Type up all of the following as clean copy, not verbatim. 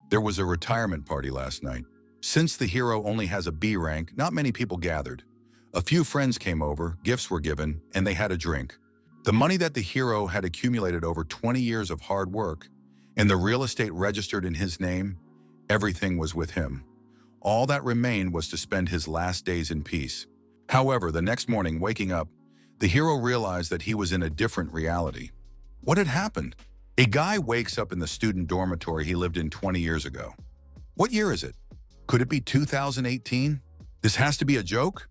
There was a retirement party last night. Since the hero only has a B rank, not many people gathered. A few friends came over, gifts were given, and they had a drink. The money that the hero had accumulated over 20 years of hard work, and the real estate registered in his name, everything was with him. All that remained was to spend his last days in peace. However, the next morning, waking up, the hero realized that he was in a different reality. What had happened? A guy wakes up in the student dormitory he lived in 20 years ago. What year is it? Could it be 2018? This has to be a joke?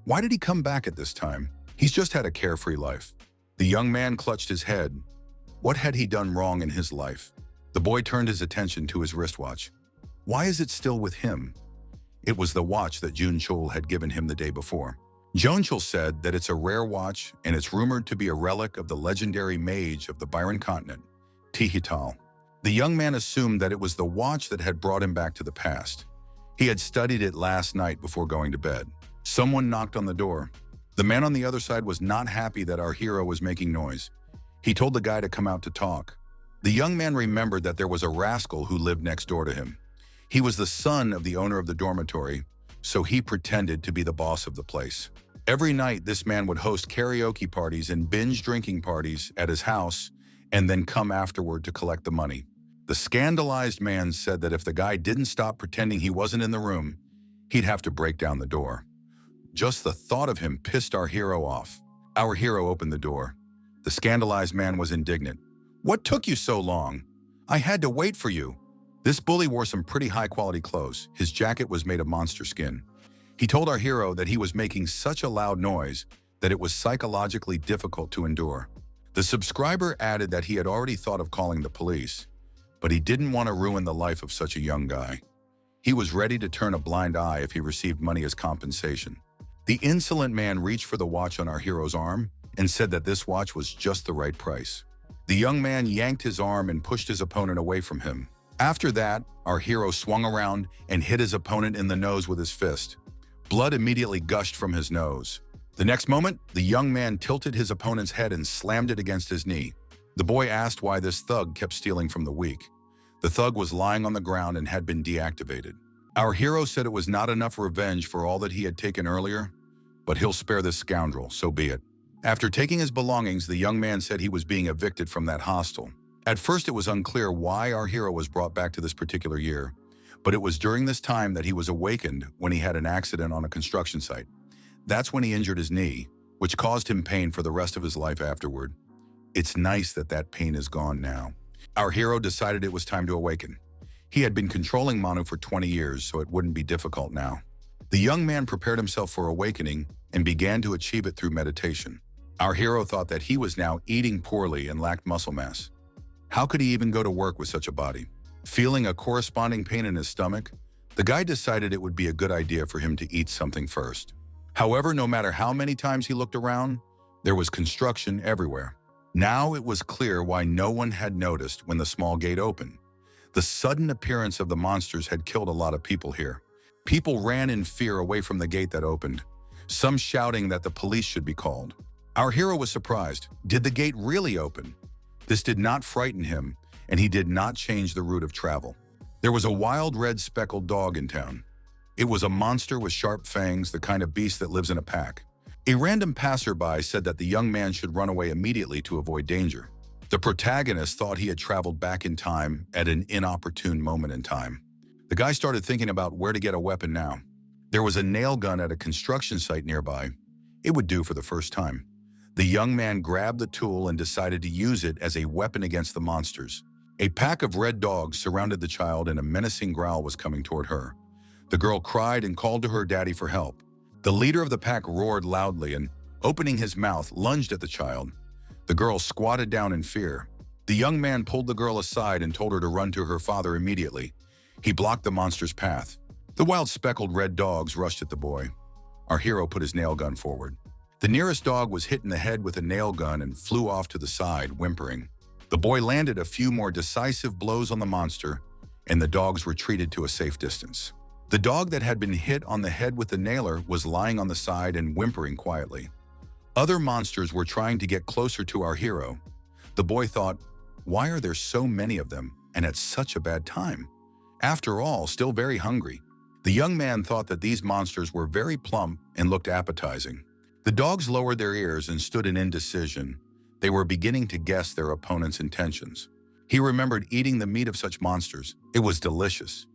Why did he come back at this time? He's just had a carefree life. The young man clutched his head. What had he done wrong in his life? The boy turned his attention to his wristwatch. Why is it still with him? It was the watch that Junchul had given him the day before. Junchul said that it's a rare watch and it's rumored to be a relic of the legendary mage of the Byron continent, Tihital. The young man assumed that it was the watch that had brought him back to the past. He had studied it last night before going to bed. Someone knocked on the door. The man on the other side was not happy that our hero was making noise. He told the guy to come out to talk. The young man remembered that there was a rascal who lived next door to him. He was the son of the owner of the dormitory, so he pretended to be the boss of the place. Every night, this man would host karaoke parties and binge drinking parties at his house and then come afterward to collect the money. The scandalized man said that if the guy didn't stop pretending he wasn't in the room, he'd have to break down the door. Just the thought of him pissed our hero off. Our hero opened the door. The scandalized man was indignant. "What took you so long? I had to wait for you." This bully wore some pretty high-quality clothes. His jacket was made of monster skin. He told our hero that he was making such a loud noise that it was psychologically difficult to endure. The subscriber added that he had already thought of calling the police, but he didn't want to ruin the life of such a young guy. He was ready to turn a blind eye if he received money as compensation. The insolent man reached for the watch on our hero's arm and said that this watch was just the right price. The young man yanked his arm and pushed his opponent away from him. After that, our hero swung around and hit his opponent in the nose with his fist. Blood immediately gushed from his nose. The next moment, the young man tilted his opponent's head and slammed it against his knee. The boy asked why this thug kept stealing from the weak. The thug was lying on the ground and had been deactivated. Our hero said it was not enough revenge for all that he had taken earlier, but he'll spare this scoundrel, so be it. After taking his belongings, the young man said he was being evicted from that hostel. At first, it was unclear why our hero was brought back to this particular year, but it was during this time that he was awakened when he had an accident on a construction site. That's when he injured his knee, which caused him pain for the rest of his life afterward. It's nice that that pain is gone now. Our hero decided it was time to awaken. He had been controlling Manu for 20 years, so it wouldn't be difficult now. The young man prepared himself for awakening and began to achieve it through meditation. Our hero thought that he was now eating poorly and lacked muscle mass. How could he even go to work with such a body? Feeling a corresponding pain in his stomach, the guy decided it would be a good idea for him to eat something first. However, no matter how many times he looked around, there was construction everywhere. Now it was clear why no one had noticed when the small gate opened. The sudden appearance of the monsters had killed a lot of people here. People ran in fear away from the gate that opened, some shouting that the police should be called. Our hero was surprised. Did the gate really open? This did not frighten him, and he did not change the route of travel. There was a wild red speckled dog in town. It was a monster with sharp fangs, the kind of beast that lives in a pack. A random passerby said that the young man should run away immediately to avoid danger. The protagonist thought he had traveled back in time at an inopportune moment in time. The guy started thinking about where to get a weapon now. There was a nail gun at a construction site nearby. It would do for the first time. The young man grabbed the tool and decided to use it as a weapon against the monsters. A pack of red dogs surrounded the child and a menacing growl was coming toward her. The girl cried and called to her daddy for help. The leader of the pack roared loudly and, opening his mouth, lunged at the child. The girl squatted down in fear. The young man pulled the girl aside and told her to run to her father immediately. He blocked the monster's path. The wild speckled red dogs rushed at the boy. Our hero put his nail gun forward. The nearest dog was hit in the head with a nail gun and flew off to the side, whimpering. The boy landed a few more decisive blows on the monster, and the dogs retreated to a safe distance. The dog that had been hit on the head with the nailer was lying on the side and whimpering quietly. Other monsters were trying to get closer to our hero. The boy thought, why are there so many of them and at such a bad time? After all, still very hungry. The young man thought that these monsters were very plump and looked appetizing. The dogs lowered their ears and stood in indecision. They were beginning to guess their opponent's intentions. He remembered eating the meat of such monsters. It was delicious.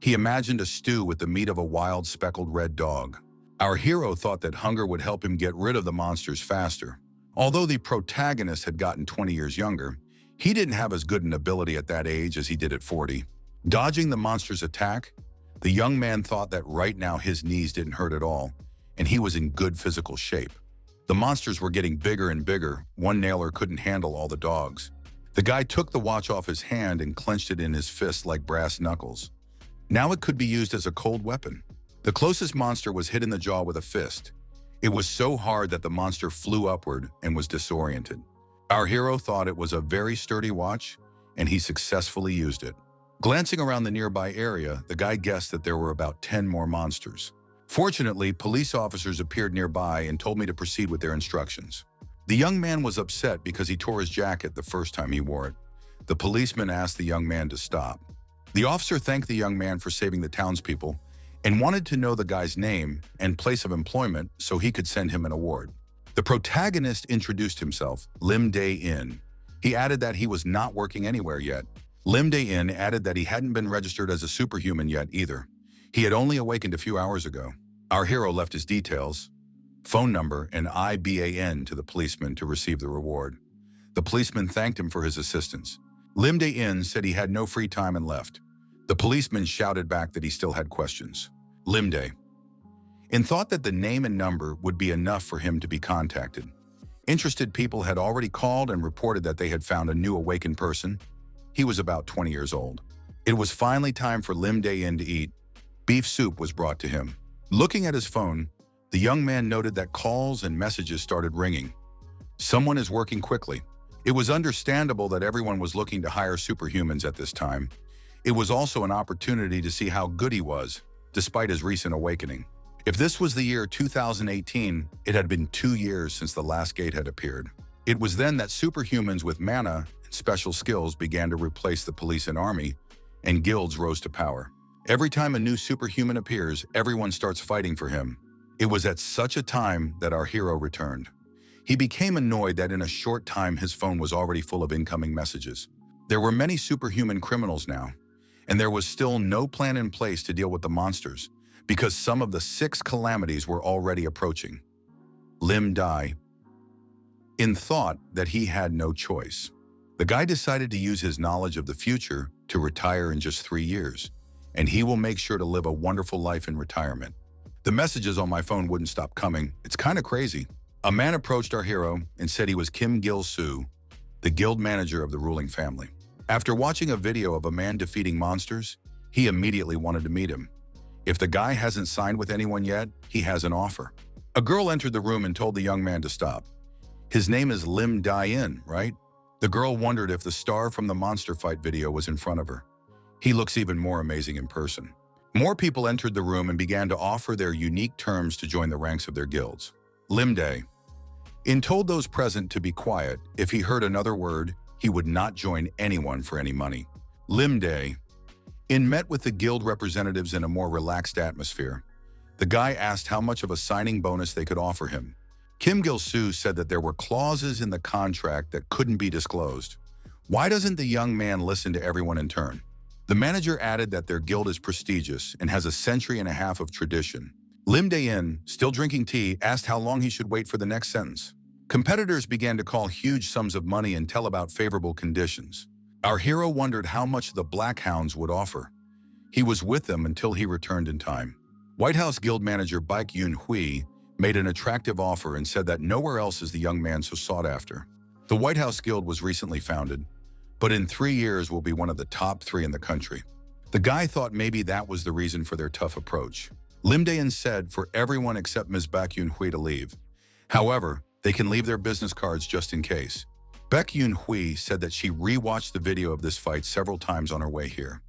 He imagined a stew with the meat of a wild speckled red dog. Our hero thought that hunger would help him get rid of the monsters faster. Although the protagonist had gotten 20 years younger, he didn't have as good an ability at that age as he did at 40. Dodging the monster's attack, the young man thought that right now his knees didn't hurt at all, and he was in good physical shape. The monsters were getting bigger and bigger. One nailer couldn't handle all the dogs. The guy took the watch off his hand and clenched it in his fist like brass knuckles. Now it could be used as a cold weapon. The closest monster was hit in the jaw with a fist. It was so hard that the monster flew upward and was disoriented. Our hero thought it was a very sturdy watch, and he successfully used it. Glancing around the nearby area, the guy guessed that there were about 10 more monsters. Fortunately, police officers appeared nearby and told me to proceed with their instructions. The young man was upset because he tore his jacket the first time he wore it. The policeman asked the young man to stop. The officer thanked the young man for saving the townspeople and wanted to know the guy's name and place of employment so he could send him an award. The protagonist introduced himself, Lim Day-in. He added that he was not working anywhere yet. Lim Day-in added that he hadn't been registered as a superhuman yet either. He had only awakened a few hours ago. Our hero left his details, phone number, and IBAN to the policeman to receive the reward. The policeman thanked him for his assistance. Lim Day-in said he had no free time and left. The policeman shouted back that he still had questions. Lim Day-in thought that the name and number would be enough for him to be contacted. Interested people had already called and reported that they had found a new awakened person. He was about 20 years old. It was finally time for Lim Day-in to eat. Beef soup was brought to him. Looking at his phone, the young man noted that calls and messages started ringing. Someone is working quickly. It was understandable that everyone was looking to hire superhumans at this time. It was also an opportunity to see how good he was, despite his recent awakening. If this was the year 2018, it had been 2 years since the last gate had appeared. It was then that superhumans with mana and special skills began to replace the police and army, and guilds rose to power. Every time a new superhuman appears, everyone starts fighting for him. It was at such a time that our hero returned. He became annoyed that in a short time his phone was already full of incoming messages. There were many superhuman criminals now, and there was still no plan in place to deal with the monsters because some of the 6 calamities were already approaching. Lim Day-in thought that he had no choice. The guy decided to use his knowledge of the future to retire in just 3 years, and he will make sure to live a wonderful life in retirement. The messages on my phone wouldn't stop coming. It's kind of crazy. A man approached our hero and said he was Kim Gil-soo, the guild manager of the ruling family. After watching a video of a man defeating monsters, he immediately wanted to meet him. If the guy hasn't signed with anyone yet, he has an offer. A girl entered the room and told the young man to stop. His name is Lim Day-in, right? The girl wondered if the star from the monster fight video was in front of her. He looks even more amazing in person. More people entered the room and began to offer their unique terms to join the ranks of their guilds. Lim Day-in told those present to be quiet. If he heard another word, he would not join anyone for any money. Lim Day-in met with the guild representatives in a more relaxed atmosphere. The guy asked how much of a signing bonus they could offer him. Kim Gil-soo said that there were clauses in the contract that couldn't be disclosed. Why doesn't the young man listen to everyone in turn? The manager added that their guild is prestigious and has a century and a half of tradition. Lim Day-in, still drinking tea, asked how long he should wait for the next sentence. Competitors began to call huge sums of money and tell about favorable conditions. Our hero wondered how much the Black Hounds would offer. He was with them until he returned in time. White House Guild manager Baek Yoon-hui made an attractive offer and said that nowhere else is the young man so sought after. The White House Guild was recently founded, but in 3 years will be one of the top 3 in the country. The guy thought maybe that was the reason for their tough approach. Lim Day-in said for everyone except Ms. Baek Yoon-hui to leave. However, they can leave their business cards just in case. Baek Yoon-hui said that she re-watched the video of this fight several times on her way here.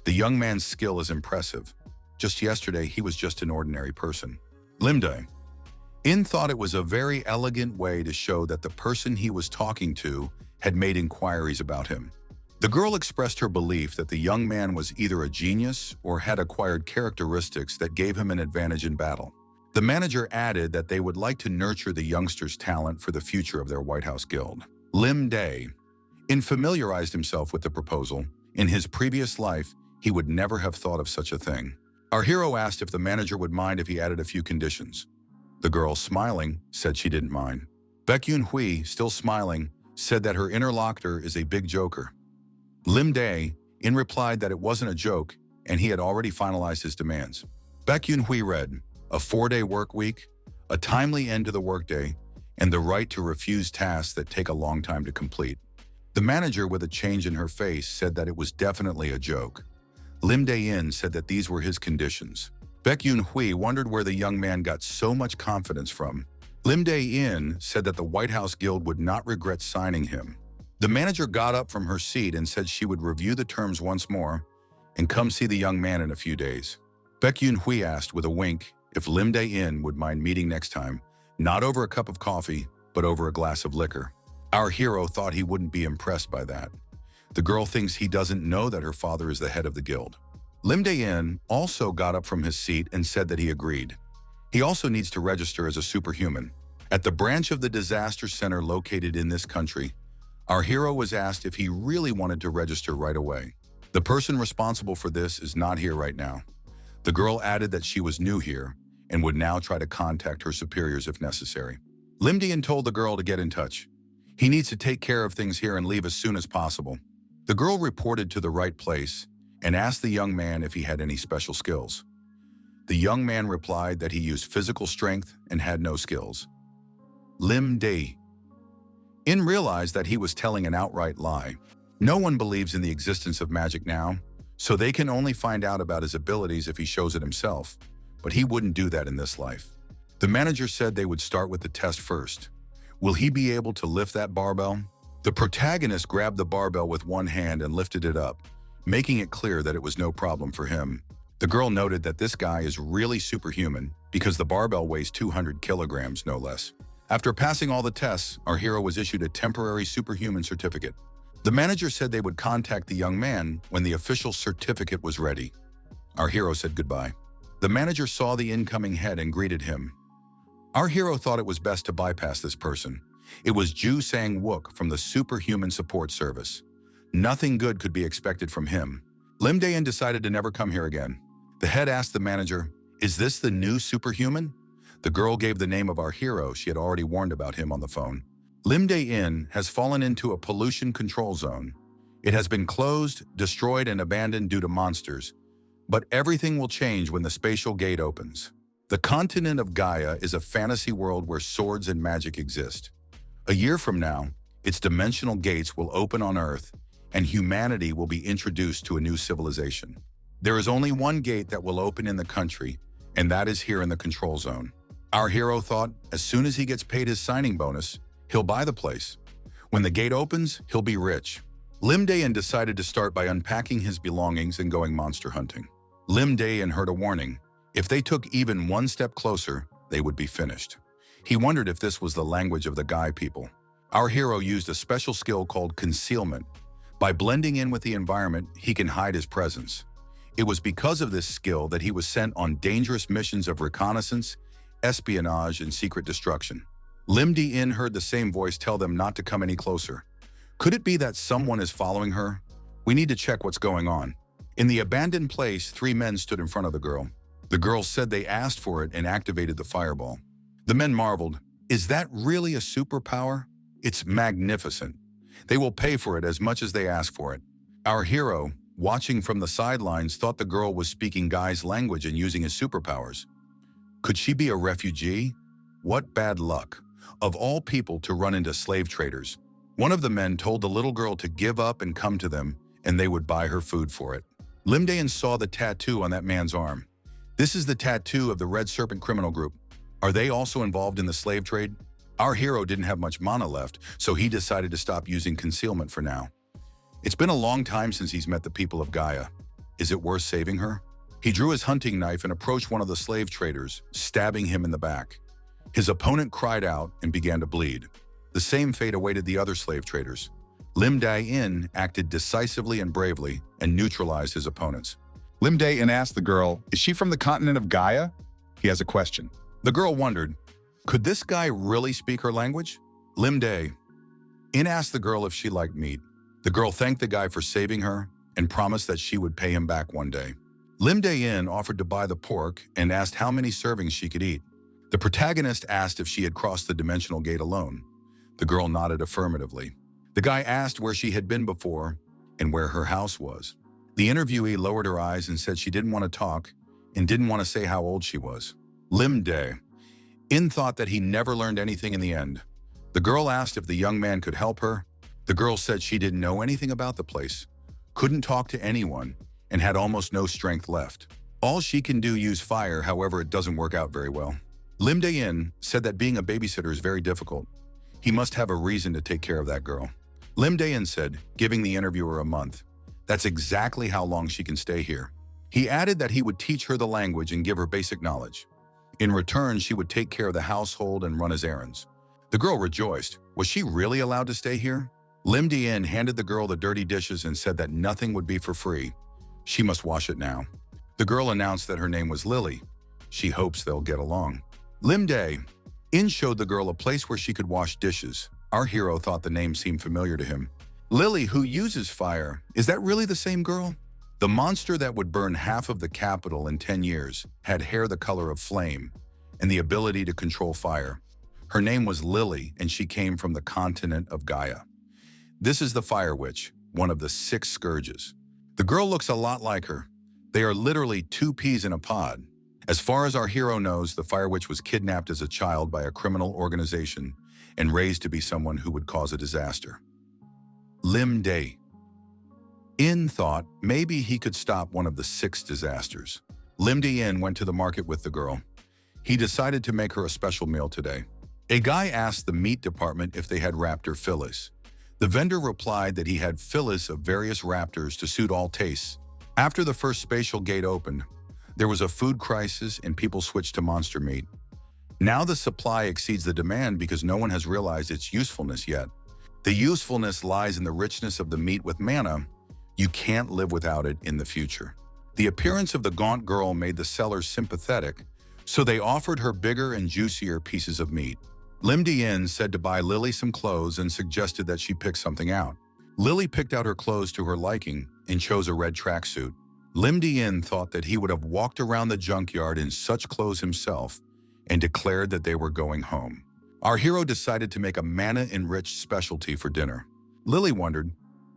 The young man's skill is impressive. Just yesterday, he was just an ordinary person. Lim Day-in thought it was a very elegant way to show that the person he was talking to had made inquiries about him. The girl expressed her belief that the young man was either a genius or had acquired characteristics that gave him an advantage in battle. The manager added that they would like to nurture the youngster's talent for the future of their White House Guild. Lim Day familiarized himself with the proposal. In his previous life, he would never have thought of such a thing. Our hero asked if the manager would mind if he added a few conditions. The girl, smiling, said she didn't mind. Baek Hui, still smiling, said that her interlocutor is a big joker. Lim Day replied that it wasn't a joke and he had already finalized his demands. Baek Hui read, a 4-day work week, a timely end to the workday, and the right to refuse tasks that take a long time to complete. The manager, with a change in her face, said that it was definitely a joke. Lim Day-in said that these were his conditions. Baek Hui wondered where the young man got so much confidence from. Lim Day-in said that the White House Guild would not regret signing him. The manager got up from her seat and said she would review the terms once more and come see the young man in a few days. Baek Hui asked with a wink if Lim Day-in would mind meeting next time, not over a cup of coffee, but over a glass of liquor. Our hero thought he wouldn't be impressed by that. The girl thinks he doesn't know that her father is the head of the guild. Lim Day-in also got up from his seat and said that he agreed. He also needs to register as a superhuman. At the branch of the disaster center located in this country, our hero was asked if he really wanted to register right away. The person responsible for this is not here right now. The girl added that she was new here and would now try to contact her superiors if necessary. Lim Day-in told the girl to get in touch. He needs to take care of things here and leave as soon as possible. The girl reported to the right place and asked the young man if he had any special skills. The young man replied that he used physical strength and had no skills. Lim Day-in realized that he was telling an outright lie. No one believes in the existence of magic now, so they can only find out about his abilities if he shows it himself, but he wouldn't do that in this life. The manager said they would start with the test first. Will he be able to lift that barbell? The protagonist grabbed the barbell with one hand and lifted it up, making it clear that it was no problem for him. The girl noted that this guy is really superhuman because the barbell weighs 200 kilograms, no less. After passing all the tests, our hero was issued a temporary superhuman certificate. The manager said they would contact the young man when the official certificate was ready. Our hero said goodbye. The manager saw the incoming head and greeted him. Our hero thought it was best to bypass this person. It was Ju Sang-wook from the Superhuman Support Service. Nothing good could be expected from him. Lim Day-in decided to never come here again. The head asked the manager, "Is this the new superhuman?" The girl gave the name of our hero. She had already warned about him on the phone. Lim Day-in has fallen into a pollution control zone. It has been closed, destroyed, and abandoned due to monsters. But everything will change when the spatial gate opens. The continent of Gaia is a fantasy world where swords and magic exist. A year from now, its dimensional gates will open on Earth, and humanity will be introduced to a new civilization. There is only one gate that will open in the country, and that is here in the control zone. Our hero thought as soon as he gets paid his signing bonus, he'll buy the place. When the gate opens, he'll be rich. Lim Day-in decided to start by unpacking his belongings and going monster hunting. Lim Day-in heard a warning. If they took even one step closer, they would be finished. He wondered if this was the language of the Gai people. Our hero used a special skill called concealment. By blending in with the environment, he can hide his presence. It was because of this skill that he was sent on dangerous missions of reconnaissance, espionage, and secret destruction. Lim Day-in heard the same voice tell them not to come any closer. Could it be that someone is following her? We need to check what's going on. In the abandoned place, 3 men stood in front of the girl. The girl said they asked for it and activated the fireball. The men marveled. Is that really a superpower? It's magnificent. They will pay for it as much as they ask for it. Our hero, watching from the sidelines, thought the girl was speaking Gai's language and using his superpowers. Could she be a refugee? What bad luck. Of all people to run into slave traders. One of the men told the little girl to give up and come to them, and they would buy her food for it. Lim Day-in saw the tattoo on that man's arm. This is the tattoo of the Red Serpent criminal group. Are they also involved in the slave trade? Our hero didn't have much mana left, so he decided to stop using concealment for now. It's been a long time since he's met the people of Gaia. Is it worth saving her? He drew his hunting knife and approached one of the slave traders, stabbing him in the back. His opponent cried out and began to bleed. The same fate awaited the other slave traders. Lim Dae-in acted decisively and bravely and neutralized his opponents. Lim Dae-in asked the girl, "Is she from the continent of Gaia?" He has a question. The girl wondered, could this guy really speak her language? Lim Dae-in asked the girl if she liked meat. The girl thanked the guy for saving her and promised that she would pay him back one day. Lim Dae-in offered to buy the pork and asked how many servings she could eat. The protagonist asked if she had crossed the dimensional gate alone. The girl nodded affirmatively. The guy asked where she had been before and where her house was. The interviewee lowered her eyes and said she didn't want to talk and didn't want to say how old she was. Lim Dae-in thought that he never learned anything in the end. The girl asked if the young man could help her. The girl said she didn't know anything about the place, couldn't talk to anyone, and had almost no strength left. All she can do use fire, however it doesn't work out very well. Lim Dae-in said that being a babysitter is very difficult. He must have a reason to take care of that girl. Lim Dae-in said, giving the interviewer a month. That's exactly how long she can stay here. He added that he would teach her the language and give her basic knowledge. In return, she would take care of the household and run his errands. The girl rejoiced. Was she really allowed to stay here? Lim Dae-in handed the girl the dirty dishes and said that nothing would be for free. She must wash it now. The girl announced that her name was Lily. She hopes they'll get along. Lim Dae-in showed the girl a place where she could wash dishes. Our hero thought the name seemed familiar to him. Lily, who uses fire, is that really the same girl? The monster that would burn half of the capital in 10 years had hair the color of flame and the ability to control fire. Her name was Lily, and she came from the continent of Gaia. This is the Fire Witch, one of the 6 scourges. The girl looks a lot like her. They are literally 2 peas in a pod. As far as our hero knows, the Fire Witch was kidnapped as a child by a criminal organization and raised to be someone who would cause a disaster. Lim Dae-in thought maybe he could stop one of the 6 disasters. Lim Dae-in went to the market with the girl. He decided to make her a special meal today. A guy asked the meat department if they had raptor fillets. The vendor replied that he had fillets of various raptors to suit all tastes. After the first spatial gate opened, there was a food crisis and people switched to monster meat. Now the supply exceeds the demand because no one has realized its usefulness yet. The usefulness lies in the richness of the meat with mana. You can't live without it in the future. The appearance of the gaunt girl made the sellers sympathetic, so they offered her bigger and juicier pieces of meat. Lim Dae-in said to buy Lily some clothes and suggested that she pick something out. Lily picked out her clothes to her liking and chose a red tracksuit. Lim Dae-in thought that he would have walked around the junkyard in such clothes himself and declared that they were going home. Our hero decided to make a mana-enriched specialty for dinner. Lily wondered,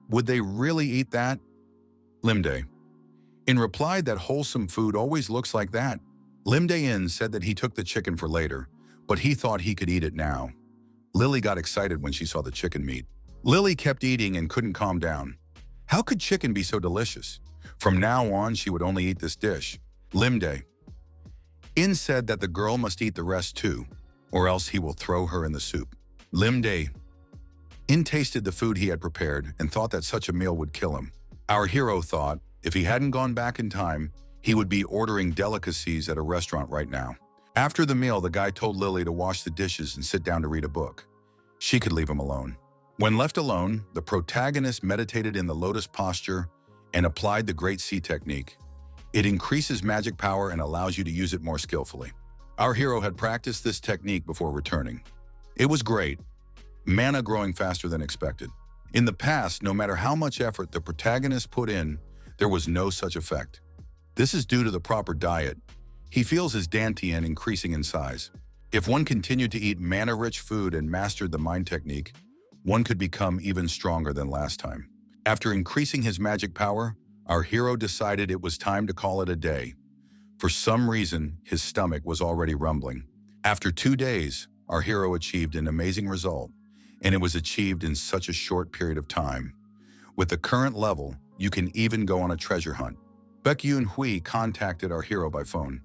would they really eat that? Lim Dae-in replied that wholesome food always looks like that. Lim Dae-in said that he took the chicken for later, but he thought he could eat it now. Lily got excited when she saw the chicken meat. Lily kept eating and couldn't calm down. How could chicken be so delicious? From now on, she would only eat this dish. Lim Dae-in said that the girl must eat the rest too, or else he will throw her in the soup. Lim Dae-in tasted the food he had prepared and thought that such a meal would kill him. Our hero thought if he hadn't gone back in time, he would be ordering delicacies at a restaurant right now. After the meal, the guy told Lily to wash the dishes and sit down to read a book. She could leave him alone. When left alone, the protagonist meditated in the lotus posture and applied the Great Sea technique. It increases magic power and allows you to use it more skillfully. Our hero had practiced this technique before returning. It was great, mana growing faster than expected. In the past, no matter how much effort the protagonist put in, there was no such effect. This is due to the proper diet. He feels his dantian increasing in size. If one continued to eat mana-rich food and mastered the mind technique, one could become even stronger than last time. After increasing his magic power, our hero decided it was time to call it a day. For some reason, his stomach was already rumbling. After 2 days, our hero achieved an amazing result, and it was achieved in such a short period of time. With the current level, you can even go on a treasure hunt. Baek Yoon-hui contacted our hero by phone.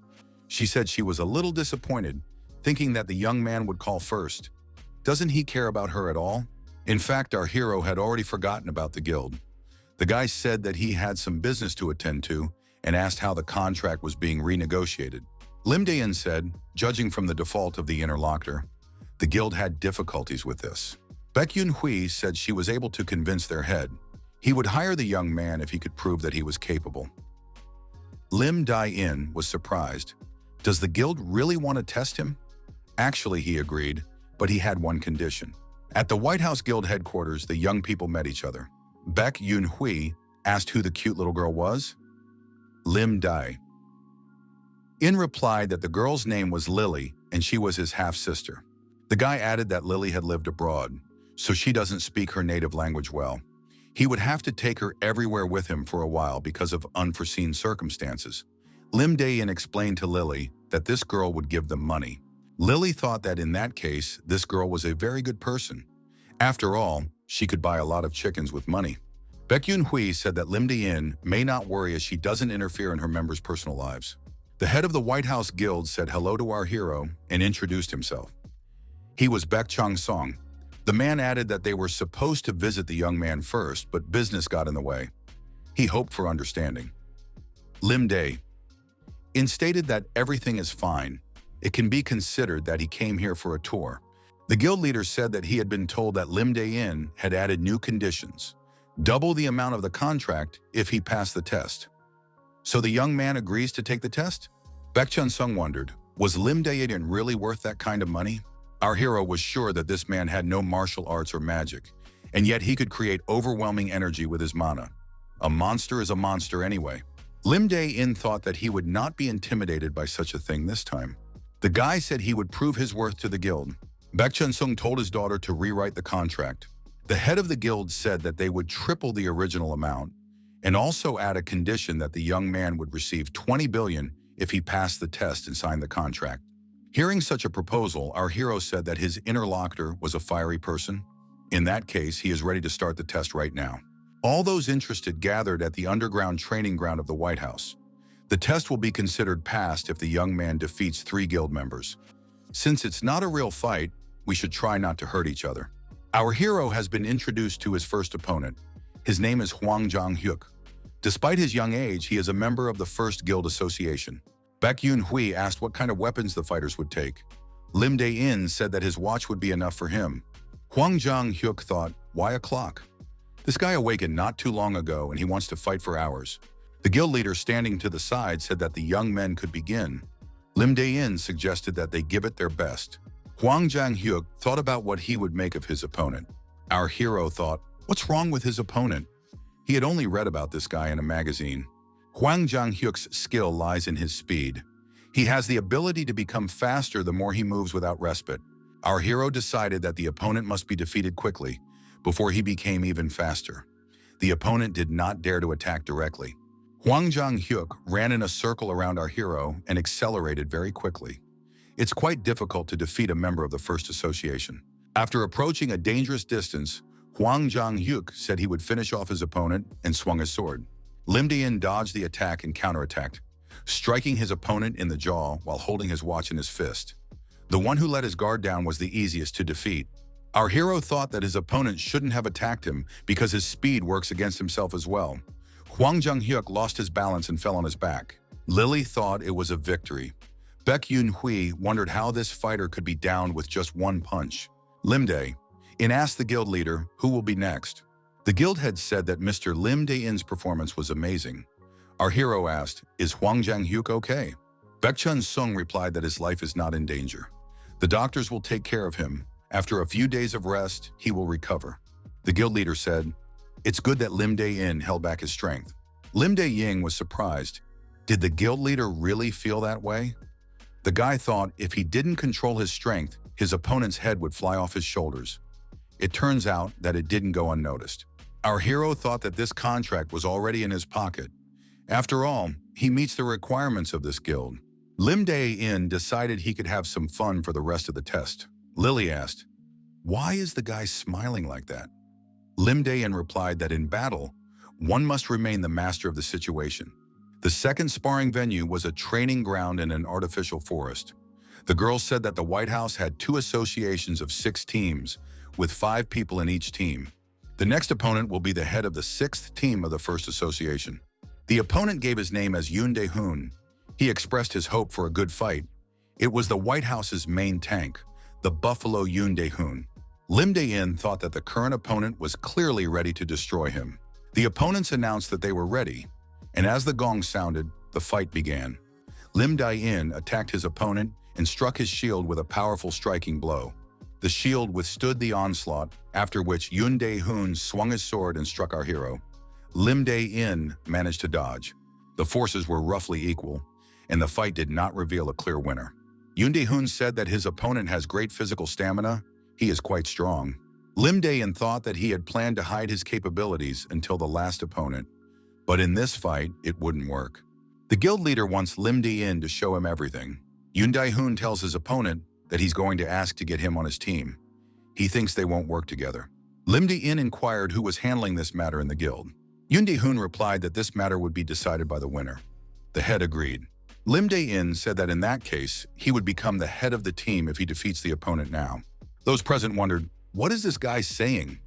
She said she was a little disappointed, thinking that the young man would call first. Doesn't he care about her at all? In fact, our hero had already forgotten about the guild. The guy said that he had some business to attend to and asked how the contract was being renegotiated. Lim Dae-in said, judging from the default of the interlocutor, the guild had difficulties with this. Baek Yoon-hui said she was able to convince their head. He would hire the young man if he could prove that he was capable. Lim Dae-in was surprised. Does the guild really want to test him? Actually, he agreed, but he had one condition. At the White House Guild headquarters, the young people met each other. Baek Yoon-hui asked who the cute little girl was. Lim Dae-in replied that the girl's name was Lily and she was his half-sister. The guy added that Lily had lived abroad, so she doesn't speak her native language well. He would have to take her everywhere with him for a while because of unforeseen circumstances. Lim Dae-in explained to Lily that this girl would give them money. Lily thought that in that case, this girl was a very good person. After all, she could buy a lot of chickens with money. Baek Yoon-hui said that Lim Dae-in may not worry as she doesn't interfere in her members' personal lives. The head of the White House Guild said hello to our hero and introduced himself. He was Baek Chung-song. The man added that they were supposed to visit the young man first, but business got in the way. He hoped for understanding. Lim Dae-in stated that everything is fine. It can be considered that he came here for a tour. The guild leader said that he had been told that Lim Dae-in had added new conditions, double the amount of the contract if he passed the test. So the young man agrees to take the test? Baek Chung-sung wondered, was Lim Dae-in really worth that kind of money? Our hero was sure that this man had no martial arts or magic, and yet he could create overwhelming energy with his mana. A monster is a monster anyway. Lim Dae-in thought that he would not be intimidated by such a thing this time. The guy said he would prove his worth to the guild. Baek Chung-sung told his daughter to rewrite the contract. The head of the guild said that they would triple the original amount and also add a condition that the young man would receive 20 billion if he passed the test and signed the contract. Hearing such a proposal, our hero said that his interlocutor was a fiery person. In that case, he is ready to start the test right now. All those interested gathered at the underground training ground of the White House. The test will be considered passed if the young man defeats 3 guild members. Since it's not a real fight, we should try not to hurt each other. Our hero has been introduced to his first opponent. His name is Hwang Jong-hyuk. Despite his young age, he is a member of the First Guild Association. Baek Yoon-hui asked what kind of weapons the fighters would take. Lim Dae-in said that his watch would be enough for him. Hwang Jong-hyuk thought, why a clock? This guy awakened not too long ago and he wants to fight for hours. The guild leader standing to the side said that the young men could begin. Lim Dae-in suggested that they give it their best. Hwang Jong-hyuk thought about what he would make of his opponent. Our hero thought, what's wrong with his opponent? He had only read about this guy in a magazine. Hwang Jong-hyuk's skill lies in his speed. He has the ability to become faster the more he moves without respite. Our hero decided that the opponent must be defeated quickly before he became even faster. The opponent did not dare to attack directly. Hwang Jong-hyuk ran in a circle around our hero and accelerated very quickly. It's quite difficult to defeat a member of the First Association. After approaching a dangerous distance, Hwang Jong-hyuk said he would finish off his opponent and swung his sword. Lim Dae-in dodged the attack and counterattacked, striking his opponent in the jaw while holding his watch in his fist. The one who let his guard down was the easiest to defeat. Our hero thought that his opponent shouldn't have attacked him because his speed works against himself as well. Hwang Jong-hyuk lost his balance and fell on his back. Lily thought it was a victory. Baek Yoon-hui wondered how this fighter could be downed with just one punch. Lim Dae-in asked the guild leader who will be next. The guild head said that Mr. Lim Dae-in's performance was amazing. Our hero asked, is Hwang Jong-hyuk okay? Baek Chung-sung replied that his life is not in danger. The doctors will take care of him. After a few days of rest, he will recover. The guild leader said, it's good that Lim Dae-in held back his strength. Lim Dae-in was surprised. Did the guild leader really feel that way? The guy thought if he didn't control his strength, his opponent's head would fly off his shoulders. It turns out that it didn't go unnoticed. Our hero thought that this contract was already in his pocket. After all, he meets the requirements of this guild. Lim Dae-in decided he could have some fun for the rest of the test. Lily asked, why is the guy smiling like that? Lim Dae-in replied that in battle, one must remain the master of the situation. The second sparring venue was a training ground in an artificial forest. The girls said that the White House had 2 associations of 6 teams, with 5 people in each team. The next opponent will be the head of the 6th team of the First Association. The opponent gave his name as Yoon Dae-hoon. He expressed his hope for a good fight. It was the White House's main tank, the Buffalo Yoon Dae-hoon. Lim Dae-in thought that the current opponent was clearly ready to destroy him. The opponents announced that they were ready, and as the gong sounded, the fight began. Lim Dae-in attacked his opponent and struck his shield with a powerful striking blow. The shield withstood the onslaught, after which Yoon Dae-hoon swung his sword and struck our hero. Lim Dae-in managed to dodge. The forces were roughly equal, and the fight did not reveal a clear winner. Yoon Dae-hoon said that his opponent has great physical stamina. He is quite strong. Lim Dae-in thought that he had planned to hide his capabilities until the last opponent, but in this fight, it wouldn't work. The guild leader wants Lim Dae-in to show him everything. Yoon Dae-hoon tells his opponent that he's going to ask to get him on his team. He thinks they won't work together. Lim Dae-in inquired who was handling this matter in the guild. Yoon Dae-hoon replied that this matter would be decided by the winner. The head agreed. Lim Dae-in said that in that case, he would become the head of the team if he defeats the opponent now. Those present wondered, what is this guy saying?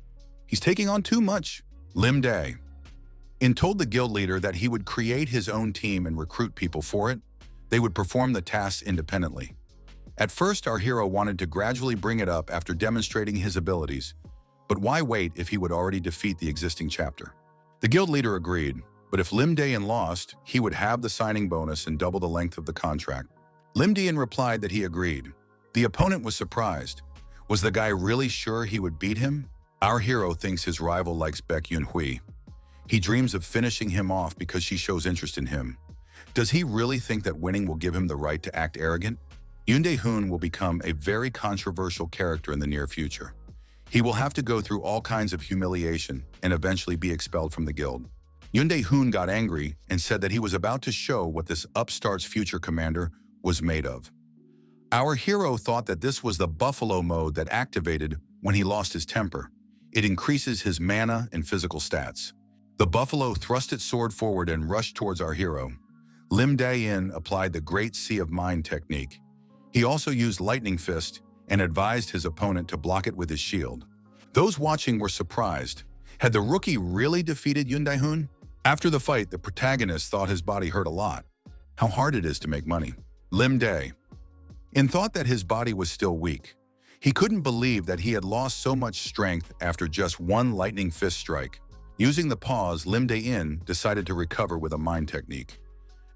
He's taking on too much. Lim Dae-in told the guild leader that he would create his own team and recruit people for it. They would perform the tasks independently. At first, our hero wanted to gradually bring it up after demonstrating his abilities, but why wait if he would already defeat the existing chapter? The guild leader agreed, but if Lim Dae-in lost, he would have the signing bonus and double the length of the contract. Lim Dae-in replied that he agreed. The opponent was surprised. Was the guy really sure he would beat him? Our hero thinks his rival likes Baek Yoon-hui. He dreams of finishing him off because she shows interest in him. Does he really think that winning will give him the right to act arrogant? Yoon Dae-hoon will become a very controversial character in the near future. He will have to go through all kinds of humiliation and eventually be expelled from the guild. Yoon Dae-hoon got angry and said that he was about to show what this upstart's future commander was made of. Our hero thought that this was the buffalo mode that activated when he lost his temper. It increases his mana and physical stats. The buffalo thrust its sword forward and rushed towards our hero. Lim Dae-in applied the Great Sea of Mind technique. He also used Lightning Fist and advised his opponent to block it with his shield. Those watching were surprised. Had the rookie really defeated Yoon Dae-hoon? After the fight, the protagonist thought his body hurt a lot. How hard it is to make money. Lim Dae-in thought that his body was still weak. He couldn't believe that he had lost so much strength after just one Lightning Fist strike. Using the pause, Lim Dae-in decided to recover with a mind technique.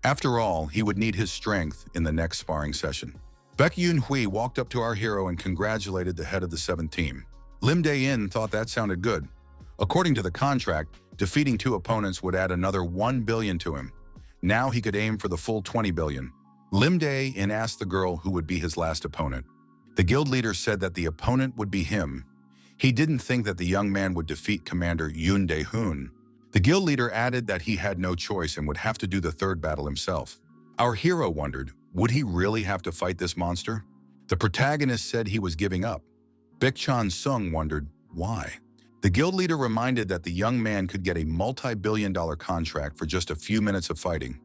After all, he would need his strength in the next sparring session. Baek Yoon-hui walked up to our hero and congratulated the head of the 7th team. Lim Dae-in thought that sounded good. According to the contract, defeating 2 opponents would add another 1 billion to him. Now he could aim for the full 20 billion. Lim Dae-in asked the girl who would be his last opponent. The guild leader said that the opponent would be him. He didn't think that the young man would defeat Commander Yoon Dae-hoon. The guild leader added that he had no choice and would have to do the 3rd battle himself. Our hero wondered, would he really have to fight this monster? The protagonist said he was giving up. Baek Chan-sung wondered, why? The guild leader reminded that the young man could get a multi-billion-dollar contract for just a few minutes of fighting.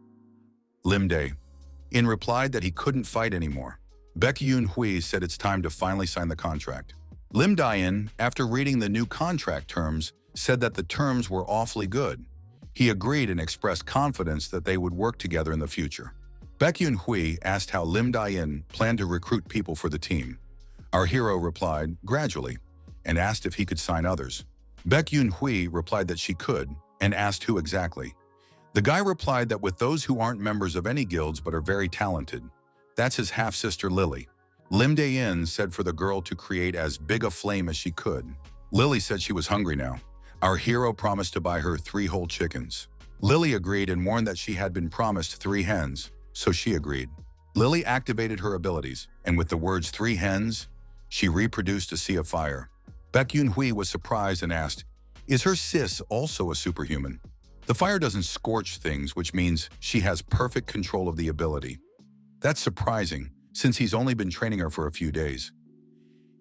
Lim Dae-in replied that he couldn't fight anymore. Baek Yoon-hui said it's time to finally sign the contract. Lim Dae-in, after reading the new contract terms, said that the terms were awfully good. He agreed and expressed confidence that they would work together in the future. Baek Yoon-hui asked how Lim Dae-in planned to recruit people for the team. Our hero replied, gradually, and asked if he could sign others. Baek Yoon-hui replied that she could, and asked who exactly. The guy replied that with those who aren't members of any guilds but are very talented. That's his half-sister Lily. Lim Dae-in said for the girl to create as big a flame as she could. Lily said she was hungry now. Our hero promised to buy her 3 whole chickens. Lily agreed and warned that she had been promised 3 hens, so she agreed. Lily activated her abilities, and with the words 3 hens, she reproduced a sea of fire. Baek Yoon-hui was surprised and asked, is her sis also a superhuman? The fire doesn't scorch things, which means she has perfect control of the ability. That's surprising, since he's only been training her for a few days.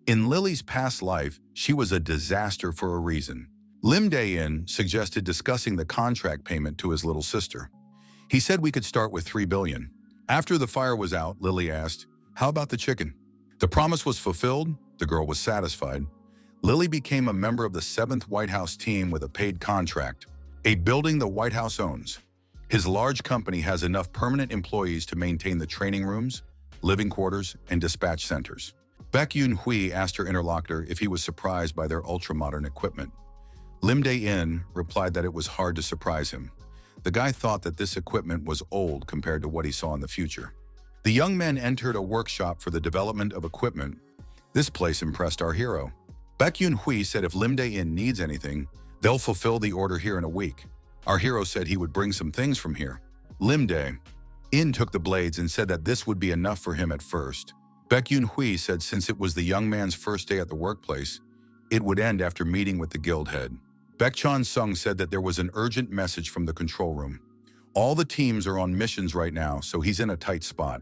In Lily's past life, she was a disaster for a reason. Lim Dae-in suggested discussing the contract payment to his little sister. He said we could start with 3 billion. After the fire was out, Lily asked, how about the chicken? The promise was fulfilled. The girl was satisfied. Lily became a member of the 7th White House team with a paid contract, a building the White House owns. His large company has enough permanent employees to maintain the training rooms, living quarters, and dispatch centers. Baek Yoon-hui asked her interlocutor if he was surprised by their ultra-modern equipment. Lim Dae-in replied that it was hard to surprise him. The guy thought that this equipment was old compared to what he saw in the future. The young men entered a workshop for the development of equipment. This place impressed our hero. Baek Yoon-hui said if Lim Dae-in needs anything, they'll fulfill the order here in a week. Our hero said he would bring some things from here. Lim Dae-in took the blades and said that this would be enough for him at first. Baek Yoon-hui said since it was the young man's first day at the workplace, it would end after meeting with the guild head. Baek Chan-sung said that there was an urgent message from the control room. All the teams are on missions right now, so he's in a tight spot.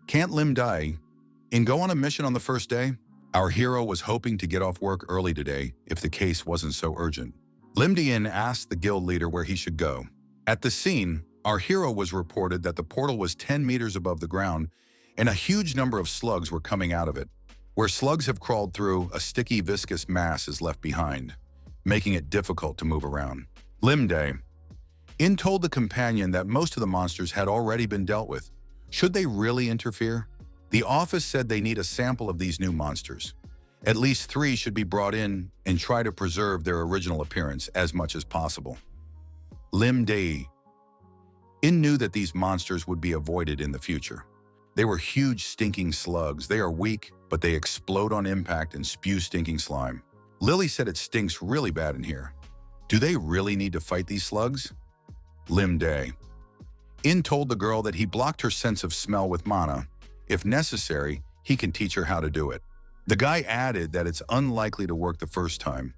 Can't Lim Dae-in go on a mission on the first day? Our hero was hoping to get off work early today if the case wasn't so urgent. Lim Dae-in asked the guild leader where he should go. At the scene, our hero was reported that the portal was 10 meters above the ground and a huge number of slugs were coming out of it. Where slugs have crawled through, a sticky viscous mass is left behind, making it difficult to move around. Lim Dae-in told the companion that most of the monsters had already been dealt with. Should they really interfere? The office said they need a sample of these new monsters. At least 3 should be brought in and try to preserve their original appearance as much as possible. Lim Dae-in knew that these monsters would be avoided in the future. They were huge stinking slugs. They are weak, but they explode on impact and spew stinking slime. Lily said it stinks really bad in here. Do they really need to fight these slugs? Lim Dae-in told the girl that he blocked her sense of smell with mana. If necessary, he can teach her how to do it. The guy added that it's unlikely to work the first time,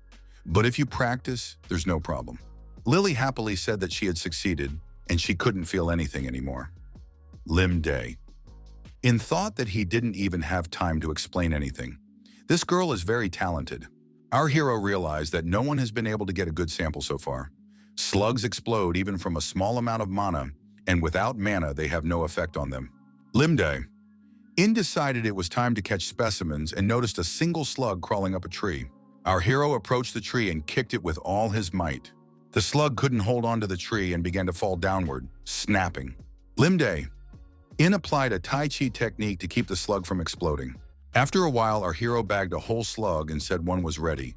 but if you practice, there's no problem. Lily happily said that she had succeeded and she couldn't feel anything anymore. Lim Dae-in thought that he didn't even have time to explain anything. This girl is very talented. Our hero realized that no one has been able to get a good sample so far. Slugs explode even from a small amount of mana, and without mana, they have no effect on them. Lim Dae-in decided it was time to catch specimens and noticed a single slug crawling up a tree. Our hero approached the tree and kicked it with all his might. The slug couldn't hold onto the tree and began to fall downward, snapping. Lim Dae-in applied a Tai Chi technique to keep the slug from exploding. After a while, our hero bagged a whole slug and said one was ready.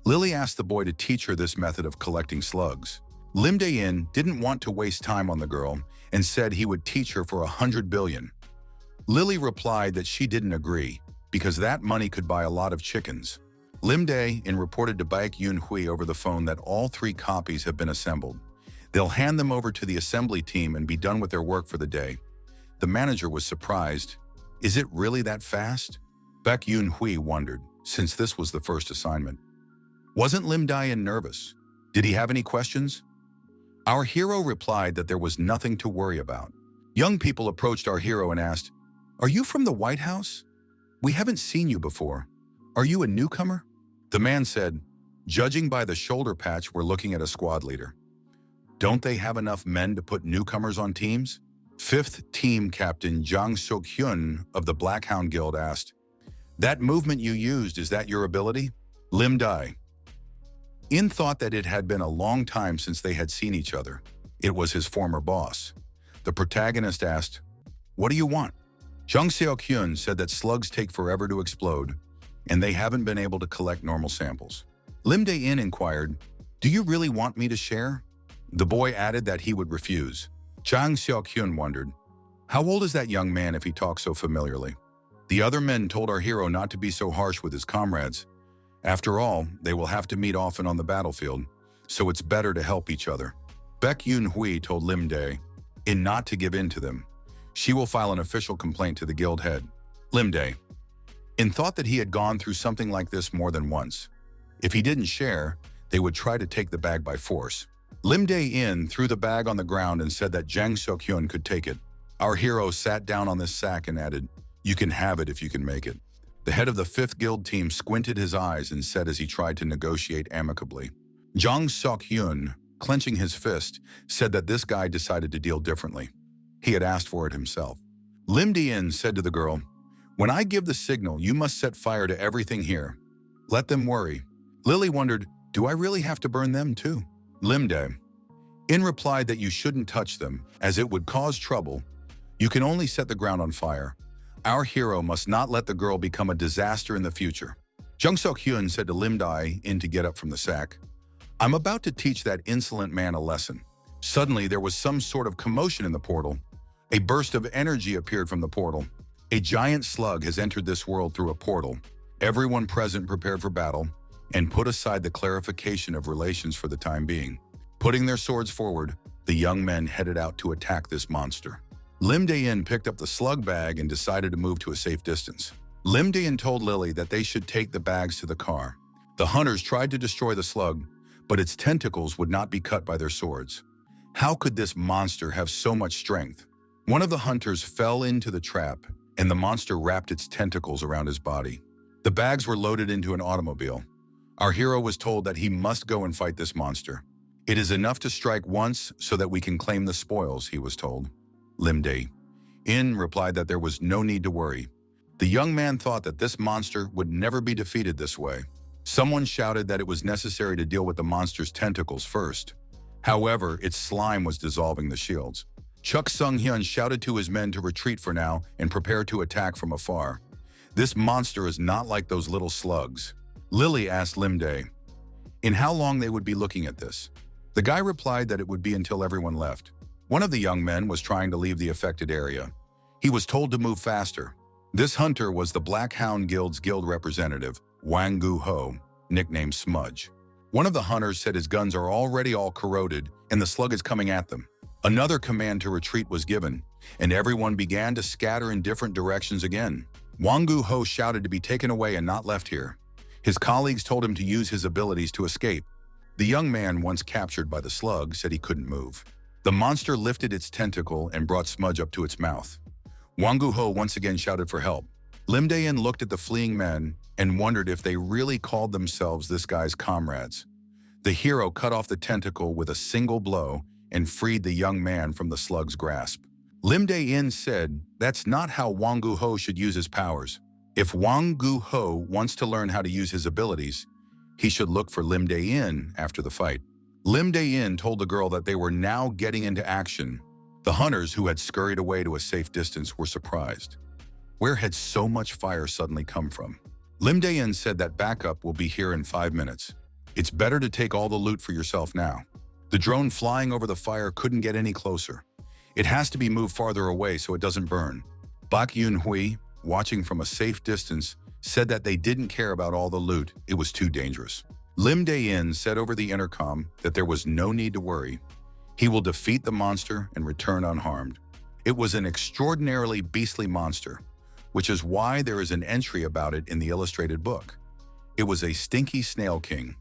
Lily asked the boy to teach her this method of collecting slugs. Lim Dae-in didn't want to waste time on the girl and said he would teach her for 100 billion. Lily replied that she didn't agree because that money could buy a lot of chickens. Lim Dae-in reported to Baek Yoon-hui over the phone that all 3 copies have been assembled. They'll hand them over to the assembly team and be done with their work for the day. The manager was surprised. Is it really that fast? Baek Yoon-hui wondered, since this was the first assignment. Wasn't Lim Dae-in nervous? Did he have any questions? Our hero replied that there was nothing to worry about. Young people approached our hero and asked, "Are you from the White House? We haven't seen you before. Are you a newcomer?" The man said, "Judging by the shoulder patch, we're looking at a squad leader." Don't they have enough men to put newcomers on teams? 5th Team Captain Jang Seok-hyun of the Blackhound Guild asked, "That movement you used, is that your ability?" Lim Dae-in thought that it had been a long time since they had seen each other. It was his former boss. The protagonist asked, "What do you want?" Jang Seok-hyun said that slugs take forever to explode, and they haven't been able to collect normal samples. Lim Dae-in inquired, "Do you really want me to share?" The boy added that he would refuse. Jang Seok-hyun wondered, how old is that young man if he talks so familiarly? The other men told our hero not to be so harsh with his comrades. After all, they will have to meet often on the battlefield, so it's better to help each other. Baek Yoon-hui told Lim Dae-in not to give in to them. She will file an official complaint to the guild head. Lim Dae-in thought that he had gone through something like this more than once. If he didn't share, they would try to take the bag by force. Lim Dae-in threw the bag on the ground and said that Jang Seok-hyun could take it. Our hero sat down on this sack and added, "You can have it if you can make it." The head of the 5th Guild team squinted his eyes and said as he tried to negotiate amicably. Jang Seok-hyun, clenching his fist, said that this guy decided to deal differently. He had asked for it himself. Lim Dae-in said to the girl, "When I give the signal, you must set fire to everything here. Let them worry." Lily wondered, "Do I really have to burn them too?" Lim Dae-in replied that you shouldn't touch them, as it would cause trouble. You can only set the ground on fire. Our hero must not let the girl become a disaster in the future. Jung Seok-hyun said to Lim Dae-in to get up from the sack. I'm about to teach that insolent man a lesson. Suddenly, there was some sort of commotion in the portal. A burst of energy appeared from the portal. A giant slug has entered this world through a portal. Everyone present prepared for battle and put aside the clarification of relations for the time being. Putting their swords forward, the young men headed out to attack this monster. Lim Dae-in picked up the slug bag and decided to move to a safe distance. Lim Dae-in told Lily that they should take the bags to the car. The hunters tried to destroy the slug, but its tentacles would not be cut by their swords. How could this monster have so much strength? One of the hunters fell into the trap, and the monster wrapped its tentacles around his body. The bags were loaded into an automobile. Our hero was told that he must go and fight this monster. It is enough to strike once so that we can claim the spoils, he was told. Lim Dae-in replied that there was no need to worry. The young man thought that this monster would never be defeated this way. Someone shouted that it was necessary to deal with the monster's tentacles first. However, its slime was dissolving the shields. Chuk Sung-hyun shouted to his men to retreat for now and prepare to attack from afar. This monster is not like those little slugs. Lily asked Lim Dae-in how long they would be looking at this. The guy replied that it would be until everyone left. One of the young men was trying to leave the affected area. He was told to move faster. This hunter was the Black Hound Guild's guild representative, Wangu Ho, nicknamed Smudge. One of the hunters said his guns are already all corroded and the slug is coming at them. Another command to retreat was given, and everyone began to scatter in different directions again. Wangu Ho shouted to be taken away and not left here. His colleagues told him to use his abilities to escape. The young man, once captured by the slug, said he couldn't move. The monster lifted its tentacle and brought Smudge up to its mouth. Wangu Ho once again shouted for help. Lim Dae-in looked at the fleeing men and wondered if they really called themselves this guy's comrades. The hero cut off the tentacle with a single blow and freed the young man from the slug's grasp. Lim Dae-in said that's not how Wangu Ho should use his powers. If Wangu Ho wants to learn how to use his abilities, he should look for Lim Dae-in after the fight. Lim Dae-in told the girl that they were now getting into action. The hunters, who had scurried away to a safe distance, were surprised. Where had so much fire suddenly come from? Lim Dae-in said that backup will be here in 5 minutes. It's better to take all the loot for yourself now. The drone flying over the fire couldn't get any closer. It has to be moved farther away so it doesn't burn. Bak Yoon-hui, watching from a safe distance, said that they didn't care about all the loot, it was too dangerous. Lim Dae-in said over the intercom that there was no need to worry. He will defeat the monster and return unharmed. It was an extraordinarily beastly monster, which is why there is an entry about it in the illustrated book. It was a stinky snail king.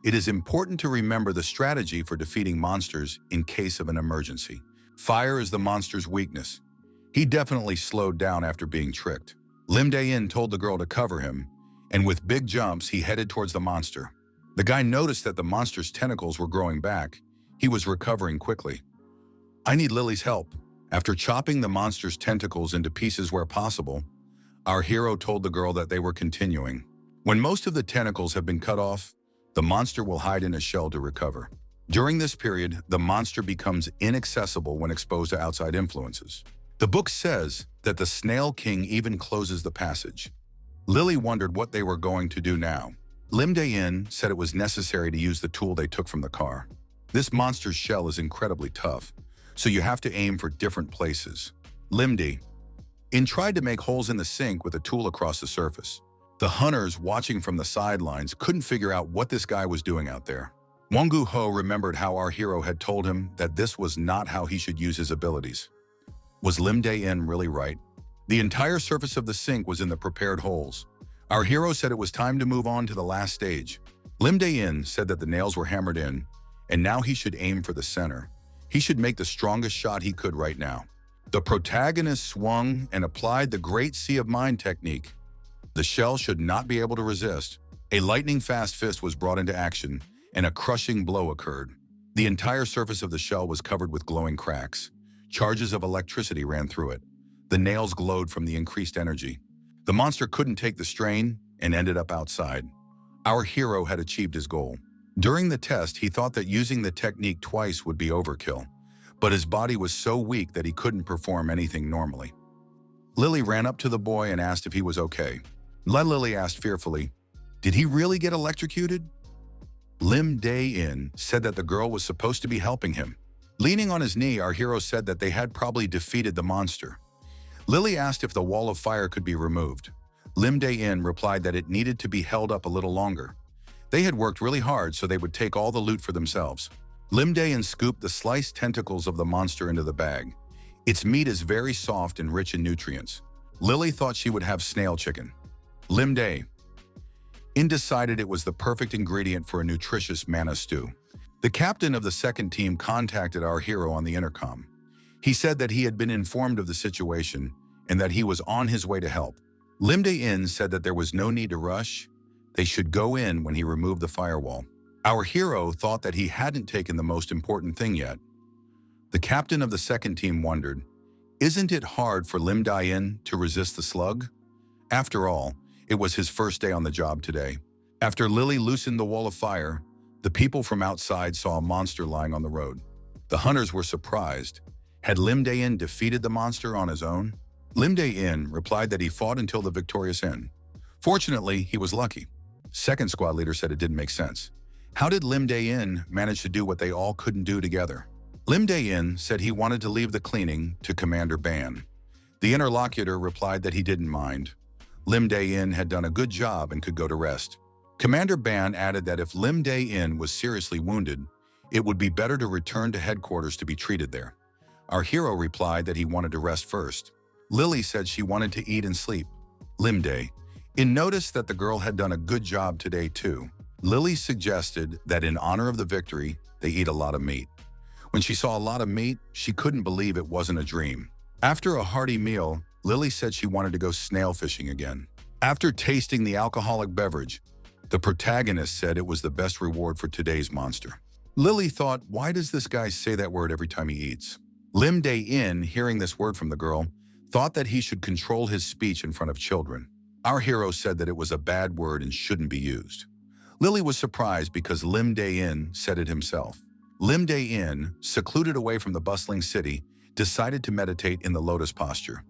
It is important to remember the strategy for defeating monsters in case of an emergency. Fire is the monster's weakness. He definitely slowed down after being tricked. Lim Dae-in told the girl to cover him, and with big jumps, he headed towards the monster. The guy noticed that the monster's tentacles were growing back. He was recovering quickly. I need Lily's help. After chopping the monster's tentacles into pieces where possible, our hero told the girl that they were continuing. When most of the tentacles have been cut off, the monster will hide in a shell to recover. During this period, the monster becomes inaccessible when exposed to outside influences. The book says that the Snail King even closes the passage. Lily wondered what they were going to do now. Lim Dae-in said it was necessary to use the tool they took from the car. This monster's shell is incredibly tough, so you have to aim for different places. Lim Dae-in tried to make holes in the sink with a tool across the surface. The hunters, watching from the sidelines, couldn't figure out what this guy was doing out there. Wangu Ho remembered how our hero had told him that this was not how he should use his abilities. Was Lim Dae-in really right? The entire surface of the sink was in the prepared holes. Our hero said it was time to move on to the last stage. Lim Dae-in said that the nails were hammered in, and now he should aim for the center. He should make the strongest shot he could right now. The protagonist swung and applied the Great Sea of Mind technique. The shell should not be able to resist. A lightning-fast fist was brought into action, and a crushing blow occurred. The entire surface of the shell was covered with glowing cracks. Charges of electricity ran through it. The nails glowed from the increased energy. The monster couldn't take the strain and ended up outside. Our hero had achieved his goal. During the test, he thought that using the technique twice would be overkill, but his body was so weak that he couldn't perform anything normally. Lily ran up to the boy and asked if he was okay. Lily asked fearfully, "Did he really get electrocuted?" Lim Dae-in said that the girl was supposed to be helping him. Leaning on his knee, our hero said that they had probably defeated the monster. Lily asked if the wall of fire could be removed. Lim Dae-in replied that it needed to be held up a little longer. They had worked really hard so they would take all the loot for themselves. Lim Dae-in scooped the sliced tentacles of the monster into the bag. Its meat is very soft and rich in nutrients. Lily thought she would have snail chicken. Lim Dae-in decided it was the perfect ingredient for a nutritious manna stew. The captain of the second team contacted our hero on the intercom. He said that he had been informed of the situation and that he was on his way to help. Lim Dae-in said that there was no need to rush. They should go in when he removed the firewall. Our hero thought that he hadn't taken the most important thing yet. The captain of the second team wondered, isn't it hard for Lim Dae-in to resist the slug? After all, it was his first day on the job today. After Lily loosened the wall of fire, the people from outside saw a monster lying on the road. The hunters were surprised. Had Lim Dae-in defeated the monster on his own? Lim Dae-in replied that he fought until the victorious end. Fortunately, he was lucky. Second squad leader said it didn't make sense. How did Lim Dae-in manage to do what they all couldn't do together? Lim Dae-in said he wanted to leave the cleaning to Commander Ban. The interlocutor replied that he didn't mind. Lim Dae-in had done a good job and could go to rest. Commander Ban added that if Lim Dae-in was seriously wounded, it would be better to return to headquarters to be treated there. Our hero replied that he wanted to rest first. Lily said she wanted to eat and sleep. Lim Dae-in noticed that the girl had done a good job today too. Lily suggested that in honor of the victory, they eat a lot of meat. When she saw a lot of meat, she couldn't believe it wasn't a dream. After a hearty meal, Lily said she wanted to go snail fishing again. After tasting the alcoholic beverage, the protagonist said it was the best reward for today's monster. Lily thought, why does this guy say that word every time he eats? Lim Dae-in, hearing this word from the girl, thought that he should control his speech in front of children. Our hero said that it was a bad word and shouldn't be used. Lily was surprised because Lim Dae-in said it himself. Lim Dae-in, secluded away from the bustling city, decided to meditate in the lotus posture.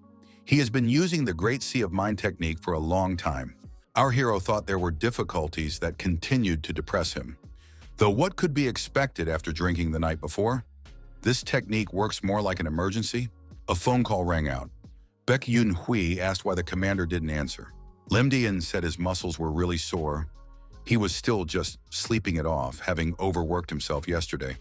He has been using the Great Sea of Mind technique for a long time. Our hero thought there were difficulties that continued to depress him. Though what could be expected after drinking the night before? This technique works more like an emergency. A phone call rang out. Baek Yoon-hui asked why the commander didn't answer. Lim Dae-in said his muscles were really sore. He was still just sleeping it off, having overworked himself yesterday.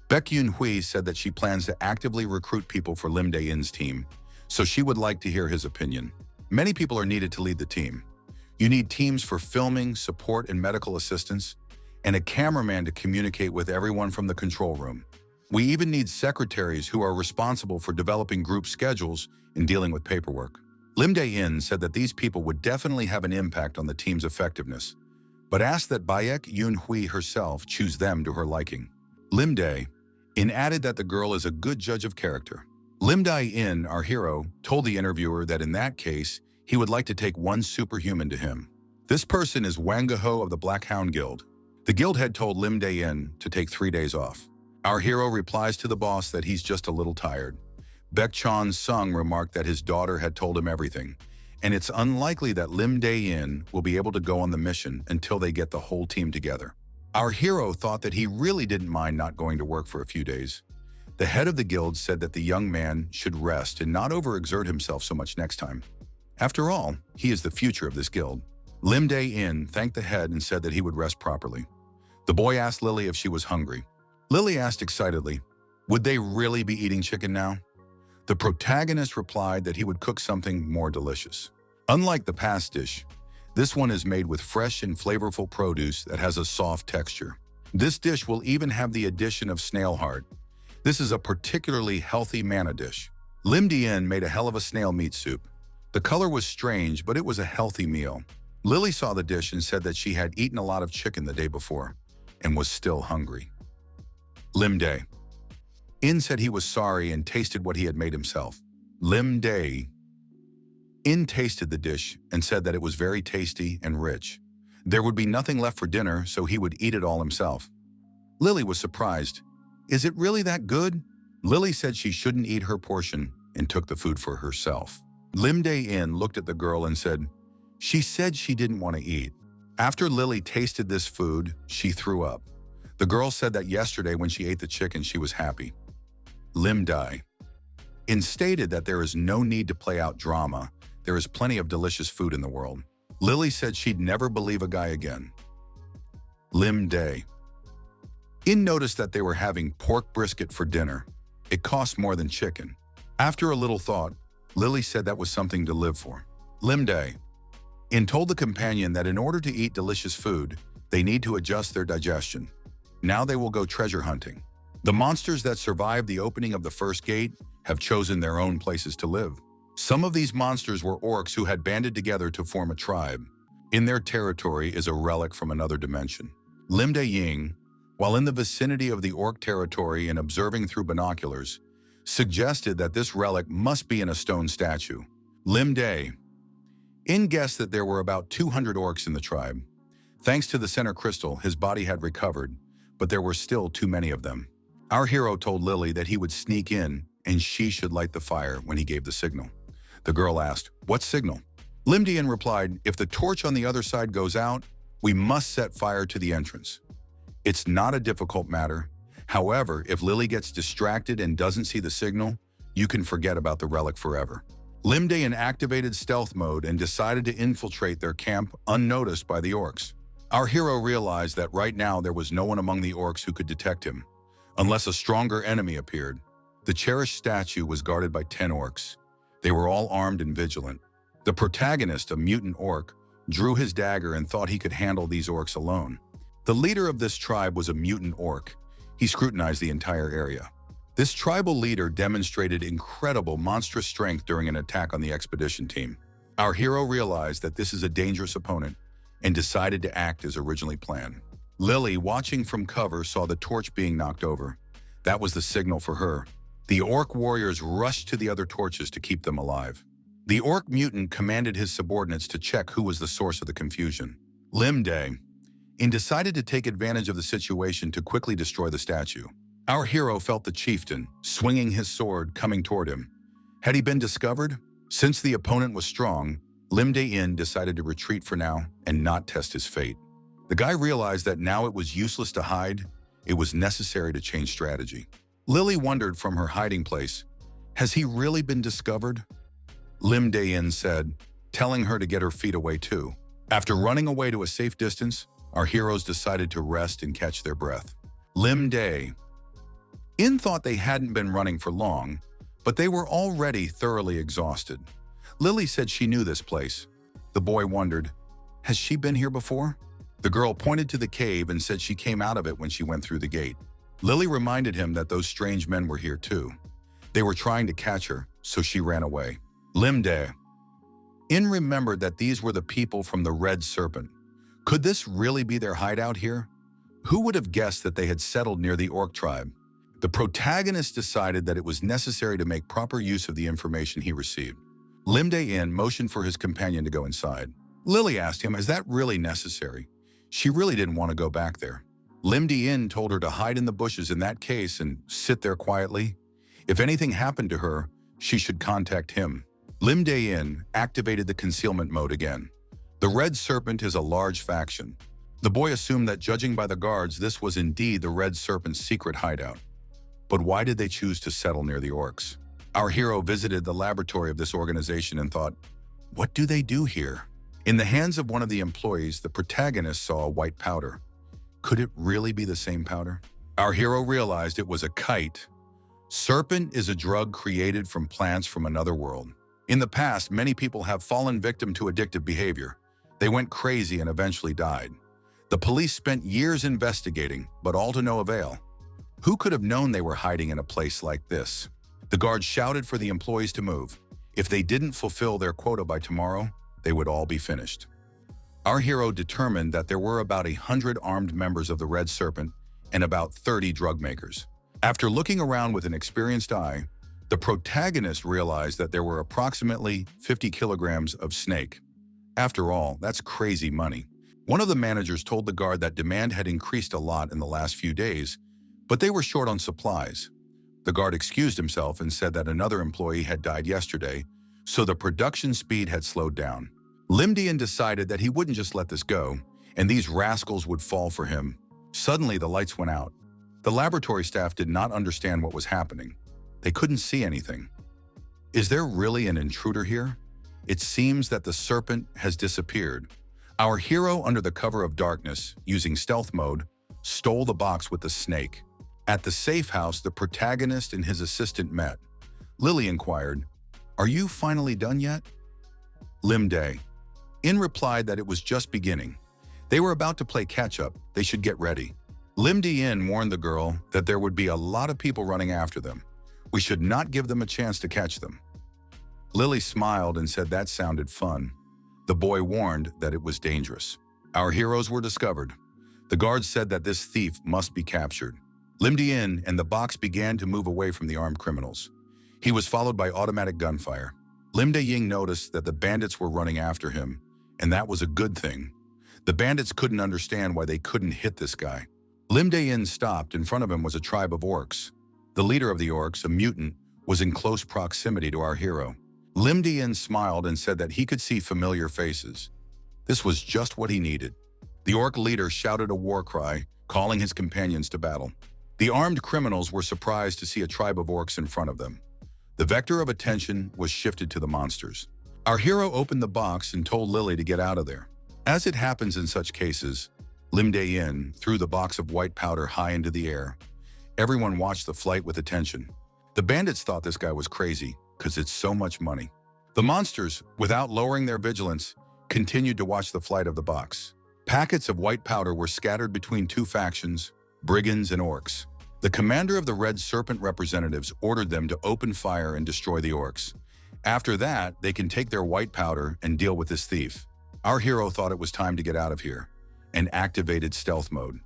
Baek Yoon-hui said that she plans to actively recruit people for Lim Dae-in's team, so she would like to hear his opinion. Many people are needed to lead the team. You need teams for filming, support, and medical assistance, and a cameraman to communicate with everyone from the control room. We even need secretaries who are responsible for developing group schedules and dealing with paperwork. Lim Dae-in said that these people would definitely have an impact on the team's effectiveness, but asked that Baek Yoon-hui herself choose them to her liking. Lim Dae-in added that the girl is a good judge of character. Lim Dae-in, our hero, told the interviewer that in that case, he would like to take one superhuman to him. This person is Wangu of the Black Hound Guild. The guild had told Lim Dae-in to take 3 days off. Our hero replies to the boss that he's just a little tired. Baek Chon-sung remarked that his daughter had told him everything, and it's unlikely that Lim Dae-in will be able to go on the mission until they get the whole team together. Our hero thought that he really didn't mind not going to work for a few days. The head of the guild said that the young man should rest and not overexert himself so much next time. After all, he is the future of this guild. Lim Dae-in thanked the head and said that he would rest properly. The boy asked Lily if she was hungry. Lily asked excitedly, would they really be eating chicken now? The protagonist replied that he would cook something more delicious. Unlike the past dish, this one is made with fresh and flavorful produce that has a soft texture. This dish will even have the addition of snail heart. This is a particularly healthy manna dish. Lim Dae-in made a hell of a snail meat soup. The color was strange, but it was a healthy meal. Lily saw the dish and said that she had eaten a lot of chicken the day before and was still hungry. Lim Dae-in said he was sorry and tasted what he had made himself. Lim Dae-in tasted the dish and said that it was very tasty and rich. There would be nothing left for dinner, so he would eat it all himself. Lily was surprised. Is it really that good? Lily said she shouldn't eat her portion and took the food for herself. Lim Dae-in looked at the girl and said, "She said she didn't want to eat." After Lily tasted this food, she threw up. The girl said that yesterday when she ate the chicken, she was happy. Lim Dae-in stated that there is no need to play out drama. There is plenty of delicious food in the world. Lily said she'd never believe a guy again. Lim Dae-in noticed that they were having pork brisket for dinner. It cost more than chicken. After a little thought, Lily said that was something to live for. Lim Dae-in told the companion that in order to eat delicious food, they need to adjust their digestion. Now they will go treasure hunting. The monsters that survived the opening of the first gate have chosen their own places to live. Some of these monsters were orcs who had banded together to form a tribe. In their territory is a relic from another dimension. Lim Dae-in, while in the vicinity of the orc territory and observing through binoculars, suggested that this relic must be in a stone statue. Lim Dae-in guessed that there were about 200 orcs in the tribe. Thanks to the center crystal, his body had recovered, but there were still too many of them. Our hero told Lily that he would sneak in and she should light the fire when he gave the signal. The girl asked, "What signal?" Lim Dae-in replied, "If the torch on the other side goes out, we must set fire to the entrance." It's not a difficult matter. However, if Lily gets distracted and doesn't see the signal, you can forget about the relic forever. Lim Dae-in activated stealth mode and decided to infiltrate their camp unnoticed by the orcs. Our hero realized that right now there was no one among the orcs who could detect him, unless a stronger enemy appeared. The cherished statue was guarded by 10 orcs. They were all armed and vigilant. The protagonist, a mutant orc, drew his dagger and thought he could handle these orcs alone. The leader of this tribe was a mutant orc. He scrutinized the entire area. This tribal leader demonstrated incredible monstrous strength during an attack on the expedition team. Our hero realized that this is a dangerous opponent and decided to act as originally planned. Lily, watching from cover, saw the torch being knocked over. That was the signal for her. The orc warriors rushed to the other torches to keep them alive. The orc mutant commanded his subordinates to check who was the source of the confusion. Lim Dae-in decided to take advantage of the situation to quickly destroy the statue. Our hero felt the chieftain, swinging his sword, coming toward him. Had he been discovered? Since the opponent was strong, Lim Dae-in decided to retreat for now and not test his fate. The guy realized that now it was useless to hide. It was necessary to change strategy. Lily wondered from her hiding place, has he really been discovered? Lim Dae-in said, telling her to get her feet away too. After running away to a safe distance, our heroes decided to rest and catch their breath. Lim Dae-in thought they hadn't been running for long, but they were already thoroughly exhausted. Lily said she knew this place. The boy wondered, has she been here before? The girl pointed to the cave and said she came out of it when she went through the gate. Lily reminded him that those strange men were here too. They were trying to catch her, so she ran away. Lim Dae-in remembered that these were the people from the Red Serpent. Could this really be their hideout here? Who would have guessed that they had settled near the orc tribe? The protagonist decided that it was necessary to make proper use of the information he received. Lim Dae-in motioned for his companion to go inside. Lily asked him, is that really necessary? She really didn't want to go back there. Lim Dae-in told her to hide in the bushes in that case and sit there quietly. If anything happened to her, she should contact him. Lim Dae-in activated the concealment mode again. The Red Serpent is a large faction. The boy assumed that judging by the guards, this was indeed the Red Serpent's secret hideout. But why did they choose to settle near the orcs? Our hero visited the laboratory of this organization and thought, what do they do here? In the hands of one of the employees, the protagonist saw a white powder. Could it really be the same powder? Our hero realized it was a kite. Serpent is a drug created from plants from another world. In the past, many people have fallen victim to addictive behavior. They went crazy and eventually died. The police spent years investigating, but all to no avail. Who could have known they were hiding in a place like this? The guards shouted for the employees to move. If they didn't fulfill their quota by tomorrow, they would all be finished. Our hero determined that there were about 100 armed members of the Red Serpent and about 30 drug makers. After looking around with an experienced eye, the protagonist realized that there were approximately 50 kilograms of snake. After all, that's crazy money. One of the managers told the guard that demand had increased a lot in the last few days, but they were short on supplies. The guard excused himself and said that another employee had died yesterday, so the production speed had slowed down. Limdian decided that he wouldn't just let this go, and these rascals would fall for him. Suddenly, the lights went out. The laboratory staff did not understand what was happening. They couldn't see anything. Is there really an intruder here? It seems that the serpent has disappeared. Our hero, under the cover of darkness, using stealth mode, stole the box with the snake. At the safe house, the protagonist and his assistant met. Lily inquired, "Are you finally done yet?" In replied that it was just beginning. They were about to play catch-up, they should get ready. In warned the girl that there would be a lot of people running after them. We should not give them a chance to catch them. Lily smiled and said that sounded fun. The boy warned that it was dangerous. Our heroes were discovered. The guards said that this thief must be captured. In and the box began to move away from the armed criminals. He was followed by automatic gunfire. Ying noticed that the bandits were running after him, and that was a good thing. The bandits couldn't understand why they couldn't hit this guy. In stopped. In front of him was a tribe of orcs. The leader of the orcs, a mutant, was in close proximity to our hero. In smiled and said that he could see familiar faces. This was just what he needed. The orc leader shouted a war cry, calling his companions to battle. The armed criminals were surprised to see a tribe of orcs in front of them. The vector of attention was shifted to the monsters. Our hero opened the box and told Lily to get out of there. As it happens in such cases, In threw the box of white powder high into the air. Everyone watched the flight with attention. The bandits thought this guy was crazy, because it's so much money. The monsters, without lowering their vigilance, continued to watch the flight of the box. Packets of white powder were scattered between two factions, brigands and orcs. The commander of the Red Serpent representatives ordered them to open fire and destroy the orcs. After that, they can take their white powder and deal with this thief. Our hero thought it was time to get out of here, and activated stealth mode.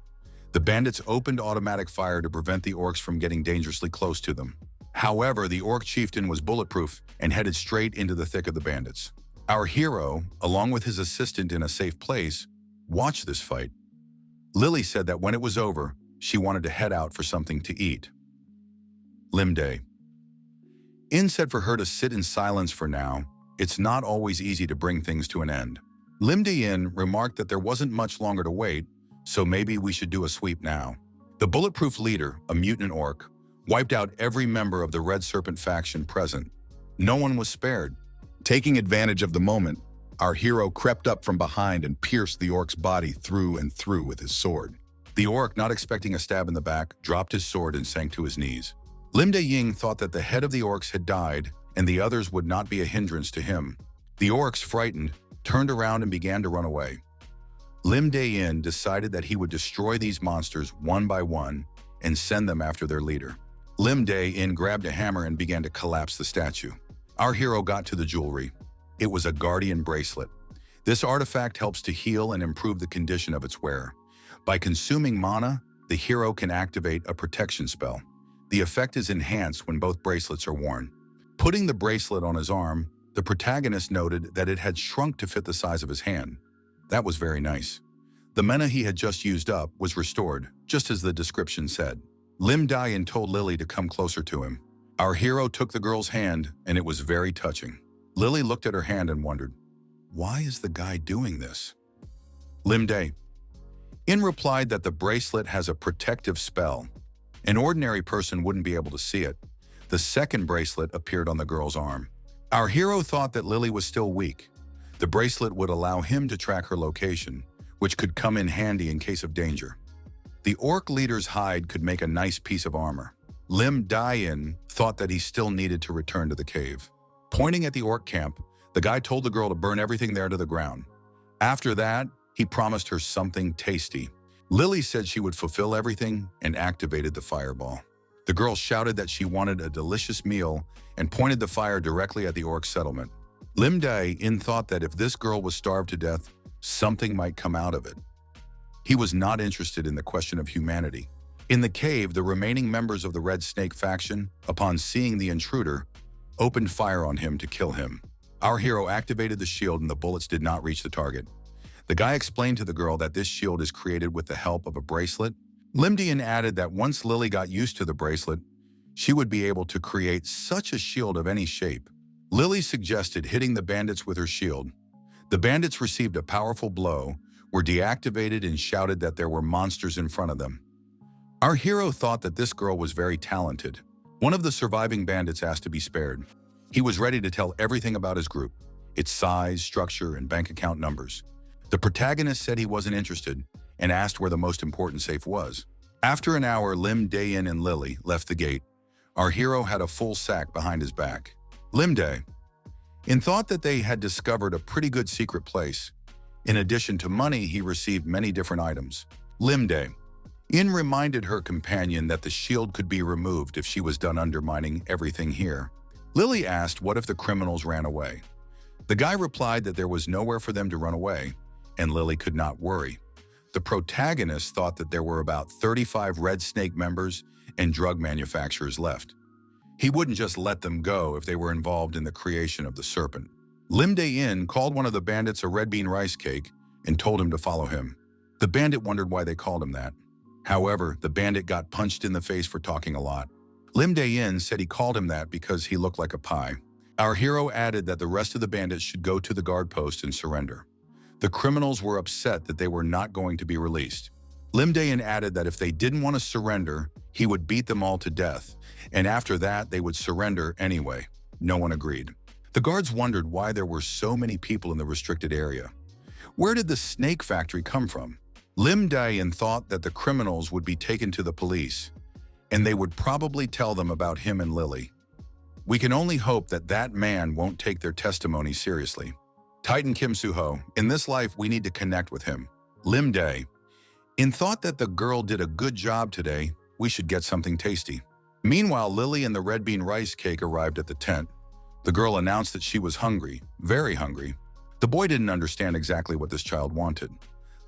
The bandits opened automatic fire to prevent the orcs from getting dangerously close to them. However, the orc chieftain was bulletproof and headed straight into the thick of the bandits. Our hero, along with his assistant in a safe place, watched this fight. Lily said that when it was over, she wanted to head out for something to eat. In said for her to sit in silence for now. It's not always easy to bring things to an end. In remarked that there wasn't much longer to wait, so maybe we should do a sweep now. The bulletproof leader, a mutant orc, wiped out every member of the Red Serpent faction present. No one was spared. Taking advantage of the moment, our hero crept up from behind and pierced the orc's body through and through with his sword. The orc, not expecting a stab in the back, dropped his sword and sank to his knees. Ying thought that the head of the orcs had died and the others would not be a hindrance to him. The orcs, frightened, turned around and began to run away. In decided that he would destroy these monsters one by one and send them after their leader. In grabbed a hammer and began to collapse the statue. Our hero got to the jewelry. It was a guardian bracelet. This artifact helps to heal and improve the condition of its wearer. By consuming mana, the hero can activate a protection spell. The effect is enhanced when both bracelets are worn. Putting the bracelet on his arm, the protagonist noted that it had shrunk to fit the size of his hand. That was very nice. The mana he had just used up was restored, just as the description said. Told Lily to come closer to him. Our hero took the girl's hand, and it was very touching. Lily looked at her hand and wondered, why is the guy doing this? In replied that the bracelet has a protective spell. An ordinary person wouldn't be able to see it. The second bracelet appeared on the girl's arm. Our hero thought that Lily was still weak. The bracelet would allow him to track her location, which could come in handy in case of danger. The orc leader's hide could make a nice piece of armor. Thought that he still needed to return to the cave. Pointing at the orc camp, the guy told the girl to burn everything there to the ground. After that, he promised her something tasty. Lily said she would fulfill everything and activated the fireball. The girl shouted that she wanted a delicious meal and pointed the fire directly at the orc settlement. Thought that if this girl was starved to death, something might come out of it. He was not interested in the question of humanity. In the cave, the remaining members of the Red Snake faction, upon seeing the intruder, opened fire on him to kill him. Our hero activated the shield and the bullets did not reach the target. The guy explained to the girl that this shield is created with the help of a bracelet. Added that once Lily got used to the bracelet, she would be able to create such a shield of any shape. Lily suggested hitting the bandits with her shield. The bandits received a powerful blow, were deactivated, and shouted that there were monsters in front of them. Our hero thought that this girl was very talented. One of the surviving bandits asked to be spared. He was ready to tell everything about his group, its size, structure, and bank account numbers. The protagonist said he wasn't interested and asked where the most important safe was. After an hour, Lim Dae-in and Lily left the gate. Our hero had a full sack behind his back. Lim Dae-in thought that they had discovered a pretty good secret place. In addition to money, he received many different items. Lim Dae-in reminded her companion that the shield could be removed if she was done undermining everything here. Lily asked what if the criminals ran away. The guy replied that there was nowhere for them to run away, and Lily could not worry. The protagonist thought that there were about 35 Red Snake members and drug manufacturers left. He wouldn't just let them go if they were involved in the creation of the serpent. Lim Dae-in called one of the bandits a red bean rice cake and told him to follow him. The bandit wondered why they called him that. However, the bandit got punched in the face for talking a lot. Lim Dae-in said he called him that because he looked like a pie. Our hero added that the rest of the bandits should go to the guard post and surrender. The criminals were upset that they were not going to be released. Lim Dae-in added that if they didn't want to surrender, he would beat them all to death, and after that they would surrender anyway. No one agreed. The guards wondered why there were so many people in the restricted area. Where did the snake factory come from? Lim Dae-in thought that the criminals would be taken to the police, and they would probably tell them about him and Lily. We can only hope that that man won't take their testimony seriously. Titan Kim Soo-ho, in this life we need to connect with him. Lim Dae-in thought that the girl did a good job today, we should get something tasty. Meanwhile, Lily and the red bean rice cake arrived at the tent. The girl announced that she was hungry, very hungry. The boy didn't understand exactly what this child wanted.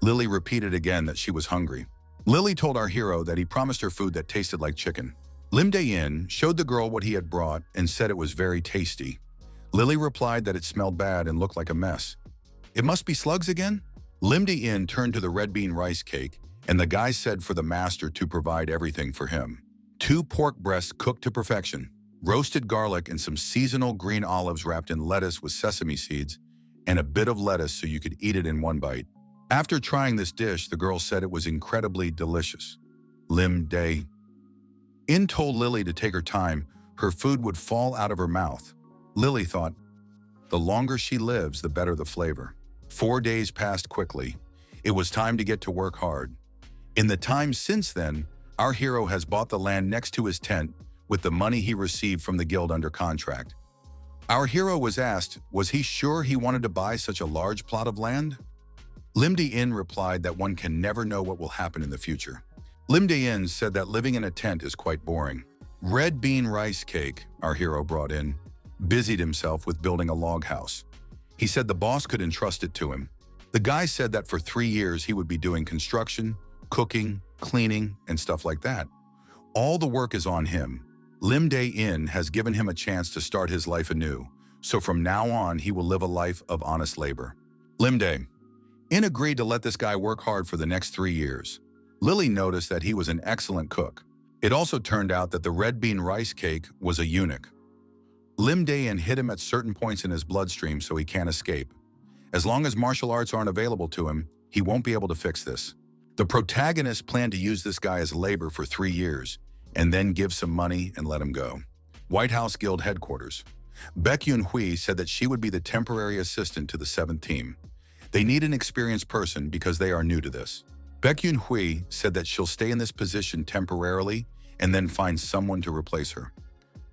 Lily repeated again that she was hungry. Lily told our hero that he promised her food that tasted like chicken. Lim Dae-in showed the girl what he had brought and said it was very tasty. Lily replied that it smelled bad and looked like a mess. It must be Slugs again? Lim Dae-in turned to the red bean rice cake, and the guy said for the master to provide everything for him. 2 pork breasts cooked to perfection, roasted garlic and some seasonal green olives wrapped in lettuce with sesame seeds, and a bit of lettuce so you could eat it in one bite. After trying this dish, the girl said it was incredibly delicious. Lim Dae-in told Lily to take her time, her food would fall out of her mouth. Lily thought, the longer she lives, the better the flavor. 4 days passed quickly. It was time to get to work hard. In the time since then, our hero has bought the land next to his tent with the money he received from the guild under contract. Our hero was asked, was he sure he wanted to buy such a large plot of land? Lim Dae-in replied that one can never know what will happen in the future. Lim Dae-in said that living in a tent is quite boring. Red bean rice cake, our hero brought in, busied himself with building a log house. He said the boss could entrust it to him. The guy said that for 3 years he would be doing construction, cooking, cleaning, and stuff like that. All the work is on him. Lim Dae-in has given him a chance to start his life anew, so from now on he will live a life of honest labor. Lim Dae-in agreed to let this guy work hard for the next 3 years. Lily noticed that he was an excellent cook. It also turned out that the red bean rice cake was a eunuch. Lim Dae-in hit him at certain points in his bloodstream so he can't escape. As long as martial arts aren't available to him, he won't be able to fix this. The protagonist planned to use this guy as labor for 3 years, and then give some money and let him go. White House Guild Headquarters. Baek Yoon-hui said that she would be the temporary assistant to the 7th team. They need an experienced person because they are new to this. Baek Yoon-hui said that she'll stay in this position temporarily and then find someone to replace her.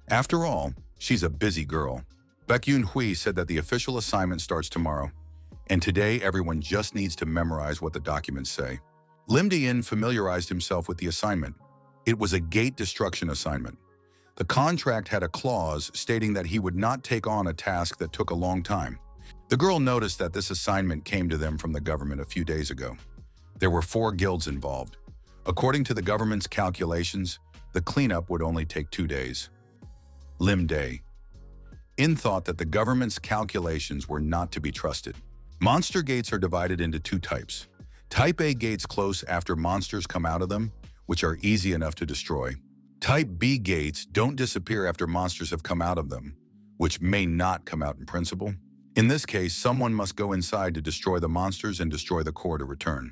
After all, she's a busy girl. Baek Yoon-hui said that the official assignment starts tomorrow, and today everyone just needs to memorize what the documents say. Lim Dae-in familiarized himself with the assignment. It was a gate destruction assignment. The contract had a clause stating that he would not take on a task that took a long time. The girl noticed that this assignment came to them from the government a few days ago. There were 4 guilds involved. According to the government's calculations, the cleanup would only take 2 days. Lim Dae-in thought that the government's calculations were not to be trusted. Monster gates are divided into 2 types. Type A gates close after monsters come out of them, which are easy enough to destroy. Type B gates don't disappear after monsters have come out of them, which may not come out in principle. In this case, someone must go inside to destroy the monsters and destroy the core to return.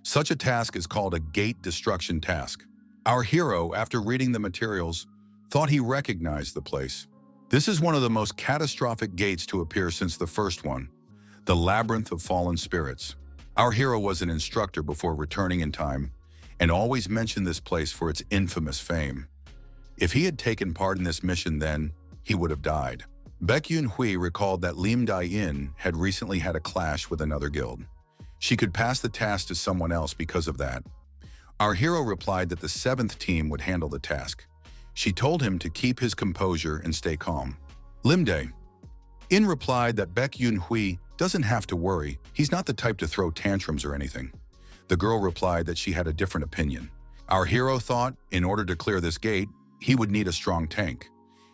Such a task is called a gate destruction task. Our hero, after reading the materials, thought he recognized the place. This is one of the most catastrophic gates to appear since the first one, the Labyrinth of Fallen Spirits. Our hero was an instructor before returning in time, and always mentioned this place for its infamous fame. If he had taken part in this mission then, he would have died. Baek Yoon-hui recalled that Lim Dae-in had recently had a clash with another guild. She could pass the task to someone else because of that. Our hero replied that the 7th team would handle the task. She told him to keep his composure and stay calm. Lim Dae-in replied that Baek Yoon-hui doesn't have to worry, he's not the type to throw tantrums or anything. The girl replied that she had a different opinion. Our hero thought, in order to clear this gate, he would need a strong tank.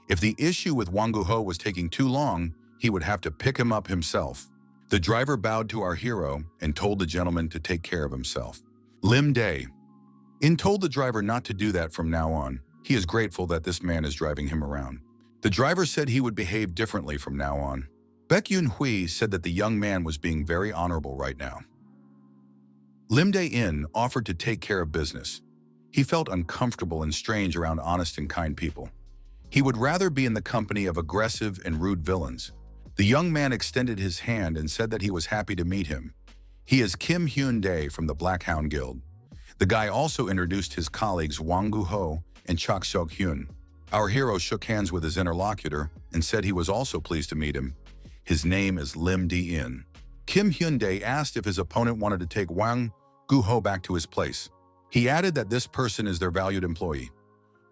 If the issue with Wangu was taking too long, he would have to pick him up himself. The driver bowed to our hero and told the gentleman to take care of himself. Lim Dae-in told the driver not to do that from now on. He is grateful that this man is driving him around. The driver said he would behave differently from now on. Baek Yoon-hui said that the young man was being very honorable right now. Lim Dae-in offered to take care of business. He felt uncomfortable and strange around honest and kind people. He would rather be in the company of aggressive and rude villains. The young man extended his hand and said that he was happy to meet him. He is Kim Hyun-dae from the Black Hound Guild. The guy also introduced his colleagues Wangu and Chok Seok-hyun. Our hero shook hands with his interlocutor and said he was also pleased to meet him. His name is Lim Dae-in. Kim Hyun-dae asked if his opponent wanted to take Wangu back to his place. He added that this person is their valued employee.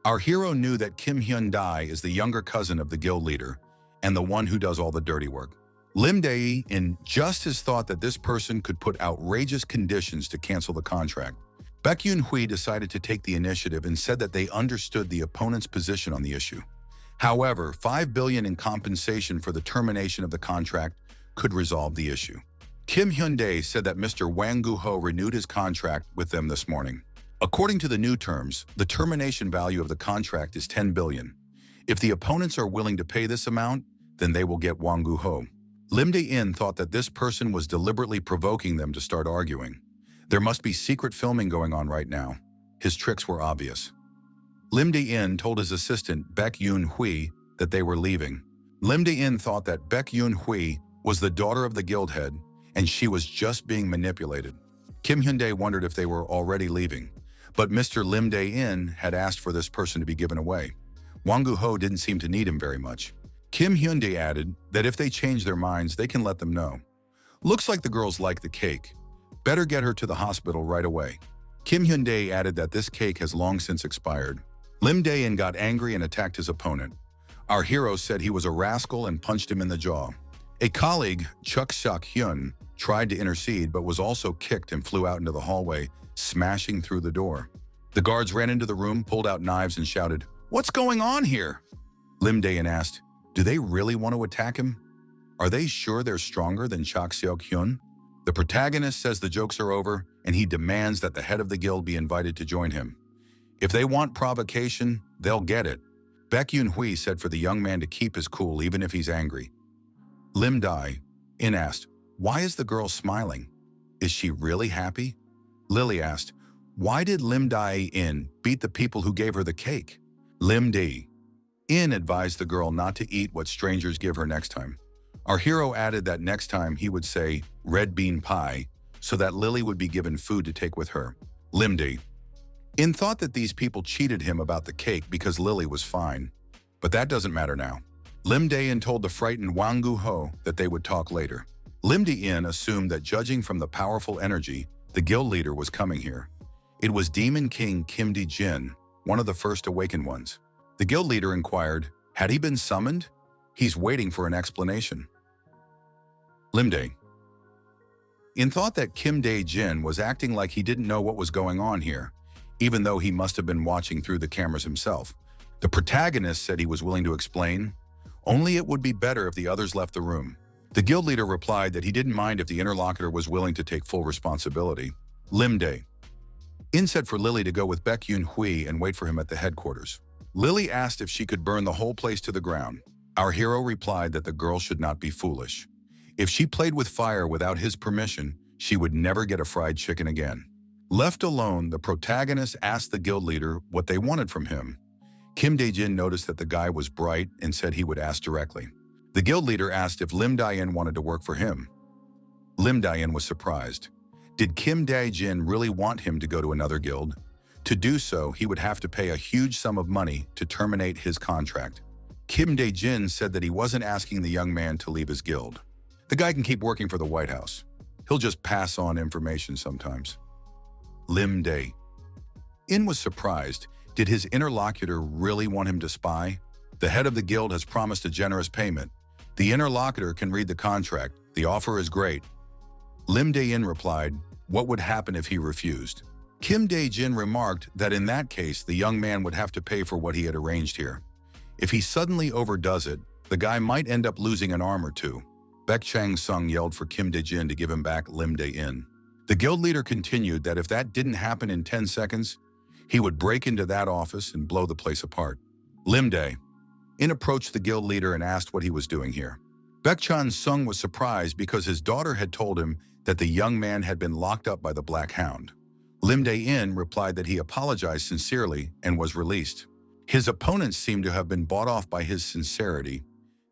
Our hero knew that Kim Hyun-dae is the younger cousin of the guild leader and the one who does all the dirty work. Lim Dae-in just as thought that this person could put outrageous conditions to cancel the contract. Baek Yoon-hui decided to take the initiative and said that they understood the opponent's position on the issue. However, 5 billion in compensation for the termination of the contract could resolve the issue. Kim Hyun-dae said that Mr. Wangu renewed his contract with them this morning. According to the new terms, the termination value of the contract is 10 billion. If the opponents are willing to pay this amount, then they will get Wangu. Lim Dae-in thought that this person was deliberately provoking them to start arguing. There must be secret filming going on right now. His tricks were obvious. Lim Dae-in told his assistant Baek Yoon-hui that they were leaving. Lim Dae-in thought that Baek Yoon-hui was the daughter of the guild head and she was just being manipulated. Kim Hyun-dae wondered if they were already leaving, but Mr. Lim Dae-in had asked for this person to be given away. Wangu didn't seem to need him very much. Kim Hyun-dae added that if they change their minds, they can let them know. Looks like the girls like the cake. Better get her to the hospital right away. Kim Hyun-dae added that this cake has long since expired. Lim Dae-in got angry and attacked his opponent. Our hero said he was a rascal and punched him in the jaw. A colleague, Chok Seok-hyun, tried to intercede but was also kicked and flew out into the hallway, smashing through the door. The guards ran into the room, pulled out knives and shouted, "What's going on here?" Lim Dae-in asked, "Do they really want to attack him? Are they sure they're stronger than Chok Seok-hyun?" The protagonist says the jokes are over and he demands that the head of the guild be invited to join him. If they want provocation, they'll get it. Baek Yoon-hui said for the young man to keep his cool even if he's angry. Lim Dae-in asked, "Why is the girl smiling? Is she really happy?" Lily asked, "Why did Lim Dae-in beat the people who gave her the cake?" Lim Dae-in advised the girl not to eat what strangers give her next time. Our hero added that next time he would say red bean pie so that Lily would be given food to take with her. Lim Dae-in thought that these people cheated him about the cake because Lily was fine, but that doesn't matter now. Lim Dae-in told the frightened Wangu that they would talk later. Lim Dae-in assumed that judging from the powerful energy, the guild leader was coming here. It was Demon King Kim Dae-jin, one of the first awakened ones. The guild leader inquired, had he been summoned? He's waiting for an explanation. Lim Dae-in thought that Kim Dae-jin was acting like he didn't know what was going on here, even though he must have been watching through the cameras himself. The protagonist said he was willing to explain, only it would be better if the others left the room. The guild leader replied that he didn't mind if the interlocutor was willing to take full responsibility. Lim Dae-in said for Lily to go with Baek Yoon-hui and wait for him at the headquarters. Lily asked if she could burn the whole place to the ground. Our hero replied that the girl should not be foolish. If she played with fire without his permission, she would never get a fried chicken again. Left alone, the protagonist asked the guild leader what they wanted from him. Kim Dae-jin noticed that the guy was bright and said he would ask directly. The guild leader asked if Lim Dae-in wanted to work for him. Lim Dae-in was surprised. Did Kim Dae-jin really want him to go to another guild? To do so, he would have to pay a huge sum of money to terminate his contract. Kim Dae-jin said that he wasn't asking the young man to leave his guild. The guy can keep working for the White House. He'll just pass on information sometimes. Lim Dae-in was surprised. Did his interlocutor really want him to spy? The head of the guild has promised a generous payment. The interlocutor can read the contract. The offer is great. Lim Dae-in replied, what would happen if he refused? Kim Dae-jin remarked that in that case, the young man would have to pay for what he had arranged here. If he suddenly overdoes it, the guy might end up losing an arm or two. Baek Chang-sung yelled for Kim Dae-jin to give him back Lim Dae-in. The guild leader continued that if that didn't happen in 10 seconds, he would break into that office and blow the place apart. Lim Dae-in approached the guild leader and asked what he was doing here. Baek Chang-sung was surprised because his daughter had told him that the young man had been locked up by the Black Hound. Lim Dae-in replied that he apologized sincerely and was released. His opponents seemed to have been bought off by his sincerity.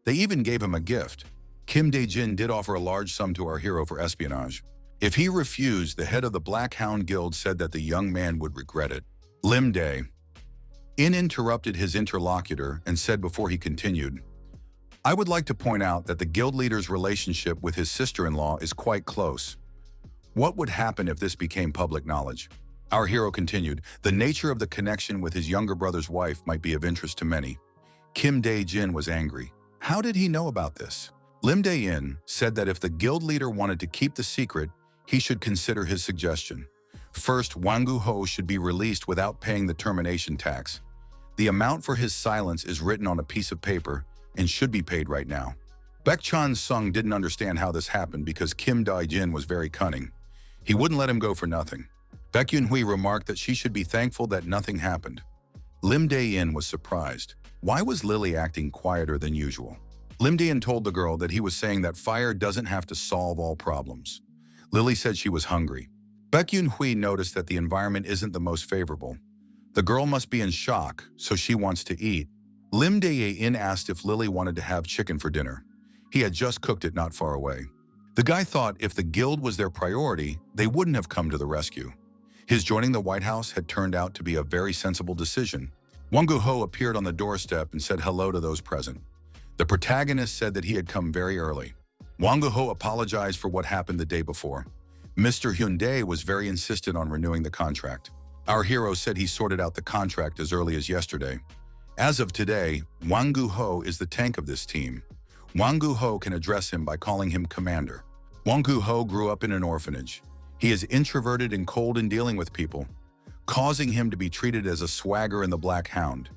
They even gave him a gift. Kim Dae-jin did offer a large sum to our hero for espionage. If he refused, the head of the Black Hound Guild said that the young man would regret it. Lim Dae-in interrupted his interlocutor and said before he continued, I would like to point out that the guild leader's relationship with his sister-in-law is quite close. What would happen if this became public knowledge? Our hero continued, the nature of the connection with his younger brother's wife might be of interest to many. Kim Dae-jin was angry. How did he know about this? Lim Dae-in said that if the guild leader wanted to keep the secret, he should consider his suggestion. First, Wangu Ho should be released without paying the termination tax. The amount for his silence is written on a piece of paper and should be paid right now. Baek Chang-sung didn't understand how this happened because Kim Dae-jin was very cunning. He wouldn't let him go for nothing. Baek Yun-hui remarked that she should be thankful that nothing happened. Lim Dae-in was surprised. Why was Lily acting quieter than usual? Lim Dae-in told the girl that he was saying that fire doesn't have to solve all problems. Lily said she was hungry. Baek Yun-hui noticed that the environment isn't the most favorable. The girl must be in shock, so she wants to eat. Lim Dae-in asked if Lily wanted to have chicken for dinner. He had just cooked it not far away. The guy thought if the guild was their priority, they wouldn't have come to the rescue. His joining the White House had turned out to be a very sensible decision. Wangu Ho appeared on the doorstep and said hello to those present. The protagonist said that he had come very early. Wangu Ho apologized for what happened the day before. Mr. Hyundai was very insistent on renewing the contract. Our hero said he sorted out the contract as early as yesterday. As of today, Wangu Ho is the tank of this team. Wangu Ho can address him by calling him Commander. Wangu Ho grew up in an orphanage. He is introverted and cold in dealing with people, causing him to be treated as a swagger in the Black Hound.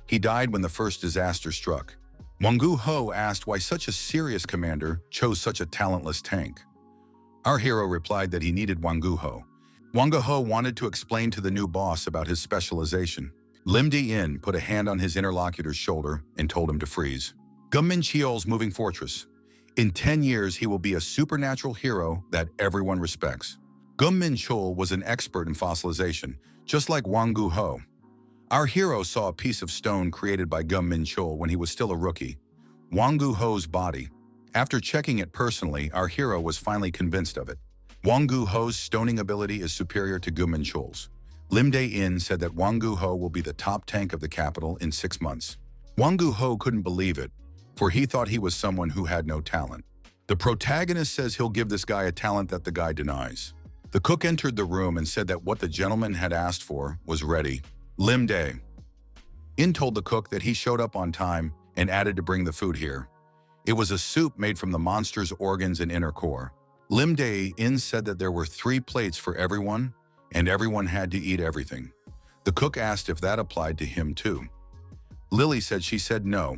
He died when the first disaster struck. Wangu Ho asked why such a serious commander chose such a talentless tank. Our hero replied that he needed Wangu Ho. Wangu Ho wanted to explain to the new boss about his specialization. Lim Dae-in put a hand on his interlocutor's shoulder and told him to freeze. Gunmin Cheol's moving fortress. In 10 years, he will be a supernatural hero that everyone respects. Gunmin Cheol was an expert in fossilization, just like Wangu Ho. Our hero saw a piece of stone created by Gunmin Cheol when he was still a rookie, Wangu Ho's body. After checking it personally, our hero was finally convinced of it. Wangu Ho's stoning ability is superior to Gunmin Cheol's. Lim Dae-in said that Wangu Ho will be the top tank of the capital in 6 months. Wangu Ho couldn't believe it, for he thought he was someone who had no talent. The protagonist says he'll give this guy a talent that the guy denies. The cook entered the room and said that what the gentleman had asked for was ready. Lim Dae-in told the cook that he showed up on time and added to bring the food here. It was a soup made from the monster's organs and inner core. Lim Dae-in said that there were 3 plates for everyone, and everyone had to eat everything. The cook asked if that applied to him too. Lily said she said no.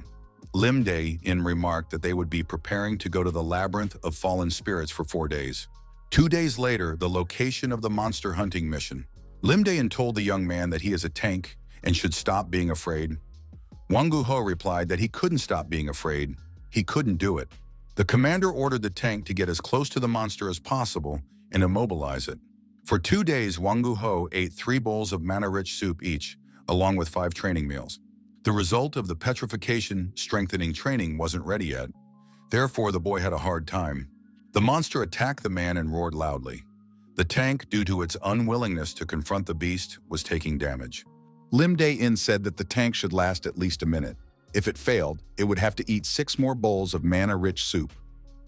Lim Dae-in remarked that they would be preparing to go to the labyrinth of fallen spirits for 4 days. 2 days later, the location of the monster hunting mission. Lim Dae-in told the young man that he is a tank and should stop being afraid. Wangu Ho replied that he couldn't stop being afraid. He couldn't do it. The commander ordered the tank to get as close to the monster as possible and immobilize it. For 2 days, Wangu Ho ate 3 bowls of mana-rich soup each, along with 5 training meals. The result of the petrification strengthening training wasn't ready yet. Therefore, the boy had a hard time. The monster attacked the man and roared loudly. The tank, due to its unwillingness to confront the beast, was taking damage. Lim Dae-in said that the tank should last at least a minute. If it failed, it would have to eat 6 more bowls of mana-rich soup.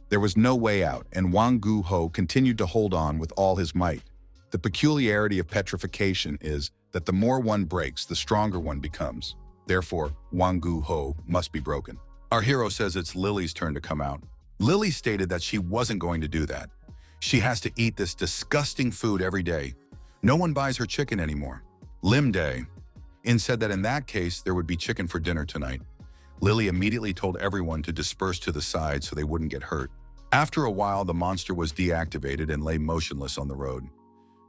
There was no way out, and Wangu Ho continued to hold on with all his might. The peculiarity of petrification is that the more one breaks, the stronger one becomes. Therefore, Wangu Ho must be broken. Our hero says it's Lily's turn to come out. Lily stated that she wasn't going to do that. She has to eat this disgusting food every day. No one buys her chicken anymore. Lim Dae-in said that in that case, there would be chicken for dinner tonight. Lily immediately told everyone to disperse to the side so they wouldn't get hurt. After a while, the monster was deactivated and lay motionless on the road.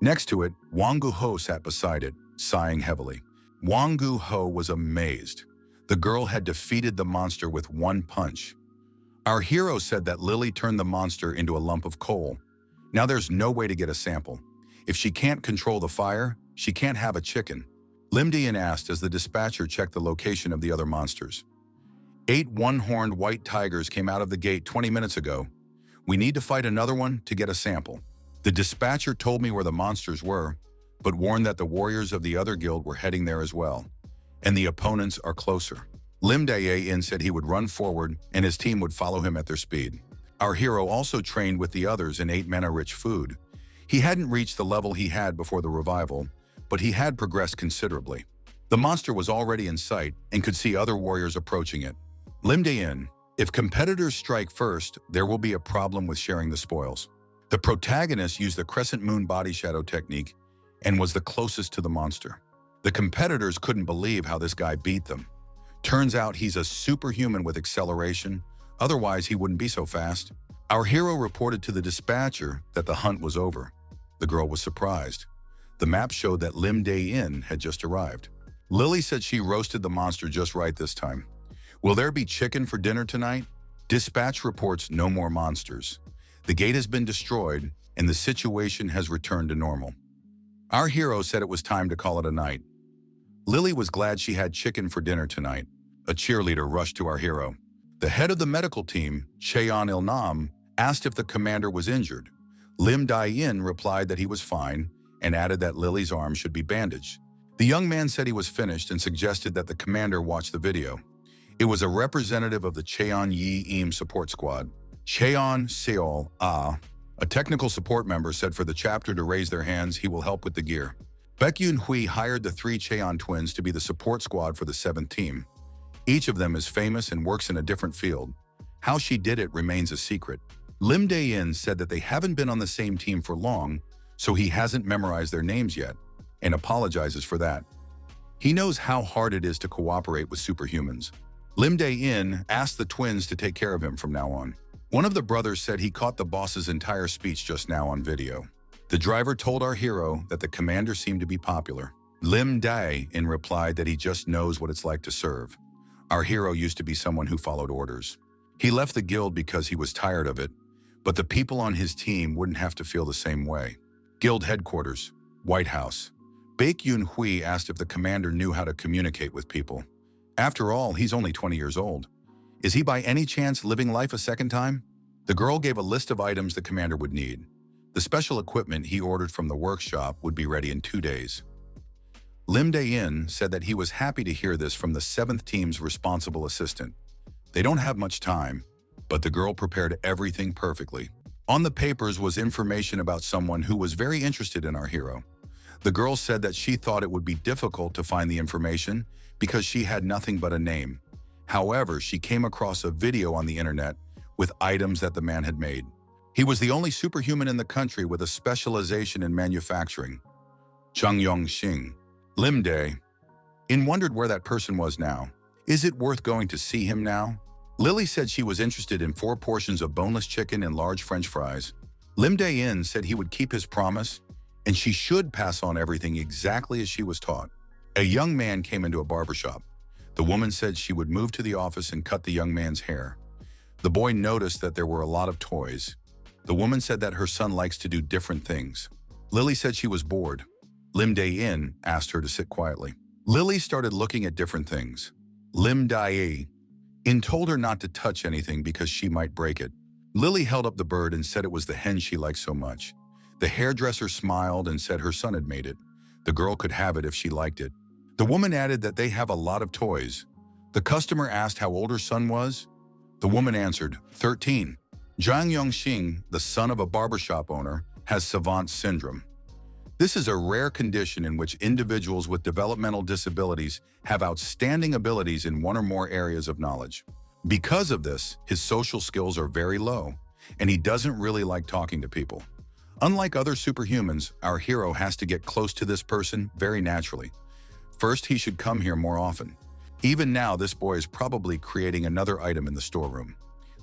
Next to it, Wangu Ho sat beside it, sighing heavily. Wangu Ho was amazed. The girl had defeated the monster with 1 punch. Our hero said that Lily turned the monster into a lump of coal. Now there's no way to get a sample. If she can't control the fire, she can't have a chicken. Lim Dae-in asked as the dispatcher checked the location of the other monsters. 8 one-horned white tigers came out of the gate 20 minutes ago. We need to fight another one to get a sample. The dispatcher told me where the monsters were, but warned that the warriors of the other guild were heading there as well, and the opponents are closer. Lim Dae-in said he would run forward and his team would follow him at their speed. Our hero also trained with the others and ate mana-rich food. He hadn't reached the level he had before the revival, but he had progressed considerably. The monster was already in sight and could see other warriors approaching it. Lim Dae-in, if competitors strike first, there will be a problem with sharing the spoils. The protagonist used the crescent moon body shadow technique and was the closest to the monster. The competitors couldn't believe how this guy beat them. Turns out he's a superhuman with acceleration, otherwise he wouldn't be so fast. Our hero reported to the dispatcher that the hunt was over. The girl was surprised. The map showed that Lim Dae-in had just arrived. Lily said she roasted the monster just right this time. Will there be chicken for dinner tonight? Dispatch reports no more monsters. The gate has been destroyed and the situation has returned to normal. Our hero said it was time to call it a night. Lily was glad she had chicken for dinner tonight. A cheerleader rushed to our hero. The head of the medical team, Cheon Il-nam, asked if the commander was injured. Lim Dae-in replied that he was fine and added that Lily's arm should be bandaged. The young man said he was finished and suggested that the commander watch the video. It was a representative of the Cheon Yi-im support squad. Cheon Seol a technical support member, said for the chapter to raise their hands, he will help with the gear. Baekhyun Hui hired the 3 Cheon twins to be the support squad for the 7th team. Each of them is famous and works in a different field. How she did it remains a secret. Lim Dae-in said that they haven't been on the same team for long, so he hasn't memorized their names yet, and apologizes for that. He knows how hard it is to cooperate with superhumans. Lim Dae-in asked the twins to take care of him from now on. One of the brothers said he caught the boss's entire speech just now on video. The driver told our hero that the commander seemed to be popular. Lim Dae-in replied that he just knows what it's like to serve. Our hero used to be someone who followed orders. He left the guild because he was tired of it, but the people on his team wouldn't have to feel the same way. Guild headquarters, White House. Baekhyun Hui asked if the commander knew how to communicate with people. After all, he's only 20 years old. Is he by any chance living life a second time? The girl gave a list of items the commander would need. The special equipment he ordered from the workshop would be ready in 2 days. Lim Dae-in said that he was happy to hear this from the 7th team's responsible assistant. They don't have much time, but the girl prepared everything perfectly. On the papers was information about someone who was very interested in our hero. The girl said that she thought it would be difficult to find the information because she had nothing but a name. However, she came across a video on the internet with items that the man had made. He was the only superhuman in the country with a specialization in manufacturing. Chung Yong-shing. Lim Dae-in wondered where that person was now. Is it worth going to see him now? Lily said she was interested in 4 portions of boneless chicken and large French fries. Lim Dae-in said he would keep his promise, and she should pass on everything exactly as she was taught. A young man came into a barbershop. The woman said she would move to the office and cut the young man's hair. The boy noticed that there were a lot of toys. The woman said that her son likes to do different things. Lily said she was bored. Lim Dae-in asked her to sit quietly. Lily started looking at different things. Lim Dae-in told her not to touch anything because she might break it. Lily held up the bird and said it was the hen she liked so much. The hairdresser smiled and said her son had made it. The girl could have it if she liked it. The woman added that they have a lot of toys. The customer asked how old her son was. The woman answered, 13. Zhang Yongxing, the son of a barbershop owner, has savant syndrome. This is a rare condition in which individuals with developmental disabilities have outstanding abilities in one or more areas of knowledge. Because of this, his social skills are very low, and he doesn't really like talking to people. Unlike other superhumans, our hero has to get close to this person very naturally. First, he should come here more often. Even now, this boy is probably creating another item in the storeroom.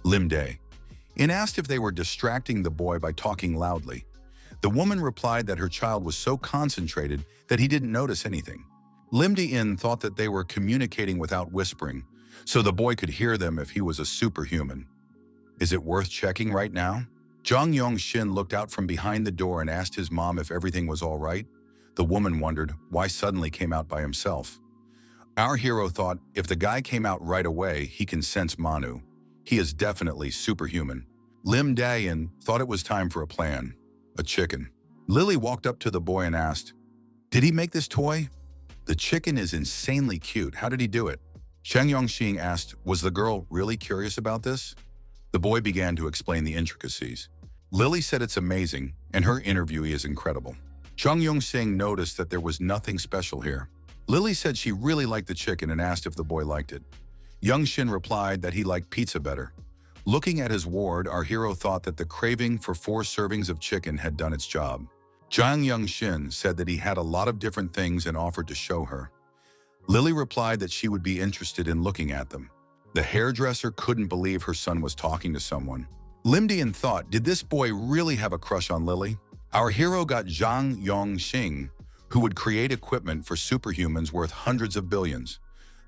Lim Dae-in asked if they were distracting the boy by talking loudly. The woman replied that her child was so concentrated that he didn't notice anything. Lim Dae-in thought that they were communicating without whispering, so the boy could hear them if he was a superhuman. Is it worth checking right now? Zhang Yongxin looked out from behind the door and asked his mom if everything was all right. The woman wondered why suddenly came out by himself. Our hero thought if the guy came out right away, he can sense Manu. He is definitely superhuman. Lim Dae-in thought it was time for a plan. A chicken. Lily walked up to the boy and asked, "Did he make this toy?" "The chicken is insanely cute. How did he do it?" Zhang Yongxing asked, "Was the girl really curious about this?" The boy began to explain the intricacies. Lily said it's amazing, and her interviewee is incredible. Zhang Yongxing noticed that there was nothing special here. Lily said she really liked the chicken and asked if the boy liked it. Yongxin replied that he liked pizza better. Looking at his ward, our hero thought that the craving for 4 servings of chicken had done its job. Zhang Yongxin said that he had a lot of different things and offered to show her. Lily replied that she would be interested in looking at them. The hairdresser couldn't believe her son was talking to someone. Lim Dae-in thought, did this boy really have a crush on Lily? Our hero got Zhang Yongxing, who would create equipment for superhumans worth hundreds of billions.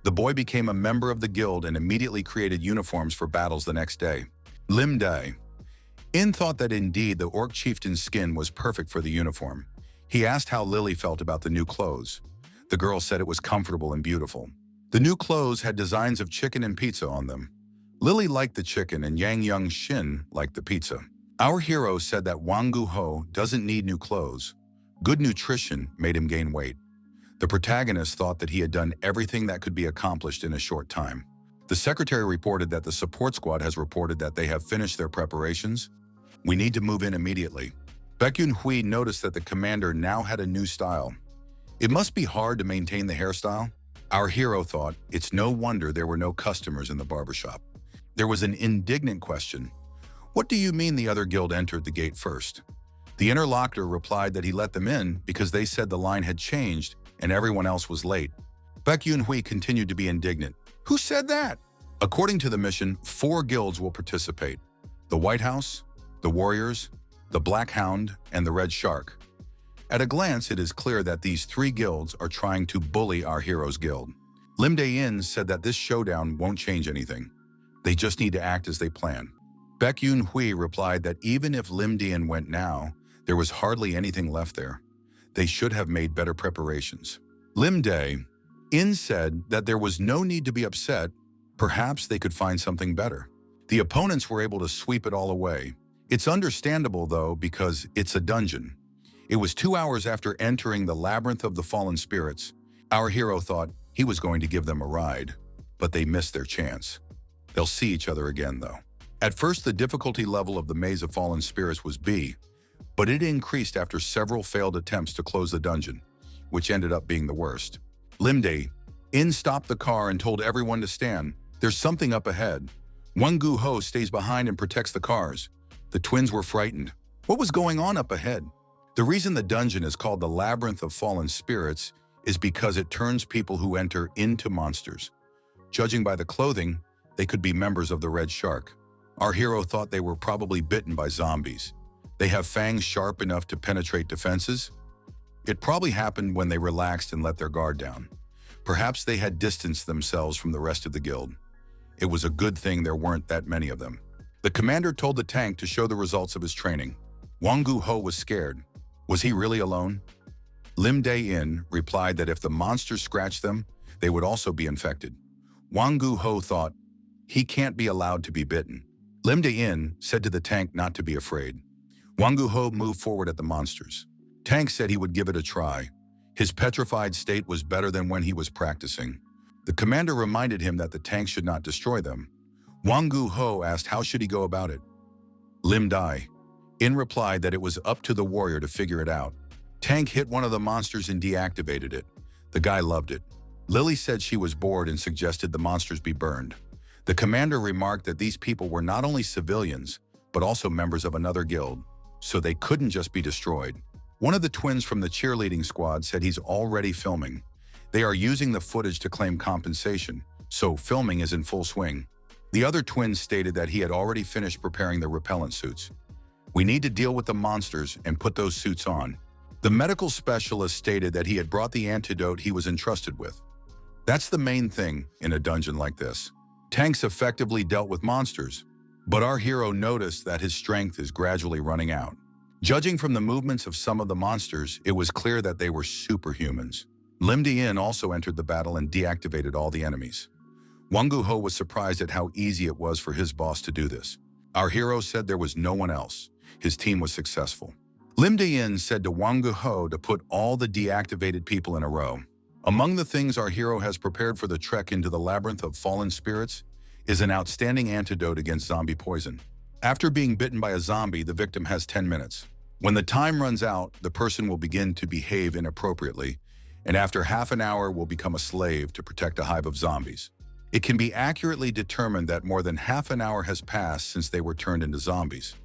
The boy became a member of the guild and immediately created uniforms for battles the next day. Lim Dae-in thought that indeed the orc chieftain's skin was perfect for the uniform. He asked how Lily felt about the new clothes. The girl said it was comfortable and beautiful. The new clothes had designs of chicken and pizza on them. Lily liked the chicken and Yang Yongxin liked the pizza. Our hero said that Wangu doesn't need new clothes. Good nutrition made him gain weight. The protagonist thought that he had done everything that could be accomplished in a short time. The secretary reported that the support squad has reported that they have finished their preparations. We need to move in immediately. Baekhyun Hui noticed that the commander now had a new style. It must be hard to maintain the hairstyle. Our hero thought it's no wonder there were no customers in the barbershop. There was an indignant question. What do you mean the other guild entered the gate first? The interlocutor replied that he let them in because they said the line had changed and everyone else was late. Baekhyun Hui continued to be indignant. Who said that? According to the mission, 4 guilds will participate. The White House, the Warriors, the Black Hound, and the Red Shark. At a glance, it is clear that these 3 guilds are trying to bully our hero's guild. Lim Dae-in said that this showdown won't change anything. They just need to act as they plan. Baekhyun Hui replied that even if Lim Dae-in went now, there was hardly anything left there. They should have made better preparations. Lim Dae-in said that there was no need to be upset. Perhaps they could find something better. The opponents were able to sweep it all away. It's understandable, though, because it's a dungeon. It was 2 hours after entering the labyrinth of the fallen spirits. Our hero thought he was going to give them a ride, but they missed their chance. They'll see each other again, though. At first, the difficulty level of the Maze of Fallen Spirits was B, but it increased after several failed attempts to close the dungeon, which ended up being the worst. Lim Dae-in stopped the car and told everyone to stand. There's something up ahead. Wangu stays behind and protects the cars. The twins were frightened. What was going on up ahead? The reason the dungeon is called the Labyrinth of Fallen Spirits is because it turns people who enter into monsters. Judging by the clothing, they could be members of the Red Shark. Our hero thought they were probably bitten by zombies. They have fangs sharp enough to penetrate defenses. It probably happened when they relaxed and let their guard down. Perhaps they had distanced themselves from the rest of the guild. It was a good thing there weren't that many of them. The commander told the tank to show the results of his training. Wangu Ho was scared. Was he really alone? Lim Dae-in replied that if the monsters scratched them, they would also be infected. Wangu Ho thought, he can't be allowed to be bitten. Lim Dae-in said to the tank not to be afraid. Wangu Ho moved forward at the monsters. Tank said he would give it a try. His petrified state was better than when he was practicing. The commander reminded him that the tank should not destroy them. Wangu Ho asked how should he go about it. Lim Dae-in replied that it was up to the warrior to figure it out. Tank hit one of the monsters and deactivated it. The guy loved it. Lily said she was bored and suggested the monsters be burned. The commander remarked that these people were not only civilians, but also members of another guild, so they couldn't just be destroyed. One of the twins from the cheerleading squad said he's already filming. They are using the footage to claim compensation, so filming is in full swing. The other twin stated that he had already finished preparing the repellent suits. We need to deal with the monsters and put those suits on. The medical specialist stated that he had brought the antidote he was entrusted with. That's the main thing in a dungeon like this. Tanks effectively dealt with monsters, but our hero noticed that his strength is gradually running out. Judging from the movements of some of the monsters, it was clear that they were superhumans. Lim Dae-in also entered the battle and deactivated all the enemies. Wangu Ho was surprised at how easy it was for his boss to do this. Our hero said there was no one else. His team was successful. Lim Dae-in said to Wangu Ho to put all the deactivated people in a row. Among the things our hero has prepared for the trek into the labyrinth of fallen spirits is an outstanding antidote against zombie poison. After being bitten by a zombie, the victim has 10 minutes. When the time runs out, the person will begin to behave inappropriately, and after half an hour will become a slave to protect a hive of zombies. It can be accurately determined that more than half an hour has passed since they were turned into zombies.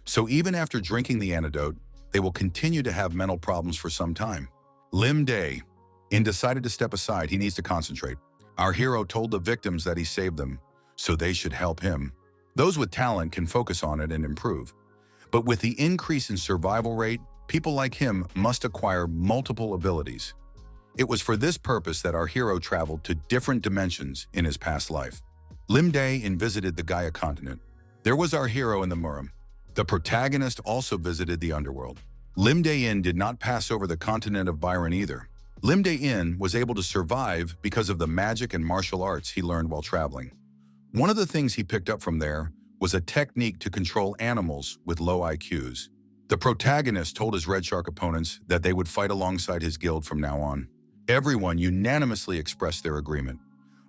So even after drinking the antidote, they will continue to have mental problems for some time. Lim Dae-in decided to step aside. He needs to concentrate. Our hero told the victims that he saved them, so they should help him. Those with talent can focus on it and improve. But with the increase in survival rate, people like him must acquire multiple abilities. It was for this purpose that our hero traveled to different dimensions in his past life. Lim Dae-in visited the Gaia continent. There was our hero in the Murim. The protagonist also visited the underworld. Lim Dae-in did not pass over the continent of Byron either. Lim Dae-in was able to survive because of the magic and martial arts he learned while traveling. One of the things he picked up from there was a technique to control animals with low IQs. The protagonist told his Red Shark opponents that they would fight alongside his guild from now on. Everyone unanimously expressed their agreement.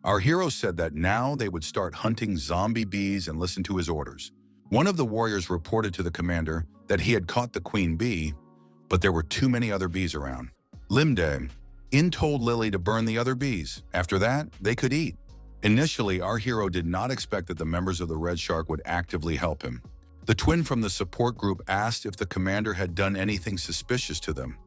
Our hero said that now they would start hunting zombie bees and listen to his orders. One of the warriors reported to the commander that he had caught the queen bee, but there were too many other bees around. Lim Dae-in told Lily to burn the other bees. After that, they could eat. Initially, our hero did not expect that the members of the Red Shark would actively help him. The twin from the support group asked if the commander had done anything suspicious to them.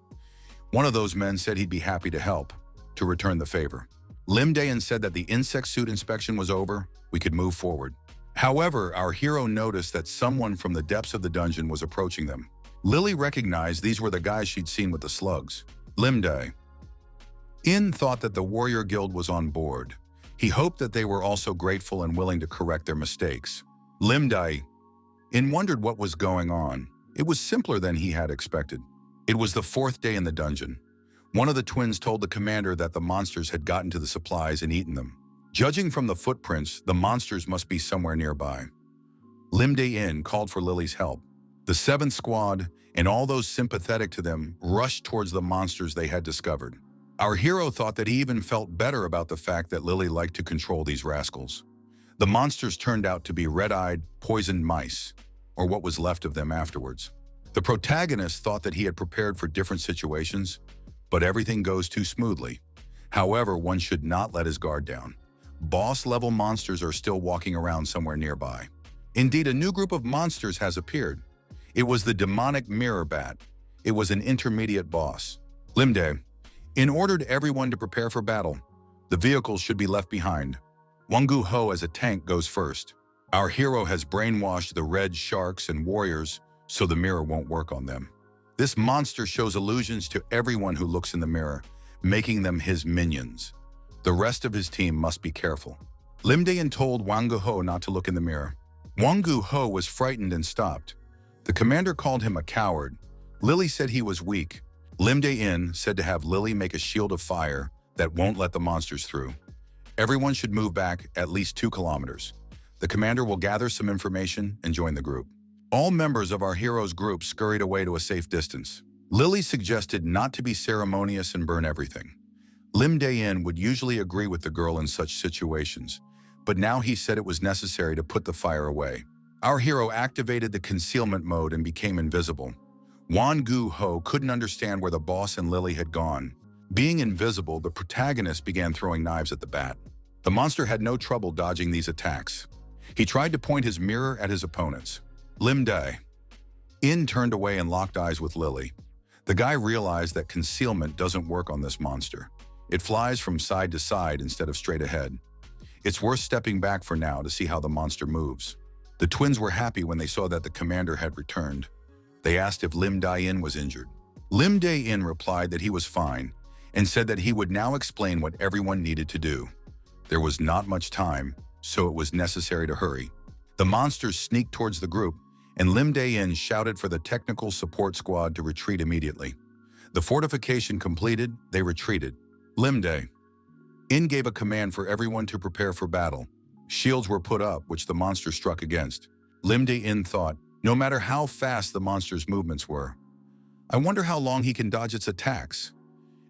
One of those men said he'd be happy to help, to return the favor. Lim Dae-in said that the insect suit inspection was over, we could move forward. However, our hero noticed that someone from the depths of the dungeon was approaching them. Lily recognized these were the guys she'd seen with the slugs. Lim Dae-in thought that the warrior guild was on board. He hoped that they were also grateful and willing to correct their mistakes. Lim Dae-in wondered what was going on. It was simpler than he had expected. It was the fourth day in the dungeon. One of the twins told the commander that the monsters had gotten to the supplies and eaten them. Judging from the footprints, the monsters must be somewhere nearby. Lim Dae-in called for Lily's help. The 7th squad and all those sympathetic to them rushed towards the monsters they had discovered. Our hero thought that he even felt better about the fact that Lily liked to control these rascals. The monsters turned out to be red-eyed, poisoned mice, or what was left of them afterwards. The protagonist thought that he had prepared for different situations, but everything goes too smoothly. However, one should not let his guard down. Boss-level monsters are still walking around somewhere nearby. Indeed, a new group of monsters has appeared. It was the demonic mirror bat. It was an intermediate boss. Lim Dae-in ordered everyone to prepare for battle. The vehicles should be left behind. Wangu Ho as a tank goes first. Our hero has brainwashed the red sharks and warriors so the mirror won't work on them. This monster shows illusions to everyone who looks in the mirror, making them his minions. The rest of his team must be careful. Lim Dae-in told Wangu Ho not to look in the mirror. Wangu Ho was frightened and stopped. The commander called him a coward. Lily said he was weak. Lim Dae-in said to have Lily make a shield of fire that won't let the monsters through. Everyone should move back at least 2 kilometers. The commander will gather some information and join the group. All members of our hero's group scurried away to a safe distance. Lily suggested not to be ceremonious and burn everything. Lim Dae-in would usually agree with the girl in such situations, but now he said it was necessary to put the fire away. Our hero activated the concealment mode and became invisible. Wangu Ho couldn't understand where the boss and Lily had gone. Being invisible, the protagonist began throwing knives at the bat. The monster had no trouble dodging these attacks. He tried to point his mirror at his opponents. Lim Dae-in turned away and locked eyes with Lily. The guy realized that concealment doesn't work on this monster. It flies from side to side instead of straight ahead. It's worth stepping back for now to see how the monster moves. The twins were happy when they saw that the commander had returned. They asked if Lim Dae-in was injured. Lim Dae-in replied that he was fine and said that he would now explain what everyone needed to do. There was not much time, so it was necessary to hurry. The monsters sneaked towards the group, and Lim Dae-in shouted for the technical support squad to retreat immediately. The fortification completed, they retreated. Lim Dae-in gave a command for everyone to prepare for battle. Shields were put up, which the monster struck against. Lim Dae-in thought, no matter how fast the monster's movements were, I wonder how long he can dodge its attacks.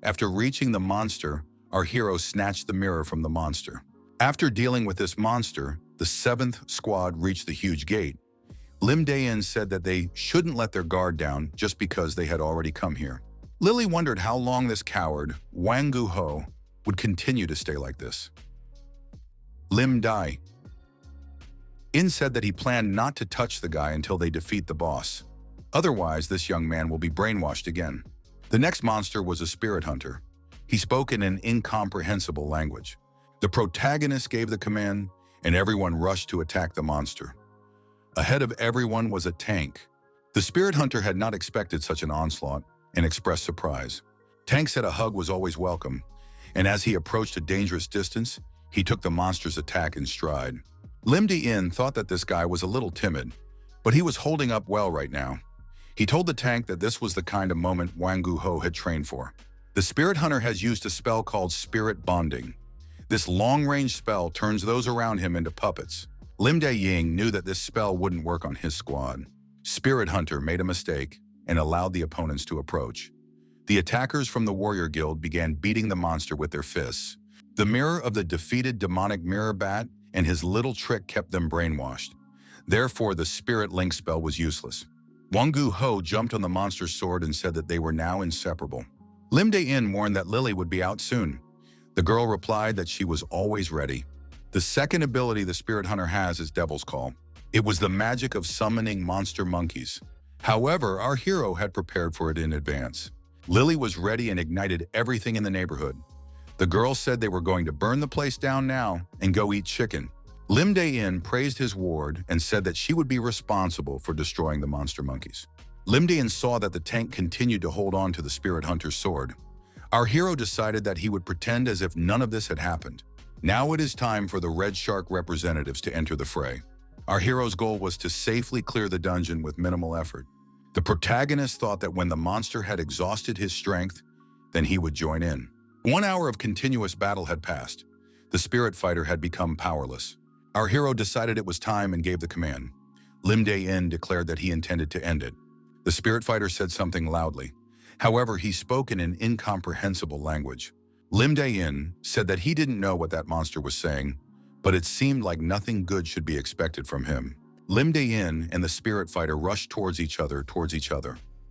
After reaching the monster, our hero snatched the mirror from the monster. After dealing with this monster, the 7th squad reached the huge gate. Lim Dae-in said that they shouldn't let their guard down just because they had already come here. Lily wondered how long this coward, Wangu Ho, would continue to stay like this. Lim Dae-in said that he planned not to touch the guy until they defeat the boss. Otherwise, this young man will be brainwashed again. The next monster was a spirit hunter. He spoke in an incomprehensible language. The protagonist gave the command, and everyone rushed to attack the monster. Ahead of everyone was a tank. The spirit hunter had not expected such an onslaught and expressed surprise. Tank said a hug was always welcome, and as he approached a dangerous distance, he took the monster's attack in stride. Lim Dae-in thought that this guy was a little timid, but he was holding up well right now. He told the tank that this was the kind of moment Wangu Ho had trained for. The spirit hunter has used a spell called spirit bonding. This long-range spell turns those around him into puppets. Lim Dae-in knew that this spell wouldn't work on his squad. Spirit hunter made a mistake and allowed the opponents to approach. The attackers from the warrior guild began beating the monster with their fists. The mirror of the defeated demonic mirror bat and his little trick kept them brainwashed. Therefore, the spirit link spell was useless. Wangu Ho jumped on the monster's sword and said that they were now inseparable. Lim Dae-in warned that Lily would be out soon. The girl replied that she was always ready. The second ability the spirit hunter has is Devil's Call. It was the magic of summoning monster monkeys. However, our hero had prepared for it in advance. Lily was ready and ignited everything in the neighborhood. The girl said they were going to burn the place down now and go eat chicken. Lim Dae-in praised his ward and said that she would be responsible for destroying the monster monkeys. Lim Dae-in saw that the tank continued to hold on to the spirit hunter's sword. Our hero decided that he would pretend as if none of this had happened. Now it is time for the Red Shark representatives to enter the fray. Our hero's goal was to safely clear the dungeon with minimal effort. The protagonist thought that when the monster had exhausted his strength, then he would join in. 1 hour of continuous battle had passed. The spirit fighter had become powerless. Our hero decided it was time and gave the command. Lim Dae-in declared that he intended to end it. The spirit fighter said something loudly. However, he spoke in an incomprehensible language. Lim Dae-in said that he didn't know what that monster was saying, but it seemed like nothing good should be expected from him. Lim Dae-in and the spirit fighter rushed towards each other.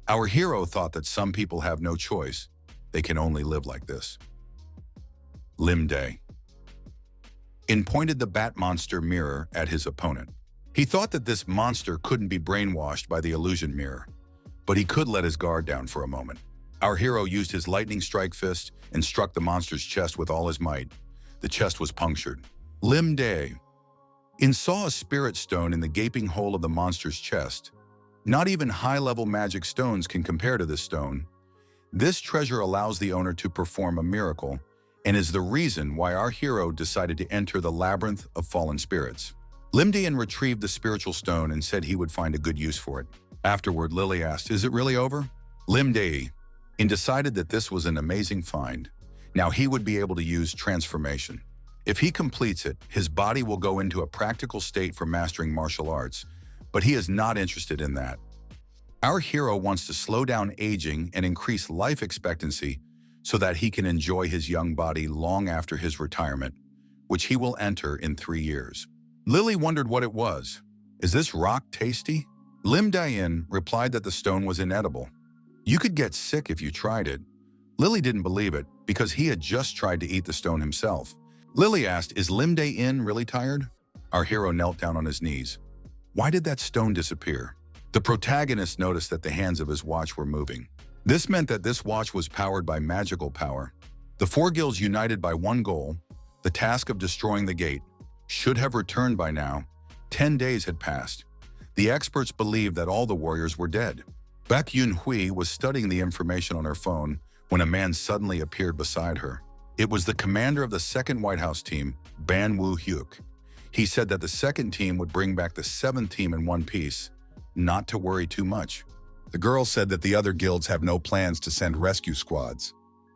Our hero thought that some people have no choice. They can only live like this. Lim Dae-in pointed the bat monster mirror at his opponent. He thought that this monster couldn't be brainwashed by the illusion mirror, but he could let his guard down for a moment. Our hero used his lightning strike fist and struck the monster's chest with all his might. The chest was punctured. Lim Dae-in saw a spirit stone in the gaping hole of the monster's chest. Not even high-level magic stones can compare to this stone. This treasure allows the owner to perform a miracle and is the reason why our hero decided to enter the labyrinth of fallen spirits. Lim Dae-in retrieved the spiritual stone and said he would find a good use for it. Afterward, Lily asked, "Is it really over?" Lim Dae-in decided that this was an amazing find. Now he would be able to use transformation. If he completes it, his body will go into a practical state for mastering martial arts, but he is not interested in that. Our hero wants to slow down aging and increase life expectancy so that he can enjoy his young body long after his retirement, which he will enter in 3 years. Lily wondered what it was. "Is this rock tasty?" Lim Dae-in replied that the stone was inedible. "You could get sick if you tried it." Lily didn't believe it because he had just tried to eat the stone himself. Lily asked, "Is Lim Dae-in really tired?" Our hero knelt down on his knees. Why did that stone disappear? The protagonist noticed that the hands of his watch were moving. This meant that this watch was powered by magical power. The 4 guilds united by one goal, the task of destroying the gate, should have returned by now. 10 days had passed. The experts believed that all the warriors were dead. Baek Yun-hui was studying the information on her phone when a man suddenly appeared beside her. It was the commander of the second White House team, Ban Woo-hyuk. He said that the second team would bring back the 7th team in one piece, not to worry too much. The girl said that the other guilds have no plans to send rescue squads.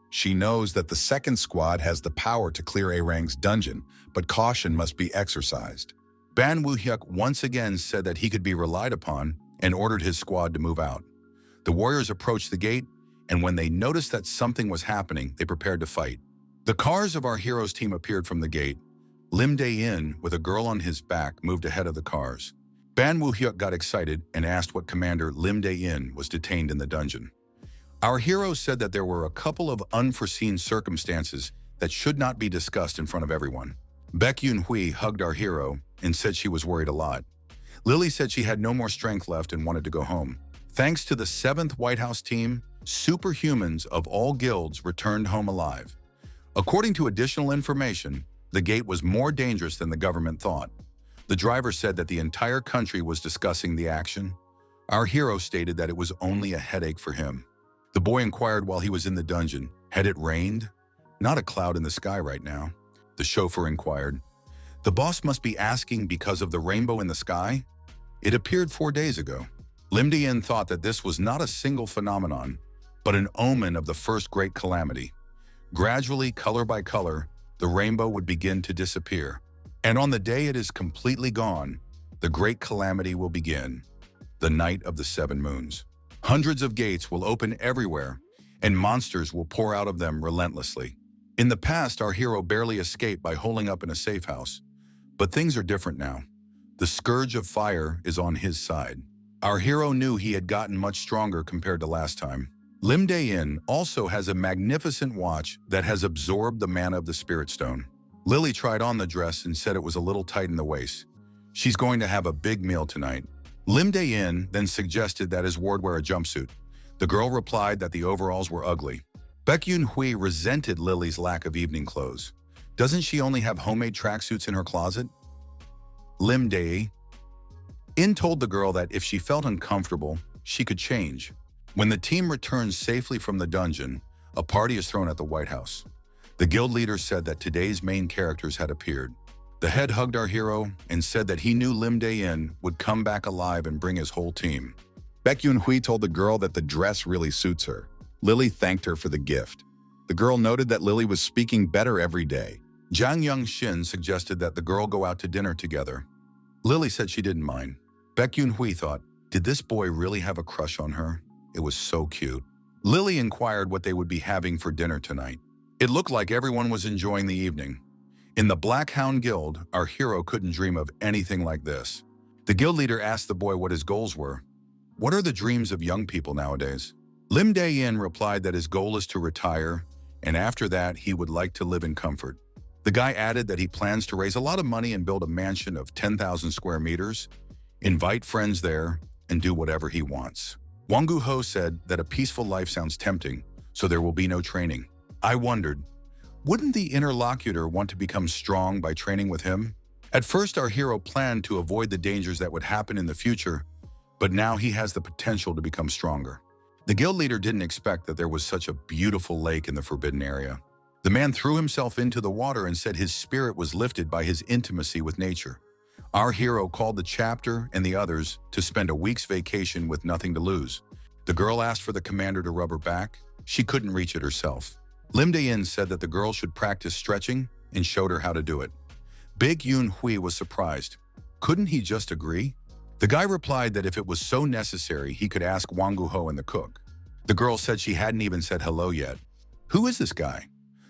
She knows that the second squad has the power to clear A-Rang's dungeon, but caution must be exercised. Ban Woo-hyuk once again said that he could be relied upon and ordered his squad to move out. The warriors approached the gate, and when they noticed that something was happening, they prepared to fight. The cars of our hero's team appeared from the gate. Lim Dae-in, with a girl on his back, moved ahead of the cars. Ban Woo-hyuk got excited and asked what Commander Lim Dae-in was detained in the dungeon. Our hero said that there were a couple of unforeseen circumstances that should not be discussed in front of everyone. Baek Yun-hui hugged our hero and said she was worried a lot. Lily said she had no more strength left and wanted to go home. Thanks to the 7th White House team, superhumans of all guilds returned home alive. According to additional information, the gate was more dangerous than the government thought. The driver said that the entire country was discussing the action. Our hero stated that it was only a headache for him. The boy inquired while he was in the dungeon, had it rained? Not a cloud in the sky right now. The chauffeur inquired. The boss must be asking because of the rainbow in the sky? It appeared 4 days ago. Lim Dae-in thought that this was not a single phenomenon, but an omen of the first great calamity. Gradually, color by color, the rainbow would begin to disappear. And on the day it is completely gone, the great calamity will begin, the night of the 7 moons. Hundreds of gates will open everywhere, and monsters will pour out of them relentlessly. In the past, our hero barely escaped by holding up in a safe house. But things are different now. The scourge of fire is on his side. Our hero knew he had gotten much stronger compared to last time. Lim Dae-in also has a magnificent watch that has absorbed the mana of the Spirit Stone. Lily tried on the dress and said it was a little tight in the waist. She's going to have a big meal tonight. Lim Dae-in then suggested that his ward wear a jumpsuit. The girl replied that the overalls were ugly. Baek Yun-hui resented Lily's lack of evening clothes. Doesn't she only have homemade tracksuits in her closet? Lim Dae-in told the girl that if she felt uncomfortable, she could change. When the team returns safely from the dungeon, a party is thrown at the White House. The guild leader said that today's main characters had appeared. The head hugged our hero and said that he knew Lim Dae-in would come back alive and bring his whole team. Baek Yun-hui told the girl that the dress really suits her. Lily thanked her for the gift. The girl noted that Lily was speaking better every day. Jang Young-shin suggested that the girl go out to dinner together. Lily said she didn't mind. Baek Yun-hui thought, did this boy really have a crush on her? It was so cute. Lily inquired what they would be having for dinner tonight. It looked like everyone was enjoying the evening. In the Black Hound Guild, our hero couldn't dream of anything like this. The guild leader asked the boy what his goals were. What are the dreams of young people nowadays? Lim Dae-in replied that his goal is to retire, and after that, he would like to live in comfort. The guy added that he plans to raise a lot of money and build a mansion of 10,000 square meters, invite friends there, and do whatever he wants. Wangu Ho said that a peaceful life sounds tempting, so there will be no training. I wondered, wouldn't the interlocutor want to become strong by training with him? At first, our hero planned to avoid the dangers that would happen in the future, but now he has the potential to become stronger. The guild leader didn't expect that there was such a beautiful lake in the forbidden area. The man threw himself into the water and said his spirit was lifted by his intimacy with nature. Our hero called the chapter and the others to spend a week's vacation with nothing to lose. The girl asked for the commander to rub her back. She couldn't reach it herself. Lim Dae-in said that the girl should practice stretching and showed her how to do it. Big Yoon Hui was surprised. Couldn't he just agree? The guy replied that if it was so necessary, he could ask Wangu Ho and the cook. The girl said she hadn't even said hello yet. Who is this guy?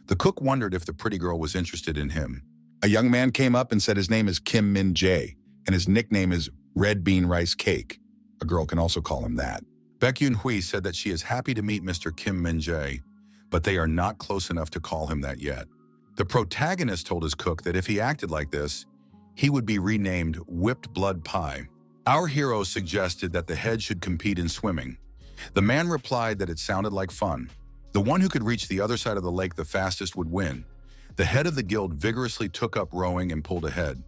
The cook wondered if the pretty girl was interested in him. A young man came up and said his name is Kim Min Jae, and his nickname is Red Bean Rice Cake. A girl can also call him that. Baek Yoon Hui said that she is happy to meet Mr. Kim Min Jae, but they are not close enough to call him that yet. The protagonist told his cook that if he acted like this, he would be renamed Whipped Blood Pie. Our hero suggested that the head should compete in swimming. The man replied that it sounded like fun. The one who could reach the other side of the lake the fastest would win. The head of the guild vigorously took up rowing and pulled ahead.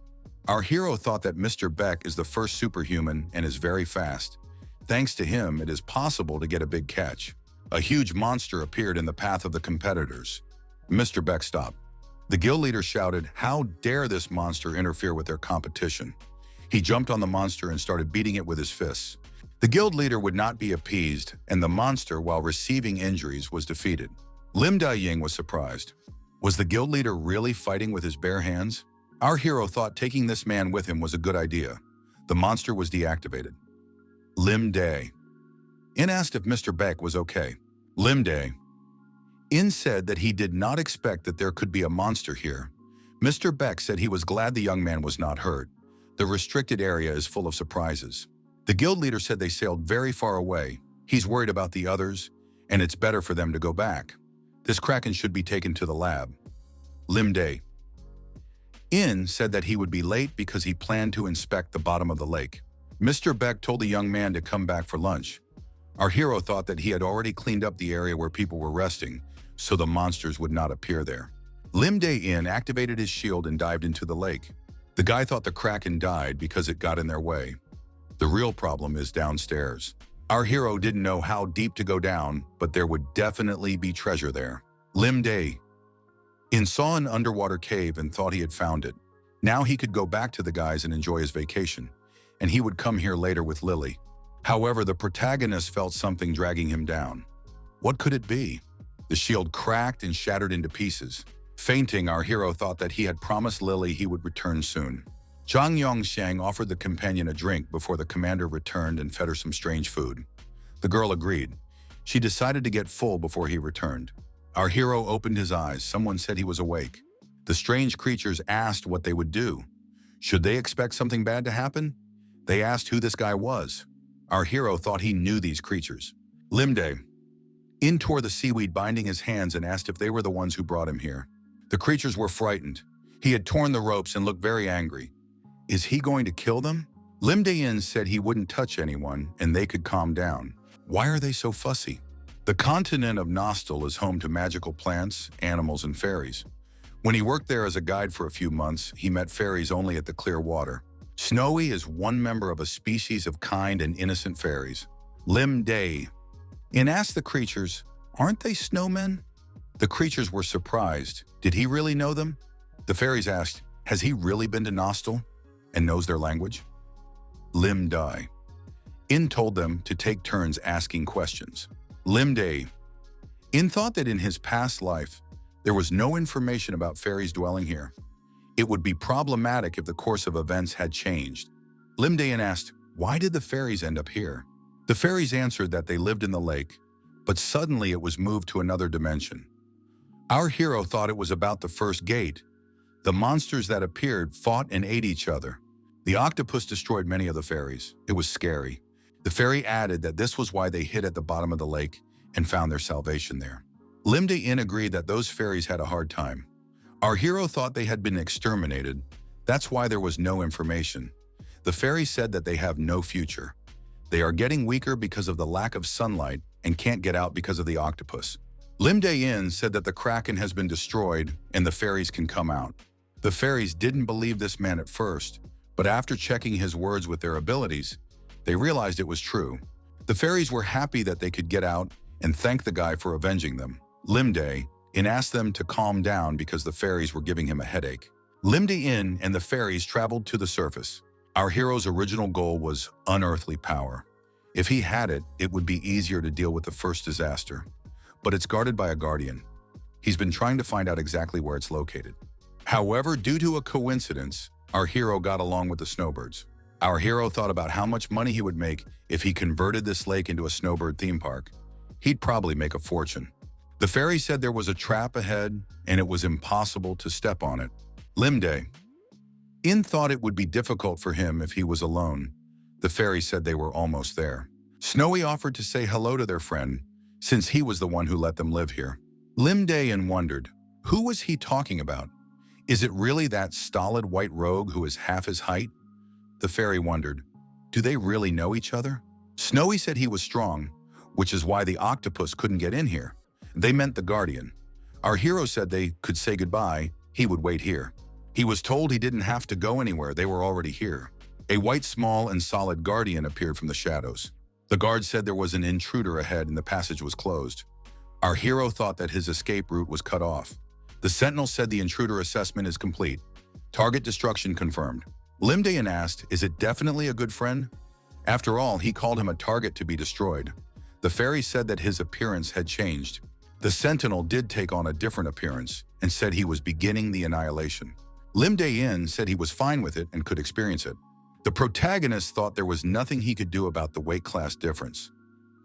Our hero thought that Mr. Beck is the first superhuman and is very fast. Thanks to him, it is possible to get a big catch. A huge monster appeared in the path of the competitors. Mr. Beck stopped. The guild leader shouted, "How dare this monster interfere with their competition?" He jumped on the monster and started beating it with his fists. The guild leader would not be appeased, and the monster, while receiving injuries, was defeated. Lim Dae-ying was surprised. Was the guild leader really fighting with his bare hands? Our hero thought taking this man with him was a good idea. The monster was deactivated. Lim Dae-in asked if Mr. Beck was okay. Lim Dae-in said that he did not expect that there could be a monster here. Mr. Beck said he was glad the young man was not hurt. The restricted area is full of surprises. The guild leader said they sailed very far away. He's worried about the others, and it's better for them to go back. This kraken should be taken to the lab. Lim Dae-in said that he would be late because he planned to inspect the bottom of the lake. Mr. Beck told the young man to come back for lunch. Our hero thought that he had already cleaned up the area where people were resting, so the monsters would not appear there. Lim Dae-in activated his shield and dived into the lake. The guy thought the kraken died because it got in their way. The real problem is downstairs. Our hero didn't know how deep to go down, but there would definitely be treasure there. Lim Dae-in saw an underwater cave and thought he had found it. Now he could go back to the guys and enjoy his vacation, and he would come here later with Lily. However, the protagonist felt something dragging him down. What could it be? The shield cracked and shattered into pieces. Fainting, our hero thought that he had promised Lily he would return soon. Zhang Yongxiang offered the companion a drink before the commander returned and fed her some strange food. The girl agreed. She decided to get full before he returned. Our hero opened his eyes. Someone said he was awake. The strange creatures asked what they would do. Should they expect something bad to happen? They asked who this guy was. Our hero thought he knew these creatures. Lim Dae-in tore the seaweed binding his hands and asked if they were the ones who brought him here. The creatures were frightened. He had torn the ropes and looked very angry. Is he going to kill them? Lim Dae-in said he wouldn't touch anyone and they could calm down. Why are they so fussy? The continent of Nostal is home to magical plants, animals, and fairies. When he worked there as a guide for a few months, he met fairies only at the clear water. Snowy is one member of a species of kind and innocent fairies. Lim Dae-in asked the creatures, "Aren't they snowmen?" The creatures were surprised. Did he really know them? The fairies asked, "Has he really been to Nostal and knows their language?" Lim Dae-in told them to take turns asking questions. Lim Dae-in thought that in his past life, there was no information about fairies dwelling here. It would be problematic if the course of events had changed. Lim Dae-in asked, "Why did the fairies end up here?" The fairies answered that they lived in the lake, but suddenly it was moved to another dimension. Our hero thought it was about the first gate. The monsters that appeared fought and ate each other. The octopus destroyed many of the fairies. It was scary. The fairy added that this was why they hid at the bottom of the lake and found their salvation there. Lim Dae-in agreed that those fairies had a hard time. Our hero thought they had been exterminated. That's why there was no information. The fairies said that they have no future. They are getting weaker because of the lack of sunlight and can't get out because of the octopus. Lim Dae-in said that the kraken has been destroyed and the fairies can come out. The fairies didn't believe this man at first, but after checking his words with their abilities, they realized it was true. The fairies were happy that they could get out and thanked the guy for avenging them. Lim Dae-in and asked them to calm down because the fairies were giving him a headache. Limde-in and the fairies traveled to the surface. Our hero's original goal was unearthly power. If he had it, it would be easier to deal with the first disaster. But it's guarded by a guardian. He's been trying to find out exactly where it's located. However, due to a coincidence, our hero got along with the snowbirds. Our hero thought about how much money he would make if he converted this lake into a snowbird theme park. He'd probably make a fortune. The fairy said there was a trap ahead and it was impossible to step on it. Limde-in thought it would be difficult for him if he was alone. The fairy said they were almost there. Snowy offered to say hello to their friend, since he was the one who let them live here. Limde-in wondered, who was he talking about? Is it really that stolid white rogue who is half his height? The fairy wondered, do they really know each other? Snowy said he was strong, which is why the octopus couldn't get in here. They meant the guardian. Our hero said they could say goodbye, he would wait here. He was told he didn't have to go anywhere, they were already here. A white, small, and solid guardian appeared from the shadows. The guard said there was an intruder ahead and the passage was closed. Our hero thought that his escape route was cut off. The sentinel said the intruder assessment is complete. Target destruction confirmed. Limde-in asked, is it definitely a good friend? After all, he called him a target to be destroyed. The fairy said that his appearance had changed. The sentinel did take on a different appearance and said he was beginning the annihilation. Limde-in said he was fine with it and could experience it. The protagonist thought there was nothing he could do about the weight class difference.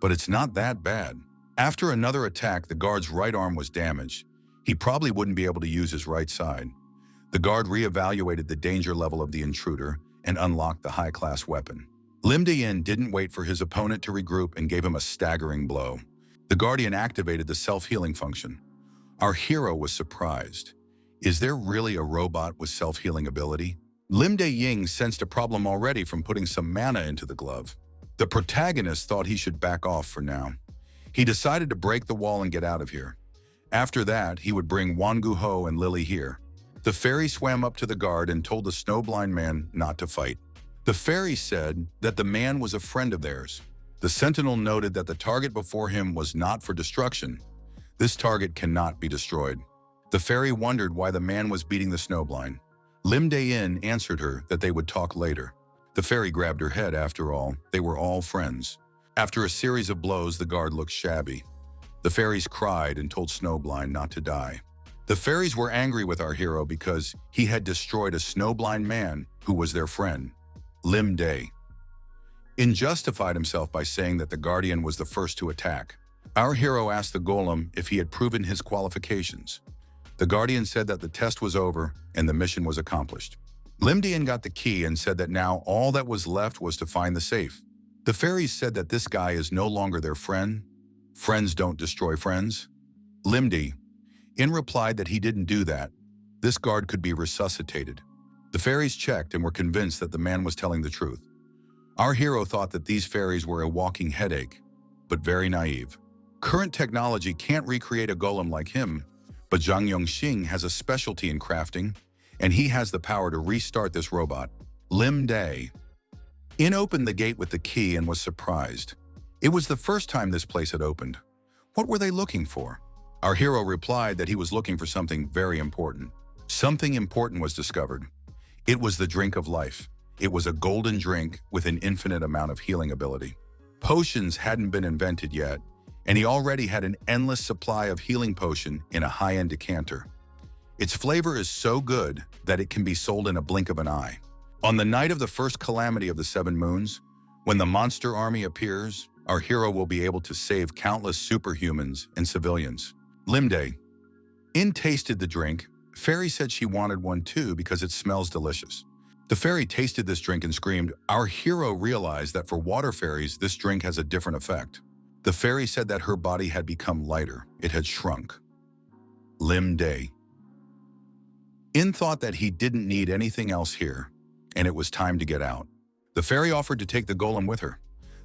But it's not that bad. After another attack, the guard's right arm was damaged. He probably wouldn't be able to use his right side. The guard reevaluated the danger level of the intruder and unlocked the high-class weapon. Limde-in didn't wait for his opponent to regroup and gave him a staggering blow. The guardian activated the self-healing function. Our hero was surprised. Is there really a robot with self-healing ability? Limde-in sensed a problem already from putting some mana into the glove. The protagonist thought he should back off for now. He decided to break the wall and get out of here. After that, he would bring Wangu and Lily here. The fairy swam up to the guard and told the snowblind man not to fight. The fairy said that the man was a friend of theirs. The sentinel noted that the target before him was not for destruction. This target cannot be destroyed. The fairy wondered why the man was beating the snowblind. Limde-in answered her that they would talk later. The fairy grabbed her head. After all, they were all friends. After a series of blows, the guard looked shabby. The fairies cried and told Snowblind not to die. The fairies were angry with our hero because he had destroyed a snowblind man who was their friend. Limde-in justified himself by saying that the guardian was the first to attack. Our hero asked the golem if he had proven his qualifications. The guardian said that the test was over and the mission was accomplished. Limde-in got the key and said that now all that was left was to find the safe. The fairies said that this guy is no longer their friend. Friends don't destroy friends. Limde-in replied that he didn't do that. This guard could be resuscitated. The fairies checked and were convinced that the man was telling the truth. Our hero thought that these fairies were a walking headache, but very naive. Current technology can't recreate a golem like him, but Zhang Yongxing has a specialty in crafting, and he has the power to restart this robot. Limde-in opened the gate with the key and was surprised. It was the first time this place had opened. What were they looking for? Our hero replied that he was looking for something very important. Something important was discovered. It was the drink of life. It was a golden drink with an infinite amount of healing ability. Potions hadn't been invented yet, and he already had an endless supply of healing potion in a high-end decanter. Its flavor is so good that it can be sold in a blink of an eye. On the night of the first calamity of the 7 moons, when the monster army appears, our hero will be able to save countless superhumans and civilians. Limde-in tasted the drink. Fairy said she wanted one too because it smells delicious. The fairy tasted this drink and screamed. Our hero realized that for water fairies, this drink has a different effect. The fairy said that her body had become lighter. It had shrunk. Limde-in thought that he didn't need anything else here, and it was time to get out. The fairy offered to take the golem with her.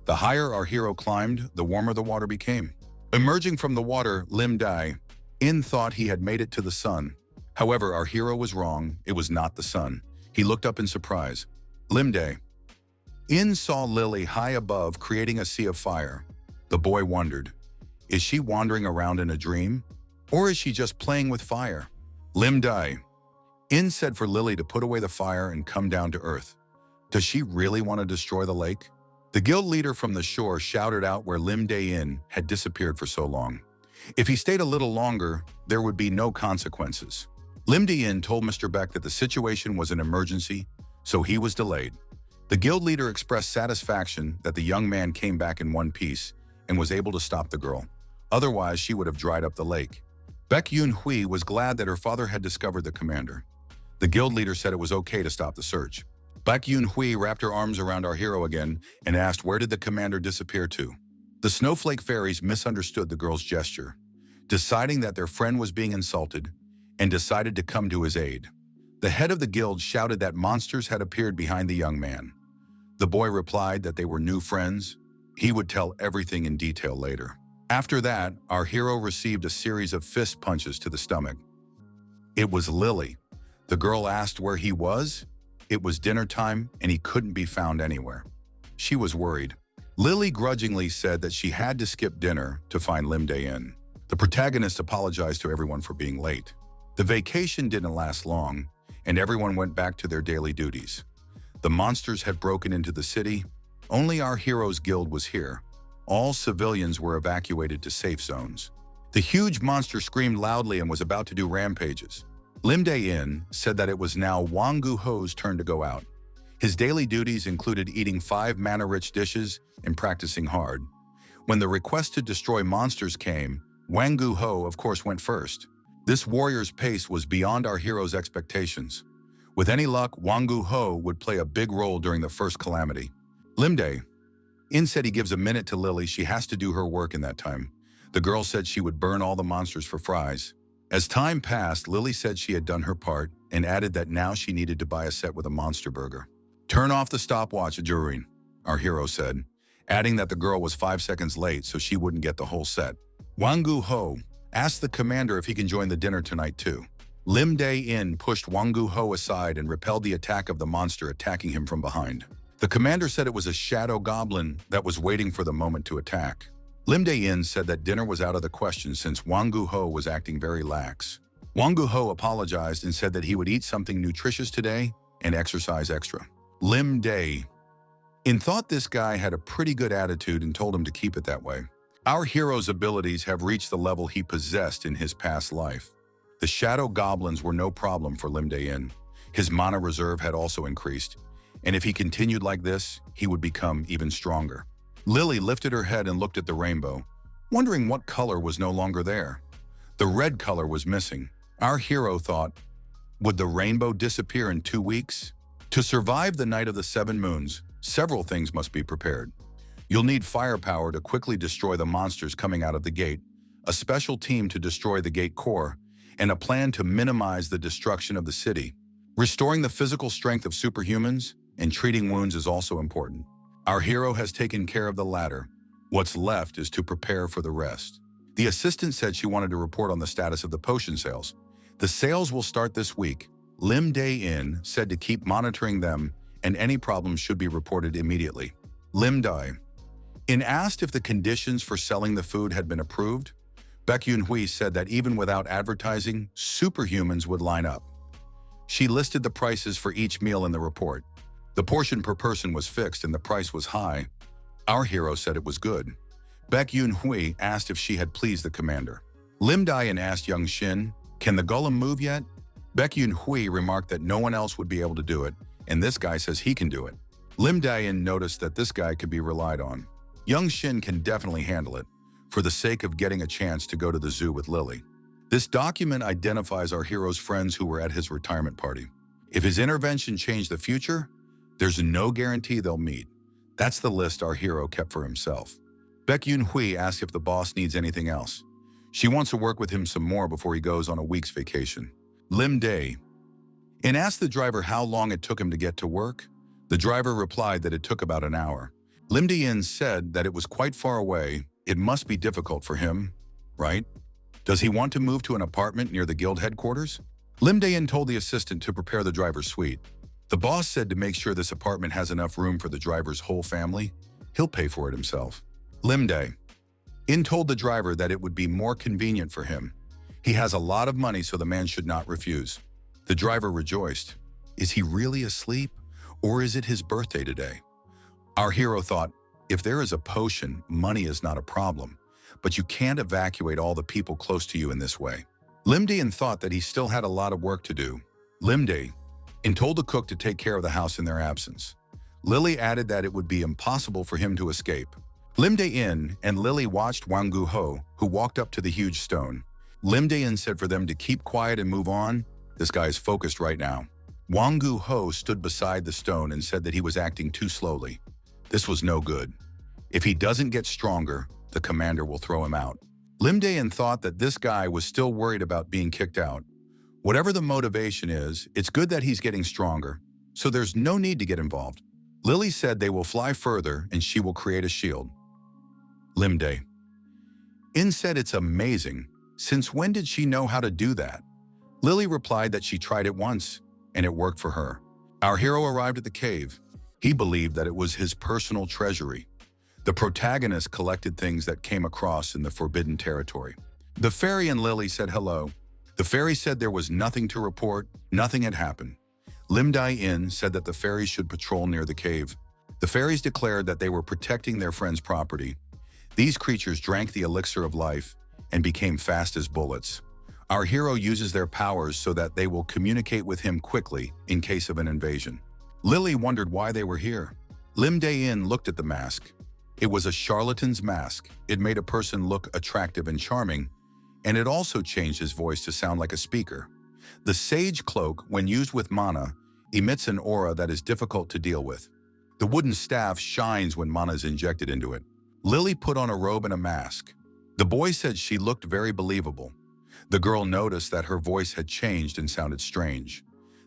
The higher our hero climbed, the warmer the water became. Emerging from the water, Limde-in thought he had made it to the sun. However, our hero was wrong. It was not the sun. He looked up in surprise. Limde-in saw Lily high above, creating a sea of fire. The boy wondered, is she wandering around in a dream? Or is she just playing with fire? Lim Dai. In said for Lily to put away the fire and come down to earth. Does she really want to destroy the lake? The guild leader from the shore shouted out where Lim Dae-in had disappeared for so long. If he stayed a little longer, there would be no consequences. Lim Dae-in told Mr. Beck that the situation was an emergency, so he was delayed. The guild leader expressed satisfaction that the young man came back in one piece and was able to stop the girl. Otherwise, she would have dried up the lake. Baek Yoon-hui was glad that her father had discovered the commander. The guild leader said it was okay to stop the search. Baek Yoon-hui wrapped her arms around our hero again and asked where did the commander disappear to. The snowflake fairies misunderstood the girl's gesture, deciding that their friend was being insulted, and decided to come to his aid. The head of the guild shouted that monsters had appeared behind the young man. The boy replied that they were new friends. He would tell everything in detail later. After that, our hero received a series of fist punches to the stomach. It was Lily. The girl asked where he was. It was dinner time and he couldn't be found anywhere. She was worried. Lily grudgingly said that she had to skip dinner to find Lim Dae-in. The protagonist apologized to everyone for being late. The vacation didn't last long, and everyone went back to their daily duties. The monsters had broken into the city. Only our hero's guild was here. All civilians were evacuated to safe zones. The huge monster screamed loudly and was about to do rampages. Lim Dae-in said that it was now Wangu Ho's turn to go out. His daily duties included eating 5 mana-rich dishes and practicing hard. When the request to destroy monsters came, Wangu Ho, of course, went first. This warrior's pace was beyond our hero's expectations. With any luck, Wangu Ho would play a big role during the first calamity. Lim Dae-in said he gives a minute to Lily. She has to do her work in that time. The girl said she would burn all the monsters for fries. As time passed, Lily said she had done her part and added that now she needed to buy a set with a monster burger. Turn off the stopwatch, Ajurin, our hero said, adding that the girl was 5 seconds late so she wouldn't get the whole set. Wangu Ho asked the commander if he can join the dinner tonight too. Lim Dae-in pushed Wangu Ho aside and repelled the attack of the monster attacking him from behind. The commander said it was a shadow goblin that was waiting for the moment to attack. Lim Dae-in said that dinner was out of the question since Wangu Ho was acting very lax. Wangu Ho apologized and said that he would eat something nutritious today and exercise extra. Lim Dae-in thought this guy had a pretty good attitude and told him to keep it that way. Our hero's abilities have reached the level he possessed in his past life. The shadow goblins were no problem for Lim Dae-in. His mana reserve had also increased, and if he continued like this, he would become even stronger. Lily lifted her head and looked at the rainbow, wondering what color was no longer there. The red color was missing. Our hero thought, would the rainbow disappear in 2 weeks? To survive the night of the 7 moons, several things must be prepared. You'll need firepower to quickly destroy the monsters coming out of the gate, a special team to destroy the gate core, and a plan to minimize the destruction of the city. Restoring the physical strength of superhumans and treating wounds is also important. Our hero has taken care of the latter. What's left is to prepare for the rest. The assistant said she wanted to report on the status of the potion sales. The sales will start this week. Lim Dae-in said to keep monitoring them and any problems should be reported immediately. Lim Dae-in asked if the conditions for selling the food had been approved. Baek Yoon-hui said that even without advertising, superhumans would line up. She listed the prices for each meal in the report. The portion per person was fixed and the price was high. Our hero said it was good. Baek Yoon-hui asked if she had pleased the commander. Lim Dae-in asked Young Shin, can the golem move yet? Baek Yoon-hui remarked that no one else would be able to do it, and this guy says he can do it. Lim Dae-in noticed that this guy could be relied on. Young Shin can definitely handle it, for the sake of getting a chance to go to the zoo with Lily. This document identifies our hero's friends who were at his retirement party. If his intervention changed the future, there's no guarantee they'll meet. That's the list our hero kept for himself. Baek Yoon-hui asked if the boss needs anything else. She wants to work with him some more before he goes on a week's vacation. Lim Dae-in asked the driver how long it took him to get to work. The driver replied that it took about an hour. Lim Dae-in said that it was quite far away. It must be difficult for him, right? Does he want to move to an apartment near the guild headquarters? Lim Dae-in told the assistant to prepare the driver's suite. The boss said to make sure this apartment has enough room for the driver's whole family. He'll pay for it himself. Lim Dae-in told the driver that it would be more convenient for him. He has a lot of money, so the man should not refuse. The driver rejoiced. Is he really asleep? Or is it his birthday today? Our hero thought, if there is a potion, money is not a problem, but you can't evacuate all the people close to you in this way. Limdain thought that he still had a lot of work to do. Limdain told the cook to take care of the house in their absence. Lily added that it would be impossible for him to escape. Limdain and Lily watched Wangu Ho, who walked up to the huge stone. Limdain said for them to keep quiet and move on. This guy is focused right now. Wangu Ho stood beside the stone and said that he was acting too slowly. This was no good. If he doesn't get stronger, the commander will throw him out. Limdain thought that this guy was still worried about being kicked out. Whatever the motivation is, it's good that he's getting stronger, so there's no need to get involved. Lily said they will fly further and she will create a shield. Limdain said it's amazing. Since when did she know how to do that? Lily replied that she tried it once, and it worked for her. Our hero arrived at the cave. He believed that it was his personal treasury. The protagonist collected things that came across in the forbidden territory. The fairy and Lily said hello. The fairy said there was nothing to report, nothing had happened. Limdain said that the fairies should patrol near the cave. The fairies declared that they were protecting their friend's property. These creatures drank the elixir of life and became fast as bullets. Our hero uses their powers so that they will communicate with him quickly in case of an invasion. Lily wondered why they were here. Limdain looked at the mask. It was a charlatan's mask. It made a person look attractive and charming, and it also changed his voice to sound like a speaker. The sage cloak, when used with mana, emits an aura that is difficult to deal with. The wooden staff shines when mana is injected into it. Lily put on a robe and a mask. The boy said she looked very believable. The girl noticed that her voice had changed and sounded strange.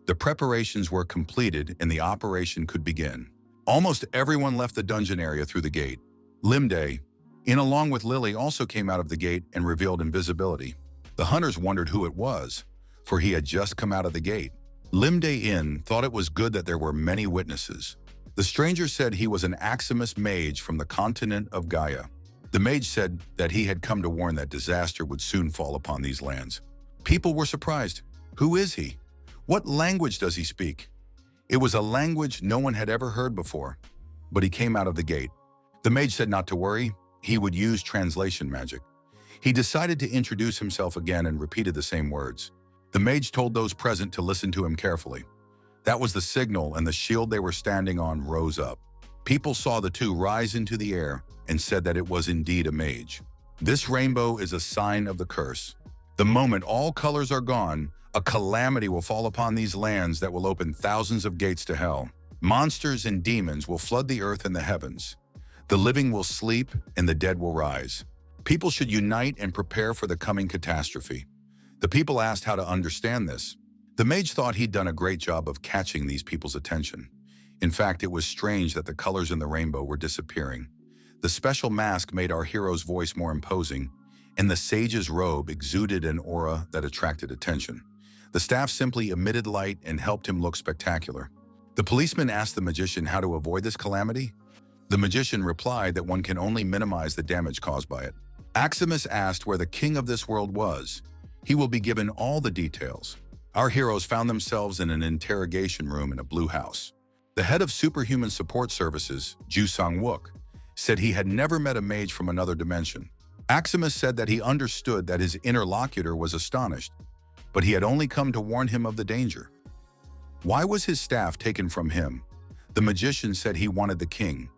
The preparations were completed and the operation could begin. Almost everyone left the dungeon area through the gate. Limdain, along with Lily, also came out of the gate and revealed invisibility. The hunters wondered who it was, for he had just come out of the gate. Limdain thought it was good that there were many witnesses. The stranger said he was an Aximus mage from the continent of Gaia. The mage said that he had come to warn that disaster would soon fall upon these lands. People were surprised. Who is he? What language does he speak? It was a language no one had ever heard before, but he came out of the gate. The mage said not to worry, he would use translation magic. He decided to introduce himself again and repeated the same words. The mage told those present to listen to him carefully. That was the signal, and the shield they were standing on rose up. People saw the two rise into the air and said that it was indeed a mage. This rainbow is a sign of the curse. The moment all colors are gone, a calamity will fall upon these lands that will open thousands of gates to hell. Monsters and demons will flood the earth and the heavens. The living will sleep and the dead will rise. People should unite and prepare for the coming catastrophe. The people asked how to understand this. The mage thought he'd done a great job of catching these people's attention. In fact, it was strange that the colors in the rainbow were disappearing. The special mask made our hero's voice more imposing, and the sage's robe exuded an aura that attracted attention. The staff simply emitted light and helped him look spectacular. The policeman asked the magician how to avoid this calamity. The magician replied that one can only minimize the damage caused by it. Aximus asked where the king of this world was. He will be given all the details. Our heroes found themselves in an interrogation room in a blue house. The head of Superhuman Support Services, Ju Sang-wook, said he had never met a mage from another dimension. Aximus said that he understood that his interlocutor was astonished, but he had only come to warn him of the danger. Why was his staff taken from him? The magician said he wanted the king.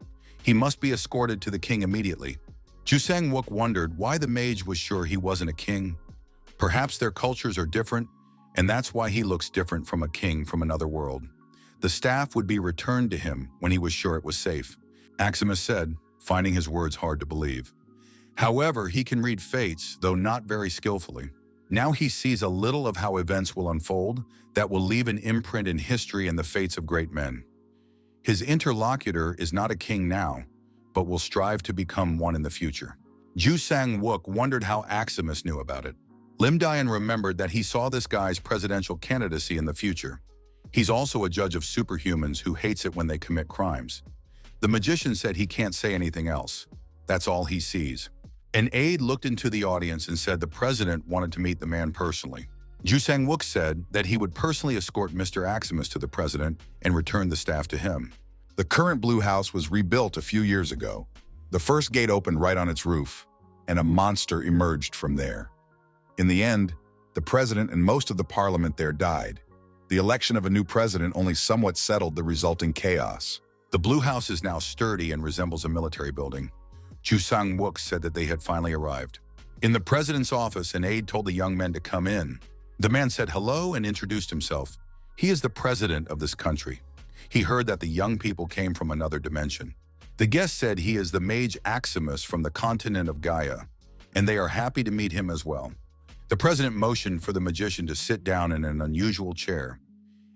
He must be escorted to the king immediately. Ju Sang-wook wondered why the mage was sure he wasn't a king. Perhaps their cultures are different, and that's why he looks different from a king from another world. The staff would be returned to him when he was sure it was safe. Aximus said, finding his words hard to believe. However, he can read fates, though not very skillfully. Now he sees a little of how events will unfold that will leave an imprint in history and the fates of great men. His interlocutor is not a king now, but will strive to become one in the future. Ju Sang-wook wondered how Aximus knew about it. Limdain remembered that he saw this guy's presidential candidacy in the future. He's also a judge of superhumans who hates it when they commit crimes. The magician said he can't say anything else. That's all he sees. An aide looked into the audience and said the president wanted to meet the man personally. Ju Sang-wook said that he would personally escort Mr. Aximus to the president and return the staff to him. The current Blue House was rebuilt a few years ago. The first gate opened right on its roof, and a monster emerged from there. In the end, the president and most of the parliament there died. The election of a new president only somewhat settled the resulting chaos. The Blue House is now sturdy and resembles a military building. Ju Sang-wook said that they had finally arrived. In the president's office, an aide told the young men to come in. The man said hello and introduced himself. He is the president of this country. He heard that the young people came from another dimension. The guest said he is the mage Aximus from the continent of Gaia, and they are happy to meet him as well. The president motioned for the magician to sit down in an unusual chair.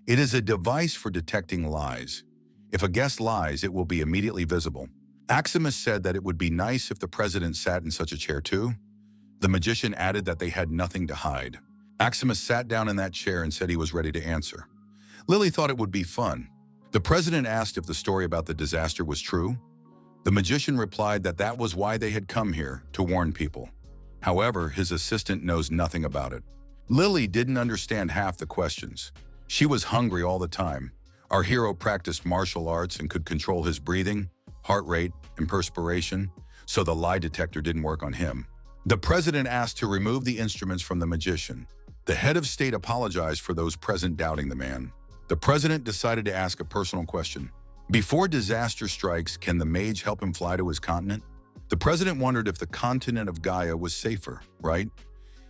It is a device for detecting lies. If a guest lies, it will be immediately visible. Aximus said that it would be nice if the president sat in such a chair too. The magician added that they had nothing to hide. Aximus sat down in that chair and said he was ready to answer. Lily thought it would be fun. The president asked if the story about the disaster was true. The magician replied that that was why they had come here, to warn people. However, his assistant knows nothing about it. Lily didn't understand half the questions. She was hungry all the time. Our hero practiced martial arts and could control his breathing, heart rate, and perspiration, so the lie detector didn't work on him. The president asked to remove the instruments from the magician. The head of state apologized for those present doubting the man. The president decided to ask a personal question. Before disaster strikes, can the mage help him fly to his continent? The president wondered if the continent of Gaia was safer, right?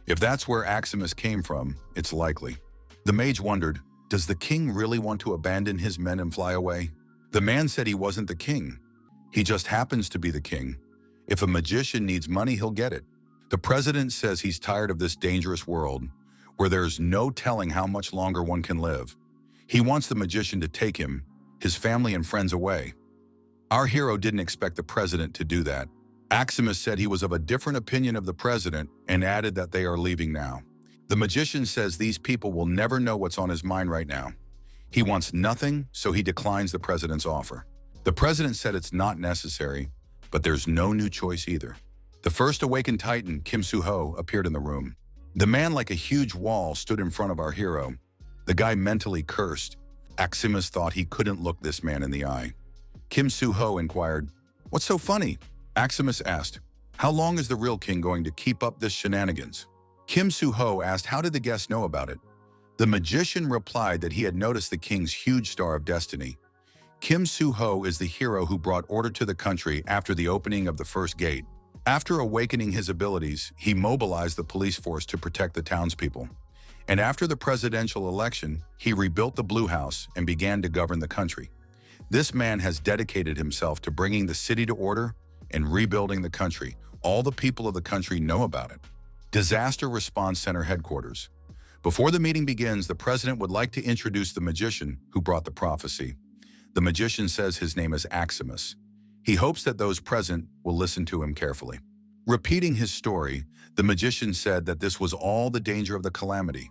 If that's where Aximus came from, it's likely. The mage wondered, does the king really want to abandon his men and fly away? The man said he wasn't the king. He just happens to be the king. If a magician needs money, he'll get it. The president says he's tired of this dangerous world, where there's no telling how much longer one can live. He wants the magician to take him, his family and friends away. Our hero didn't expect the president to do that. Aximus said he was of a different opinion of the president and added that they are leaving now. The magician says these people will never know what's on his mind right now. He wants nothing, so he declines the president's offer. The president said it's not necessary, but there's no new choice either. The first awakened titan, Kim Soo-ho, appeared in the room. The man, like a huge wall, stood in front of our hero. The guy mentally cursed. Aximus thought he couldn't look this man in the eye. Kim Soo-ho inquired, "What's so funny?" Aximus asked, "How long is the real king going to keep up this shenanigans?" Kim Soo-ho asked how did the guest know about it. The magician replied that he had noticed the king's huge star of destiny. Kim Soo-ho is the hero who brought order to the country after the opening of the first gate. After awakening his abilities, he mobilized the police force to protect the townspeople. And after the presidential election, he rebuilt the Blue House and began to govern the country. This man has dedicated himself to bringing the city to order and rebuilding the country. All the people of the country know about it. Disaster Response Center Headquarters. Before the meeting begins, the president would like to introduce the magician who brought the prophecy. The magician says his name is Aximus. He hopes that those present will listen to him carefully. Repeating his story, the magician said that this was all the danger of the calamity.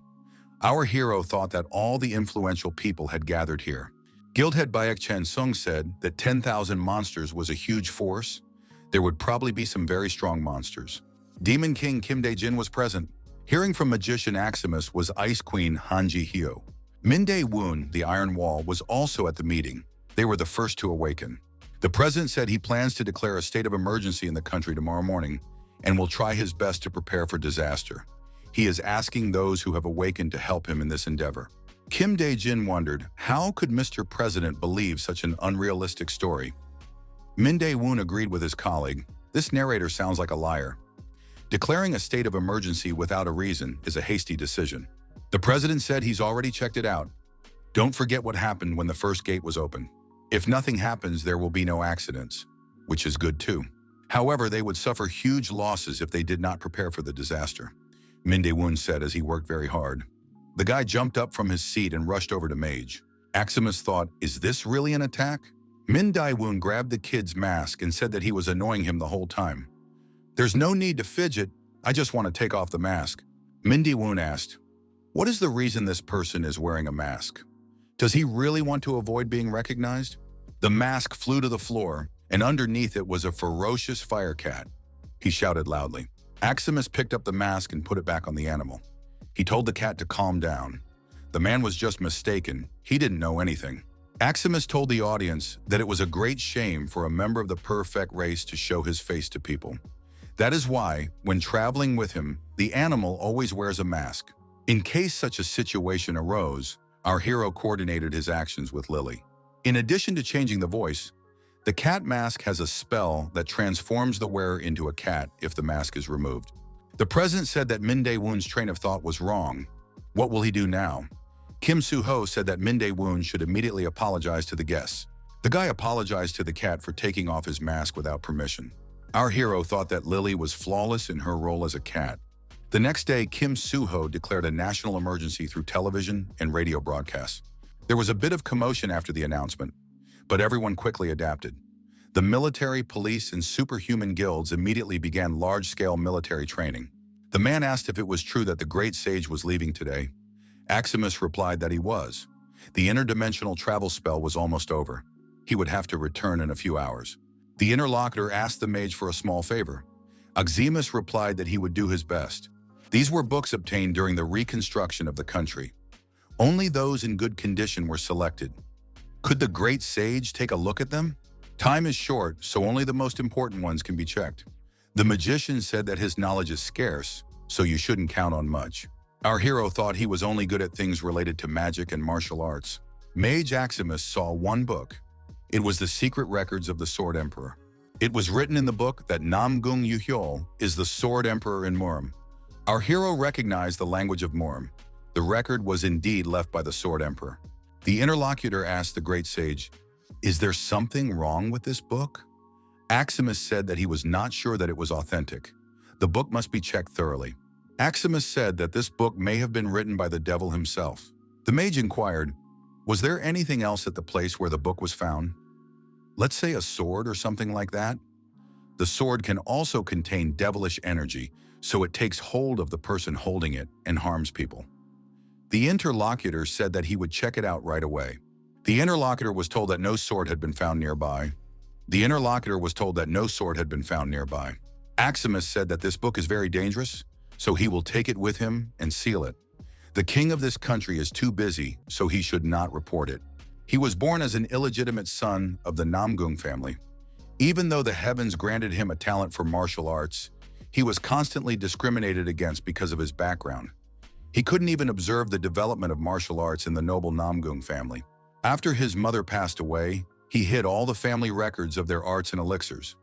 Our hero thought that all the influential people had gathered here. Guildhead Baek Chen Sung said that 10,000 monsters was a huge force. There would probably be some very strong monsters. Demon King Kim Dae-jin was present. Hearing from magician Aximus was Ice Queen Han Ji-hyo. Min Dae-woon, the Iron Wall, was also at the meeting. They were the first to awaken. The president said he plans to declare a state of emergency in the country tomorrow morning and will try his best to prepare for disaster. He is asking those who have awakened to help him in this endeavor. Kim Dae-jin wondered, how could Mr. President believe such an unrealistic story? Min Dae-woon agreed with his colleague. This narrator sounds like a liar. Declaring a state of emergency without a reason is a hasty decision. The president said he's already checked it out. Don't forget what happened when the first gate was open. If nothing happens, there will be no accidents, which is good too. However, they would suffer huge losses if they did not prepare for the disaster, Min Dae-woon said as he worked very hard. The guy jumped up from his seat and rushed over to Mage. Aximus thought, is this really an attack? Min Dae-woon grabbed the kid's mask and said that he was annoying him the whole time. There's no need to fidget, I just want to take off the mask. Min Dae-woon asked, what is the reason this person is wearing a mask? Does he really want to avoid being recognized? The mask flew to the floor, and underneath it was a ferocious fire cat. he shouted loudly. Aximus picked up the mask and put it back on the animal. He told the cat to calm down. The man was just mistaken. He didn't know anything. Aximus told the audience that it was a great shame for a member of the perfect race to show his face to people. That is why, when traveling with him, the animal always wears a mask. In case such a situation arose, our hero coordinated his actions with Lily. In addition to changing the voice, the cat mask has a spell that transforms the wearer into a cat if the mask is removed. The president said that Min Dae-woon's train of thought was wrong. What will he do now? Kim Soo-ho said that Min Dae-woon should immediately apologize to the guests. The guy apologized to the cat for taking off his mask without permission. Our hero thought that Lily was flawless in her role as a cat. The next day, Kim Soo-ho declared a national emergency through television and radio broadcasts. There was a bit of commotion after the announcement, but everyone quickly adapted. The military, police, and superhuman guilds immediately began large-scale military training. The man asked if it was true that the great sage was leaving today. Aximus replied that he was. The interdimensional travel spell was almost over. He would have to return in a few hours. The interlocutor asked the mage for a small favor. Aximus replied that he would do his best. These were books obtained during the reconstruction of the country. Only those in good condition were selected. Could the great sage take a look at them? Time is short, so only the most important ones can be checked. The magician said that his knowledge is scarce, so you shouldn't count on much. Our hero thought he was only good at things related to magic and martial arts. Mage Aximus saw one book. It was the secret records of the Sword Emperor. It was written in the book that Namgung Yuhyol is the Sword Emperor in Murim. Our hero recognized the language of Murim. The record was indeed left by the Sword Emperor. The interlocutor asked the great sage, "Is there something wrong with this book?" Aximus said that he was not sure that it was authentic. The book must be checked thoroughly. Aximus said that this book may have been written by the devil himself. The mage inquired, "Was there anything else at the place where the book was found? Let's say a sword or something like that?" The sword can also contain devilish energy, so it takes hold of the person holding it and harms people. The interlocutor said that he would check it out right away. The interlocutor was told that no sword had been found nearby. Aximus said that this book is very dangerous, so he will take it with him and seal it. The king of this country is too busy, so he should not report it. He was born as an illegitimate son of the Namgung family. Even though the heavens granted him a talent for martial arts, he was constantly discriminated against because of his background. He couldn't even observe the development of martial arts in the noble Namgung family. After his mother passed away, he hid all the family records of their arts and elixirs.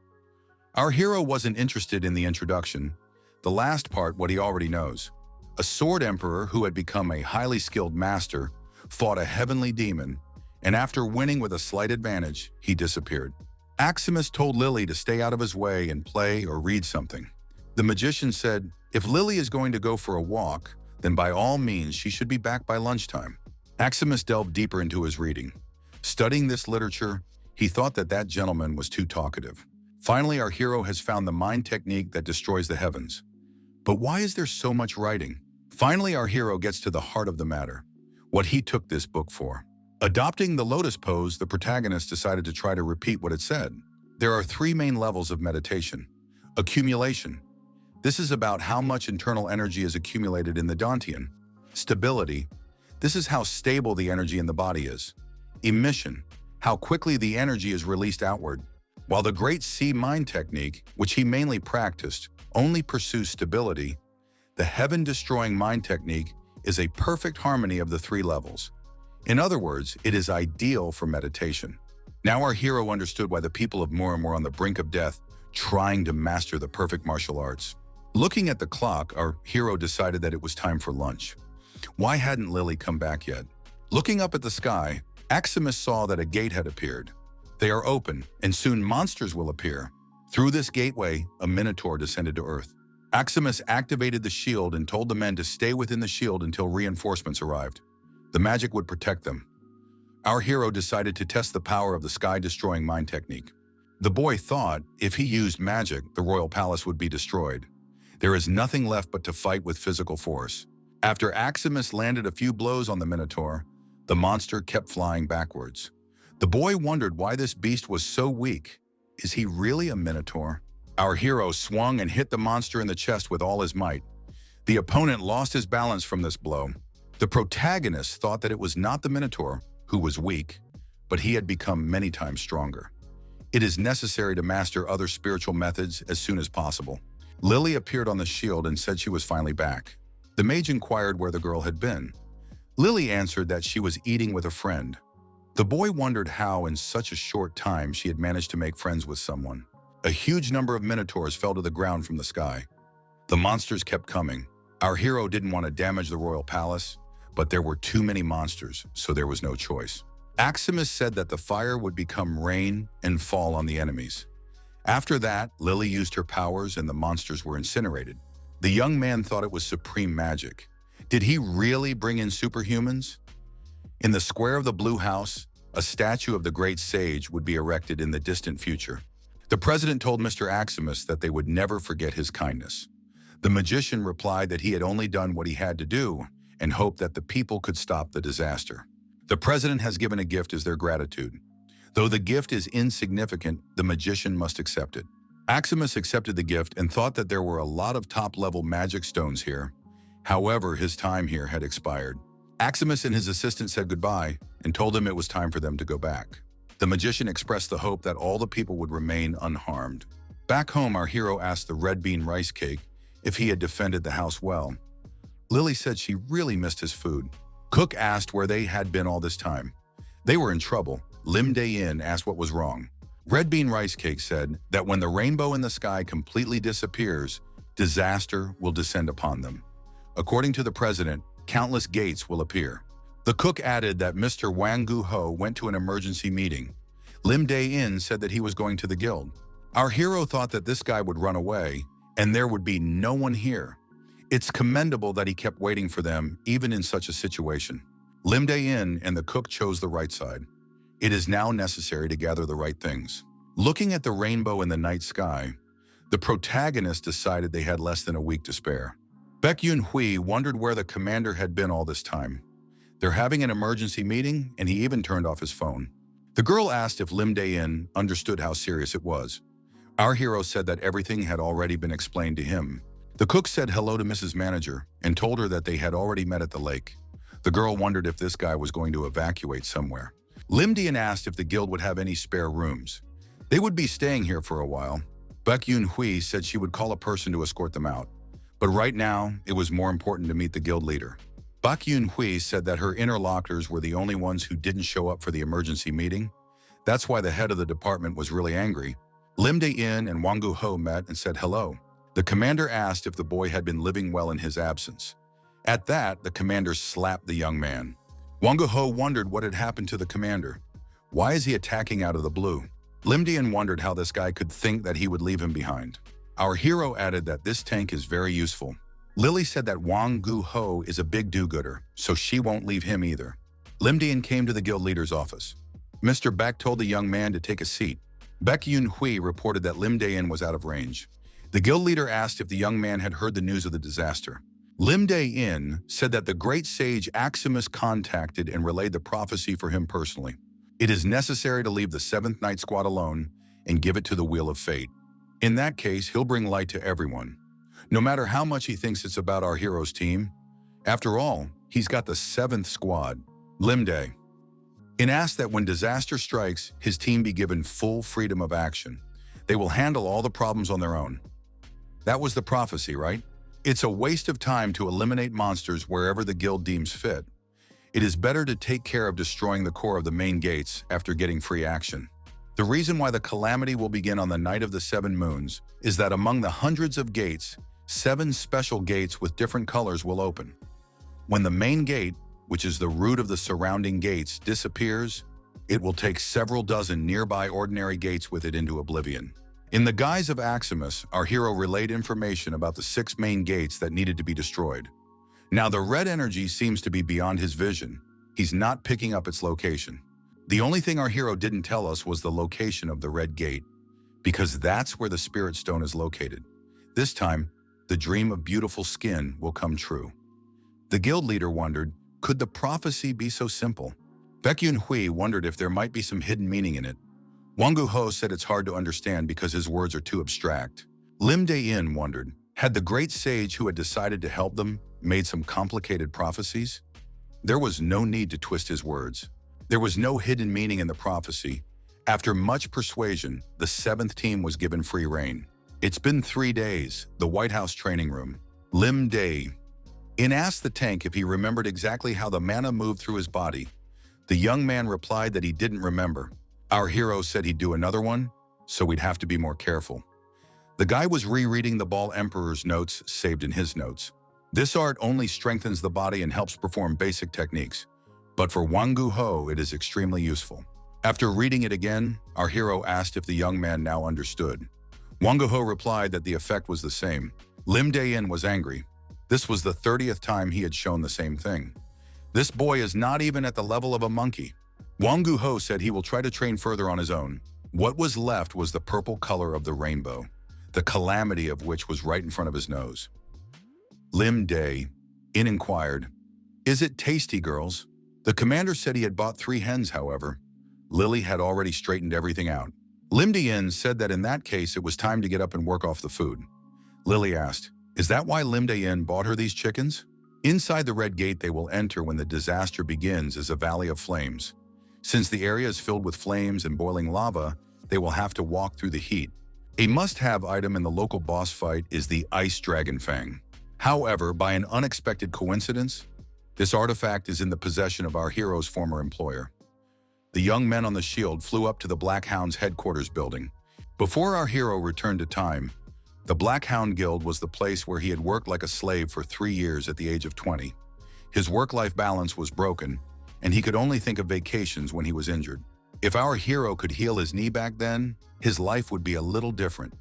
Our hero wasn't interested in the introduction, the last part what he already knows. A sword emperor who had become a highly skilled master fought a heavenly demon, and after winning with a slight advantage, he disappeared. Aximus told Lily to stay out of his way and play or read something. The magician said, if Lily is going to go for a walk, then by all means she should be back by lunchtime. Aximus delved deeper into his reading. Studying this literature, he thought that that gentleman was too talkative. Finally, our hero has found the mind technique that destroys the heavens. But why is there so much writing? Finally, our hero gets to the heart of the matter, what he took this book for. Adopting the lotus pose, the protagonist decided to try to repeat what it said. There are 3 main levels of meditation. Accumulation. This is about how much internal energy is accumulated in the Dantian. Stability. This is how stable the energy in the body is. Emission. How quickly the energy is released outward. While the Great Sea Mind technique, which he mainly practiced, only pursues stability, the heaven-destroying mind technique is a perfect harmony of the 3 levels. In other words, it is ideal for meditation. Now our hero understood why the people of Murim were on the brink of death, trying to master the perfect martial arts. Looking at the clock, our hero decided that it was time for lunch. Why hadn't Lily come back yet? Looking up at the sky, Aximus saw that a gate had appeared. They are open, and soon monsters will appear. Through this gateway, a Minotaur descended to Earth. Aximus activated the shield and told the men to stay within the shield until reinforcements arrived. The magic would protect them. Our hero decided to test the power of the sky-destroying mind technique. The boy thought if he used magic, the royal palace would be destroyed. There is nothing left but to fight with physical force. After Aximus landed a few blows on the Minotaur, the monster kept flying backwards. The boy wondered why this beast was so weak. Is he really a Minotaur? Our hero swung and hit the monster in the chest with all his might. The opponent lost his balance from this blow. The protagonist thought that it was not the Minotaur who was weak, but he had become many times stronger. It is necessary to master other spiritual methods as soon as possible. Lily appeared on the shield and said she was finally back. The mage inquired where the girl had been. Lily answered that she was eating with a friend. The boy wondered how in such a short time she had managed to make friends with someone. A huge number of minotaurs fell to the ground from the sky. The monsters kept coming. Our hero didn't want to damage the royal palace, but there were too many monsters, so there was no choice. Aximus said that the fire would become rain and fall on the enemies. After that, Lily used her powers and the monsters were incinerated. The young man thought it was supreme magic. Did he really bring in superhumans? In the square of the Blue House, a statue of the great sage would be erected in the distant future. The president told Mr. Aximus that they would never forget his kindness. The magician replied that he had only done what he had to do and hoped that the people could stop the disaster. The president has given a gift as their gratitude. Though the gift is insignificant, the magician must accept it. Aximus accepted the gift and thought that there were a lot of top-level magic stones here. However, his time here had expired. Aximus and his assistant said goodbye and told him it was time for them to go back. The magician expressed the hope that all the people would remain unharmed. Back home, our hero asked the red bean rice cake if he had defended the house well. Lily said she really missed his food. Cook asked where they had been all this time. They were in trouble. Lim Dae-in asked what was wrong. Red bean rice cake said that when the rainbow in the sky completely disappears, disaster will descend upon them. According to the president, countless gates will appear. The cook added that Mr. Wangu Ho went to an emergency meeting. Lim Dae-in said that he was going to the guild. Our hero thought that this guy would run away and there would be no one here. It's commendable that he kept waiting for them even in such a situation. Lim Dae-in and the cook chose the right side. It is now necessary to gather the right things. Looking at the rainbow in the night sky, the protagonist decided they had less than a week to spare. Baek Yoon-hui wondered where the commander had been all this time. They're having an emergency meeting, and he even turned off his phone. The girl asked if Lim Dae-in understood how serious it was. Our hero said that everything had already been explained to him. The cook said hello to Mrs. Manager and told her that they had already met at the lake. The girl wondered if this guy was going to evacuate somewhere. Lim Dae-in asked if the guild would have any spare rooms. They would be staying here for a while. Baek Yoon-hui said she would call a person to escort them out. But right now, it was more important to meet the guild leader. Baek Yoon-hui said that her interlocutors were the only ones who didn't show up for the emergency meeting. That's why the head of the department was really angry. Lim Dae-in and Wangu Ho met and said hello. The commander asked if the boy had been living well in his absence. At that, the commander slapped the young man. Wangu Ho wondered what had happened to the commander. Why is he attacking out of the blue? Lim Dae-in wondered how this guy could think that he would leave him behind. Our hero added that this tank is very useful. Lily said that Wangu Ho is a big do-gooder, so she won't leave him either. Lim Dae-in came to the guild leader's office. Mr. Baek told the young man to take a seat. Baek Yoon-hui reported that Lim Dae-in was out of range. The guild leader asked if the young man had heard the news of the disaster. Lim Dae-in said that the great sage Aximus contacted and relayed the prophecy for him personally. It is necessary to leave the 7th Night Squad alone and give it to the Wheel of Fate. In that case, he'll bring light to everyone. No matter how much he thinks it's about our hero's team, after all, he's got the 7th Squad, Lim Dae-in asked that when disaster strikes, his team be given full freedom of action. They will handle all the problems on their own. That was the prophecy, right? It's a waste of time to eliminate monsters wherever the guild deems fit. It is better to take care of destroying the core of the main gates after getting free action. The reason why the calamity will begin on the night of the 7 moons is that among the hundreds of gates, 7 special gates with different colors will open. When the main gate, which is the root of the surrounding gates, disappears, it will take several dozen nearby ordinary gates with it into oblivion. In the guise of Aximus, our hero relayed information about the 6 main gates that needed to be destroyed. Now the red energy seems to be beyond his vision. He's not picking up its location. The only thing our hero didn't tell us was the location of the red gate, because that's where the spirit stone is located. This time, the dream of beautiful skin will come true. The guild leader wondered, could the prophecy be so simple? Baek Yoon-hui wondered if there might be some hidden meaning in it. Wangu Ho said it's hard to understand because his words are too abstract. Lim Dae-in wondered, had the great sage who had decided to help them made some complicated prophecies? There was no need to twist his words. There was no hidden meaning in the prophecy. After much persuasion, the 7th team was given free rein. It's been 3 days, the White House training room. Lim Dae-in asked the tank if he remembered exactly how the mana moved through his body. The young man replied that he didn't remember. Our hero said he'd do another one, so we'd have to be more careful. The guy was rereading the Ball Emperor's notes saved in his notes. This art only strengthens the body and helps perform basic techniques, but for Wangu Ho it is extremely useful. After reading it again, our hero asked if the young man now understood. Wangu Ho replied that the effect was the same. Lim Dae-in was angry. This was the 30th time he had shown the same thing. This boy is not even at the level of a monkey. Wangu Ho said he will try to train further on his own. What was left was the purple color of the rainbow, the calamity of which was right in front of his nose. Lim Dae-in inquired, "Is it tasty, girls?" The commander said he had bought 3 hens, however. Lily had already straightened everything out. Lim Dae-in said that in that case it was time to get up and work off the food. Lily asked, "Is that why Lim Dae-in bought her these chickens?" Inside the red gate they will enter when the disaster begins is a valley of flames. Since the area is filled with flames and boiling lava, they will have to walk through the heat. A must-have item in the local boss fight is the Ice Dragon Fang. However, by an unexpected coincidence, this artifact is in the possession of our hero's former employer. The young men on the shield flew up to the Black Hound's headquarters building. Before our hero returned to time, the Black Hound Guild was the place where he had worked like a slave for 3 years at the age of 20. His work-life balance was broken, and he could only think of vacations when he was injured. If our hero could heal his knee back then, his life would be a little different.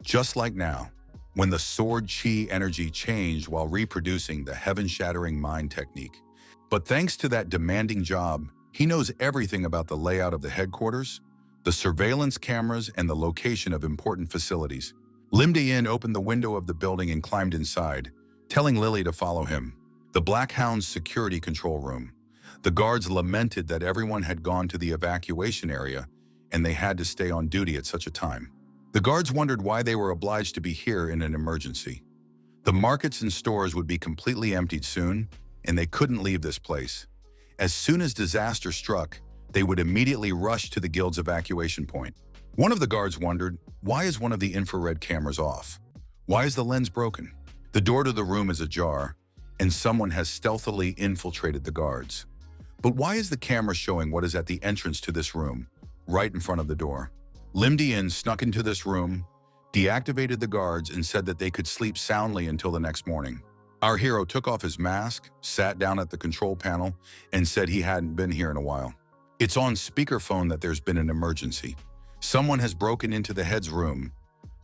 Just like now, when the sword chi energy changed while reproducing the heaven-shattering mind technique. But thanks to that demanding job, he knows everything about the layout of the headquarters, the surveillance cameras, and the location of important facilities. Lim Dae-in opened the window of the building and climbed inside, telling Lily to follow him. The Black Hound's security control room. The guards lamented that everyone had gone to the evacuation area and they had to stay on duty at such a time. The guards wondered why they were obliged to be here in an emergency. The markets and stores would be completely emptied soon, and they couldn't leave this place. As soon as disaster struck, they would immediately rush to the guild's evacuation point. One of the guards wondered, why is one of the infrared cameras off? Why is the lens broken? The door to the room is ajar, and someone has stealthily infiltrated the guards. But why is the camera showing what is at the entrance to this room, right in front of the door? Lim Dae-in snuck into this room, deactivated the guards, and said that they could sleep soundly until the next morning. Our hero took off his mask, sat down at the control panel, and said he hadn't been here in a while. It's on speakerphone that there's been an emergency. Someone has broken into the head's room.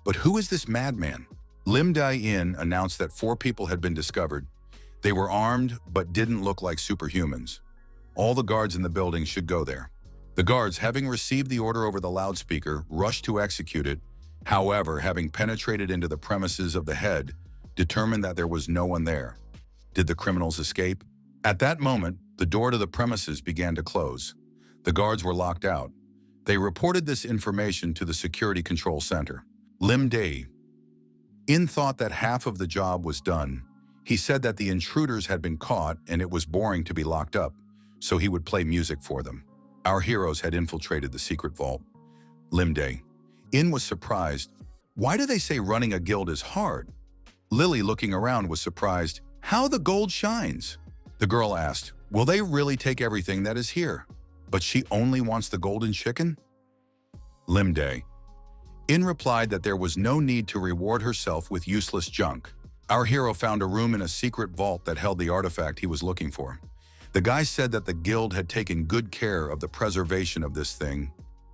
But who is this madman? Lim Dae-in announced that 4 people had been discovered. They were armed, but didn't look like superhumans. All the guards in the building should go there. The guards, having received the order over the loudspeaker, rushed to execute it. However, having penetrated into the premises of the head, determined that there was no one there. Did the criminals escape? At that moment, the door to the premises began to close. The guards were locked out. They reported this information to the security control center. Lim Dae-in thought that half of the job was done. He said that the intruders had been caught and it was boring to be locked up, so he would play music for them. Our heroes had infiltrated the secret vault. Lim Dae-in was surprised. Why do they say running a guild is hard? Lily, looking around, was surprised. How the gold shines? The girl asked, will they really take everything that is here? But she only wants the golden chicken? Lim Dae-in replied that there was no need to reward herself with useless junk. Our hero found a room in a secret vault that held the artifact he was looking for. The guy said that the guild had taken good care of the preservation of this thing.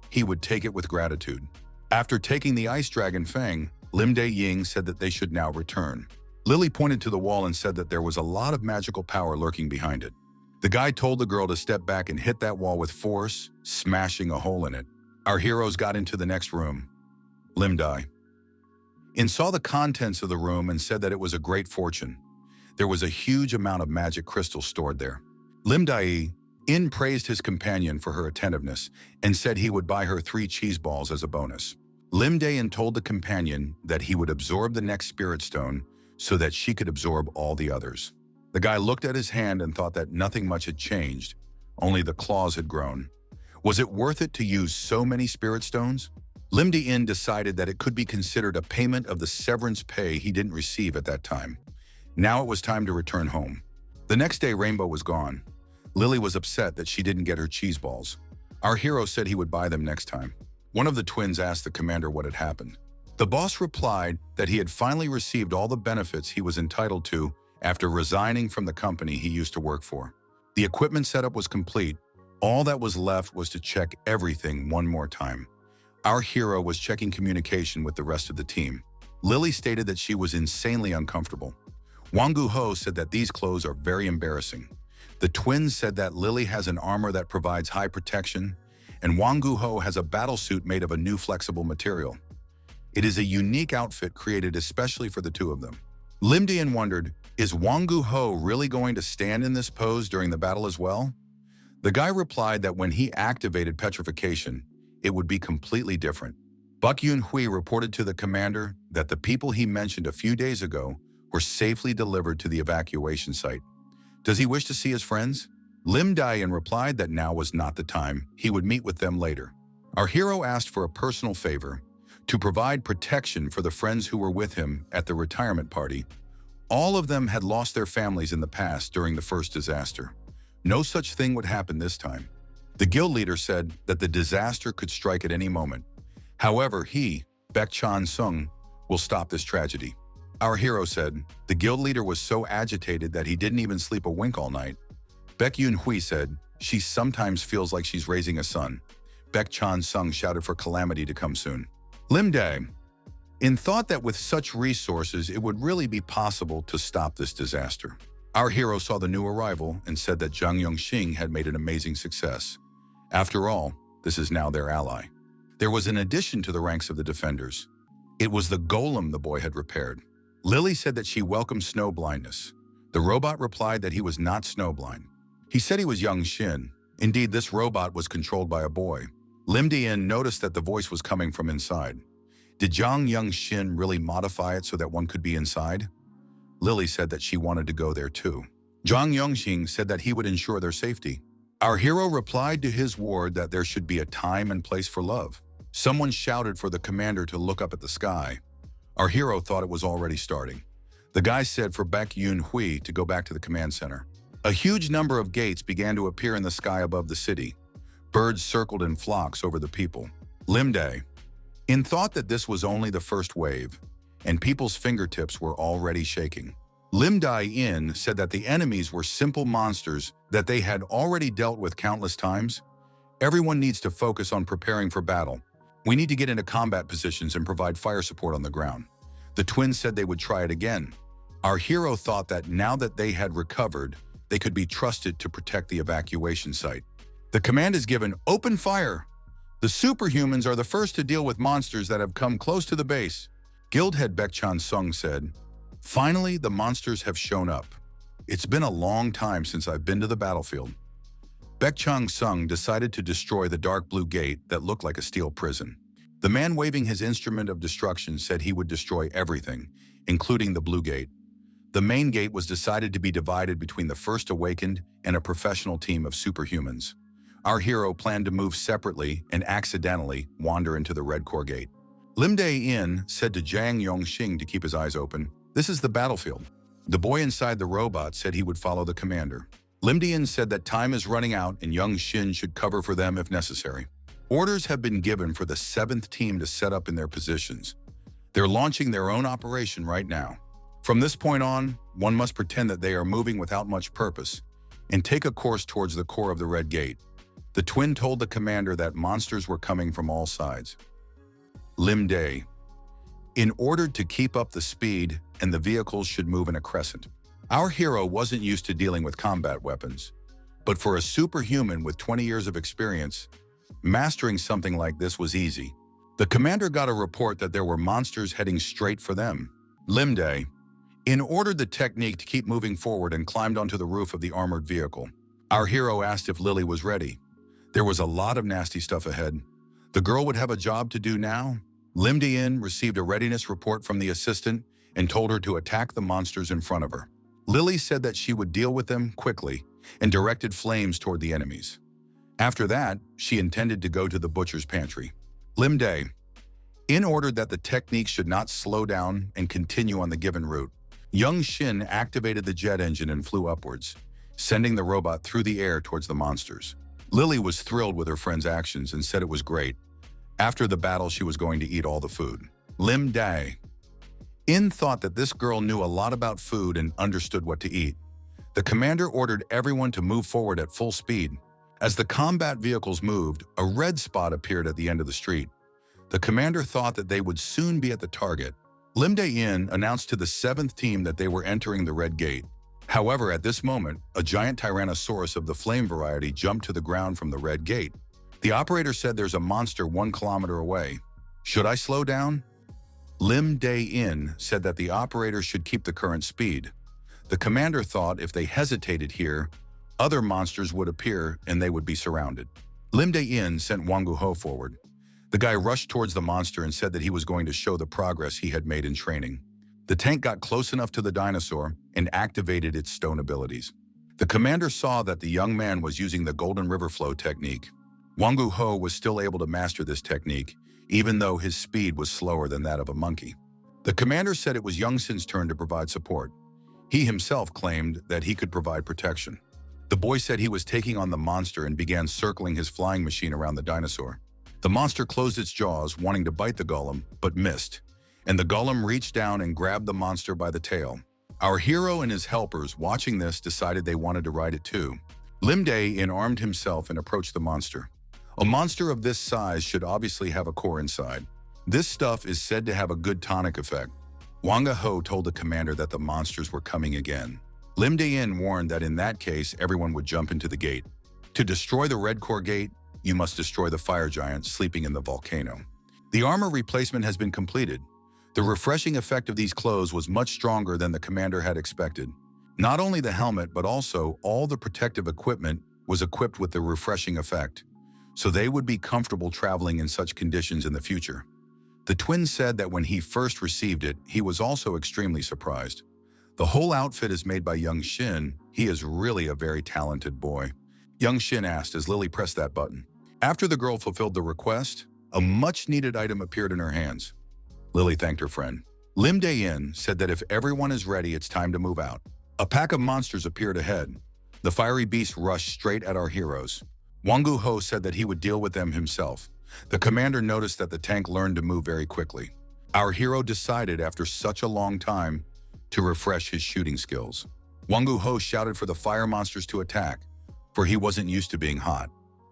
He would take it with gratitude. After taking the Ice Dragon Fang, Lim Dae-in said that they should now return. Lily pointed to the wall and said that there was a lot of magical power lurking behind it. The guy told the girl to step back and hit that wall with force, smashing a hole in it. Our heroes got into the next room. Lim Dae-in saw the contents of the room and said that it was a great fortune. There was a huge amount of magic crystals stored there. Lim Dae-in praised his companion for her attentiveness and said he would buy her 3 cheese balls as a bonus. Lim Dayan told the companion that he would absorb the next spirit stone so that she could absorb all the others. The guy looked at his hand and thought that nothing much had changed, only the claws had grown. Was it worth it to use so many spirit stones? Lim Dayan decided that it could be considered a payment of the severance pay he didn't receive at that time. Now it was time to return home. The next day, Rainbow was gone. Lily was upset that she didn't get her cheese balls. Our hero said he would buy them next time. One of the twins asked the commander what had happened. The boss replied that he had finally received all the benefits he was entitled to after resigning from the company he used to work for. The equipment setup was complete. All that was left was to check everything one more time. Our hero was checking communication with the rest of the team. Lily stated that she was insanely uncomfortable. Wangu said that these clothes are very embarrassing. The twins said that Lily has an armor that provides high protection, and Wangu has a battle suit made of a new flexible material. It is a unique outfit created especially for the two of them. Lim Dayan wondered, is Wangu really going to stand in this pose during the battle as well? The guy replied that when he activated petrification, it would be completely different. Buk Yun Hui reported to the commander that the people he mentioned a few days ago were safely delivered to the evacuation site. Does he wish to see his friends? Lim Dayan replied that now was not the time. He would meet with them later. Our hero asked for a personal favor to provide protection for the friends who were with him at the retirement party. All of them had lost their families in the past during the first disaster. No such thing would happen this time. The guild leader said that the disaster could strike at any moment. However, he, Baek Chan Sung, will stop this tragedy. Our hero said the guild leader was so agitated that he didn't even sleep a wink all night. Baek Yun Hui said she sometimes feels like she's raising a son. Baek Chan Sung shouted for Calamity to come soon. Lim Dae, in thought that with such resources it would really be possible to stop this disaster. Our hero saw the new arrival and said that Zhang Yongxing had made an amazing success. After all, this is now their ally. There was an addition to the ranks of the defenders. It was the golem the boy had repaired. Lily said that she welcomed snow blindness. The robot replied that he was not snowblind. He said he was Young Shin. Indeed, this robot was controlled by a boy. Lim Dayan noticed that the voice was coming from inside. Did Zhang Yongxin really modify it so that one could be inside? Lily said that she wanted to go there too. Zhang Yongxing said that he would ensure their safety. Our hero replied to his ward that there should be a time and place for love. Someone shouted for the commander to look up at the sky. Our hero thought it was already starting. The guy said for Baek Yun Hui to go back to the command center. A huge number of gates began to appear in the sky above the city. Birds circled in flocks over the people. Lim Dae, in thought that this was only the first wave, and people's fingertips were already shaking. Lim Dae-in said that the enemies were simple monsters that they had already dealt with countless times. Everyone needs to focus on preparing for battle. We need to get into combat positions and provide fire support on the ground. The twins said they would try it again. Our hero thought that now that they had recovered, they could be trusted to protect the evacuation site. The command is given, open fire. The superhumans are the first to deal with monsters that have come close to the base. Guild head Baek Chan Sung said, finally, the monsters have shown up. It's been a long time since I've been to the battlefield. Baek Chan Sung decided to destroy the dark blue gate that looked like a steel prison. The man waving his instrument of destruction said he would destroy everything, including the blue gate. The main gate was decided to be divided between the First Awakened and a professional team of superhumans. Our hero planned to move separately and accidentally wander into the red core gate. Lim Dae-in said to Zhang Yongxing to keep his eyes open, this is the battlefield. The boy inside the robot said he would follow the commander. Lim Dae-in said that time is running out and Young Shin should cover for them if necessary. Orders have been given for the 7th team to set up in their positions. They're launching their own operation right now. From this point on, one must pretend that they are moving without much purpose and take a course towards the core of the red gate. The twin told the commander that monsters were coming from all sides. Lim Dae, in order to keep up the speed and the vehicles should move in a crescent. Our hero wasn't used to dealing with combat weapons, but for a superhuman with 20 years of experience, mastering something like this was easy. The commander got a report that there were monsters heading straight for them. Lim Dae, ordered the technique to keep moving forward and climbed onto the roof of the armored vehicle. Our hero asked if Lily was ready. There was a lot of nasty stuff ahead. The girl would have a job to do now. Lim Dian received a readiness report from the assistant and told her to attack the monsters in front of her. Lily said that she would deal with them quickly and directed flames toward the enemies. After that, she intended to go to the butcher's pantry. Lim Day, in order that the technique should not slow down and continue on the given route, Young Shin activated the jet engine and flew upwards, sending the robot through the air towards the monsters. Lily was thrilled with her friend's actions and said it was great. After the battle, she was going to eat all the food. Lim Day In thought that this girl knew a lot about food and understood what to eat. The commander ordered everyone to move forward at full speed. As the combat vehicles moved, a red spot appeared at the end of the street. The commander thought that they would soon be at the target. Lim Dae-in announced to the 7th team that they were entering the red gate. However, at this moment, a giant Tyrannosaurus of the flame variety jumped to the ground from the red gate. The operator said there's a monster 1 kilometer away. Should I slow down? Lim Dae-in said that the operator should keep the current speed. The commander thought if they hesitated here, other monsters would appear and they would be surrounded. Lim Dae-in sent Wangu Ho forward. The guy rushed towards the monster and said that he was going to show the progress he had made in training. The tank got close enough to the dinosaur and activated its stone abilities. The commander saw that the young man was using the Golden River Flow technique. Wangu Ho was still able to master this technique, even though his speed was slower than that of a monkey. The commander said it was Young Sin's turn to provide support. He himself claimed that he could provide protection. The boy said he was taking on the monster and began circling his flying machine around the dinosaur. The monster closed its jaws, wanting to bite the golem, but missed, and the golem reached down and grabbed the monster by the tail. Our hero and his helpers, watching this, decided they wanted to ride it too. Lim Dae-in armed himself and approached the monster. A monster of this size should obviously have a core inside. This stuff is said to have a good tonic effect. Wangu Ho told the commander that the monsters were coming again. Lim Dae-in warned that in that case, everyone would jump into the gate. To destroy the red core gate, you must destroy the fire giant sleeping in the volcano. The armor replacement has been completed. The refreshing effect of these clothes was much stronger than the commander had expected. Not only the helmet, but also all the protective equipment was equipped with the refreshing effect, so they would be comfortable traveling in such conditions in the future. The twin said that when he first received it, he was also extremely surprised. The whole outfit is made by Young Shin. He is really a very talented boy. Young Shin asked as Lily pressed that button. After the girl fulfilled the request, a much-needed item appeared in her hands. Lily thanked her friend. Lim Dae-in said that if everyone is ready, it's time to move out. A pack of monsters appeared ahead. The fiery beasts rushed straight at our heroes. Wangu Ho said that he would deal with them himself. The commander noticed that the tank learned to move very quickly. Our hero decided after such a long time to refresh his shooting skills. Wangu Ho shouted for the fire monsters to attack, for he wasn't used to being hot.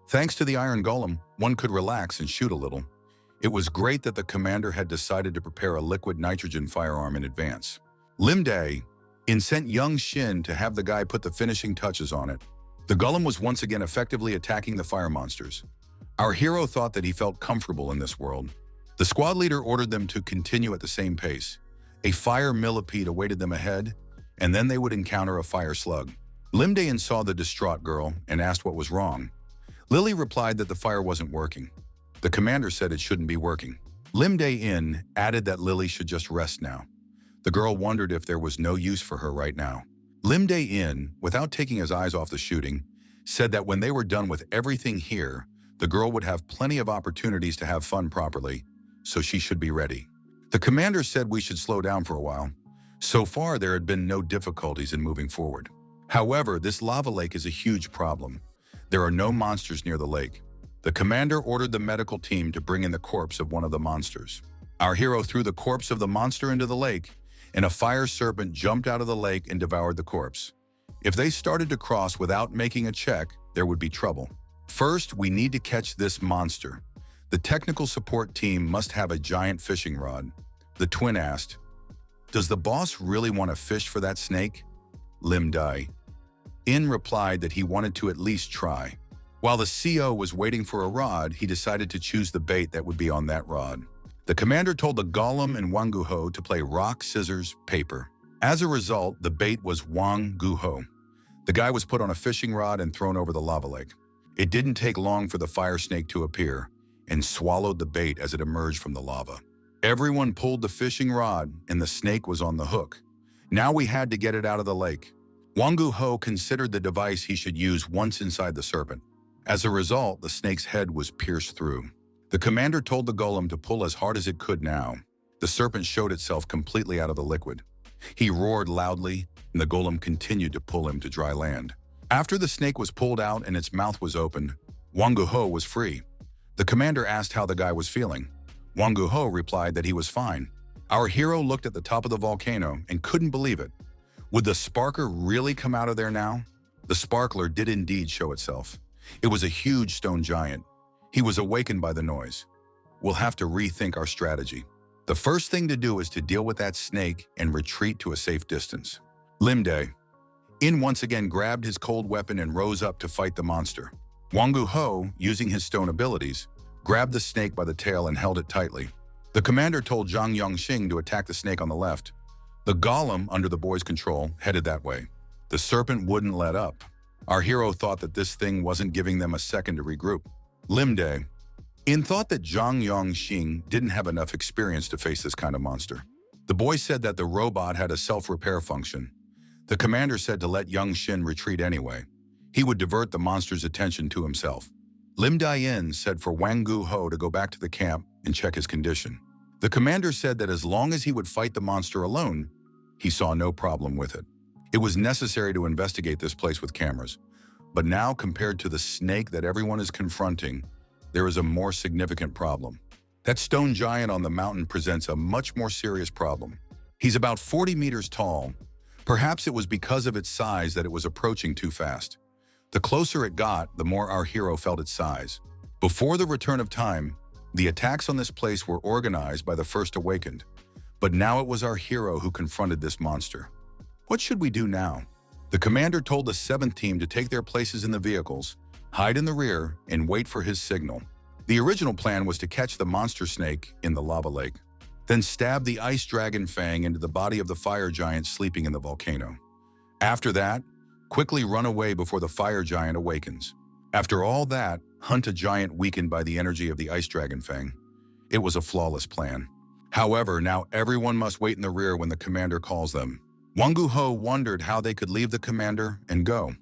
Thanks to the iron golem, one could relax and shoot a little. It was great that the commander had decided to prepare a liquid nitrogen firearm in advance. Lim Dae-in sent Young Shin to have the guy put the finishing touches on it. The golem was once again effectively attacking the fire monsters. Our hero thought that he felt comfortable in this world. The squad leader ordered them to continue at the same pace. A fire millipede awaited them ahead, and then they would encounter a fire slug. Lim Dae-in saw the distraught girl and asked what was wrong. Lily replied that the fire wasn't working. The commander said it shouldn't be working. Lim Dae-in added that Lily should just rest now. The girl wondered if there was no use for her right now. Lim Dae-in, without taking his eyes off the shooting, said that when they were done with everything here, the girl would have plenty of opportunities to have fun properly, so she should be ready. The commander said we should slow down for a while. So far, there had been no difficulties in moving forward. However, this lava lake is a huge problem. There are no monsters near the lake. The commander ordered the medical team to bring in the corpse of one of the monsters. Our hero threw the corpse of the monster into the lake, and a fire serpent jumped out of the lake and devoured the corpse. If they started to cross without making a check, there would be trouble. First, we need to catch this monster. The technical support team must have a giant fishing rod. The twin asked, "Does the boss really want to fish for that snake?" Lim Dae-in replied that he wanted to at least try. While the CO was waiting for a rod, he decided to choose the bait that would be on that rod. The commander told the golem and Wangu Ho to play rock, scissors, paper. As a result, the bait was Wangu Ho. The guy was put on a fishing rod and thrown over the lava lake. It didn't take long for the fire snake to appear and swallowed the bait as it emerged from the lava. Everyone pulled the fishing rod, and the snake was on the hook. Now we had to get it out of the lake. Wangu Ho considered the device he should use once inside the serpent. As a result, the snake's head was pierced through. The commander told the golem to pull as hard as it could now. The serpent showed itself completely out of the liquid. He roared loudly, and the golem continued to pull him to dry land. After the snake was pulled out and its mouth was opened, Wangu Ho was free. The commander asked how the guy was feeling. Wangu Ho replied that he was fine. Our hero looked at the top of the volcano and couldn't believe it. Would the sparker really come out of there now? The sparkler did indeed show itself. It was a huge stone giant. He was awakened by the noise. We'll have to rethink our strategy. The first thing to do is to deal with that snake and retreat to a safe distance. Limde In once again grabbed his cold weapon and rose up to fight the monster. Wangu Ho, using his stone abilities, grabbed the snake by the tail and held it tightly. The commander told Zhang Yongxing to attack the snake on the left. The golem, under the boy's control, headed that way. The serpent wouldn't let up. Our hero thought that this thing wasn't giving them a second to regroup. Limde thought that Zhang Yongxing didn't have enough experience to face this kind of monster. The boy said that the robot had a self-repair function. The commander said to let Yongxin retreat anyway. He would divert the monster's attention to himself. Lim Dayin said for Wangu Ho to go back to the camp and check his condition. The commander said that as long as he would fight the monster alone, he saw no problem with it. It was necessary to investigate this place with cameras. But now, compared to the snake that everyone is confronting, there is a more significant problem. That stone giant on the mountain presents a much more serious problem. He's about 40 meters tall. Perhaps it was because of its size that it was approaching too fast. The closer it got, the more our hero felt its size. Before the return of time, the attacks on this place were organized by the First Awakened. But now it was our hero who confronted this monster. What should we do now? The commander told the 7th team to take their places in the vehicles, hide in the rear, and wait for his signal. The original plan was to catch the monster snake in the lava lake, then stab the ice dragon fang into the body of the fire giant sleeping in the volcano. After that, quickly run away before the fire giant awakens. After all that, hunt a giant weakened by the energy of the ice dragon fang. It was a flawless plan. However, now everyone must wait in the rear when the commander calls them. Wangu Ho wondered how they could leave the commander and go.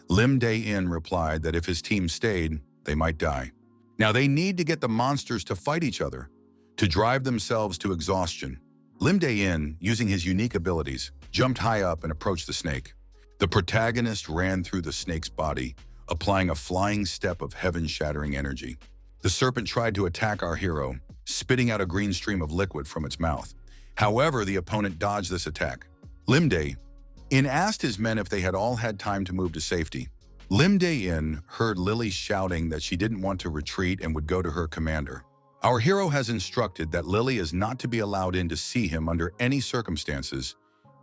Lim Dayin replied that if his team stayed, they might die. Now they need to get the monsters to fight each other, to drive themselves to exhaustion. Lim Dayin, using his unique abilities, jumped high up and approached the snake. The protagonist ran through the snake's body, applying a flying step of heaven-shattering energy. The serpent tried to attack our hero, spitting out a green stream of liquid from its mouth. However, the opponent dodged this attack. Lim Dayin asked his men if they had all had time to move to safety. Lim Dayin heard Lily shouting that she didn't want to retreat and would go to her commander. Our hero has instructed that Lily is not to be allowed in to see him under any circumstances,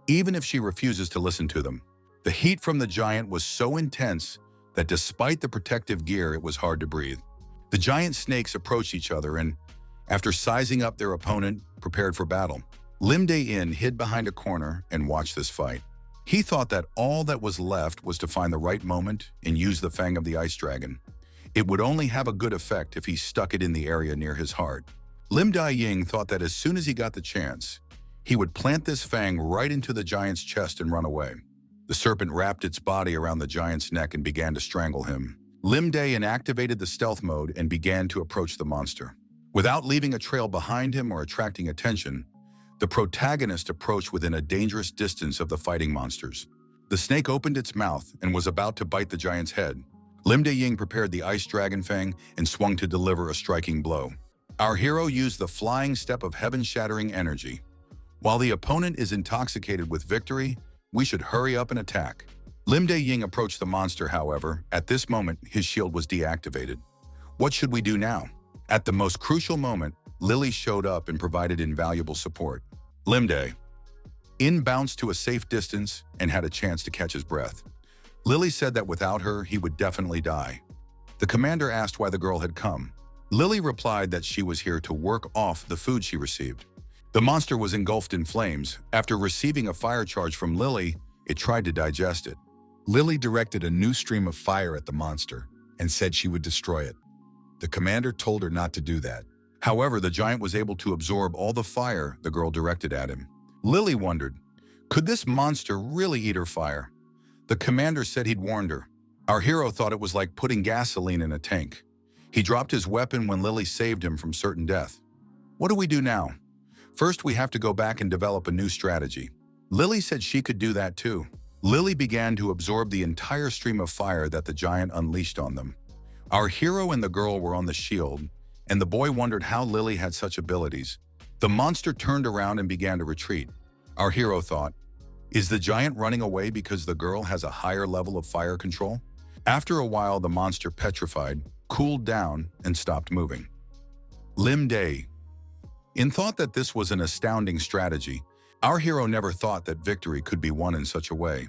even if she refuses to listen to them. The heat from the giant was so intense that despite the protective gear, it was hard to breathe. The giant snakes approached each other and, after sizing up their opponent, prepared for battle. Lim Dayin hid behind a corner and watched this fight. He thought that all that was left was to find the right moment and use the fang of the ice dragon. It would only have a good effect if he stuck it in the area near his heart. Lim Dayin thought that as soon as he got the chance, he would plant this fang right into the giant's chest and run away. The serpent wrapped its body around the giant's neck and began to strangle him. Lim Dayin activated the stealth mode and began to approach the monster. Without leaving a trail behind him or attracting attention, the protagonist approached within a dangerous distance of the fighting monsters. The snake opened its mouth and was about to bite the giant's head. Lim Dayin prepared the ice dragon fang and swung to deliver a striking blow. Our hero used the flying step of heaven-shattering energy. While the opponent is intoxicated with victory, we should hurry up and attack. Lim Dayin approached the monster, however. At this moment, his shield was deactivated. What should we do now? At the most crucial moment, Lily showed up and provided invaluable support. Lim Dayin bounced to a safe distance and had a chance to catch his breath. Lily said that without her, he would definitely die. The commander asked why the girl had come. Lily replied that she was here to work off the food she received. The monster was engulfed in flames. After receiving a fire charge from Lily, it tried to digest it. Lily directed a new stream of fire at the monster and said she would destroy it. The commander told her not to do that. However, the giant was able to absorb all the fire the girl directed at him. Lily wondered, could this monster really eat her fire? The commander said he'd warned her. Our hero thought it was like putting gasoline in a tank. He dropped his weapon when Lily saved him from certain death. What do we do now? First, we have to go back and develop a new strategy. Lily said she could do that too. Lily began to absorb the entire stream of fire that the giant unleashed on them. Our hero and the girl were on the shield, and the boy wondered how Lily had such abilities. The monster turned around and began to retreat. Our hero thought, is the giant running away because the girl has a higher level of fire control? After a while, the monster petrified, cooled down, and stopped moving. Lim Day. In thought that this was an astounding strategy, our hero never thought that victory could be won in such a way.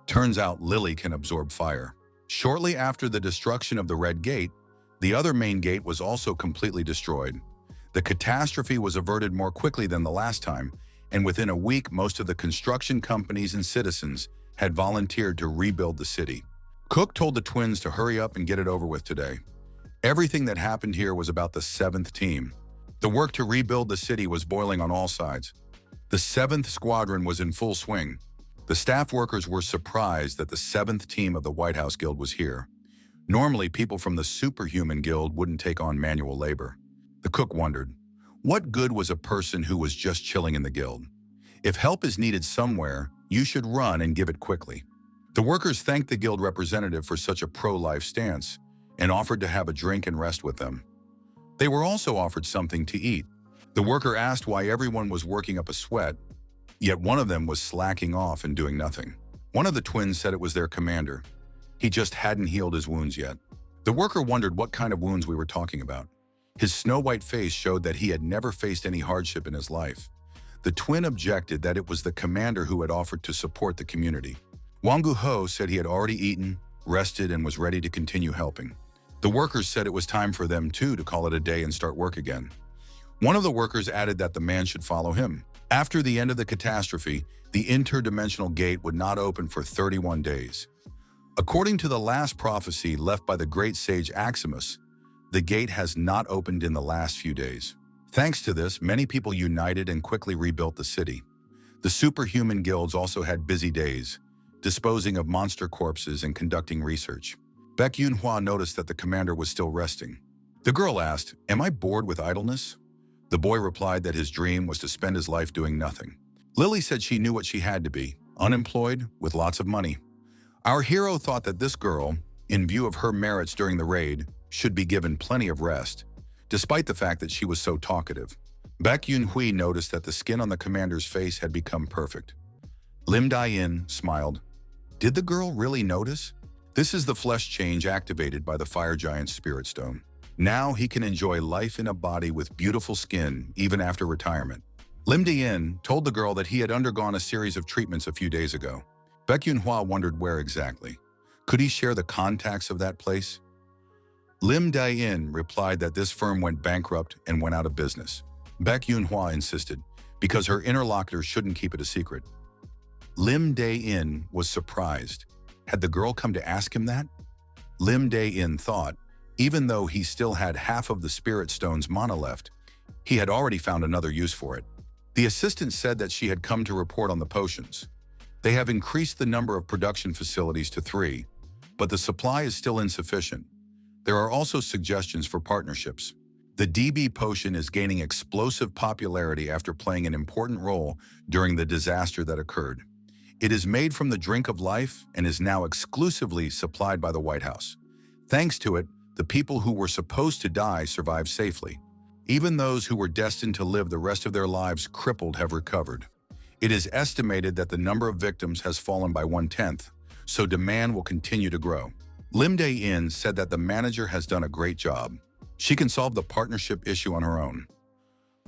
Turns out Lily can absorb fire. Shortly after the destruction of the Red Gate, the other main gate was also completely destroyed. The catastrophe was averted more quickly than the last time, and within a week most of the construction companies and citizens had volunteered to rebuild the city. Cook told the twins to hurry up and get it over with today. Everything that happened here was about the 7th team. The work to rebuild the city was boiling on all sides. The 7th Squadron was in full swing. The staff workers were surprised that the 7th team of the White House Guild was here. Normally, people from the Superhuman Guild wouldn't take on manual labor. The cook wondered, what good was a person who was just chilling in the guild? If help is needed somewhere, you should run and give it quickly. The workers thanked the guild representative for such a pro-life stance and offered to have a drink and rest with them. They were also offered something to eat. The worker asked why everyone was working up a sweat, yet one of them was slacking off and doing nothing. One of the twins said it was their commander. He just hadn't healed his wounds yet. The worker wondered what kind of wounds we were talking about. His snow-white face showed that he had never faced any hardship in his life. The twin objected that it was the commander who had offered to support the community. Wangu Ho said he had already eaten, rested, and was ready to continue helping. The workers said it was time for them too to call it a day and start work again. One of the workers added that the man should follow him. After the end of the catastrophe, the interdimensional gate would not open for 31 days. According to the last prophecy left by the great sage Aximus, the gate has not opened in the last few days. Thanks to this, many people united and quickly rebuilt the city. The superhuman guilds also had busy days, disposing of monster corpses and conducting research. Baek Yun-hwa noticed that the commander was still resting. The girl asked, "Am I bored with idleness?" The boy replied that his dream was to spend his life doing nothing. Lily said she knew what she had to be, unemployed with lots of money. Our hero thought that this girl, in view of her merits during the raid, should be given plenty of rest, despite the fact that she was so talkative. Baek Yun-hui noticed that the skin on the commander's face had become perfect. Lim Dae-in smiled. Did the girl really notice? This is the flesh change activated by the fire giant's spirit stone. Now he can enjoy life in a body with beautiful skin even after retirement. Lim Dae-in told the girl that he had undergone a series of treatments a few days ago. Baek Yun-hwa wondered where exactly. Could he share the contacts of that place? Lim Dae-in replied that this firm went bankrupt and went out of business. Baek Yun-hwa insisted, because her interlocutor shouldn't keep it a secret. Lim Dae-in was surprised. Had the girl come to ask him that? Lim Dae-in thought, even though he still had half of the spirit stone's mana left, he had already found another use for it. The assistant said that she had come to report on the potions. They have increased the number of production facilities to 3, but the supply is still insufficient. There are also suggestions for partnerships. The DB potion is gaining explosive popularity after playing an important role during the disaster that occurred. It is made from the drink of life and is now exclusively supplied by the White House. Thanks to it, the people who were supposed to die survived safely. Even those who were destined to live the rest of their lives crippled have recovered. It is estimated that the number of victims has fallen by 1/10, so demand will continue to grow. Lim Dae-in said that the manager has done a great job. She can solve the partnership issue on her own.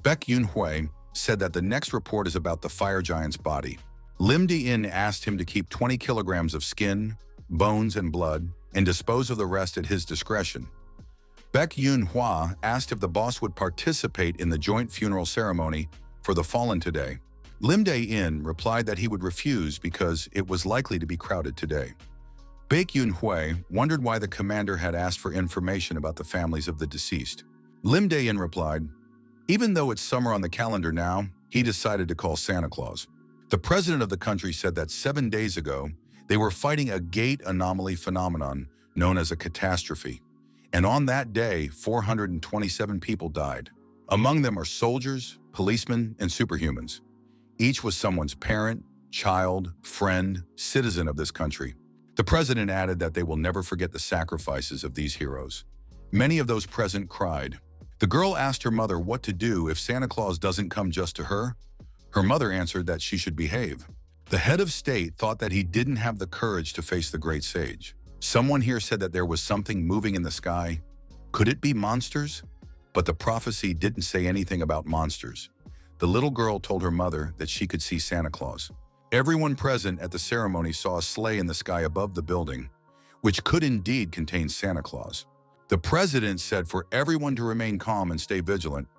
Baek Yun-hwa said that the next report is about the fire giant's body. Lim Dae-in asked him to keep 20 kilograms of skin, bones, and blood, and dispose of the rest at his discretion. Baek Yun-hwa asked if the boss would participate in the joint funeral ceremony for the fallen today. Lim Dae-in replied that he would refuse because it was likely to be crowded today. Baek Yun-hwa wondered why the commander had asked for information about the families of the deceased. Lim Dae-in replied, Even though it's summer on the calendar now, he decided to call Santa Claus. The president of the country said that 7 days ago, they were fighting a gate anomaly phenomenon known as a catastrophe. And on that day, 427 people died. Among them are soldiers, policemen, and superhumans. Each was someone's parent, child, friend, citizen of this country. The president added that they will never forget the sacrifices of these heroes. Many of those present cried. The girl asked her mother what to do if Santa Claus doesn't come just to her. Her mother answered that she should behave. The head of state thought that he didn't have the courage to face the great sage. Someone here said that there was something moving in the sky. Could it be monsters? But the prophecy didn't say anything about monsters. The little girl told her mother that she could see Santa Claus. Everyone present at the ceremony saw a sleigh in the sky above the building, which could indeed contain Santa Claus. The president said for everyone to remain calm and stay vigilant.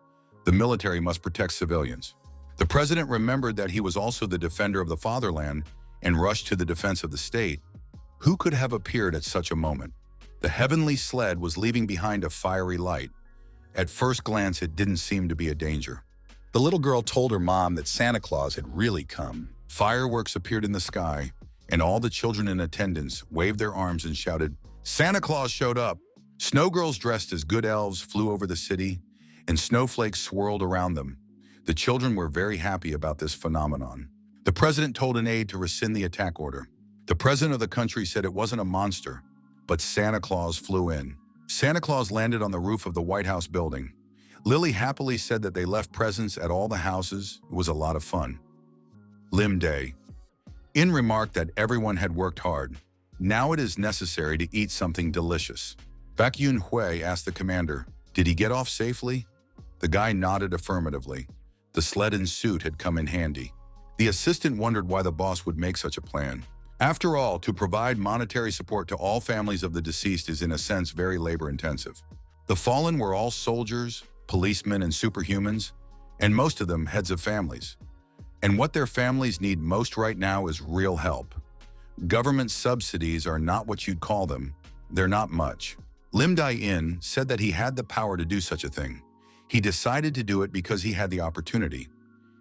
The military must protect civilians. The president remembered that he was also the defender of the fatherland and rushed to the defense of the state. Who could have appeared at such a moment? The heavenly sled was leaving behind a fiery light. At first glance, it didn't seem to be a danger. The little girl told her mom that Santa Claus had really come. Fireworks appeared in the sky, and all the children in attendance waved their arms and shouted, "Santa Claus showed up!" Snowgirls dressed as good elves flew over the city, and snowflakes swirled around them. The children were very happy about this phenomenon. The president told an aide to rescind the attack order. The president of the country said it wasn't a monster, but Santa Claus flew in. Santa Claus landed on the roof of the White House building. Lily happily said that they left presents at all the houses. It was a lot of fun. Lim Day. In remarked that everyone had worked hard. Now it is necessary to eat something delicious. Baek Yoon Hui asked the commander, "Did he get off safely?" The guy nodded affirmatively. The sled and suit had come in handy. The assistant wondered why the boss would make such a plan. After all, to provide monetary support to all families of the deceased is in a sense very labor-intensive. The fallen were all soldiers, policemen, and superhumans, and most of them heads of families. And what their families need most right now is real help. Government subsidies are not what you'd call them. They're not much. Lim Dae-in said that he had the power to do such a thing. He decided to do it because he had the opportunity.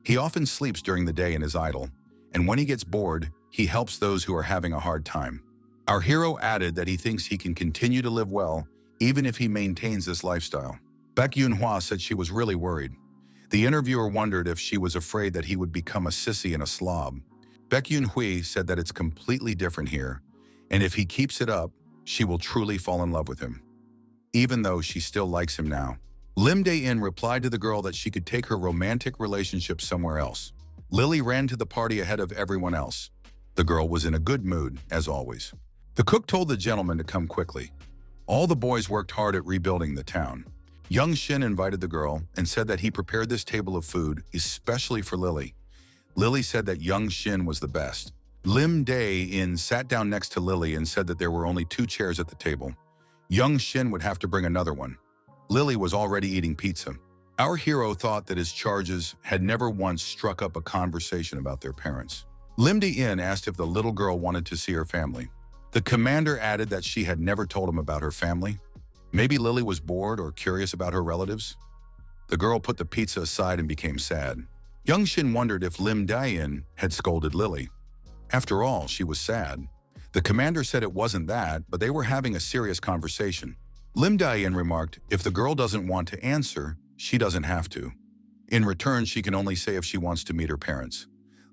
He often sleeps during the day and is idle, and when he gets bored, he helps those who are having a hard time. Our hero added that he thinks he can continue to live well even if he maintains this lifestyle. Baek Yoon Hwa said she was really worried. The interviewer wondered if she was afraid that he would become a sissy and a slob. Baek Yoon Hui said that it's completely different here, and if he keeps it up, she will truly fall in love with him, even though she still likes him now. Lim Dae-in replied to the girl that she could take her romantic relationship somewhere else. Lily ran to the party ahead of everyone else. The girl was in a good mood, as always. The cook told the gentleman to come quickly. All the boys worked hard at rebuilding the town. Young Shin invited the girl and said that he prepared this table of food especially for Lily. Lily said that young Shin was the best. Lim Dae-in sat down next to Lily and said that there were only 2 chairs at the table. Young Shin would have to bring another one. Lily was already eating pizza. Our hero thought that his charges had never once struck up a conversation about their parents. Lim Dae-in asked if the little girl wanted to see her family. The commander added that she had never told him about her family. Maybe Lily was bored or curious about her relatives. The girl put the pizza aside and became sad. Young Shin wondered if Lim Dae-in had scolded Lily. After all, she was sad. The commander said it wasn't that, but they were having a serious conversation. Lim Dae-in remarked, if the girl doesn't want to answer, she doesn't have to. In return, she can only say if she wants to meet her parents.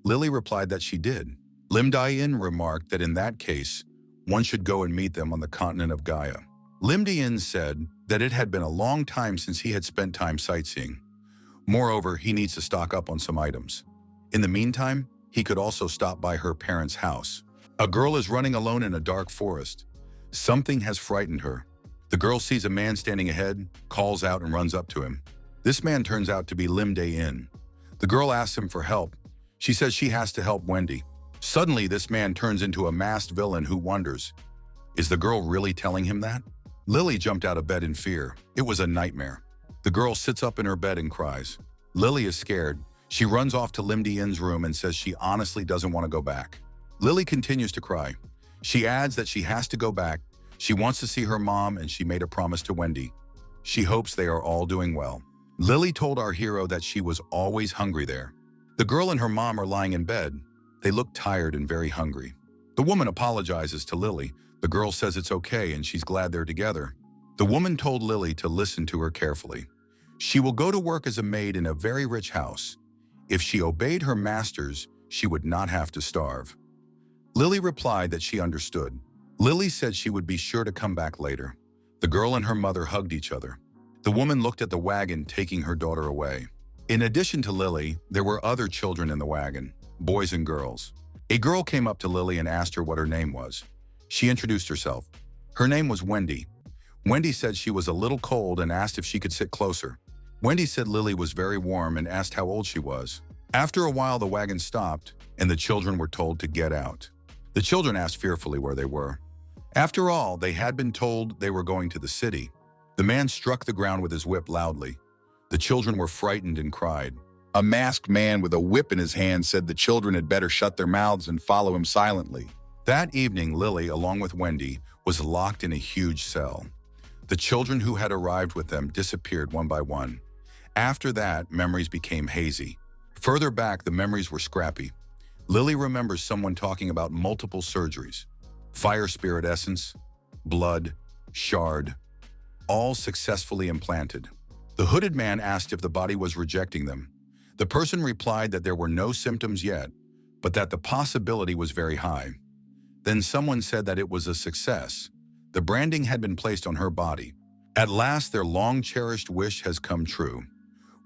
Lily replied that she did. Lim Dae-in remarked that in that case, one should go and meet them on the continent of Gaia. Lim Dae-in said that it had been a long time since he had spent time sightseeing. Moreover, he needs to stock up on some items. In the meantime, he could also stop by her parents' house. A girl is running alone in a dark forest. Something has frightened her. The girl sees a man standing ahead, calls out and runs up to him. This man turns out to be Lim Dae-in. The girl asks him for help. She says she has to help Wendy. Suddenly, this man turns into a masked villain who wonders, is the girl really telling him that? Lily jumped out of bed in fear. It was a nightmare. The girl sits up in her bed and cries. Lily is scared. She runs off to Lim Dae-in's room and says she honestly doesn't want to go back. Lily continues to cry. She adds that she has to go back. She wants to see her mom and she made a promise to Wendy. She hopes they are all doing well. Lily told our hero that she was always hungry there. The girl and her mom are lying in bed. They look tired and very hungry. The woman apologizes to Lily. The girl says it's okay and she's glad they're together. The woman told Lily to listen to her carefully. She will go to work as a maid in a very rich house. If she obeyed her masters, she would not have to starve. Lily replied that she understood. Lily said she would be sure to come back later. The girl and her mother hugged each other. The woman looked at the wagon taking her daughter away. In addition to Lily, there were other children in the wagon, boys and girls. A girl came up to Lily and asked her what her name was. She introduced herself. Her name was Wendy. Wendy said she was a little cold and asked if she could sit closer. Wendy said Lily was very warm and asked how old she was. After a while, the wagon stopped and the children were told to get out. The children asked fearfully where they were. After all, they had been told they were going to the city. The man struck the ground with his whip loudly. The children were frightened and cried. A masked man with a whip in his hand said the children had better shut their mouths and follow him silently. That evening, Lily, along with Wendy, was locked in a huge cell. The children who had arrived with them disappeared one by one. After that, memories became hazy. Further back, the memories were scrappy. Lily remembers someone talking about multiple surgeries. Fire spirit essence, blood, shard, all successfully implanted. The hooded man asked if the body was rejecting them. The person replied that there were no symptoms yet, but that the possibility was very high. Then someone said that it was a success. The branding had been placed on her body. At last, their long-cherished wish has come true.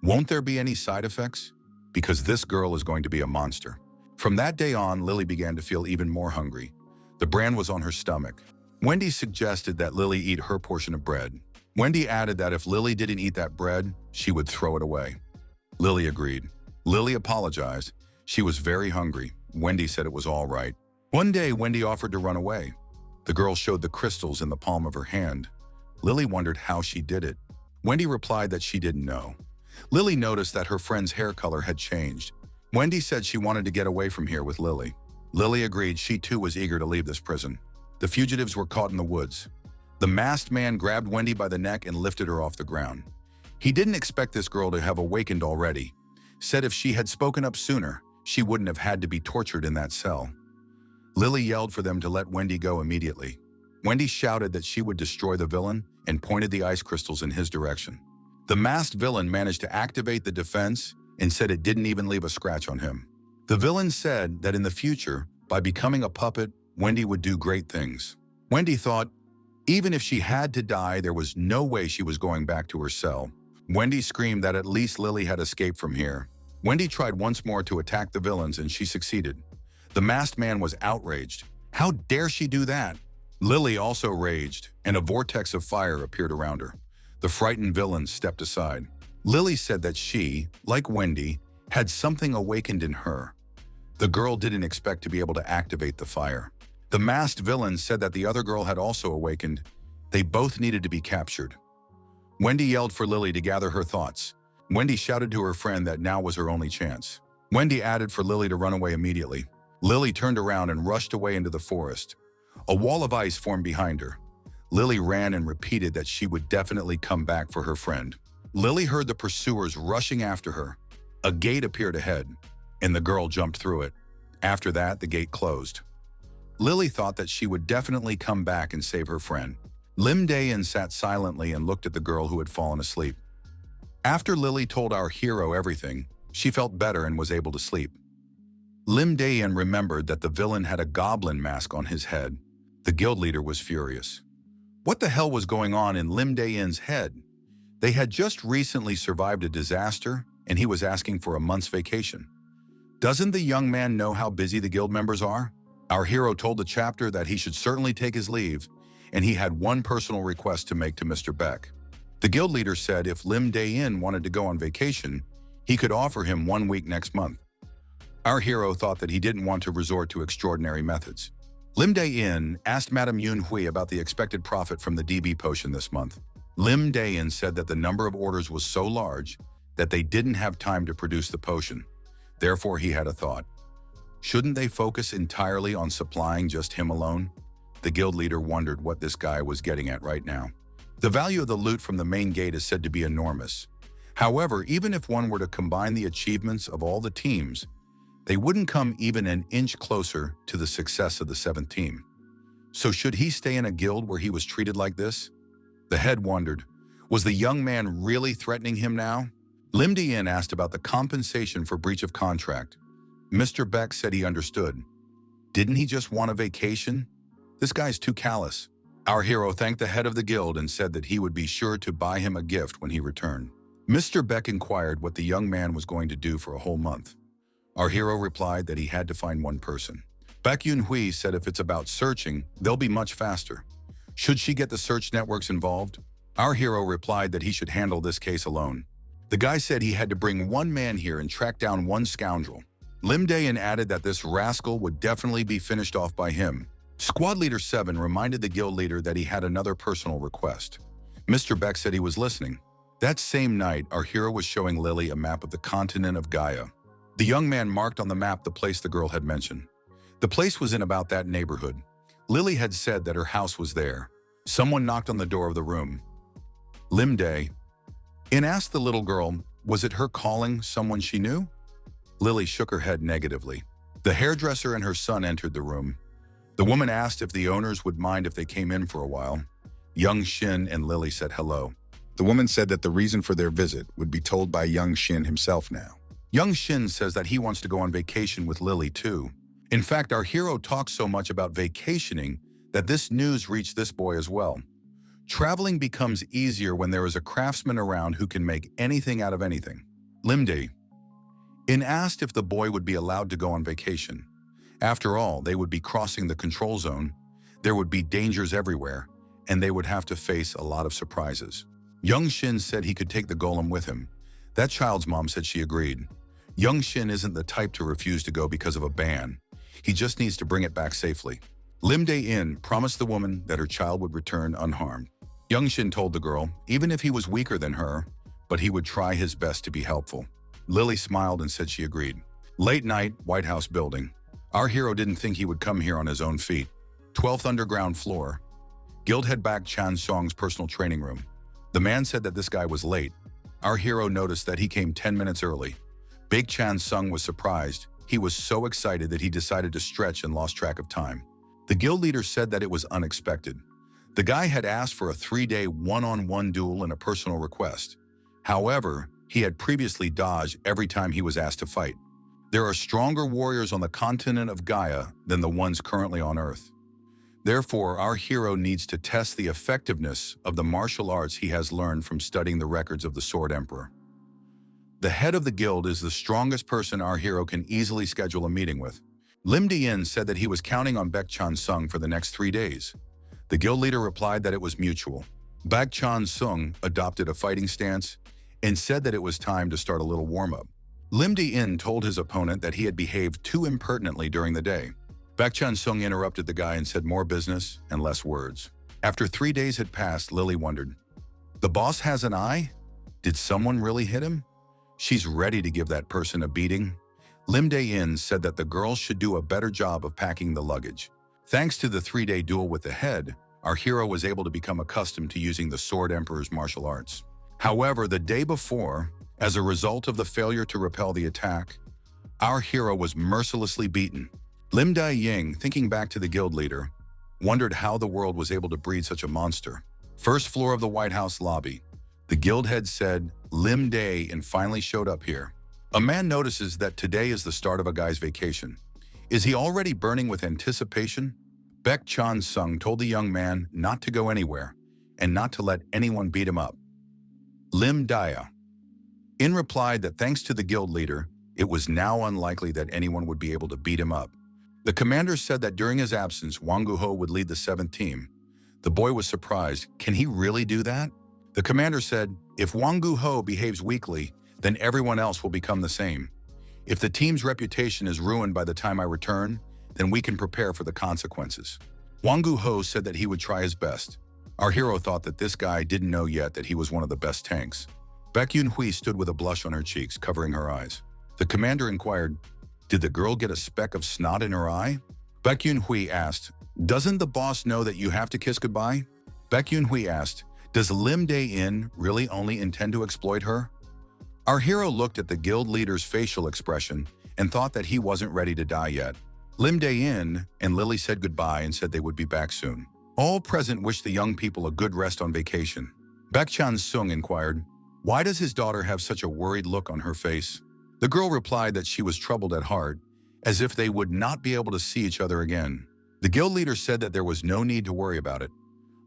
Won't there be any side effects? Because this girl is going to be a monster. From that day on, Lily began to feel even more hungry. The brand was on her stomach. Wendy suggested that Lily eat her portion of bread. Wendy added that if Lily didn't eat that bread, she would throw it away. Lily agreed. Lily apologized. She was very hungry. Wendy said it was all right. One day, Wendy offered to run away. The girl showed the crystals in the palm of her hand. Lily wondered how she did it. Wendy replied that she didn't know. Lily noticed that her friend's hair color had changed. Wendy said she wanted to get away from here with Lily. Lily agreed she too was eager to leave this prison. The fugitives were caught in the woods. The masked man grabbed Wendy by the neck and lifted her off the ground. He didn't expect this girl to have awakened already. Said if she had spoken up sooner, she wouldn't have had to be tortured in that cell. Lily yelled for them to let Wendy go immediately. Wendy shouted that she would destroy the villain and pointed the ice crystals in his direction. The masked villain managed to activate the defense and said it didn't even leave a scratch on him. The villain said that in the future, by becoming a puppet, Wendy would do great things. Wendy thought, even if she had to die, there was no way she was going back to her cell. Wendy screamed that at least Lily had escaped from here. Wendy tried once more to attack the villains and she succeeded. The masked man was outraged. How dare she do that? Lily also raged, and a vortex of fire appeared around her. The frightened villains stepped aside. Lily said that she, like Wendy, had something awakened in her. The girl didn't expect to be able to activate the fire. The masked villain said that the other girl had also awakened. They both needed to be captured. Wendy yelled for Lily to gather her thoughts. Wendy shouted to her friend that now was her only chance. Wendy added for Lily to run away immediately. Lily turned around and rushed away into the forest. A wall of ice formed behind her. Lily ran and repeated that she would definitely come back for her friend. Lily heard the pursuers rushing after her. A gate appeared ahead, and the girl jumped through it. After that, the gate closed. Lily thought that she would definitely come back and save her friend. Lim Dayan sat silently and looked at the girl who had fallen asleep. After Lily told our hero everything, she felt better and was able to sleep. Lim Dayan remembered that the villain had a goblin mask on his head. The guild leader was furious. What the hell was going on in Lim Dayan's head? They had just recently survived a disaster, and he was asking for a month's vacation. Doesn't the young man know how busy the guild members are? Our hero told the chapter that he should certainly take his leave, and he had one personal request to make to Mr. Beck. The guild leader said if Lim Dayan wanted to go on vacation, he could offer him 1 week next month. Our hero thought that he didn't want to resort to extraordinary methods. Lim Dayan asked Madame Yun Hui about the expected profit from the DB potion this month. Lim Dayan said that the number of orders was so large that they didn't have time to produce the potion. Therefore, he had a thought. Shouldn't they focus entirely on supplying just him alone? The guild leader wondered what this guy was getting at right now. The value of the loot from the main gate is said to be enormous. However, even if one were to combine the achievements of all the teams, they wouldn't come even an inch closer to the success of the 7th team. So should he stay in a guild where he was treated like this? The head wondered, was the young man really threatening him now? Lim Dien asked about the compensation for breach of contract. Mr. Beck said he understood. Didn't he just want a vacation? This guy's too callous. Our hero thanked the head of the guild and said that he would be sure to buy him a gift when he returned. Mr. Beck inquired what the young man was going to do for a whole month. Our hero replied that he had to find one person. Baek Yun Hui said if it's about searching, they'll be much faster. Should she get the search networks involved? Our hero replied that he should handle this case alone. The guy said he had to bring one man here and track down one scoundrel. Lim Dayan added that this rascal would definitely be finished off by him. Squad Leader 7 reminded the guild leader that he had another personal request. Mr. Beck said he was listening. That same night, our hero was showing Lily a map of the continent of Gaia. The young man marked on the map the place the girl had mentioned. The place was in about that neighborhood. Lily had said that her house was there. Someone knocked on the door of the room. Lim Day asked the little girl, was it her calling someone she knew? Lily shook her head negatively. The hairdresser and her son entered the room. The woman asked if the owners would mind if they came in for a while. Young Shin and Lily said hello. The woman said that the reason for their visit would be told by young Shin himself now. Young Shin says that he wants to go on vacation with Lily too. In fact, our hero talks so much about vacationing that this news reached this boy as well. Traveling becomes easier when there is a craftsman around who can make anything out of anything. Limdi asked if the boy would be allowed to go on vacation. After all, they would be crossing the control zone, there would be dangers everywhere, and they would have to face a lot of surprises. Young Shin said he could take the golem with him. That child's mom said she agreed. Young Shin isn't the type to refuse to go because of a ban. He just needs to bring it back safely. Lim Dae-in promised the woman that her child would return unharmed. Young Shin told the girl, even if he was weaker than her, but he would try his best to be helpful. Lily smiled and said she agreed. Late night, White House building. Our hero didn't think he would come here on his own feet. 12th underground floor. Guild head Bak Chan Song's personal training room. The man said that this guy was late. Our hero noticed that he came 10 minutes early. Bak Chan Sung was surprised. He was so excited that he decided to stretch and lost track of time. The guild leader said that it was unexpected. The guy had asked for a 3-day one-on-one duel and a personal request. However, he had previously dodged every time he was asked to fight. There are stronger warriors on the continent of Gaia than the ones currently on Earth. Therefore, our hero needs to test the effectiveness of the martial arts he has learned from studying the records of the Sword Emperor. The head of the guild is the strongest person our hero can easily schedule a meeting with. Lim Dien said that he was counting on Baek Chan Sung for the next 3 days. The guild leader replied that it was mutual. Baek Chan Sung adopted a fighting stance and said that it was time to start a little warm-up. Lim Dien told his opponent that he had behaved too impertinently during the day. Baek Chan Sung interrupted the guy and said more business and less words. After 3 days had passed, Lily wondered, the boss has an eye? Did someone really hit him? She's ready to give that person a beating. Lim Dae-in said that the girls should do a better job of packing the luggage. Thanks to the 3-day duel with the head, our hero was able to become accustomed to using the Sword Emperor's martial arts. However, the day before, as a result of the failure to repel the attack, our hero was mercilessly beaten. Lim Dai-ying, thinking back to the guild leader, wondered how the world was able to breed such a monster. First floor of the White House lobby. The guild head said, Lim Day, and finally showed up here. A man notices that today is the start of a guy's vacation. Is he already burning with anticipation? Baek Chan Sung told the young man not to go anywhere and not to let anyone beat him up. Lim Daya-in replied that thanks to the guild leader, it was now unlikely that anyone would be able to beat him up. The commander said that during his absence, Wangu Ho would lead the 7th team. The boy was surprised. Can he really do that? The commander said, if Wangu Ho behaves weakly, then everyone else will become the same. If the team's reputation is ruined by the time I return, then we can prepare for the consequences. Wangu Ho said that he would try his best. Our hero thought that this guy didn't know yet that he was one of the best tanks. Baek Yun Hui stood with a blush on her cheeks, covering her eyes. The commander inquired, did the girl get a speck of snot in her eye? Baek Yun Hui asked, doesn't the boss know that you have to kiss goodbye? Baek Yun Hui asked, does Lim Dae-in really only intend to exploit her? Our hero looked at the guild leader's facial expression and thought that he wasn't ready to die yet. Lim Dae-in and Lily said goodbye and said they would be back soon. All present wished the young people a good rest on vacation. Baek-chan Sung inquired, "Why does his daughter have such a worried look on her face?" The girl replied that she was troubled at heart, as if they would not be able to see each other again. The guild leader said that there was no need to worry about it.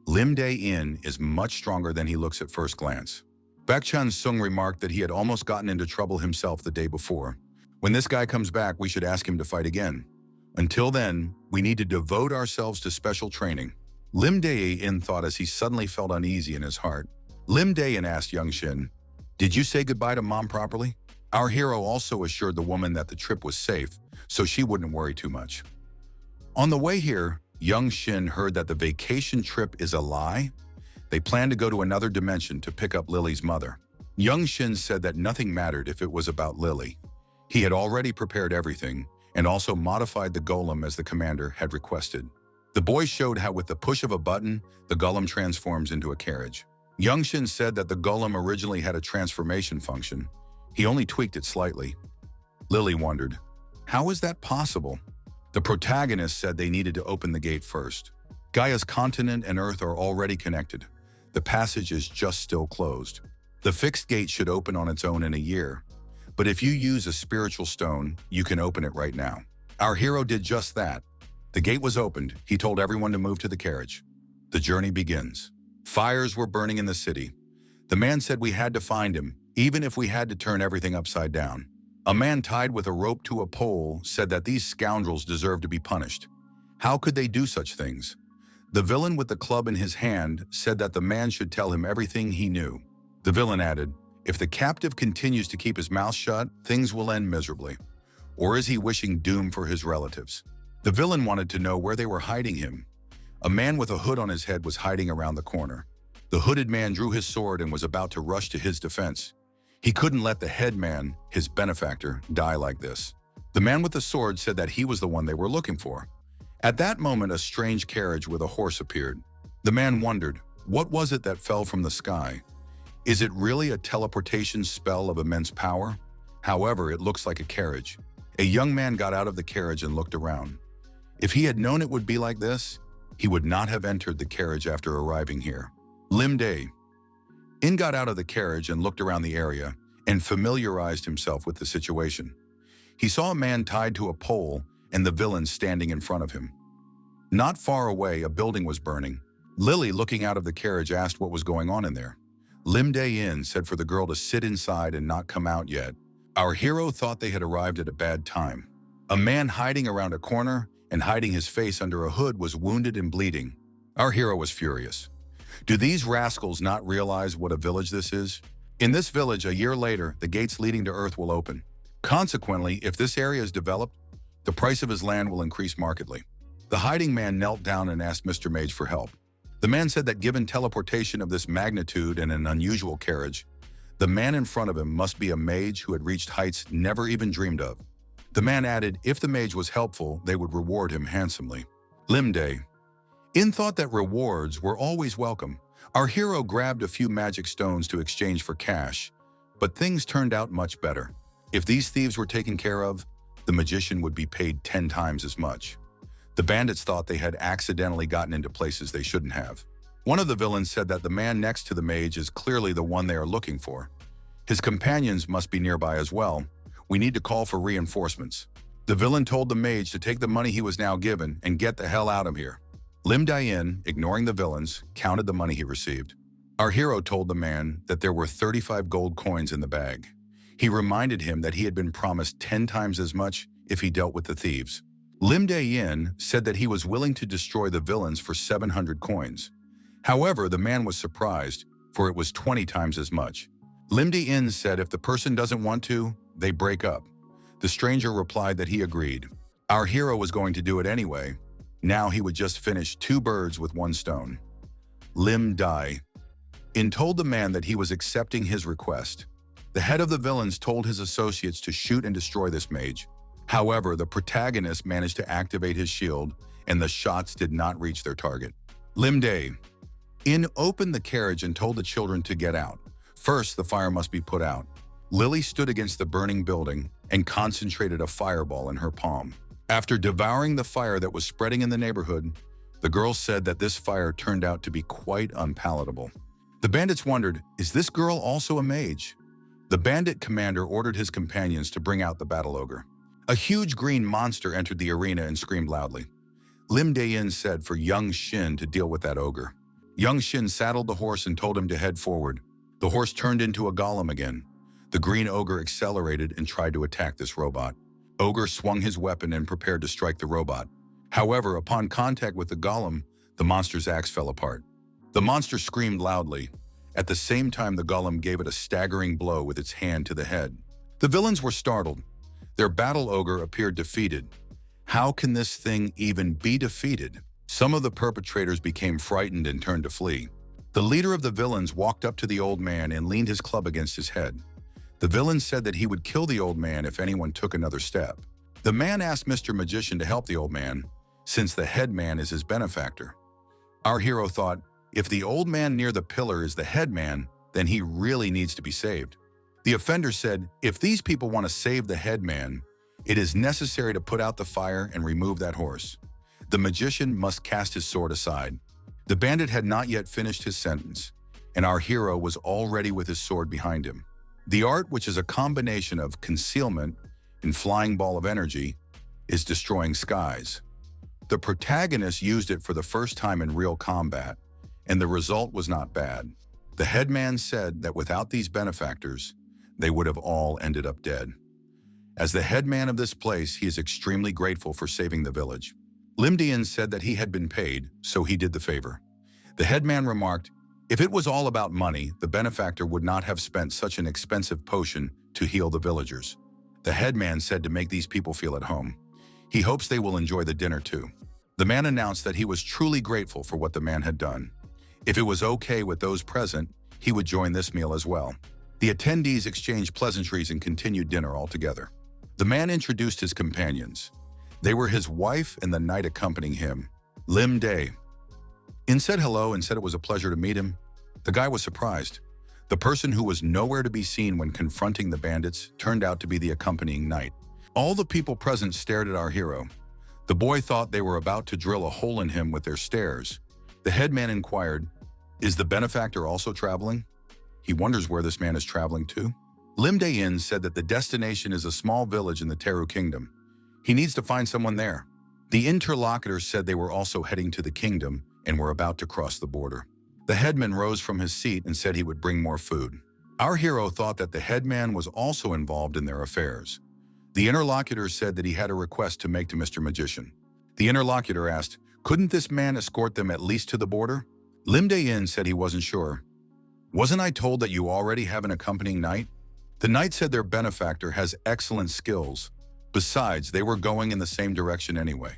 Lim Dae-in is much stronger than he looks at first glance. Baek-chan Sung remarked that he had almost gotten into trouble himself the day before. When this guy comes back, we should ask him to fight again. Until then, we need to devote ourselves to special training. Lim Dae-in thought as he suddenly felt uneasy in his heart. Lim Dae-in asked Young Shin, "Did you say goodbye to Mom properly?" Our hero also assured the woman that the trip was safe, so she wouldn't worry too much. On the way here, Young Shin heard that the vacation trip is a lie. They planned to go to another dimension to pick up Lily's mother. Young Shin said that nothing mattered if it was about Lily. He had already prepared everything and also modified the golem as the commander had requested. The boy showed how with the push of a button, the golem transforms into a carriage. Young Shin said that the golem originally had a transformation function. He only tweaked it slightly. Lily wondered, how is that possible? The protagonist said they needed to open the gate first. Gaia's continent and Earth are already connected. The passage is just still closed. The fixed gate should open on its own in a year, but if you use a spiritual stone, you can open it right now. Our hero did just that. The gate was opened. He told everyone to move to the carriage. The journey begins. Fires were burning in the city. The man said we had to find him, even if we had to turn everything upside down. A man tied with a rope to a pole said that these scoundrels deserve to be punished. How could they do such things? The villain with the club in his hand said that the man should tell him everything he knew. The villain added, if the captive continues to keep his mouth shut, things will end miserably. Or is he wishing doom for his relatives? The villain wanted to know where they were hiding him. A man with a hood on his head was hiding around the corner. The hooded man drew his sword and was about to rush to his defense. He couldn't let the head man, his benefactor, die like this. The man with the sword said that he was the one they were looking for. At that moment, a strange carriage with a horse appeared. The man wondered, what was it that fell from the sky? Is it really a teleportation spell of immense power? However, it looks like a carriage. A young man got out of the carriage and looked around. If he had known it would be like this, he would not have entered the carriage after arriving here. Lim Dae-in got out of the carriage and looked around the area and familiarized himself with the situation. He saw a man tied to a pole and the villain standing in front of him. Not far away, a building was burning. Lily, looking out of the carriage, asked what was going on in there. Lim Dae-in said for the girl to sit inside and not come out yet. Our hero thought they had arrived at a bad time. A man hiding around a corner and hiding his face under a hood was wounded and bleeding. Our hero was furious. Do these rascals not realize what a village this is? In this village, a year later, the gates leading to Earth will open. Consequently, if this area is developed, the price of his land will increase markedly. The hiding man knelt down and asked Mr. Mage for help. The man said that given teleportation of this magnitude and an unusual carriage, the man in front of him must be a mage who had reached heights never even dreamed of. The man added if the mage was helpful, they would reward him handsomely. Lim Dae-in thought that rewards were always welcome. Our hero grabbed a few magic stones to exchange for cash, but things turned out much better. If these thieves were taken care of, the magician would be paid 10 times as much. The bandits thought they had accidentally gotten into places they shouldn't have. One of the villains said that the man next to the mage is clearly the one they are looking for. His companions must be nearby as well. We need to call for reinforcements. The villain told the mage to take the money he was now given and get the hell out of here. Lim Dae-in, ignoring the villains, counted the money he received. Our hero told the man that there were 35 gold coins in the bag. He reminded him that he had been promised 10 times as much if he dealt with the thieves. Lim Dae-in said that he was willing to destroy the villains for 700 coins. However, the man was surprised, for it was 20 times as much. Lim Dae-in said if the person doesn't want to, they break up. The stranger replied that he agreed. Our hero was going to do it anyway. Now he would just finish 2 birds with 1 stone. Lim Dae-in told the man that he was accepting his request. The head of the villains told his associates to shoot and destroy this mage. However, the protagonist managed to activate his shield, and the shots did not reach their target. Lim Dae-in opened the carriage and told the children to get out. First, the fire must be put out. Lily stood against the burning building and concentrated a fireball in her palm. After devouring the fire that was spreading in the neighborhood, the girl said that this fire turned out to be quite unpalatable. The bandits wondered, is this girl also a mage? The bandit commander ordered his companions to bring out the battle ogre. A huge green monster entered the arena and screamed loudly. Lim Dae-in said for young Shin to deal with that ogre. Young Shin saddled the horse and told him to head forward. The horse turned into a golem again. The green ogre accelerated and tried to attack this robot. Ogre swung his weapon and prepared to strike the robot. However, upon contact with the golem, the monster's axe fell apart. The monster screamed loudly. At the same time, the golem gave it a staggering blow with its hand to the head. The villains were startled. Their battle ogre appeared defeated. How can this thing even be defeated? Some of the perpetrators became frightened and turned to flee. The leader of the villains walked up to the old man and leaned his club against his head. The villain said that he would kill the old man if anyone took another step. The man asked Mr. Magician to help the old man, since the head man is his benefactor. Our hero thought, if the old man near the pillar is the head man, then he really needs to be saved. The offender said, if these people want to save the head man, it is necessary to put out the fire and remove that horse. The magician must cast his sword aside. The bandit had not yet finished his sentence, and our hero was already with his sword behind him. The art, which is a combination of concealment and flying ball of energy, is destroying skies. The protagonist used it for the first time in real combat, and the result was not bad. The headman said that without these benefactors, they would have all ended up dead. As the headman of this place, he is extremely grateful for saving the village. Lim Dae-in said that he had been paid, so he did the favor. The headman remarked, if it was all about money, the benefactor would not have spent such an expensive potion to heal the villagers. The headman said to make these people feel at home. He hopes they will enjoy the dinner too. The man announced that he was truly grateful for what the man had done. If it was okay with those present, he would join this meal as well. The attendees exchanged pleasantries and continued dinner altogether. The man introduced his companions. They were his wife and the knight accompanying him, Lim Dae-in said hello and said it was a pleasure to meet him. The guy was surprised. The person who was nowhere to be seen when confronting the bandits turned out to be the accompanying knight. All the people present stared at our hero. The boy thought they were about to drill a hole in him with their stares. The headman inquired, is the benefactor also traveling? He wonders where this man is traveling to. Lim Dae-in said that the destination is a small village in the Teru kingdom. He needs to find someone there. The interlocutors said they were also heading to the kingdom and were about to cross the border. The headman rose from his seat and said he would bring more food. Our hero thought that the headman was also involved in their affairs. The interlocutor said that he had a request to make to Mr. Magician. The interlocutor asked, couldn't this man escort them at least to the border? Lim Dae-in said he wasn't sure. Wasn't I told that you already have an accompanying knight? The knight said their benefactor has excellent skills. Besides, they were going in the same direction anyway.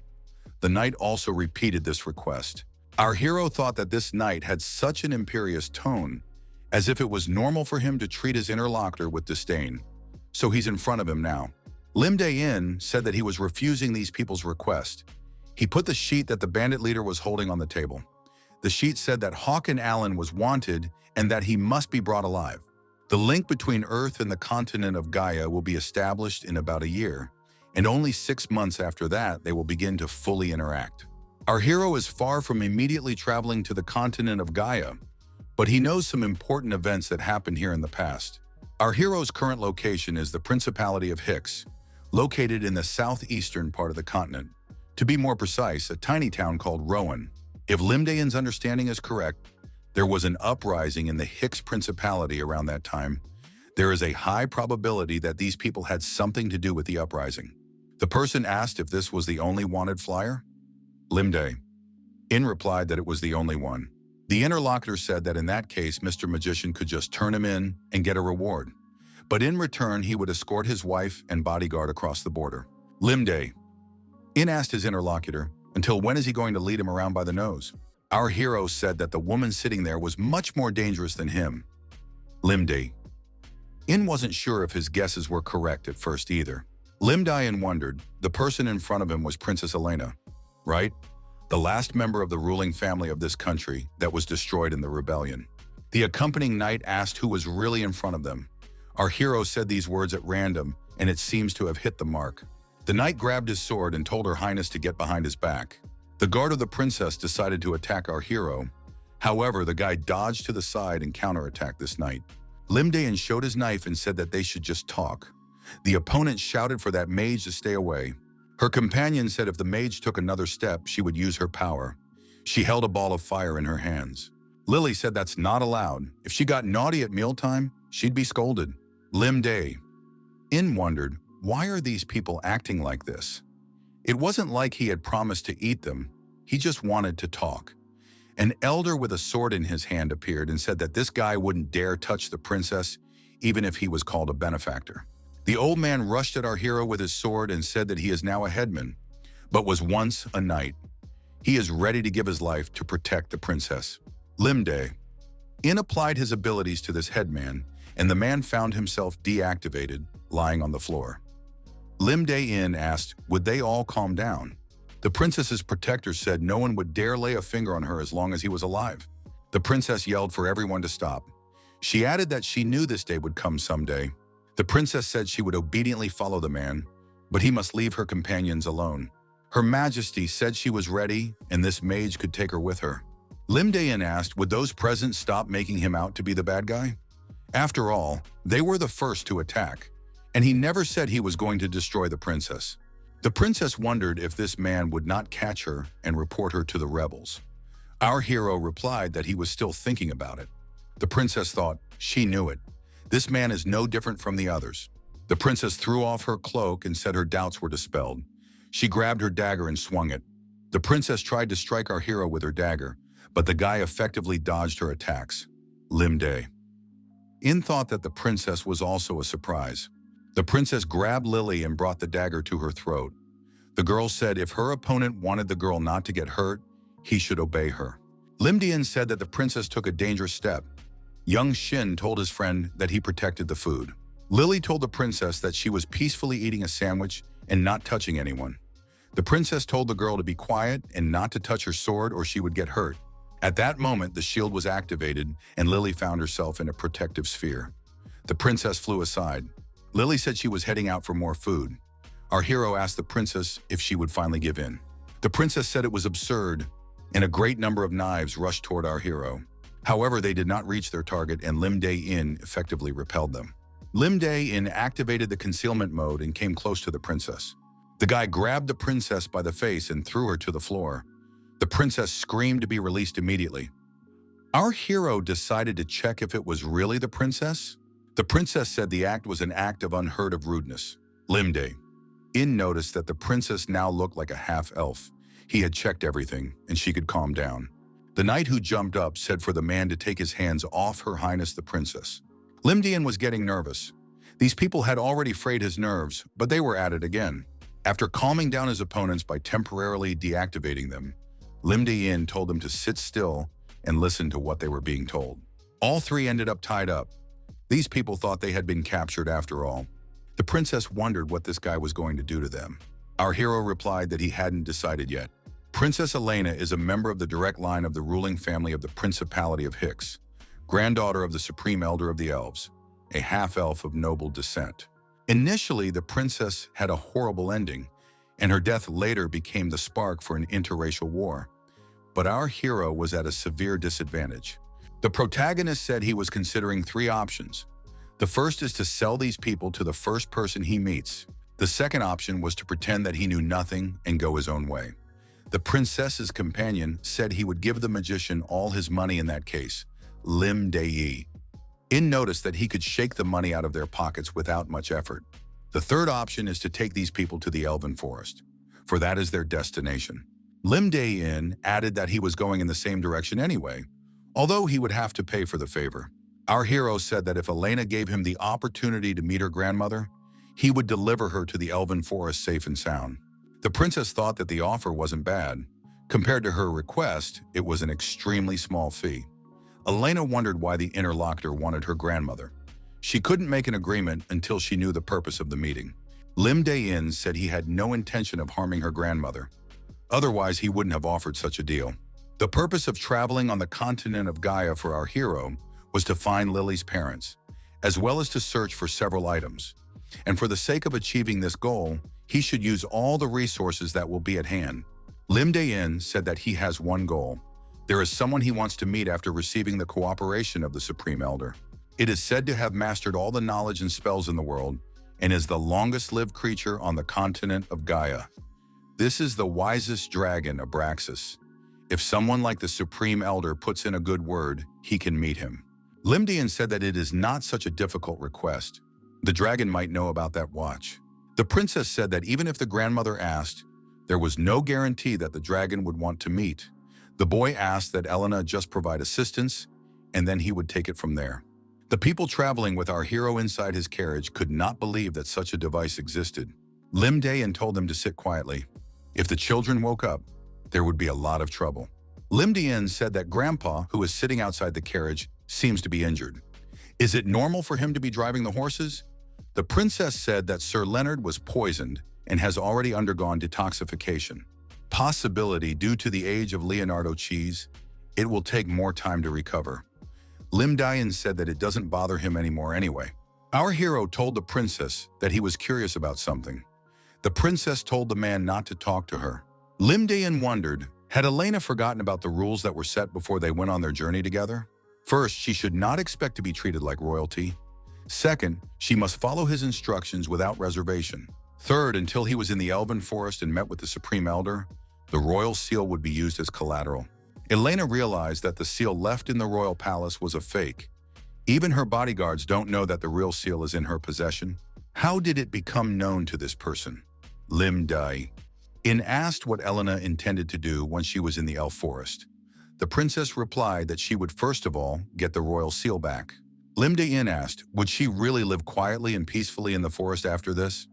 The knight also repeated this request. Our hero thought that this knight had such an imperious tone, as if it was normal for him to treat his interlocutor with disdain. So he's in front of him now. Lim Dae-in said that he was refusing these people's request. He put the sheet that the bandit leader was holding on the table. The sheet said that Hawken Allen was wanted and that he must be brought alive. The link between Earth and the continent of Gaia will be established in about a year, and only 6 months after that they will begin to fully interact. Our hero is far from immediately traveling to the continent of Gaia, but he knows some important events that happened here in the past. Our hero's current location is the Principality of Hicks, located in the southeastern part of the continent. To be more precise, a tiny town called Rowan. If Lim Dae-in's understanding is correct, there was an uprising in the Hicks Principality around that time. There is a high probability that these people had something to do with the uprising. The person asked if this was the only wanted flyer. Lim Dae-in replied that it was the only one. The interlocutor said that in that case, Mr. Magician could just turn him in and get a reward. But in return, he would escort his wife and bodyguard across the border. Lim Dae-in asked his interlocutor, until when is he going to lead him around by the nose? Our hero said that the woman sitting there was much more dangerous than him. Lim Dae-in wasn't sure if his guesses were correct at first either. Lim Dae-in wondered, the person in front of him was Princess Elena, right? The last member of the ruling family of this country that was destroyed in the rebellion. The accompanying knight asked who was really in front of them. Our hero said these words at random, and it seems to have hit the mark. The knight grabbed his sword and told Her Highness to get behind his back. The guard of the princess decided to attack our hero. However, the guy dodged to the side and counterattacked this knight. Limdayan showed his knife and said that they should just talk. The opponent shouted for that mage to stay away. Her companion said if the mage took another step, she would use her power. She held a ball of fire in her hands. Lily said that's not allowed. If she got naughty at mealtime, she'd be scolded. Limdayan wondered, why are these people acting like this? It wasn't like he had promised to eat them. He just wanted to talk. An elder with a sword in his hand appeared and said that this guy wouldn't dare touch the princess, even if he was called a benefactor. The old man rushed at our hero with his sword and said that he is now a headman, but was once a knight. He is ready to give his life to protect the princess. Limdayan applied his abilities to this headman, and the man found himself deactivated, lying on the floor. Limdayan asked, would they all calm down? The princess's protector said no one would dare lay a finger on her as long as he was alive. The princess yelled for everyone to stop. She added that she knew this day would come someday. The princess said she would obediently follow the man, but he must leave her companions alone. Her Majesty said she was ready and this mage could take her with her. Limdayan asked, would those present stop making him out to be the bad guy? After all, they were the first to attack, and he never said he was going to destroy the princess. The princess wondered if this man would not catch her and report her to the rebels. Our hero replied that he was still thinking about it. The princess thought she knew it. This man is no different from the others. The princess threw off her cloak and said her doubts were dispelled. She grabbed her dagger and swung it. The princess tried to strike our hero with her dagger, but the guy effectively dodged her attacks. Limdayan thought that the princess was also a surprise. The princess grabbed Lily and brought the dagger to her throat. The girl said if her opponent wanted the girl not to get hurt, he should obey her. Limdayan said that the princess took a dangerous step. Young Shin told his friend that he protected the food. Lily told the princess that she was peacefully eating a sandwich and not touching anyone. The princess told the girl to be quiet and not to touch her sword or she would get hurt. At that moment, the shield was activated and Lily found herself in a protective sphere. The princess flew aside. Lily said she was heading out for more food. Our hero asked the princess if she would finally give in. The princess said it was absurd, and a great number of knives rushed toward our hero. However, they did not reach their target and Limdayan effectively repelled them. Limdayan activated the concealment mode and came close to the princess. The guy grabbed the princess by the face and threw her to the floor. The princess screamed to be released immediately. Our hero decided to check if it was really the princess. The princess said the act was an act of unheard of rudeness. Limdayan noticed that the princess now looked like a half-elf. He had checked everything, and she could calm down. The knight who jumped up said for the man to take his hands off Her Highness the princess. Limdayan was getting nervous. These people had already frayed his nerves, but they were at it again. After calming down his opponents by temporarily deactivating them, Limdayan told them to sit still and listen to what they were being told. All three ended up tied up. These people thought they had been captured after all. The princess wondered what this guy was going to do to them. Our hero replied that he hadn't decided yet. Princess Elena is a member of the direct line of the ruling family of the Principality of Hicks, granddaughter of the Supreme Elder of the Elves, a half-elf of noble descent. Initially, the princess had a horrible ending, and her death later became the spark for an interracial war. But our hero was at a severe disadvantage. The protagonist said he was considering three options. The first is to sell these people to the first person he meets. The second option was to pretend that he knew nothing and go his own way. The princess's companion said he would give the magician all his money in that case. Limdayan noticed that he could shake the money out of their pockets without much effort. The third option is to take these people to the Elven Forest, for that is their destination. Limdayan added that he was going in the same direction anyway, although he would have to pay for the favor. Our hero said that if Elena gave him the opportunity to meet her grandmother, he would deliver her to the Elven Forest safe and sound. The princess thought that the offer wasn't bad. Compared to her request, it was an extremely small fee. Elena wondered why the interlocutor wanted her grandmother. She couldn't make an agreement until she knew the purpose of the meeting. Limdayan said he had no intention of harming her grandmother. Otherwise, he wouldn't have offered such a deal. The purpose of traveling on the continent of Gaia for our hero was to find Lily's parents, as well as to search for several items. And for the sake of achieving this goal, he should use all the resources that will be at hand. Lim Dae-in said that he has one goal. There is someone he wants to meet after receiving the cooperation of the Supreme Elder. It is said to have mastered all the knowledge and spells in the world and is the longest-lived creature on the continent of Gaia. This is the wisest dragon, Abraxas. If someone like the Supreme Elder puts in a good word, he can meet him. Lim Dae-in said that it is not such a difficult request. The dragon might know about that watch. The princess said that even if the grandmother asked, there was no guarantee that the dragon would want to meet. The boy asked that Elena just provide assistance, and then he would take it from there. The people traveling with our hero inside his carriage could not believe that such a device existed. Lim Dae-in told them to sit quietly. If the children woke up, there would be a lot of trouble. Lim Dae-in said that Grandpa, who is sitting outside the carriage, seems to be injured. Is it normal for him to be driving the horses? The princess said that Sir Leonard was poisoned and has already undergone detoxification. Possibility due to the age of Leonardo Cheese, it will take more time to recover. Lim Dae-in said that it doesn't bother him anymore anyway. Our hero told the princess that he was curious about something. The princess told the man not to talk to her. Lim Dae-in wondered, had Elena forgotten about the rules that were set before they went on their journey together? First, she should not expect to be treated like royalty. Second, she must follow his instructions without reservation. Third, until he was in the Elven Forest and met with the Supreme Elder, the royal seal would be used as collateral. Elena realized that the seal left in the royal palace was a fake. Even her bodyguards don't know that the real seal is in her possession. How did it become known to this person? Lim Dae-in asked what Elena intended to do when she was in the Elf Forest. The princess replied that she would first of all get the royal seal back. Lim Dae-in asked, would she really live quietly and peacefully in the forest after this?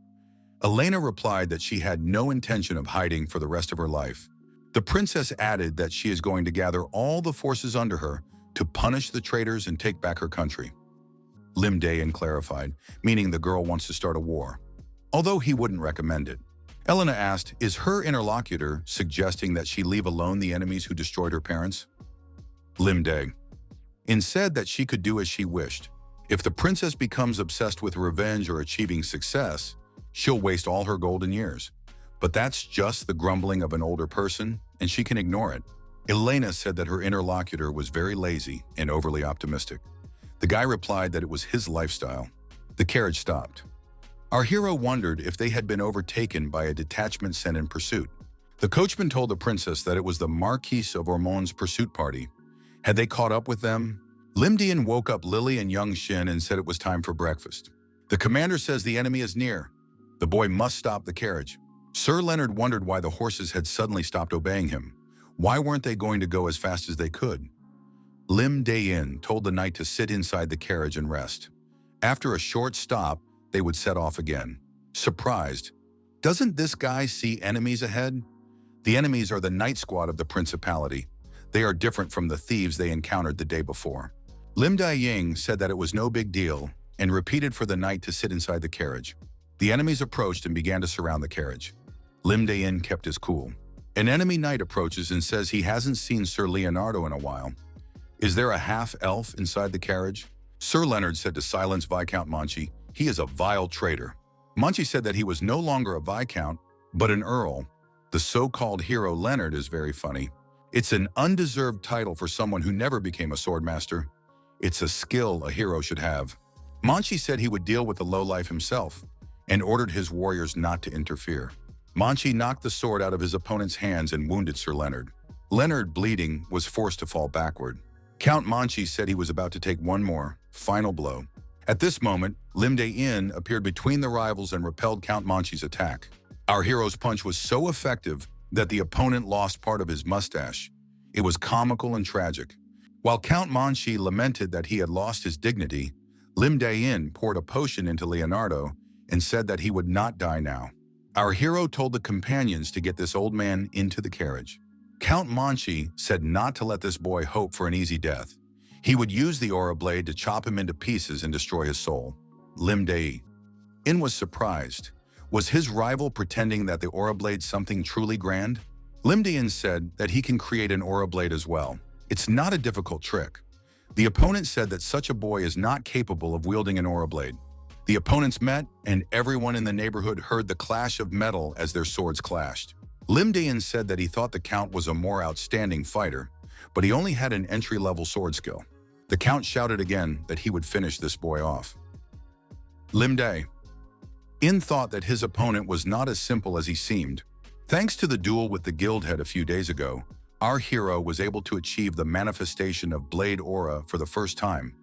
Elena replied that she had no intention of hiding for the rest of her life. The princess added that she is going to gather all the forces under her to punish the traitors and take back her country. Lim Dae-in clarified, meaning the girl wants to start a war, although he wouldn't recommend it. Elena asked, is her interlocutor suggesting that she leave alone the enemies who destroyed her parents? Lim Dae-in said that she could do as she wished. If the princess becomes obsessed with revenge or achieving success, she'll waste all her golden years. But that's just the grumbling of an older person, and she can ignore it. Elena said that her interlocutor was very lazy and overly optimistic. The guy replied that it was his lifestyle. The carriage stopped. Our hero wondered if they had been overtaken by a detachment sent in pursuit. The coachman told the princess that it was the Marquis of Ormonde's pursuit party. Had they caught up with them? Lim Dae-in woke up Lily and young Shin and said it was time for breakfast. The commander says the enemy is near. The boy must stop the carriage. Sir Leonard wondered why the horses had suddenly stopped obeying him. Why weren't they going to go as fast as they could? Lim Dae-in told the knight to sit inside the carriage and rest. After a short stop, they would set off again. Surprised, doesn't this guy see enemies ahead? The enemies are the night squad of the principality. They are different from the thieves they encountered the day before. Lim Dae-in said that it was no big deal and repeated for the knight to sit inside the carriage. The enemies approached and began to surround the carriage. Lim Dae-in kept his cool. An enemy knight approaches and says he hasn't seen Sir Leonardo in a while. Is there a half-elf inside the carriage? Sir Leonard said to silence Viscount Manchi, he is a vile traitor. Manchi said that he was no longer a viscount, but an earl. The so-called hero Leonard is very funny. It's an undeserved title for someone who never became a swordmaster. It's a skill a hero should have. Manchi said he would deal with the lowlife himself and ordered his warriors not to interfere. Manchi knocked the sword out of his opponent's hands and wounded Sir Leonard. Leonard, bleeding, was forced to fall backward. Count Manchi said he was about to take one more, final blow. At this moment, Lim Dae-in appeared between the rivals and repelled Count Manchi's attack. Our hero's punch was so effective that the opponent lost part of his mustache. It was comical and tragic. While Count Manchi lamented that he had lost his dignity, Lim Dae-in poured a potion into Leonardo and said that he would not die now. Our hero told the companions to get this old man into the carriage. Count Manchi said not to let this boy hope for an easy death. He would use the aura blade to chop him into pieces and destroy his soul. Lim Dae-in was surprised. Was his rival pretending that the aura blade's something truly grand? Lim Dae-in said that he can create an aura blade as well. It's not a difficult trick. The opponent said that such a boy is not capable of wielding an aura blade. The opponents met, and everyone in the neighborhood heard the clash of metal as their swords clashed. Lim Dayan said that he thought the Count was a more outstanding fighter, but he only had an entry-level sword skill. The Count shouted again that he would finish this boy off. Lim Dayan thought that his opponent was not as simple as he seemed. Thanks to the duel with the guild head a few days ago, our hero was able to achieve the manifestation of blade aura for the first time.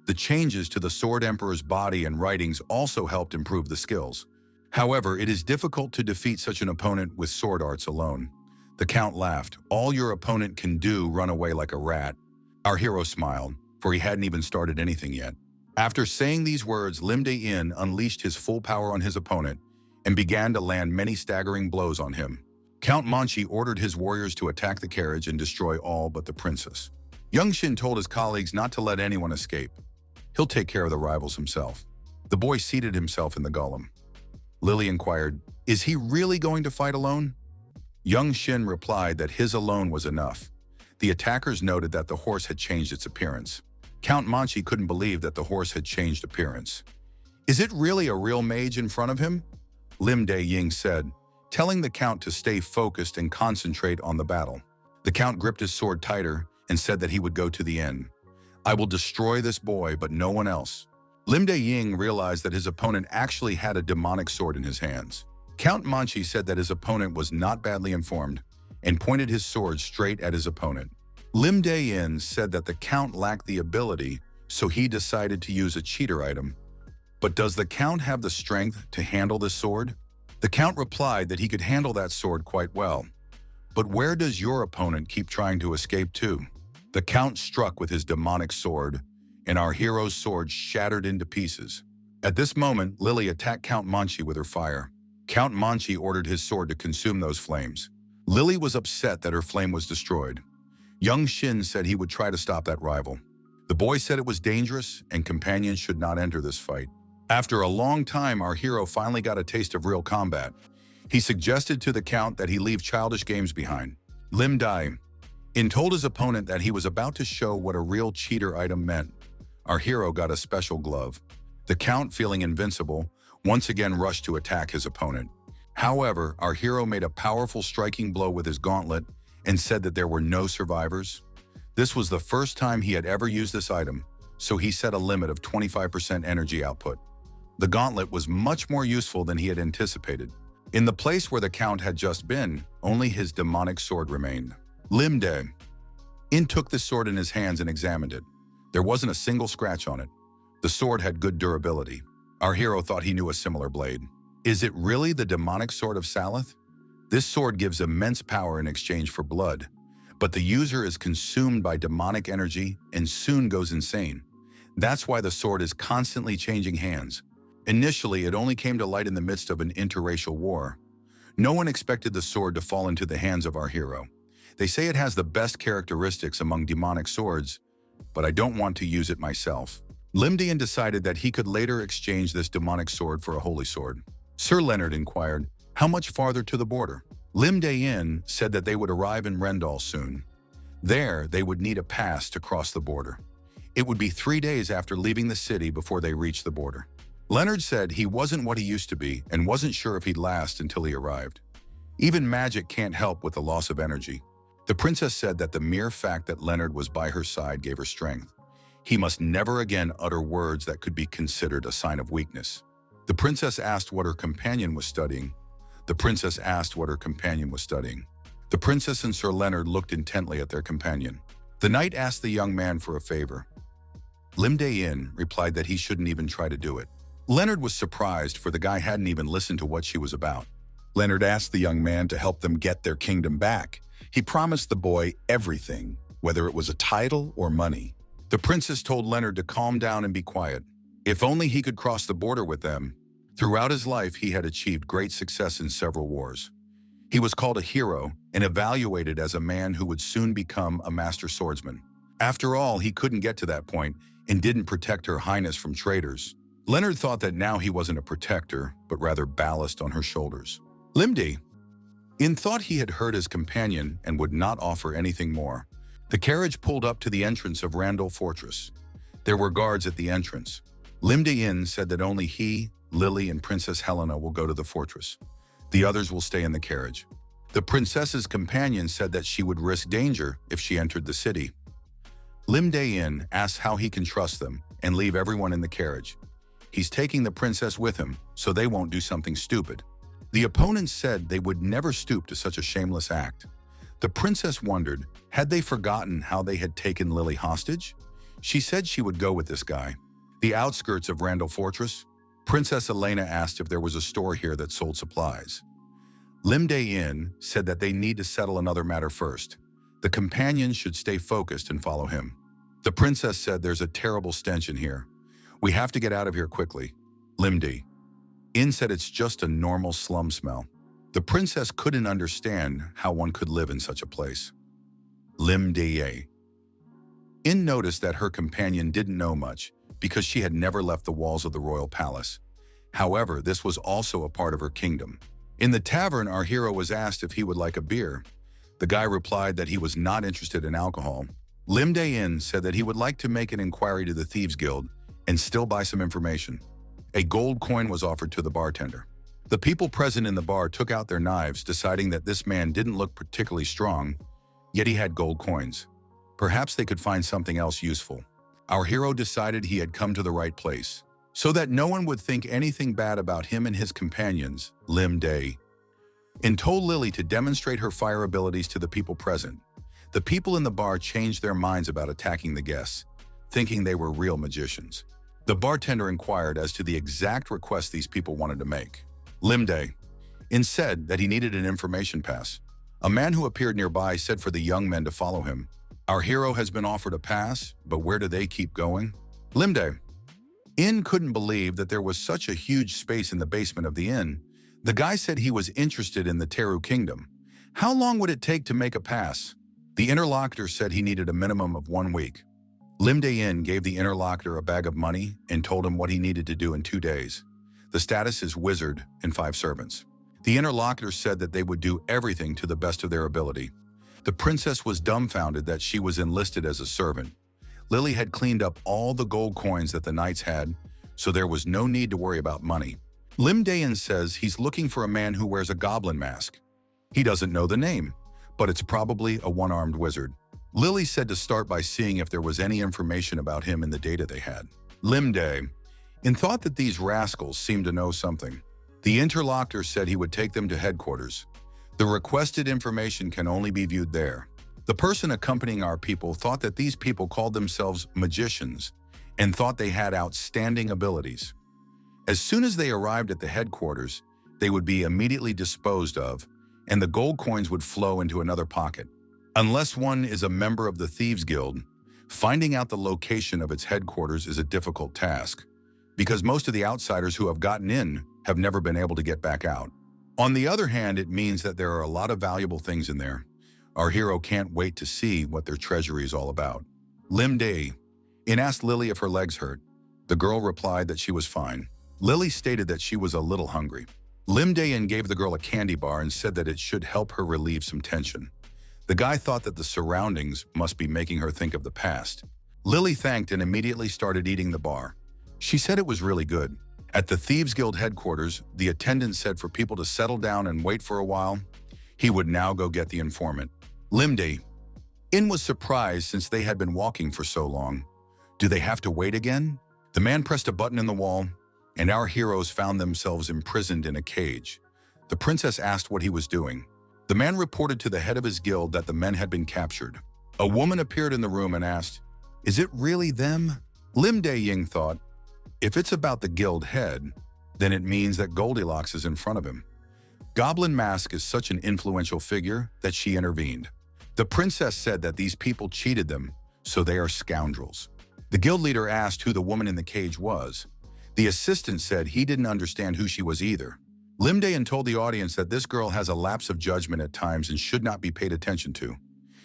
The changes to the Sword Emperor's body and writings also helped improve the skills. However, it is difficult to defeat such an opponent with sword arts alone. The Count laughed. All your opponent can do run away like a rat. Our hero smiled, for he hadn't even started anything yet. After saying these words, Lim Dayan unleashed his full power on his opponent and began to land many staggering blows on him. Count Manchi ordered his warriors to attack the carriage and destroy all but the princess. Young Shin told his colleagues not to let anyone escape. He'll take care of the rivals himself. The boy seated himself in the golem. Lily inquired, "Is he really going to fight alone?" Young Shin replied that his alone was enough. The attackers noted that the horse had changed its appearance. Count Manchi couldn't believe that the horse had changed appearance. "Is it really a real mage in front of him?" Lim Dayan said, telling the Count to stay focused and concentrate on the battle. The Count gripped his sword tighter and said that he would go to the end. "I will destroy this boy, but no one else." Lim Dayan realized that his opponent actually had a demonic sword in his hands. Count Manchi said that his opponent was not badly informed and pointed his sword straight at his opponent. Lim Dayan said that the Count lacked the ability, so he decided to use a cheater item. But does the Count have the strength to handle this sword? The Count replied that he could handle that sword quite well. But where does your opponent keep trying to escape to? The Count struck with his demonic sword, and our hero's sword shattered into pieces. At this moment, Lily attacked Count Manchi with her fire. Count Manchi ordered his sword to consume those flames. Lily was upset that her flame was destroyed. Young Shin said he would try to stop that rival. The boy said it was dangerous and companions should not enter this fight. After a long time, our hero finally got a taste of real combat. He suggested to the Count that he leave childish games behind. Lim Dayan told his opponent that he was about to show what a real cheater item meant. Our hero got a special glove. The Count, feeling invincible, once again rushed to attack his opponent. However, our hero made a powerful striking blow with his gauntlet and said that there were no survivors. This was the first time he had ever used this item, so he set a limit of 25% energy output. The gauntlet was much more useful than he had anticipated. In the place where the Count had just been, only his demonic sword remained. Lim Dayan took the sword in his hands and examined it. There wasn't a single scratch on it. The sword had good durability. Our hero thought he knew a similar blade. Is it really the demonic sword of Salith? This sword gives immense power in exchange for blood, but the user is consumed by demonic energy and soon goes insane. That's why the sword is constantly changing hands. Initially, it only came to light in the midst of an interracial war. No one expected the sword to fall into the hands of our hero. They say it has the best characteristics among demonic swords, but I don't want to use it myself. Lim Dayan decided that he could later exchange this demonic sword for a holy sword. Sir Leonard inquired, "How much farther to the border?" Lim Dayan said that they would arrive in Rendal soon. There, they would need a pass to cross the border. It would be 3 days after leaving the city before they reached the border. Leonard said he wasn't what he used to be and wasn't sure if he'd last until he arrived. Even magic can't help with the loss of energy. The princess said that the mere fact that Leonard was by her side gave her strength. He must never again utter words that could be considered a sign of weakness. The princess asked what her companion was studying. The princess and Sir Leonard looked intently at their companion. The knight asked the young man for a favor. Lim Dayan replied that he shouldn't even try to do it. Leonard was surprised, for the guy hadn't even listened to what she was about. Leonard asked the young man to help them get their kingdom back. He promised the boy everything, whether it was a title or money. The princess told Leonard to calm down and be quiet. If only he could cross the border with them. Throughout his life, he had achieved great success in several wars. He was called a hero and evaluated as a man who would soon become a master swordsman. After all, he couldn't get to that point and didn't protect Her Highness from traitors. Leonard thought that now he wasn't a protector, but rather ballast on her shoulders. Lim Dayan thought he had hurt his companion and would not offer anything more. The carriage pulled up to the entrance of Randall Fortress. There were guards at the entrance. Lim Dae-in said that only he, Lily, and Princess Helena will go to the fortress. The others will stay in the carriage. The princess's companion said that she would risk danger if she entered the city. Lim Dae-in asks how he can trust them and leave everyone in the carriage. He's taking the princess with him, so they won't do something stupid. The opponents said they would never stoop to such a shameless act. The princess wondered, had they forgotten how they had taken Lily hostage? She said she would go with this guy. The outskirts of Randall Fortress, Princess Elena asked if there was a store here that sold supplies. Lim Dae-in said that they need to settle another matter first. The companions should stay focused and follow him. The princess said there's a terrible stench in here. We have to get out of here quickly. Lim Dae-in said it's just a normal slum smell. The princess couldn't understand how one could live in such a place. Lim Dae-in noticed that her companion didn't know much because she had never left the walls of the royal palace. However, this was also a part of her kingdom. In the tavern, our hero was asked if he would like a beer. The guy replied that he was not interested in alcohol. Lim Dae-in said that he would like to make an inquiry to the Thieves Guild and still buy some information. A gold coin was offered to the bartender. The people present in the bar took out their knives, deciding that this man didn't look particularly strong, yet he had gold coins. Perhaps they could find something else useful. Our hero decided he had come to the right place. So that no one would think anything bad about him and his companions, Lim Dae-in told Lily to demonstrate her fire abilities to the people present. The people in the bar changed their minds about attacking the guests, thinking they were real magicians. The bartender inquired as to the exact request these people wanted to make. Lim Dae-in said that he needed an information pass. A man who appeared nearby said for the young men to follow him. Our hero has been offered a pass, but where do they keep going? Lim Dae-in couldn't believe that there was such a huge space in the basement of the inn. The guy said he was interested in the Teru Kingdom. How long would it take to make a pass? The interlocutor said he needed a minimum of 1 week. Lim Dae-in gave the interlocutor a bag of money and told him what he needed to do in 2 days. The status is wizard and 5 servants. The interlocutor said that they would do everything to the best of their ability. The princess was dumbfounded that she was enlisted as a servant. Lily had cleaned up all the gold coins that the knights had, so there was no need to worry about money. Lim Dae-in says he's looking for a man who wears a goblin mask. He doesn't know the name, but it's probably a one-armed wizard. Lily said to start by seeing if there was any information about him in the data they had. Lim Dae-in thought that these rascals seemed to know something. The interlocutor said he would take them to headquarters. The requested information can only be viewed there. The person accompanying our people thought that these people called themselves magicians and thought they had outstanding abilities. As soon as they arrived at the headquarters, they would be immediately disposed of, and the gold coins would flow into another pocket. Unless one is a member of the Thieves Guild, finding out the location of its headquarters is a difficult task, because most of the outsiders who have gotten in have never been able to get back out. On the other hand, it means that there are a lot of valuable things in there. Our hero can't wait to see what their treasury is all about. Lim Dae-in asked Lily if her legs hurt. The girl replied that she was fine. Lily stated that she was a little hungry. Lim Dae-in gave the girl a candy bar and said that it should help her relieve some tension. The guy thought that the surroundings must be making her think of the past. Lily thanked and immediately started eating the bar. She said it was really good. At the Thieves Guild headquarters, the attendant said for people to settle down and wait for a while. He would now go get the informant. Lim Dae-in was surprised since they had been walking for so long. Do they have to wait again? The man pressed a button in the wall, and our heroes found themselves imprisoned in a cage. The princess asked what he was doing. The man reported to the head of his guild that the men had been captured. A woman appeared in the room and asked, "Is it really them?" Lim Dae-in thought, if it's about the guild head, then it means that Goldilocks is in front of him. Goblin Mask is such an influential figure that she intervened. The princess said that these people cheated them, so they are scoundrels. The guild leader asked who the woman in the cage was. The assistant said he didn't understand who she was either. Lim Dae-in told the audience that this girl has a lapse of judgment at times and should not be paid attention to.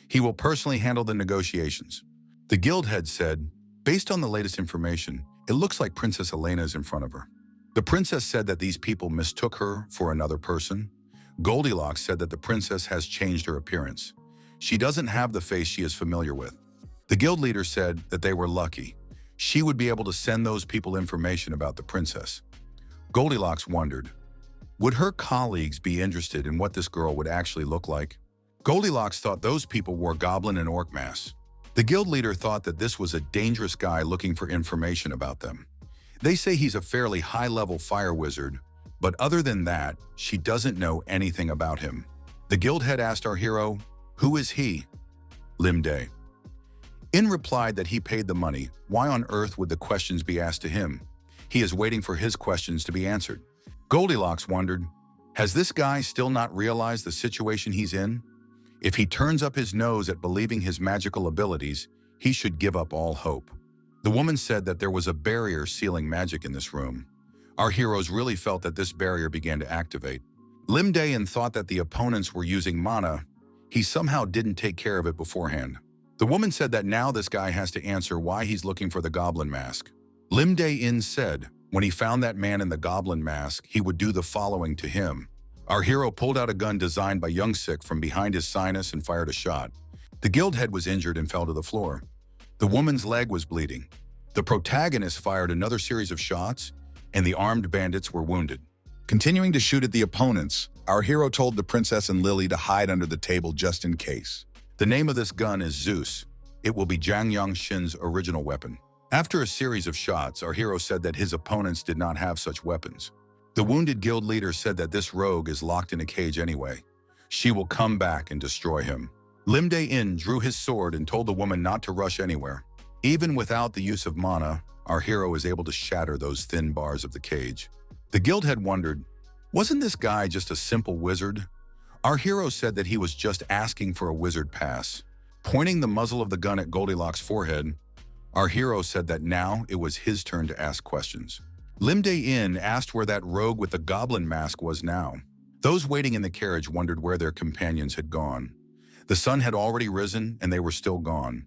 He will personally handle the negotiations. The guild head said, based on the latest information, it looks like Princess Elena is in front of her. The princess said that these people mistook her for another person. Goldilocks said that the princess has changed her appearance. She doesn't have the face she is familiar with. The guild leader said that they were lucky. She would be able to send those people information about the princess. Goldilocks wondered, would her colleagues be interested in what this girl would actually look like? Goldilocks thought those people wore goblin and orc masks. The guild leader thought that this was a dangerous guy looking for information about them. They say he's a fairly high-level fire wizard, but other than that, she doesn't know anything about him. The guild head asked our hero, who is he? Limday. In replied that he paid the money. Why on earth would the questions be asked to him? He is waiting for his questions to be answered. Goldilocks wondered, has this guy still not realized the situation he's in? If he turns up his nose at believing his magical abilities, he should give up all hope. The woman said that there was a barrier sealing magic in this room. Our heroes really felt that this barrier began to activate. Limdayan thought that the opponents were using mana. He somehow didn't take care of it beforehand. The woman said that now this guy has to answer why he's looking for the goblin mask. Limdayan said, when he found that man in the goblin mask, he would do the following to him. Our hero pulled out a gun designed by Youngsik from behind his sinus and fired a shot. The guild head was injured and fell to the floor. The woman's leg was bleeding. The protagonist fired another series of shots, and the armed bandits were wounded. Continuing to shoot at the opponents, our hero told the princess and Lily to hide under the table just in case. The name of this gun is Zeus. It will be Zhang Yangshin's original weapon. After a series of shots, our hero said that his opponents did not have such weapons. The wounded guild leader said that this rogue is locked in a cage anyway. She will come back and destroy him. Limdayan drew his sword and told the woman not to rush anywhere. Even without the use of mana, our hero is able to shatter those thin bars of the cage. The guild had wondered, wasn't this guy just a simple wizard? Our hero said that he was just asking for a wizard pass. Pointing the muzzle of the gun at Goldilocks' forehead, our hero said that now it was his turn to ask questions. Limdayan asked where that rogue with the goblin mask was now. Those waiting in the carriage wondered where their companions had gone. The sun had already risen and they were still gone.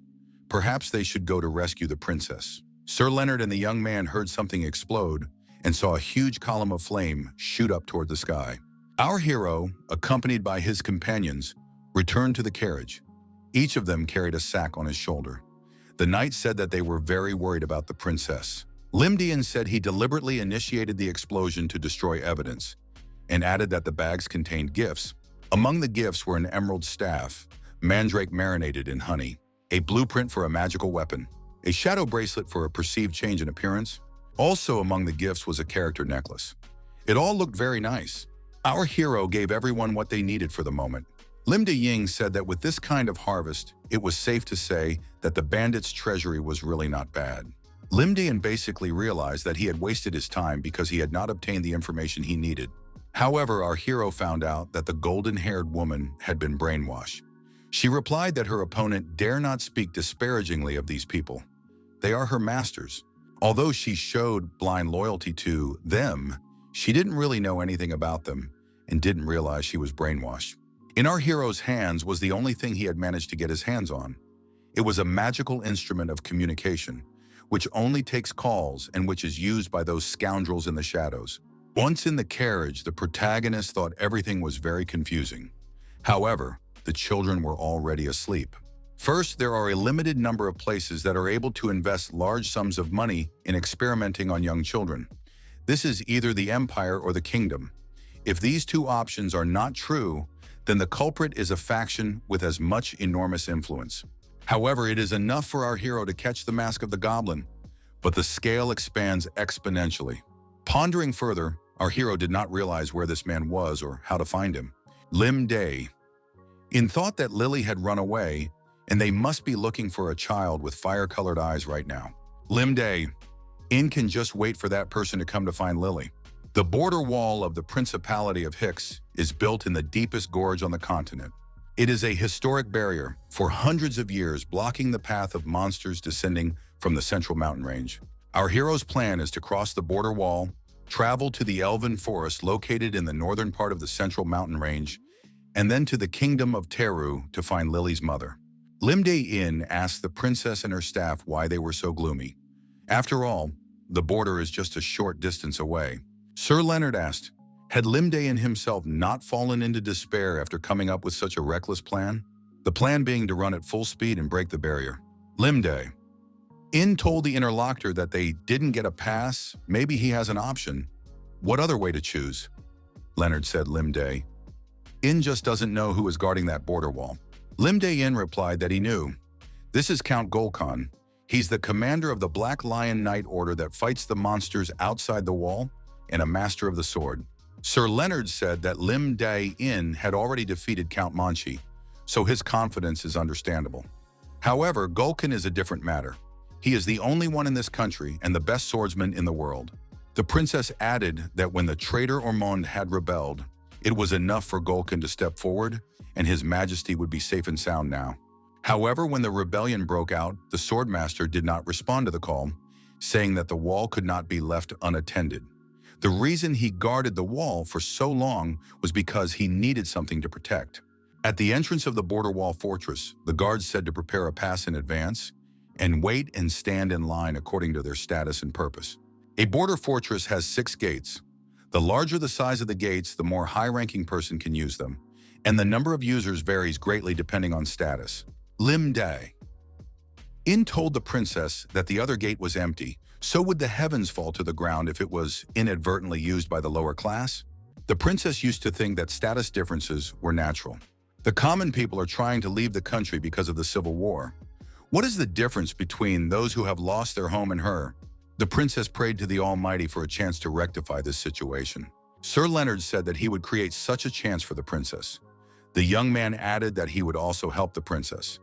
Perhaps they should go to rescue the princess. Sir Leonard and the young man heard something explode and saw a huge column of flame shoot up toward the sky. Our hero, accompanied by his companions, returned to the carriage. Each of them carried a sack on his shoulder. The knight said that they were very worried about the princess. Limdayan said he deliberately initiated the explosion to destroy evidence, and added that the bags contained gifts. Among the gifts were an emerald staff, mandrake marinated in honey, a blueprint for a magical weapon, a shadow bracelet for a perceived change in appearance. Also among the gifts was a character necklace. It all looked very nice. Our hero gave everyone what they needed for the moment. Limdayan said that with this kind of harvest, it was safe to say that the bandits' treasury was really not bad. Limdayan basically realized that he had wasted his time because he had not obtained the information he needed. However, our hero found out that the golden-haired woman had been brainwashed. She replied that her opponent dare not speak disparagingly of these people. They are her masters. Although she showed blind loyalty to them, she didn't really know anything about them and didn't realize she was brainwashed. In our hero's hands was the only thing he had managed to get his hands on. It was a magical instrument of communication, which only takes calls and which is used by those scoundrels in the shadows. Once in the carriage, the protagonist thought everything was very confusing. However, the children were already asleep. First, there are a limited number of places that are able to invest large sums of money in experimenting on young children. This is either the Empire or the Kingdom. If these two options are not true, then the culprit is a faction with as much enormous influence. However, it is enough for our hero to catch the mask of the goblin, but the scale expands exponentially. Pondering further, our hero did not realize where this man was or how to find him. Limday. In thought that Lily had run away, and they must be looking for a child with fire-colored eyes right now. Limday. In can just wait for that person to come to find Lily. The border wall of the Principality of Hicks is built in the deepest gorge on the continent. It is a historic barrier for hundreds of years, blocking the path of monsters descending from the central mountain range. Our hero's plan is to cross the border wall, travel to the elven forest located in the northern part of the central mountain range, and then to the kingdom of Teru to find Lily's mother. Limdayan asked the princess and her staff why they were so gloomy. After all, the border is just a short distance away. Sir Leonard asked, had Limdayan himself not fallen into despair after coming up with such a reckless plan? the plan being to run at full speed and break the barrier. Limday. In told the interlocutor that they didn't get a pass, maybe he has an option. What other way to choose? Leonard said Limday. In just doesn't know who is guarding that border wall. Limday In replied that he knew. This is Count Golkon. He's the commander of the Black Lion Knight Order that fights the monsters outside the wall and a master of the sword. Sir Leonard said that Limday In had already defeated Count Manchi, so his confidence is understandable. However, Golkon is a different matter. He is the only one in this country and the best swordsman in the world. The princess added that when the traitor Ormond had rebelled, it was enough for Golkon to step forward and his majesty would be safe and sound now. However, when the rebellion broke out, the swordmaster did not respond to the call, saying that the wall could not be left unattended. The reason he guarded the wall for so long was because he needed something to protect. At the entrance of the border wall fortress, the guards said to prepare a pass in advance and wait and stand in line according to their status and purpose. A border fortress has 6 gates. The larger the size of the gates, the more high-ranking person can use them, and the number of users varies greatly depending on status. Limday. In told the princess that the other gate was empty, so would the heavens fall to the ground if it was inadvertently used by the lower class? The princess used to think that status differences were natural. The common people are trying to leave the country because of the civil war. What is the difference between those who have lost their home and her? The princess prayed to the Almighty for a chance to rectify this situation. Sir Leonard said that he would create such a chance for the princess. The young man added that he would also help the princess.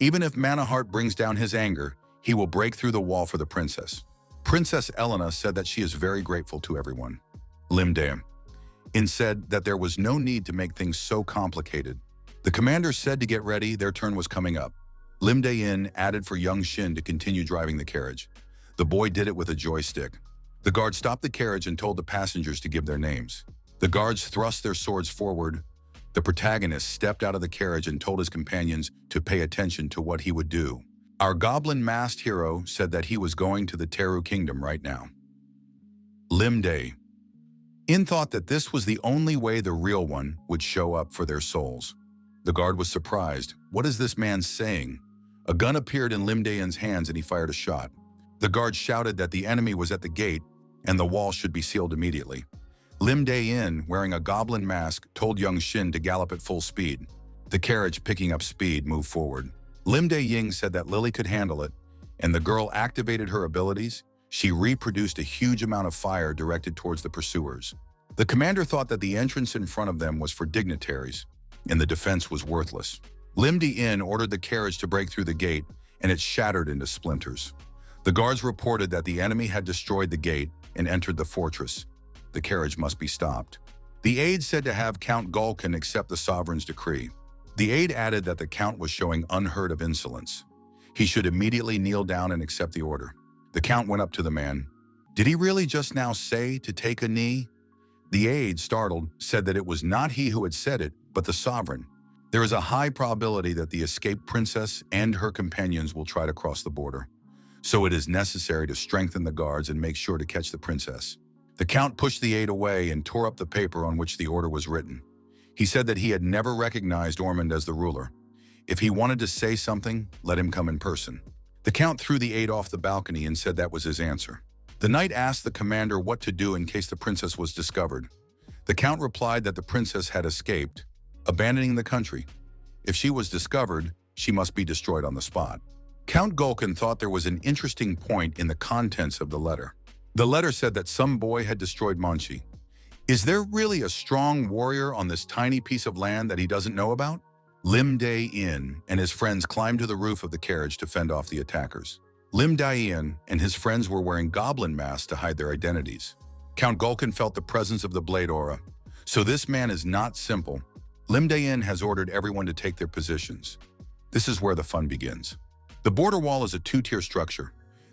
Even if Manaheart brings down his anger, he will break through the wall for the princess. Princess Elena said that she is very grateful to everyone. Limday In said that there was no need to make things so complicated. The commander said to get ready, their turn was coming up. Limday In added for young Shin to continue driving the carriage. The boy did it with a joystick. The guard stopped the carriage and told the passengers to give their names. The guards thrust their swords forward. The protagonist stepped out of the carriage and told his companions to pay attention to what he would do. Our goblin-masked hero said that he was going to the Teru Kingdom right now. Limday In thought that this was the only way the real one would show up for their souls. The guard was surprised. What is this man saying? A gun appeared in Limday In's hands and he fired a shot. The guard shouted that the enemy was at the gate and the wall should be sealed immediately. Limday In, wearing a goblin mask, told young Shin to gallop at full speed. The carriage, picking up speed, moved forward. Limday Ying said that Lily could handle it, and the girl activated her abilities. She reproduced a huge amount of fire directed towards the pursuers. The commander thought that the entrance in front of them was for dignitaries, and the defense was worthless. Limday In ordered the carriage to break through the gate, and it shattered into splinters. The guards reported that the enemy had destroyed the gate and entered the fortress. The carriage must be stopped. The aide said to have Count Golkon accept the sovereign's decree. The aide added that the count was showing unheard of insolence. He should immediately kneel down and accept the order. The count went up to the man. Did he really just now say to take a knee? The aide, startled, said that it was not he who had said it, but the sovereign. There is a high probability that the escaped princess and her companions will try to cross the border. So it is necessary to strengthen the guards and make sure to catch the princess. The count pushed the aide away and tore up the paper on which the order was written. He said that he had never recognized Ormond as the ruler. If he wanted to say something, let him come in person. The count threw the aide off the balcony and said that was his answer. The knight asked the commander what to do in case the princess was discovered. The count replied that the princess had escaped, abandoning the country. If she was discovered, she must be destroyed on the spot. Count Golkon thought there was an interesting point in the contents of the letter. The letter said that some boy had destroyed Manchi. Is there really a strong warrior on this tiny piece of land that he doesn't know about? Limday In and his friends climbed to the roof of the carriage to fend off the attackers. Limday In and his friends were wearing goblin masks to hide their identities. Count Golkon felt the presence of the blade aura. So this man is not simple. Limday In has ordered everyone to take their positions. This is where the fun begins. The border wall is a 2-tier structure.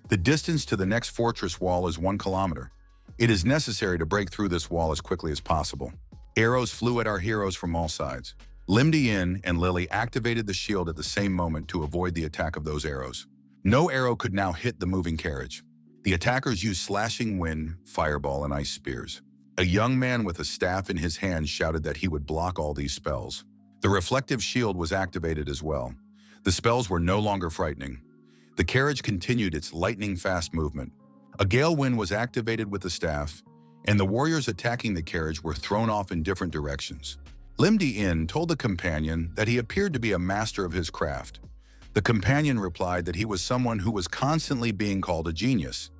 The distance to the next fortress wall is 1 kilometer. It is necessary to break through this wall as quickly as possible. Arrows flew at our heroes from all sides. Limday In and Lily activated the shield at the same moment to avoid the attack of those arrows. No arrow could now hit the moving carriage. The attackers used slashing wind, fireball, and ice spears. A young man with a staff in his hand shouted that he would block all these spells. The reflective shield was activated as well. The spells were no longer frightening. The carriage continued its lightning-fast movement. A gale wind was activated with the staff, and the warriors attacking the carriage were thrown off in different directions. Lim-di-in told the companion that he appeared to be a master of his craft. The companion replied that he was someone who was constantly being called a genius.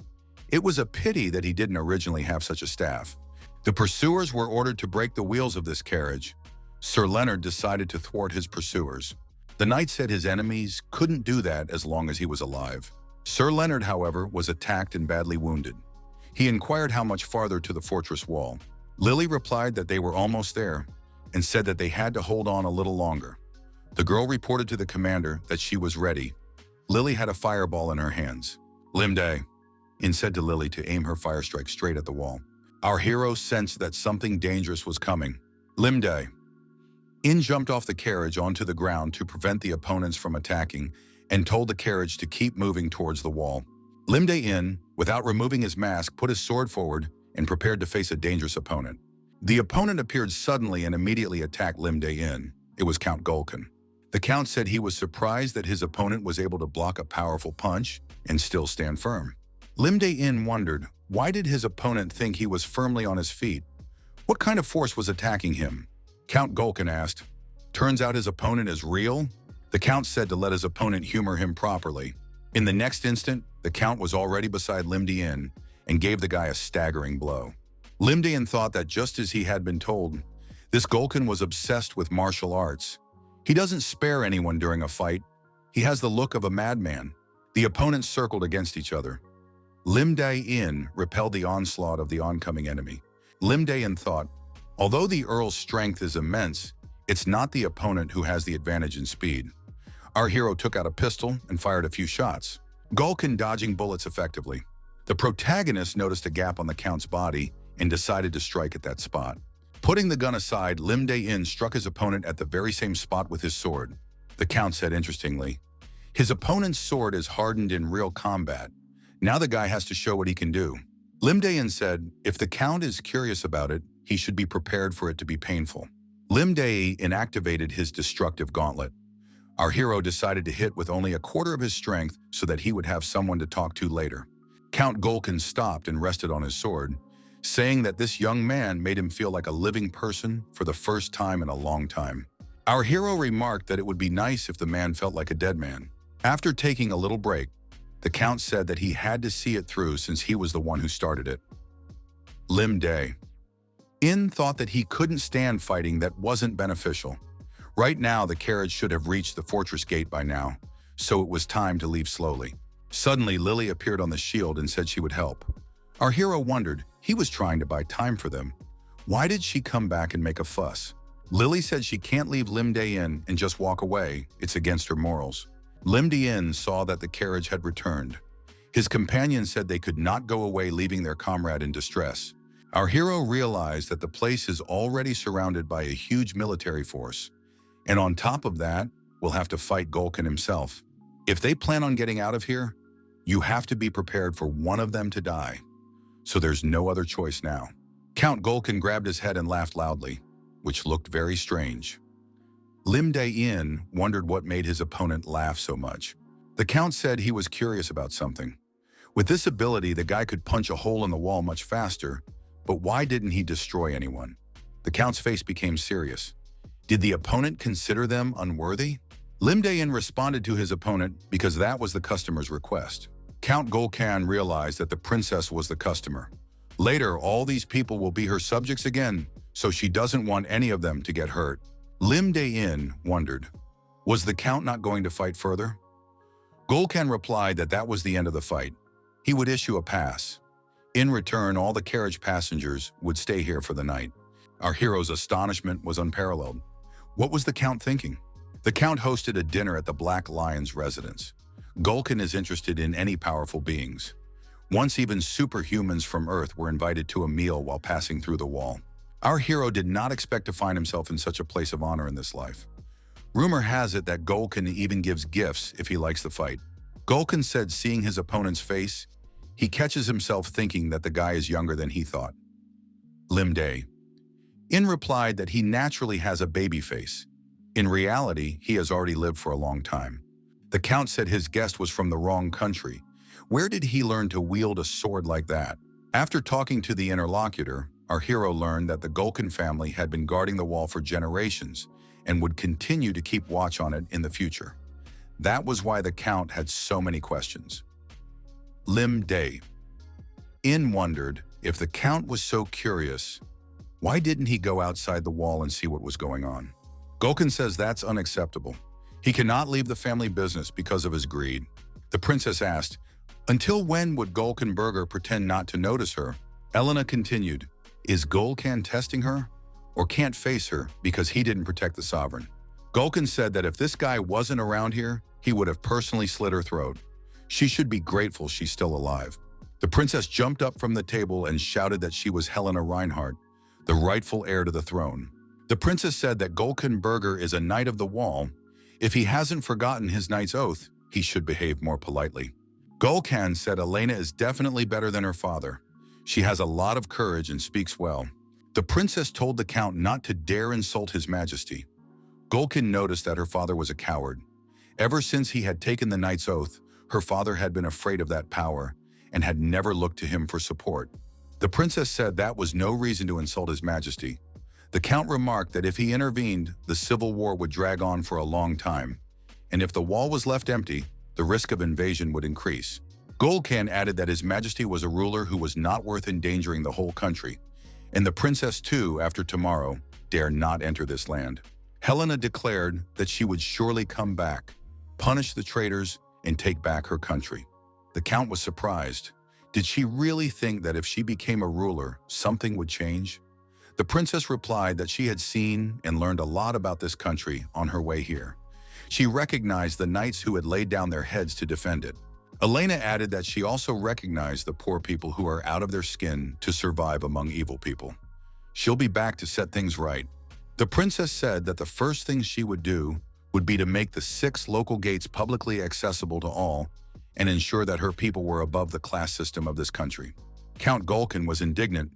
It was a pity that he didn't originally have such a staff. The pursuers were ordered to break the wheels of this carriage. Sir Leonard decided to thwart his pursuers. The knight said his enemies couldn't do that as long as he was alive. Sir Leonard, however, was attacked and badly wounded. He inquired how much farther to the fortress wall. Lily replied that they were almost there and said that they had to hold on a little longer. The girl reported to the commander that she was ready. Lily had a fireball in her hands. Lim-di-in said to Lily to aim her fire strike straight at the wall. Our hero sensed that something dangerous was coming. Lim-di-in jumped off the carriage onto the ground to prevent the opponents from attacking and told the carriage to keep moving towards the wall. Lim-di-in, without removing his mask, put his sword forward and prepared to face a dangerous opponent. The opponent appeared suddenly and immediately attacked Lim-di-in. It was Count Gulkin. The Count said he was surprised that his opponent was able to block a powerful punch and still stand firm. Lim-di-in wondered, why did his opponent think he was firmly on his feet? What kind of force was attacking him? Count Gulkin asked. Turns out his opponent is real? The Count said to let his opponent humor him properly. In the next instant, the Count was already beside Lim-di-in and gave the guy a staggering blow. Lim-di-in thought that just as he had been told, this Gulkin was obsessed with martial arts. He doesn't spare anyone during a fight. He has the look of a madman. The opponents circled against each other. Lim-di-in repelled the onslaught of the oncoming enemy. Lim-di-in thought, although the Earl's strength is immense, it's not the opponent who has the advantage in speed. Our hero took out a pistol and fired a few shots, Gulkin dodging bullets effectively. The protagonist noticed a gap on the Count's body and decided to strike at that spot. Putting the gun aside, Lim-di-in struck his opponent at the very same spot with his sword. The Count said interestingly, his opponent's sword is hardened in real combat. Now the guy has to show what he can do. Lim-di-in said, if the Count is curious about it, he should be prepared for it to be painful. Lim-di-in activated his destructive gauntlet. Our hero decided to hit with only a quarter of his strength so that he would have someone to talk to later. Count Gulkin stopped and rested on his sword, saying that this young man made him feel like a living person for the first time in a long time. Our hero remarked that it would be nice if the man felt like a dead man. After taking a little break, the Count said that he had to see it through since he was the one who started it. Lim-di-in thought that he couldn't stand fighting that wasn't beneficial. Right now, the carriage should have reached the fortress gate by now, so it was time to leave slowly. Suddenly, Lily appeared on the shield and said she would help. Our hero wondered, he was trying to buy time for them. Why did she come back and make a fuss? Lily said she can't leave Lim-di-in and just walk away. It's against her morals. Lim-di-in saw that the carriage had returned. His companions said they could not go away leaving their comrade in distress. Our hero realized that the place is already surrounded by a huge military force. And on top of that, we'll have to fight Gulkin himself. If they plan on getting out of here, you have to be prepared for one of them to die. So there's no other choice now. Count Gulkin grabbed his head and laughed loudly, which looked very strange. Lim-di-in wondered what made his opponent laugh so much. The Count said he was curious about something. With this ability, the guy could punch a hole in the wall much faster, but why didn't he destroy anyone? The Count's face became serious. Did the opponent consider them unworthy? Lim-di-in responded to his opponent because that was the customer's request. Count Gulkin realized that the princess was the customer. Later, all these people will be her subjects again, so she doesn't want any of them to get hurt. Lim-di-in wondered, was the Count not going to fight further? Gulkin replied that that was the end of the fight. He would issue a pass. In return, all the carriage passengers would stay here for the night. Our hero's astonishment was unparalleled. What was the Count thinking? The Count hosted a dinner at the Black Lion's residence. Gulkin is interested in any powerful beings. Once even superhumans from Earth were invited to a meal while passing through the wall. Our hero did not expect to find himself in such a place of honor in this life. Rumor has it that Gulkin even gives gifts if he likes the fight. Gulkin said seeing his opponent's face, he catches himself thinking that the guy is younger than he thought. Lim-di-in replied that he naturally has a baby face. In reality, he has already lived for a long time. The Count said his guest was from the wrong country. Where did he learn to wield a sword like that? After talking to the interlocutor, our hero learned that the Gulkin family had been guarding the wall for generations and would continue to keep watch on it in the future. That was why the Count had so many questions. Lim Day. In wondered, if the Count was so curious, why didn't he go outside the wall and see what was going on? Gulkin says that's unacceptable. He cannot leave the family business because of his greed. The princess asked, until when would Gulkenberger pretend not to notice her? Elena continued, is Gulkan testing her? Or can't face her because he didn't protect the sovereign? Gulkin said that if this guy wasn't around here, he would have personally slit her throat. She should be grateful she's still alive. The princess jumped up from the table and shouted that she was Helena Reinhardt, the rightful heir to the throne. The princess said that Gulkenberger is a knight of the wall. If he hasn't forgotten his knight's oath, he should behave more politely. Gulkan said Elena is definitely better than her father. She has a lot of courage and speaks well. The princess told the Count not to dare insult his majesty. Gulkin noticed that her father was a coward. Ever since he had taken the knight's oath, her father had been afraid of that power and had never looked to him for support. The princess said that was no reason to insult his majesty. The Count remarked that if he intervened, the civil war would drag on for a long time, and if the wall was left empty, the risk of invasion would increase. Gulkan added that his majesty was a ruler who was not worth endangering the whole country, and the princess too, after tomorrow, dare not enter this land. Helena declared that she would surely come back, punish the traitors, and take back her country. The Count was surprised. Did she really think that if she became a ruler, something would change? The princess replied that she had seen and learned a lot about this country on her way here. She recognized the knights who had laid down their heads to defend it. Elena added that she also recognized the poor people who are out of their skin to survive among evil people. She'll be back to set things right. The princess said that the first thing she would do would be to make the 6 local gates publicly accessible to all and ensure that her people were above the class system of this country. Count Gulkin was indignant.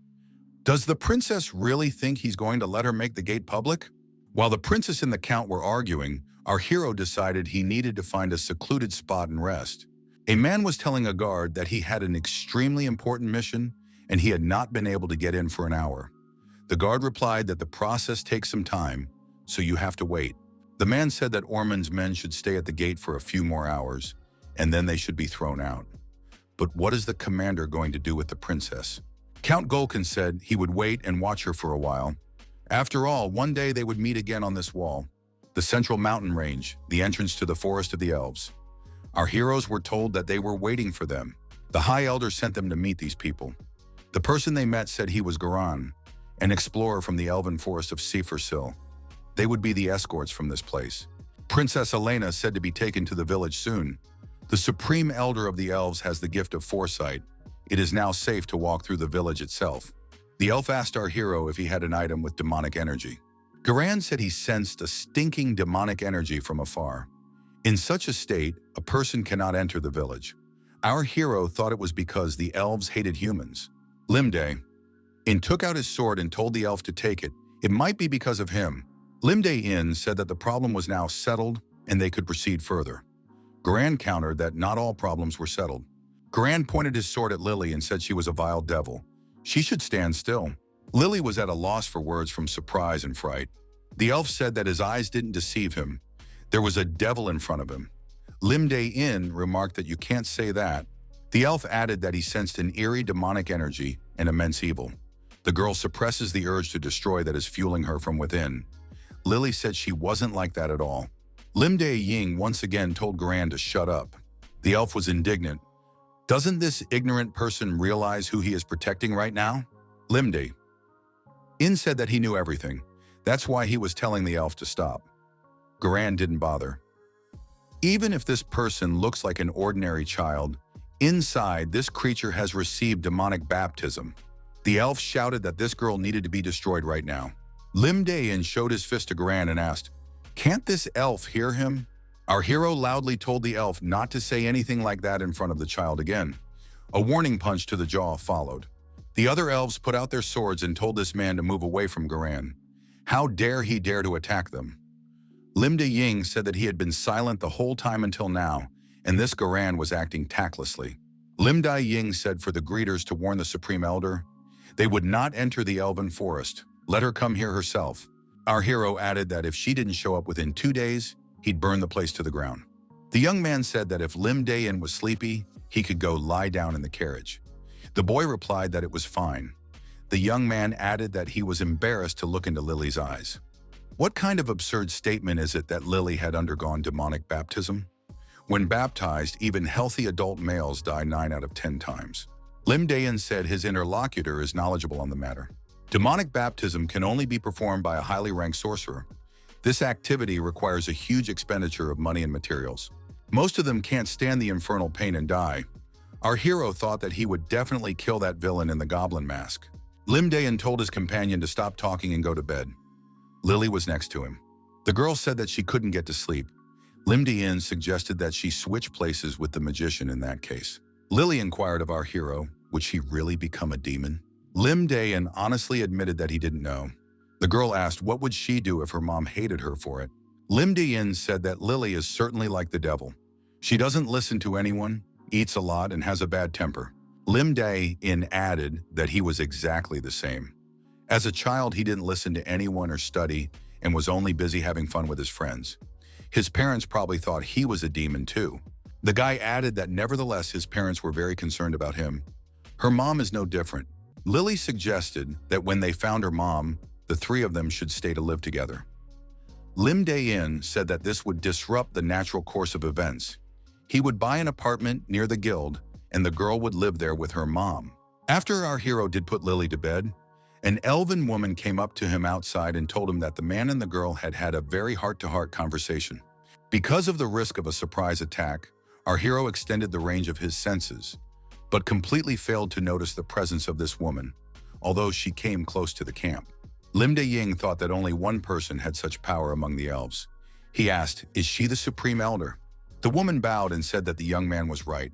Does the princess really think he's going to let her make the gate public? While the princess and the Count were arguing, our hero decided he needed to find a secluded spot and rest. A man was telling a guard that he had an extremely important mission and he had not been able to get in for an hour. The guard replied that the process takes some time, so you have to wait. The man said that Ormond's men should stay at the gate for a few more hours, and then they should be thrown out. But what is the commander going to do with the princess? Count Gulkin said he would wait and watch her for a while. After all, one day they would meet again on this wall, the central mountain range, the entrance to the forest of the elves. Our heroes were told that they were waiting for them. The High Elder sent them to meet these people. The person they met said he was Garan, an explorer from the elven forest of Sefersil. They would be the escorts from this place. Princess Elena said to be taken to the village soon. The Supreme Elder of the Elves has the gift of foresight. It is now safe to walk through the village itself. The elf asked our hero if he had an item with demonic energy. Garan said he sensed a stinking demonic energy from afar. In such a state, a person cannot enter the village. Our hero thought it was because the elves hated humans. Limday took out his sword and told the elf to take it. It might be because of him. Limday said that the problem was now settled and they could proceed further. Garan countered that not all problems were settled. Garan pointed his sword at Lily and said she was a vile devil. She should stand still. Lily was at a loss for words from surprise and fright. The elf said that his eyes didn't deceive him. There was a devil in front of him. Limday remarked that you can't say that. The elf added that he sensed an eerie demonic energy and immense evil. The girl suppresses the urge to destroy that is fueling her from within. Lily said she wasn't like that at all. Limday once again told Garan to shut up. The elf was indignant. Doesn't this ignorant person realize who he is protecting right now? Limday said that he knew everything. That's why he was telling the elf to stop. Garan didn't bother. Even if this person looks like an ordinary child, inside this creature has received demonic baptism. The elf shouted that this girl needed to be destroyed right now. Limday showed his fist to Garan and asked, "Can't this elf hear him?" Our hero loudly told the elf not to say anything like that in front of the child again. A warning punch to the jaw followed. The other elves put out their swords and told this man to move away from Garan. How dare he dare to attack them? Lim De-ying said that he had been silent the whole time until now, and this Garan was acting tactlessly. Lim Dai-ying said for the greeters to warn the Supreme Elder, they would not enter the Elven Forest. Let her come here herself. Our hero added that if she didn't show up within 2 days, he'd burn the place to the ground. The young man said that if Lim Dayan was sleepy, he could go lie down in the carriage. The boy replied that it was fine. The young man added that he was embarrassed to look into Lily's eyes. What kind of absurd statement is it that Lily had undergone demonic baptism? When baptized, even healthy adult males die 9 out of 10 times. Lim Dayan said his interlocutor is knowledgeable on the matter. Demonic baptism can only be performed by a highly ranked sorcerer. This activity requires a huge expenditure of money and materials. Most of them can't stand the infernal pain and die. Our hero thought that he would definitely kill that villain in the goblin mask. Lim Dayan told his companion to stop talking and go to bed. Lily was next to him. The girl said that she couldn't get to sleep. Lim Dayan suggested that she switch places with the magician in that case. Lily inquired of our hero, would she really become a demon? Lim Dayan honestly admitted that he didn't know. The girl asked what would she do if her mom hated her for it. Lim Dayan said that Lily is certainly like the devil. She doesn't listen to anyone, eats a lot, and has a bad temper. Lim Dayan added that he was exactly the same. As a child, he didn't listen to anyone or study and was only busy having fun with his friends. His parents probably thought he was a demon too. The guy added that nevertheless his parents were very concerned about him. Her mom is no different. Lily suggested that when they found her mom, the 3 of them should stay to live together. Lim Dayan said that this would disrupt the natural course of events. He would buy an apartment near the guild, and the girl would live there with her mom. After our hero did put Lily to bed, an elven woman came up to him outside and told him that the man and the girl had had a very heart-to-heart conversation. Because of the risk of a surprise attack, our hero extended the range of his senses, but completely failed to notice the presence of this woman, although she came close to the camp. Lim De-ying thought that only one person had such power among the elves. He asked, is she the Supreme Elder? The woman bowed and said that the young man was right.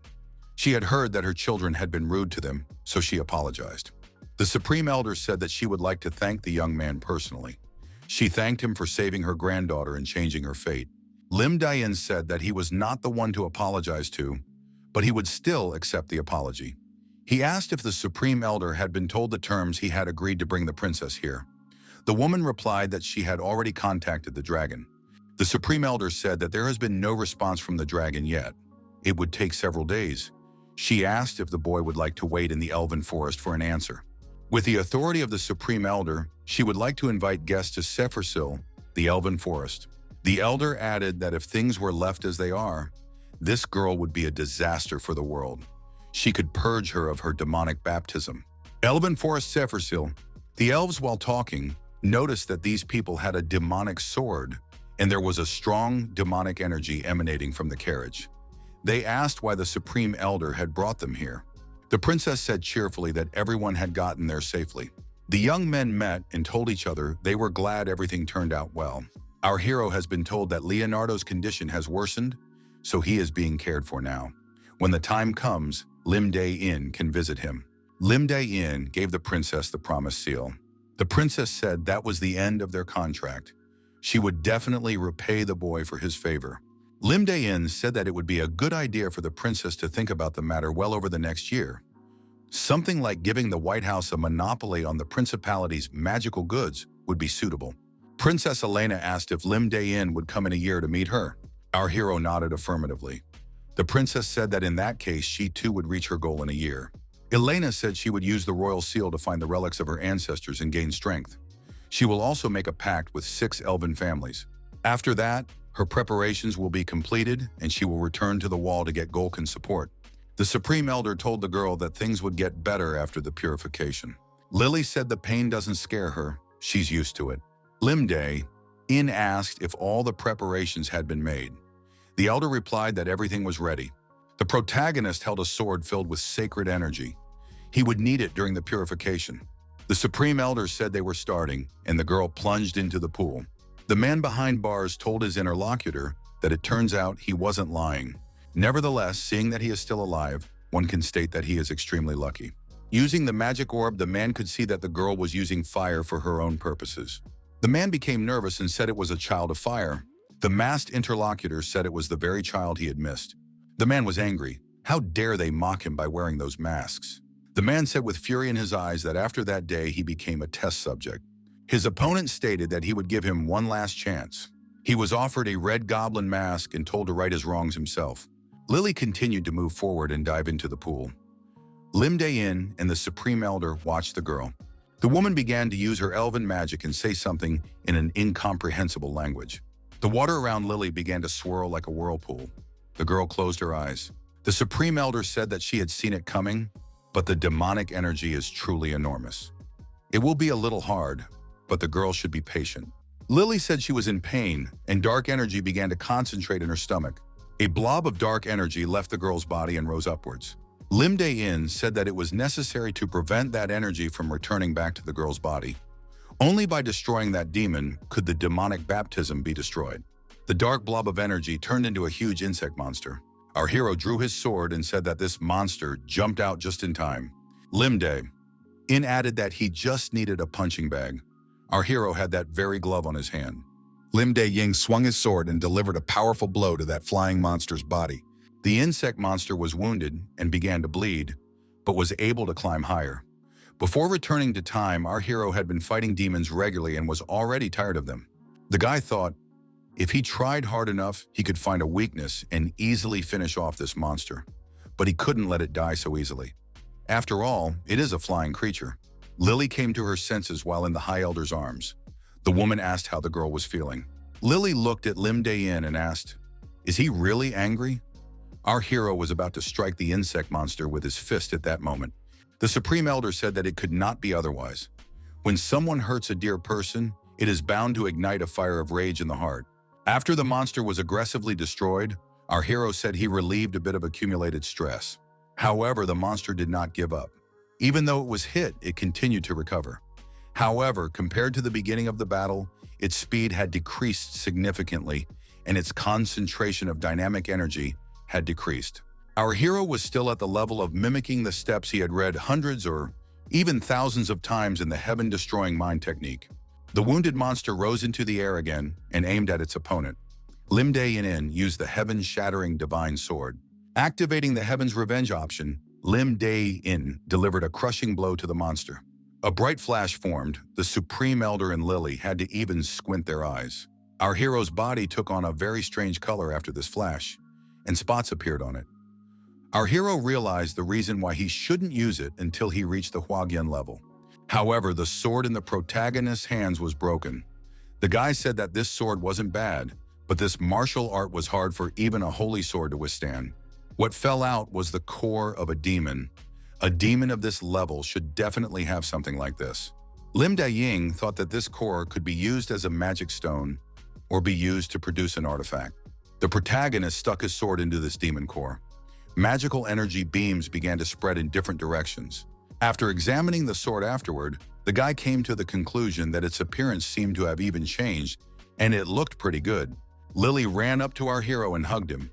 She had heard that her children had been rude to them, so she apologized. The Supreme Elder said that she would like to thank the young man personally. She thanked him for saving her granddaughter and changing her fate. Lim Dayan said that he was not the one to apologize to, but he would still accept the apology. He asked if the Supreme Elder had been told the terms he had agreed to bring the princess here. The woman replied that she had already contacted the dragon. The Supreme Elder said that there has been no response from the dragon yet. It would take several days. She asked if the boy would like to wait in the Elven Forest for an answer. With the authority of the Supreme Elder, she would like to invite guests to Sephersil, the Elven Forest. The Elder added that if things were left as they are, this girl would be a disaster for the world. She could purge her of her demonic baptism. Elven Forest Sephersil. The elves, while talking, noticed that these people had a demonic sword, and there was a strong demonic energy emanating from the carriage. They asked why the Supreme Elder had brought them here. The princess said cheerfully that everyone had gotten there safely. The young men met and told each other they were glad everything turned out well. Our hero has been told that Leonardo's condition has worsened, so he is being cared for now. When the time comes, Lim Dayan can visit him. Lim Dayan gave the princess the promised seal. The princess said that was the end of their contract. She would definitely repay the boy for his favor. Lim Dayan said that it would be a good idea for the princess to think about the matter well over the next year. Something like giving the White House a monopoly on the principality's magical goods would be suitable. Princess Elena asked if Lim Dayan would come in a year to meet her. Our hero nodded affirmatively. The princess said that in that case she too would reach her goal in a year. Elena said she would use the royal seal to find the relics of her ancestors and gain strength. She will also make a pact with 6 elven families. After that, her preparations will be completed and she will return to the wall to get Golkin's support. The Supreme Elder told the girl that things would get better after the purification. Lily said the pain doesn't scare her, she's used to it. Lim Dayan asked if all the preparations had been made. The Elder replied that everything was ready. The protagonist held a sword filled with sacred energy. He would need it during the purification. The Supreme Elder said they were starting, and the girl plunged into the pool. The man behind bars told his interlocutor that it turns out he wasn't lying. Nevertheless, seeing that he is still alive, one can state that he is extremely lucky. Using the magic orb, the man could see that the girl was using fire for her own purposes. The man became nervous and said it was a child of fire. The masked interlocutor said it was the very child he had missed. The man was angry. How dare they mock him by wearing those masks? The man said with fury in his eyes that after that day he became a test subject. His opponent stated that he would give him one last chance. He was offered a red goblin mask and told to right his wrongs himself. Lily continued to move forward and dive into the pool. Lim Dae-in and the Supreme Elder watched the girl. The woman began to use her elven magic and say something in an incomprehensible language. The water around Lily began to swirl like a whirlpool. The girl closed her eyes. The Supreme Elder said that she had seen it coming, but the demonic energy is truly enormous. It will be a little hard, but the girl should be patient. Lily said she was in pain, and dark energy began to concentrate in her stomach. A blob of dark energy left the girl's body and rose upwards. Lim Dae-in said that it was necessary to prevent that energy from returning back to the girl's body. Only by destroying that demon could the demonic baptism be destroyed. The dark blob of energy turned into a huge insect monster. Our hero drew his sword and said that this monster jumped out just in time. Lim Dae-in added that he just needed a punching bag. Our hero had that very glove on his hand. Lim Dae-in swung his sword and delivered a powerful blow to that flying monster's body. The insect monster was wounded and began to bleed, but was able to climb higher. Before returning to time, our hero had been fighting demons regularly and was already tired of them. The guy thought, if he tried hard enough, he could find a weakness and easily finish off this monster. But he couldn't let it die so easily. After all, it is a flying creature. Lily came to her senses while in the High Elder's arms. The woman asked how the girl was feeling. Lily looked at Lim Dae-in and asked, is he really angry? Our hero was about to strike the insect monster with his fist at that moment. The Supreme Elder said that it could not be otherwise. When someone hurts a dear person, it is bound to ignite a fire of rage in the heart. After the monster was aggressively destroyed, our hero said he relieved a bit of accumulated stress. However, the monster did not give up. Even though it was hit, it continued to recover. However, compared to the beginning of the battle, its speed had decreased significantly, and its concentration of dynamic energy had decreased. Our hero was still at the level of mimicking the steps he had read hundreds or even thousands of times in the heaven-destroying mind technique. The wounded monster rose into the air again and aimed at its opponent. Lim Dae-in used the heaven-shattering divine sword. Activating the Heaven's Revenge option, Lim Dae-in delivered a crushing blow to the monster. A bright flash formed. The Supreme Elder and Lily had to even squint their eyes. Our hero's body took on a very strange color after this flash, and spots appeared on it. Our hero realized the reason why he shouldn't use it until he reached the Huagyan level. However, the sword in the protagonist's hands was broken. The guy said that this sword wasn't bad, but this martial art was hard for even a holy sword to withstand. What fell out was the core of a demon. A demon of this level should definitely have something like this. Lim Dae-in thought that this core could be used as a magic stone or be used to produce an artifact. The protagonist stuck his sword into this demon core. Magical energy beams began to spread in different directions. After examining the sword afterward, the guy came to the conclusion that its appearance seemed to have even changed, and it looked pretty good. Lily ran up to our hero and hugged him.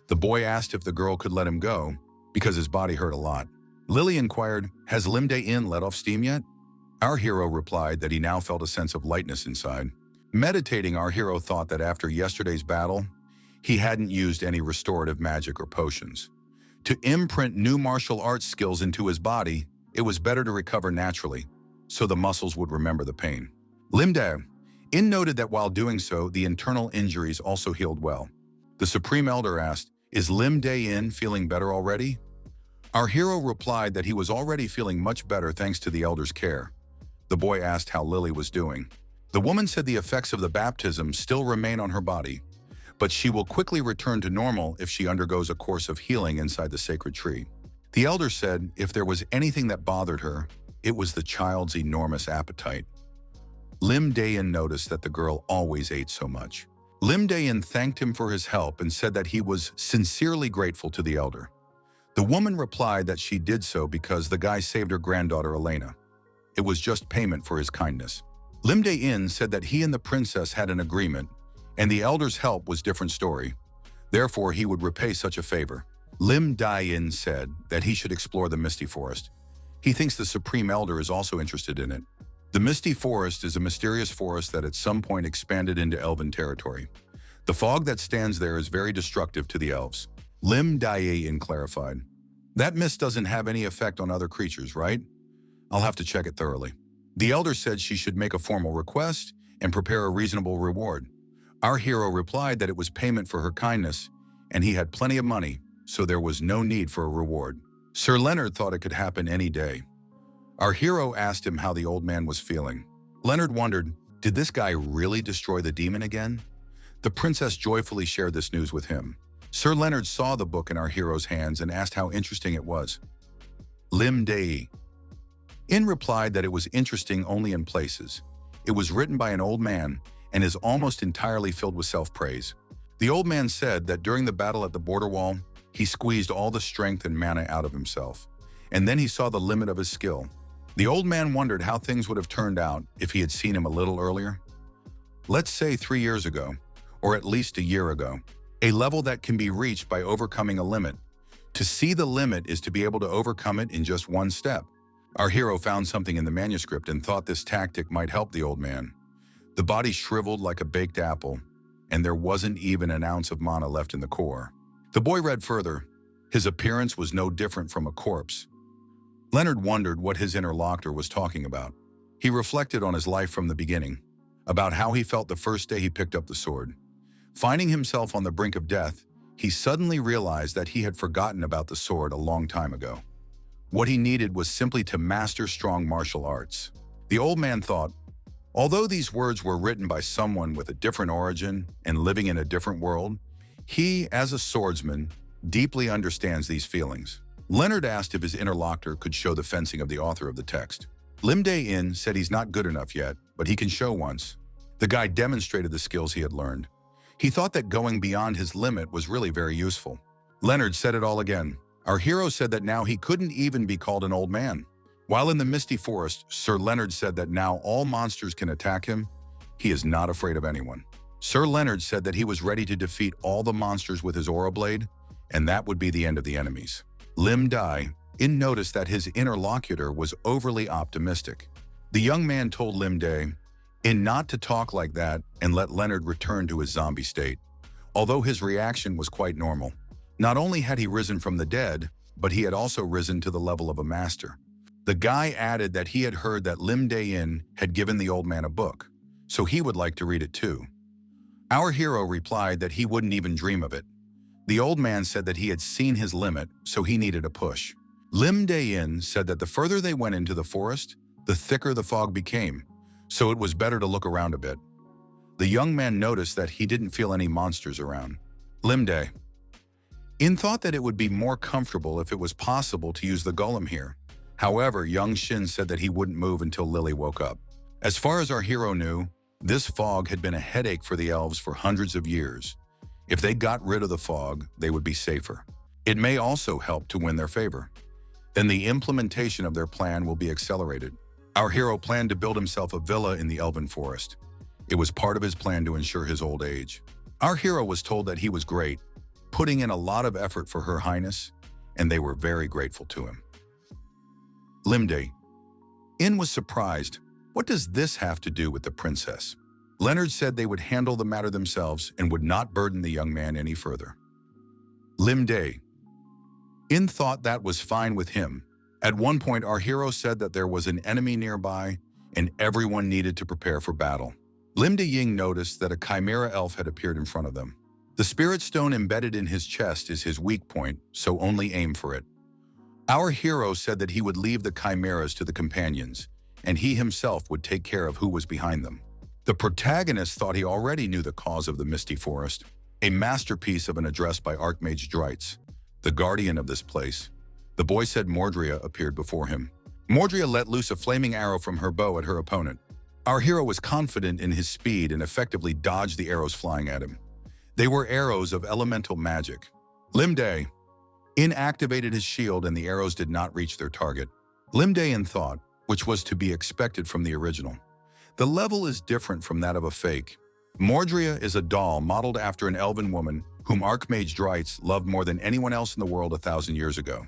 The boy asked if the girl could let him go, because his body hurt a lot. Lily inquired, has Lim Dae-in let off steam yet? Our hero replied that he now felt a sense of lightness inside. Meditating, our hero thought that after yesterday's battle, he hadn't used any restorative magic or potions. To imprint new martial arts skills into his body, it was better to recover naturally, so the muscles would remember the pain. Lim Dae-in noted that while doing so, the internal injuries also healed well. The Supreme Elder asked, is Lim Dae-in feeling better already? Our hero replied that he was already feeling much better thanks to the Elder's care. The boy asked how Lily was doing. The woman said the effects of the baptism still remain on her body, but she will quickly return to normal if she undergoes a course of healing inside the sacred tree. The Elder said if there was anything that bothered her, it was the child's enormous appetite. Lim Dae-in noticed that the girl always ate so much. Lim Dae-in thanked him for his help and said that he was sincerely grateful to the Elder. The woman replied that she did so because the guy saved her granddaughter Elena. It was just payment for his kindness. Lim Dae-in said that he and the princess had an agreement, and the Elder's help was a different story. Therefore, he would repay such a favor. Lim Dae-in said that he should explore the Misty Forest. He thinks the Supreme Elder is also interested in it. The Misty Forest is a mysterious forest that at some point expanded into elven territory. The fog that stands there is very destructive to the elves. Lim Dae-in clarified. That mist doesn't have any effect on other creatures, right? I'll have to check it thoroughly. The elder said she should make a formal request and prepare a reasonable reward. Our hero replied that it was payment for her kindness, and he had plenty of money, so there was no need for a reward. Sir Leonard thought it could happen any day. Our hero asked him how the old man was feeling. Leonard wondered, did this guy really destroy the demon again? The princess joyfully shared this news with him. Sir Leonard saw the book in our hero's hands and asked how interesting it was. Lim Dae-in replied that it was interesting only in places. It was written by an old man and is almost entirely filled with self-praise. The old man said that during the battle at the border wall, he squeezed all the strength and mana out of himself, and then he saw the limit of his skill. The old man wondered how things would have turned out if he had seen him a little earlier. Let's say 3 years ago, or at least a year ago, a level that can be reached by overcoming a limit. To see the limit is to be able to overcome it in just one step. Our hero found something in the manuscript and thought this tactic might help the old man. The body shriveled like a baked apple, and there wasn't even an ounce of mana left in the core. The boy read further. His appearance was no different from a corpse. Leonard wondered what his interlocutor was talking about. He reflected on his life from the beginning, about how he felt the first day he picked up the sword. Finding himself on the brink of death, he suddenly realized that he had forgotten about the sword a long time ago. What he needed was simply to master strong martial arts. The old man thought, although these words were written by someone with a different origin and living in a different world, he, as a swordsman, deeply understands these feelings. Leonard asked if his interlocutor could show the fencing of the author of the text. Lim Dae-in said he's not good enough yet, but he can show once. The guy demonstrated the skills he had learned. He thought that going beyond his limit was really very useful. Leonard said it all again. Our hero said that now he couldn't even be called an old man. While in the misty forest, Sir Leonard said that now all monsters can attack him. He is not afraid of anyone. Sir Leonard said that he was ready to defeat all the monsters with his aura blade, and that would be the end of the enemies. Lim Dae-in noticed that his interlocutor was overly optimistic. The young man told Lim Dae-in not to talk like that and let Leonard return to his zombie state. Although his reaction was quite normal. Not only had he risen from the dead, but he had also risen to the level of a master. The guy added that he had heard that Lim Dae-in had given the old man a book, so he would like to read it too. Our hero replied that he wouldn't even dream of it. The old man said that he had seen his limit, so he needed a push. Lim Dae-in said that the further they went into the forest, the thicker the fog became, so it was better to look around a bit. The young man noticed that he didn't feel any monsters around. Lim Dae-in thought that it would be more comfortable if it was possible to use the golem here. However, young Shin said that he wouldn't move until Lily woke up. As far as our hero knew, this fog had been a headache for the elves for hundreds of years. If they got rid of the fog, they would be safer. It may also help to win their favor. Then the implementation of their plan will be accelerated. Our hero planned to build himself a villa in the elven forest. It was part of his plan to ensure his old age. Our hero was told that he was great, putting in a lot of effort for Her Highness, and they were very grateful to him. Lim Dae-in was surprised. What does this have to do with the princess? Leonard said they would handle the matter themselves and would not burden the young man any further. Lim Dae-in thought that was fine with him. At one point, our hero said that there was an enemy nearby and everyone needed to prepare for battle. Lim Dae-in noticed that a chimera elf had appeared in front of them. The spirit stone embedded in his chest is his weak point, so only aim for it. Our hero said that he would leave the chimeras to the companions, and he himself would take care of who was behind them. The protagonist thought he already knew the cause of the misty forest, a masterpiece of an address by Archmage Dritz, the guardian of this place. The boy said Mordria appeared before him. Mordria let loose a flaming arrow from her bow at her opponent. Our hero was confident in his speed and effectively dodged the arrows flying at him. They were arrows of elemental magic. Lim Dae-in activated his shield and the arrows did not reach their target. Lim Dae-in thought, which was to be expected from the original. The level is different from that of a fake. Mordria is a doll modeled after an elven woman whom Archmage Dritz loved more than anyone else in the world 1,000 years ago.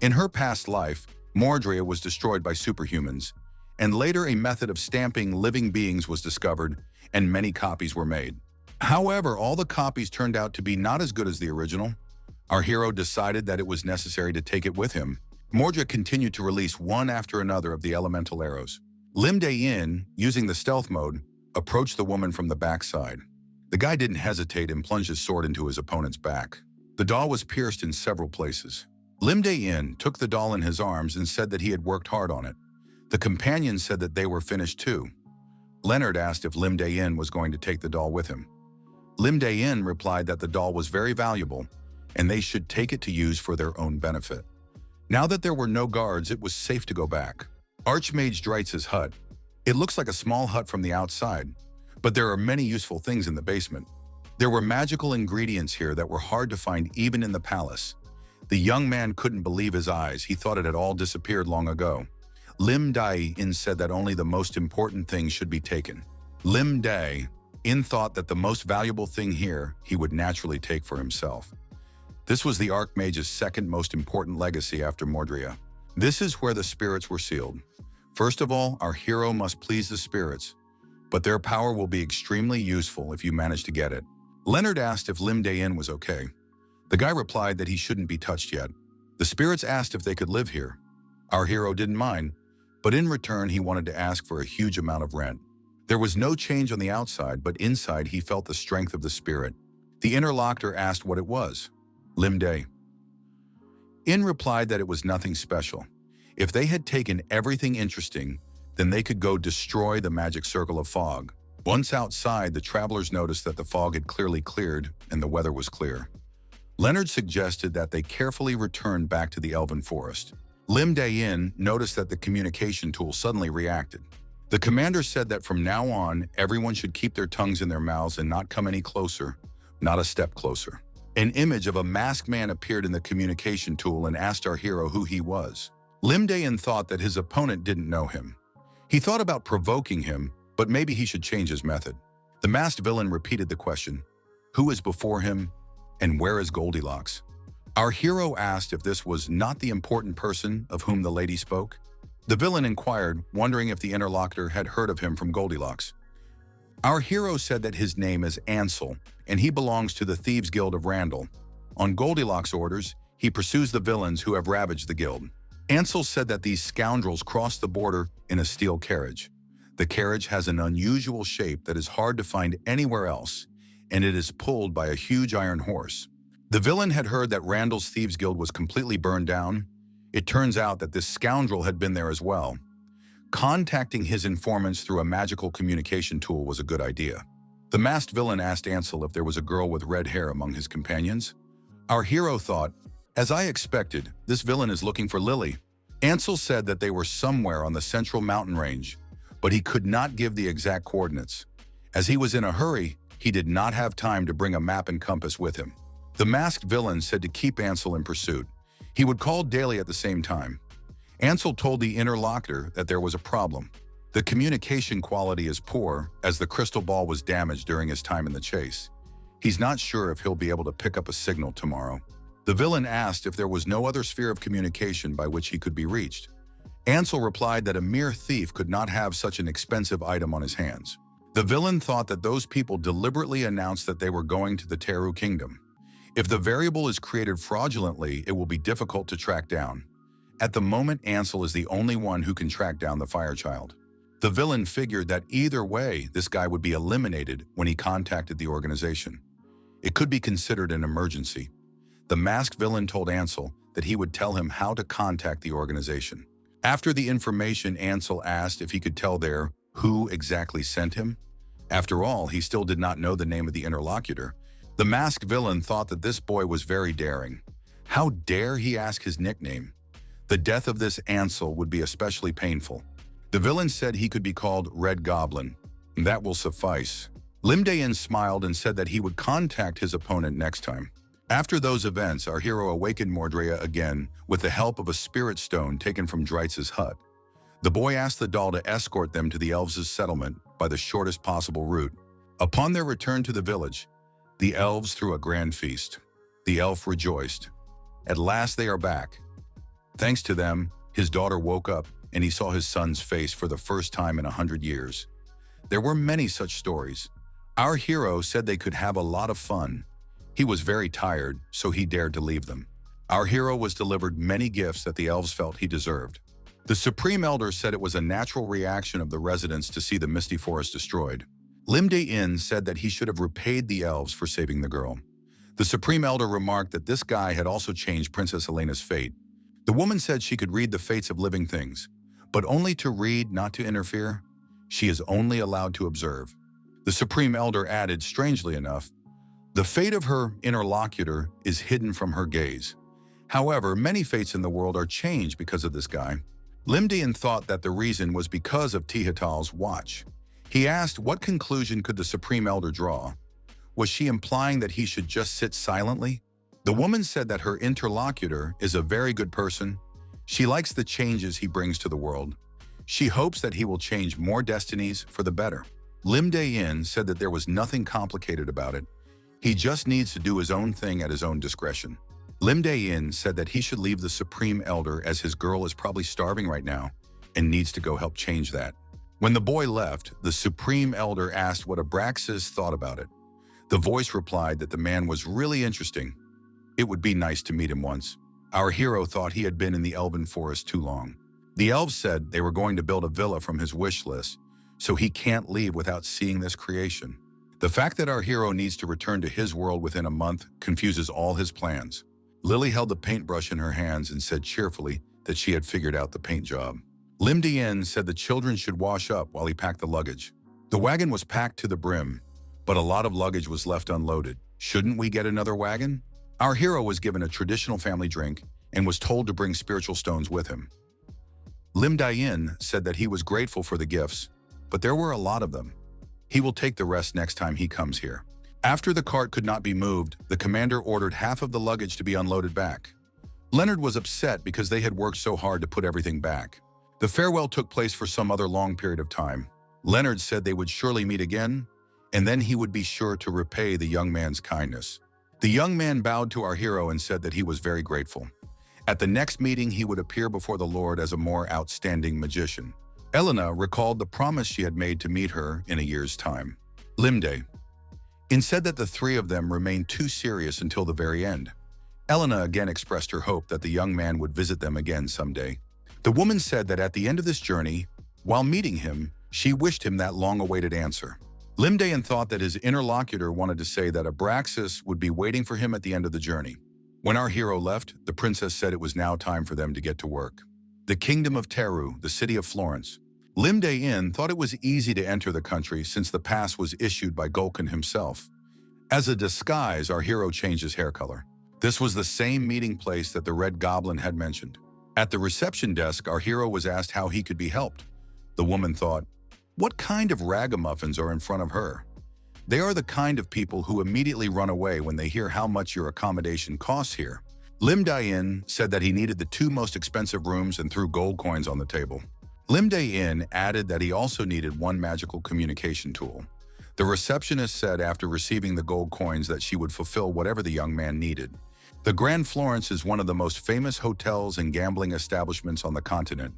In her past life, Mordria was destroyed by superhumans, and later a method of stamping living beings was discovered and many copies were made. However, all the copies turned out to be not as good as the original. Our hero decided that it was necessary to take it with him. Mordra continued to release one after another of the elemental arrows. Lim Dae-in, using the stealth mode, approached the woman from the backside. The guy didn't hesitate and plunged his sword into his opponent's back. The doll was pierced in several places. Lim Dae-in took the doll in his arms and said that he had worked hard on it. The companions said that they were finished too. Leonard asked if Lim Dae-in was going to take the doll with him. Lim Dae-in replied that the doll was very valuable and they should take it to use for their own benefit. Now that there were no guards, it was safe to go back. Archmage Dreitz's hut. It looks like a small hut from the outside, but there are many useful things in the basement. There were magical ingredients here that were hard to find even in the palace. The young man couldn't believe his eyes. He thought it had all disappeared long ago. Lim Dae-in said that only the most important things should be taken. Lim Dae-in thought that the most valuable thing here he would naturally take for himself. This was the Archmage's second most important legacy after Mordria. This is where the spirits were sealed. First of all, our hero must please the spirits, but their power will be extremely useful if you manage to get it. Leonard asked if Lim Dae-in was okay. The guy replied that he shouldn't be touched yet. The spirits asked if they could live here. Our hero didn't mind, but in return he wanted to ask for a huge amount of rent. There was no change on the outside, but inside he felt the strength of the spirit. The interlocutor asked what it was. Lim Dae-in replied that it was nothing special. If they had taken everything interesting, then they could go destroy the magic circle of fog. Once outside, the travelers noticed that the fog had clearly cleared and the weather was clear. Leonard suggested that they carefully return back to the elven forest. Lim Dae-in noticed that the communication tool suddenly reacted. The commander said that from now on, everyone should keep their tongues in their mouths and not come any closer, not a step closer. An image of a masked man appeared in the communication tool and asked our hero who he was. Lim Dae-in thought that his opponent didn't know him. He thought about provoking him, but maybe he should change his method. The masked villain repeated the question, who is before him and where is Goldilocks? Our hero asked if this was not the important person of whom the lady spoke. The villain inquired, wondering if the interlocutor had heard of him from Goldilocks. Our hero said that his name is Ansel, and he belongs to the Thieves Guild of Randall. On Goldilocks' orders, he pursues the villains who have ravaged the guild. Ansel said that these scoundrels crossed the border in a steel carriage. The carriage has an unusual shape that is hard to find anywhere else, and it is pulled by a huge iron horse. The villain had heard that Randall's Thieves Guild was completely burned down. It turns out that this scoundrel had been there as well. Contacting his informants through a magical communication tool was a good idea. The masked villain asked Ansel if there was a girl with red hair among his companions. Our hero thought, as I expected, this villain is looking for Lily. Ansel said that they were somewhere on the central mountain range, but he could not give the exact coordinates. As he was in a hurry, he did not have time to bring a map and compass with him. The masked villain said to keep Ansel in pursuit. He would call daily at the same time. Ansel told the interlocutor that there was a problem. The communication quality is poor, as the crystal ball was damaged during his time in the chase. He's not sure if he'll be able to pick up a signal tomorrow. The villain asked if there was no other sphere of communication by which he could be reached. Ansel replied that a mere thief could not have such an expensive item on his hands. The villain thought that those people deliberately announced that they were going to the Teru Kingdom. If the variable is created fraudulently, it will be difficult to track down. At the moment, Ansel is the only one who can track down the Firechild. The villain figured that either way, this guy would be eliminated when he contacted the organization. It could be considered an emergency. The masked villain told Ansel that he would tell him how to contact the organization. After the information, Ansel asked if he could tell there who exactly sent him. After all, he still did not know the name of the interlocutor. The masked villain thought that this boy was very daring. How dare he ask his nickname? The death of this Ansel would be especially painful. The villain said he could be called Red Goblin. That will suffice. Lim Dae-in smiled and said that he would contact his opponent next time. After those events, our hero awakened Mordria again with the help of a spirit stone taken from Dreitz's hut. The boy asked the doll to escort them to the elves' settlement by the shortest possible route. Upon their return to the village, the elves threw a grand feast. The elf rejoiced. At last they are back. Thanks to them, his daughter woke up and he saw his son's face for the first time in 100 years. There were many such stories. Our hero said they could have a lot of fun. He was very tired, so he dared to leave them. Our hero was delivered many gifts that the elves felt he deserved. The Supreme Elder said it was a natural reaction of the residents to see the misty forest destroyed. Limde-In said that he should have repaid the elves for saving the girl. The Supreme Elder remarked that this guy had also changed Princess Helena's fate. The woman said she could read the fates of living things, but only to read, not to interfere. She is only allowed to observe. The Supreme Elder added, strangely enough, the fate of her interlocutor is hidden from her gaze. However, many fates in the world are changed because of this guy. Limdian thought that the reason was because of Tihatal's watch. He asked what conclusion could the Supreme Elder draw. Was she implying that he should just sit silently? The woman said that her interlocutor is a very good person. She likes the changes he brings to the world. She hopes that he will change more destinies for the better. Limde-In said that there was nothing complicated about it. He just needs to do his own thing at his own discretion. Limde-In said that he should leave the Supreme Elder as his girl is probably starving right now and needs to go help change that. When the boy left, the Supreme Elder asked what Abraxas thought about it. The voice replied that the man was really interesting. It would be nice to meet him once. Our hero thought he had been in the elven forest too long. The elves said they were going to build a villa from his wish list, so he can't leave without seeing this creation. The fact that our hero needs to return to his world within a month confuses all his plans. Lily held the paintbrush in her hands and said cheerfully that she had figured out the paint job. Limdian said the children should wash up while he packed the luggage. The wagon was packed to the brim, but a lot of luggage was left unloaded. Shouldn't we get another wagon? Our hero was given a traditional family drink and was told to bring spiritual stones with him. Limdian said that he was grateful for the gifts, but there were a lot of them. He will take the rest next time he comes here. After the cart could not be moved, the commander ordered half of the luggage to be unloaded back. Leonard was upset because they had worked so hard to put everything back. The farewell took place for some other long period of time. Leonard said they would surely meet again, and then he would be sure to repay the young man's kindness. The young man bowed to our hero and said that he was very grateful. At the next meeting, he would appear before the Lord as a more outstanding magician. Elena recalled the promise she had made to meet her in a year's time. Limde-In said that the three of them remained too serious until the very end. Elena again expressed her hope that the young man would visit them again someday. The woman said that at the end of this journey, while meeting him, she wished him that long-awaited answer. Limde-In thought that his interlocutor wanted to say that Abraxas would be waiting for him at the end of the journey. When our hero left, the princess said it was now time for them to get to work. The kingdom of Teru, the city of Florence. Limde-In thought it was easy to enter the country since the pass was issued by Gulkin himself. As a disguise, our hero changed his hair color. This was the same meeting place that the Red Goblin had mentioned. At the reception desk, our hero was asked how he could be helped. The woman thought, what kind of ragamuffins are in front of her? They are the kind of people who immediately run away when they hear how much your accommodation costs here. Limde-In said that he needed the two most expensive rooms and threw gold coins on the table. Limde-In added that he also needed one magical communication tool. The receptionist said after receiving the gold coins that she would fulfill whatever the young man needed. The Grand Florence is one of the most famous hotels and gambling establishments on the continent.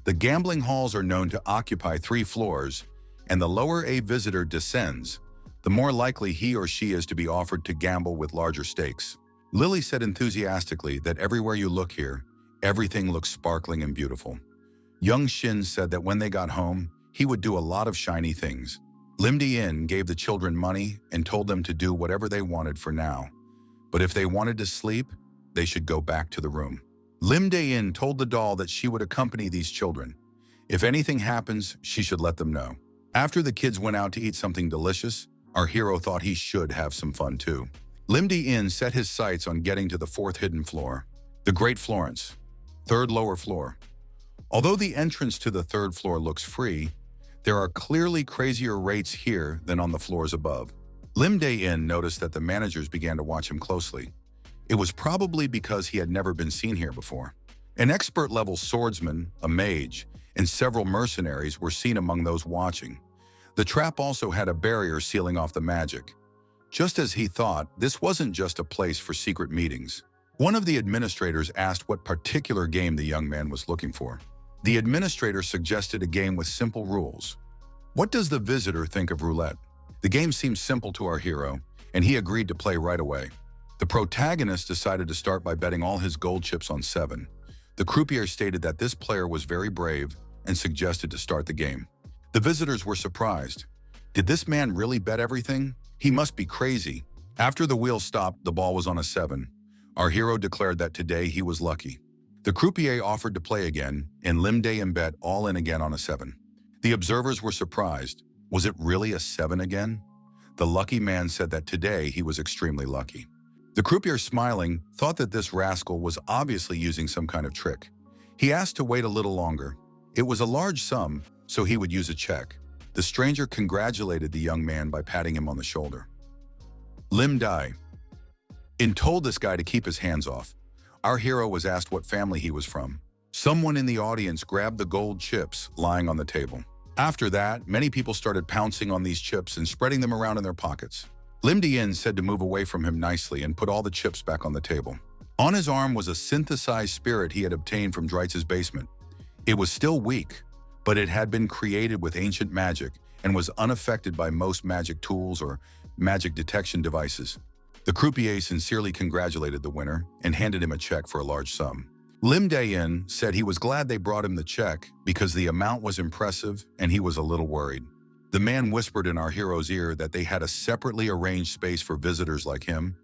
The gambling halls are known to occupy 3 floors, and the lower a visitor descends, the more likely he or she is to be offered to gamble with larger stakes. Lily said enthusiastically that everywhere you look here, everything looks sparkling and beautiful. Young Shin said that when they got home, he would do a lot of shiny things. Limde-In gave the children money and told them to do whatever they wanted for now. But if they wanted to sleep, they should go back to the room. Limde-In told the doll that she would accompany these children. If anything happens, she should let them know. After the kids went out to eat something delicious, our hero thought he should have some fun too. Limde-In set his sights on getting to the 4th hidden floor, the Great Florence, 3rd lower floor. Although the entrance to the 3rd floor looks free, there are clearly crazier rates here than on the floors above. Limde-In noticed that the managers began to watch him closely. It was probably because he had never been seen here before. An expert-level swordsman, a mage, and several mercenaries were seen among those watching. The trap also had a barrier sealing off the magic. Just as he thought, this wasn't just a place for secret meetings. One of the administrators asked what particular game the young man was looking for. The administrator suggested a game with simple rules. What does the visitor think of roulette? The game seemed simple to our hero, and he agreed to play right away. The protagonist decided to start by betting all his gold chips on 7. The croupier stated that this player was very brave and suggested to start the game. The visitors were surprised. Did this man really bet everything? He must be crazy. After the wheel stopped, the ball was on a 7. Our hero declared that today he was lucky. The croupier offered to play again, and Lim Dae-in bet all in again on a 7. The observers were surprised. Was it really a 7 again? The lucky man said that today he was extremely lucky. The croupier, smiling, thought that this rascal was obviously using some kind of trick. He asked to wait a little longer. It was a large sum, so he would use a check. The stranger congratulated the young man by patting him on the shoulder. Lim Dae-in told this guy to keep his hands off. Our hero was asked what family he was from. Someone in the audience grabbed the gold chips lying on the table. After that, many people started pouncing on these chips and spreading them around in their pockets. Lim Dae-in said to move away from him nicely and put all the chips back on the table. On his arm was a synthesized spirit he had obtained from Dreitz's basement. It was still weak, but it had been created with ancient magic and was unaffected by most magic tools or magic detection devices. The croupier sincerely congratulated the winner and handed him a check for a large sum. Lim Dae-in said he was glad they brought him the check because the amount was impressive and he was a little worried. The man whispered in our hero's ear that they had a separately arranged space for visitors like him,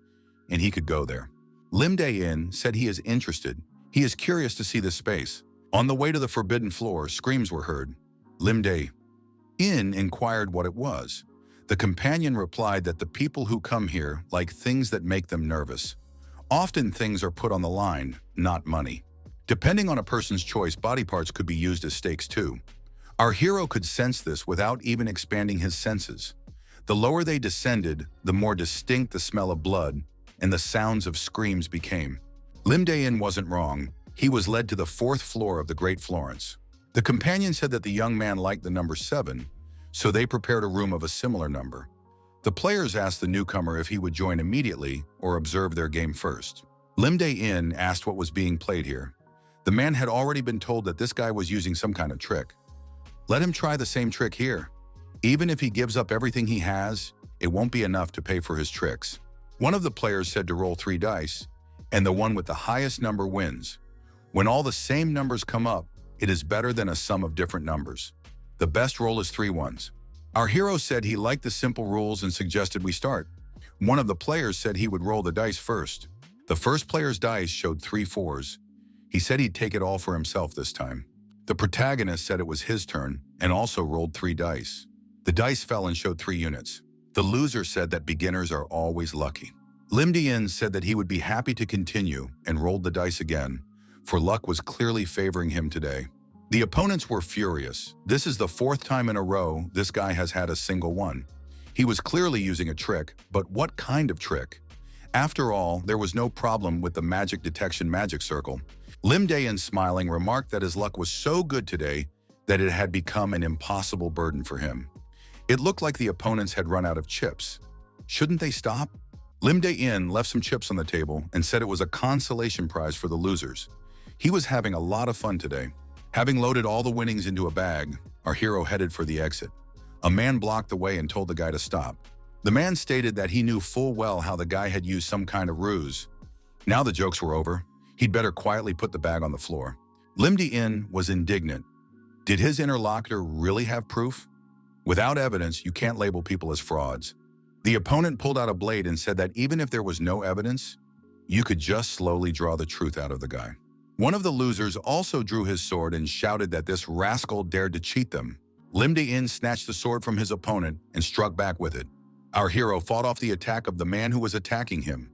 and he could go there. Lim Dae-in said he is interested. He is curious to see this space. On the way to the forbidden floor, screams were heard. Lim Dae-in inquired what it was. The companion replied that the people who come here like things that make them nervous. Often things are put on the line, not money. Depending on a person's choice, body parts could be used as stakes too. Our hero could sense this without even expanding his senses. The lower they descended, the more distinct the smell of blood and the sounds of screams became. Lim Dae-in wasn't wrong. He was led to the 4th floor of the Great Florence. The companion said that the young man liked the number 7, so they prepared a room of a similar number. The players asked the newcomer if he would join immediately or observe their game first. Lim Dae-in asked what was being played here. The man had already been told that this guy was using some kind of trick. Let him try the same trick here. Even if he gives up everything he has, it won't be enough to pay for his tricks. One of the players said to roll 3 dice, and the one with the highest number wins. When all the same numbers come up, it is better than a sum of different numbers. The best roll is 3 ones. Our hero said he liked the simple rules and suggested we start. One of the players said he would roll the dice first. The first player's dice showed 3 4s. He said he'd take it all for himself this time. The protagonist said it was his turn and also rolled 3 dice. The dice fell and showed 3 units. The loser said that beginners are always lucky. Lim Dae-in said that he would be happy to continue and rolled the dice again, for luck was clearly favoring him today. The opponents were furious. This is the 4th time in a row this guy has had a single 1. He was clearly using a trick, but what kind of trick? After all, there was no problem with the magic detection magic circle. Lim Dae-in, smiling, remarked that his luck was so good today that it had become an impossible burden for him. It looked like the opponents had run out of chips. Shouldn't they stop? Lim Dae-in left some chips on the table and said it was a consolation prize for the losers. He was having a lot of fun today. Having loaded all the winnings into a bag, our hero headed for the exit. A man blocked the way and told the guy to stop. The man stated that he knew full well how the guy had used some kind of ruse. Now the jokes were over. He'd better quietly put the bag on the floor. Lim Dae-in was indignant. Did his interlocutor really have proof? Without evidence, you can't label people as frauds. The opponent pulled out a blade and said that even if there was no evidence, you could just slowly draw the truth out of the guy. One of the losers also drew his sword and shouted that this rascal dared to cheat them. Lim Dae-in snatched the sword from his opponent and struck back with it. Our hero fought off the attack of the man who was attacking him.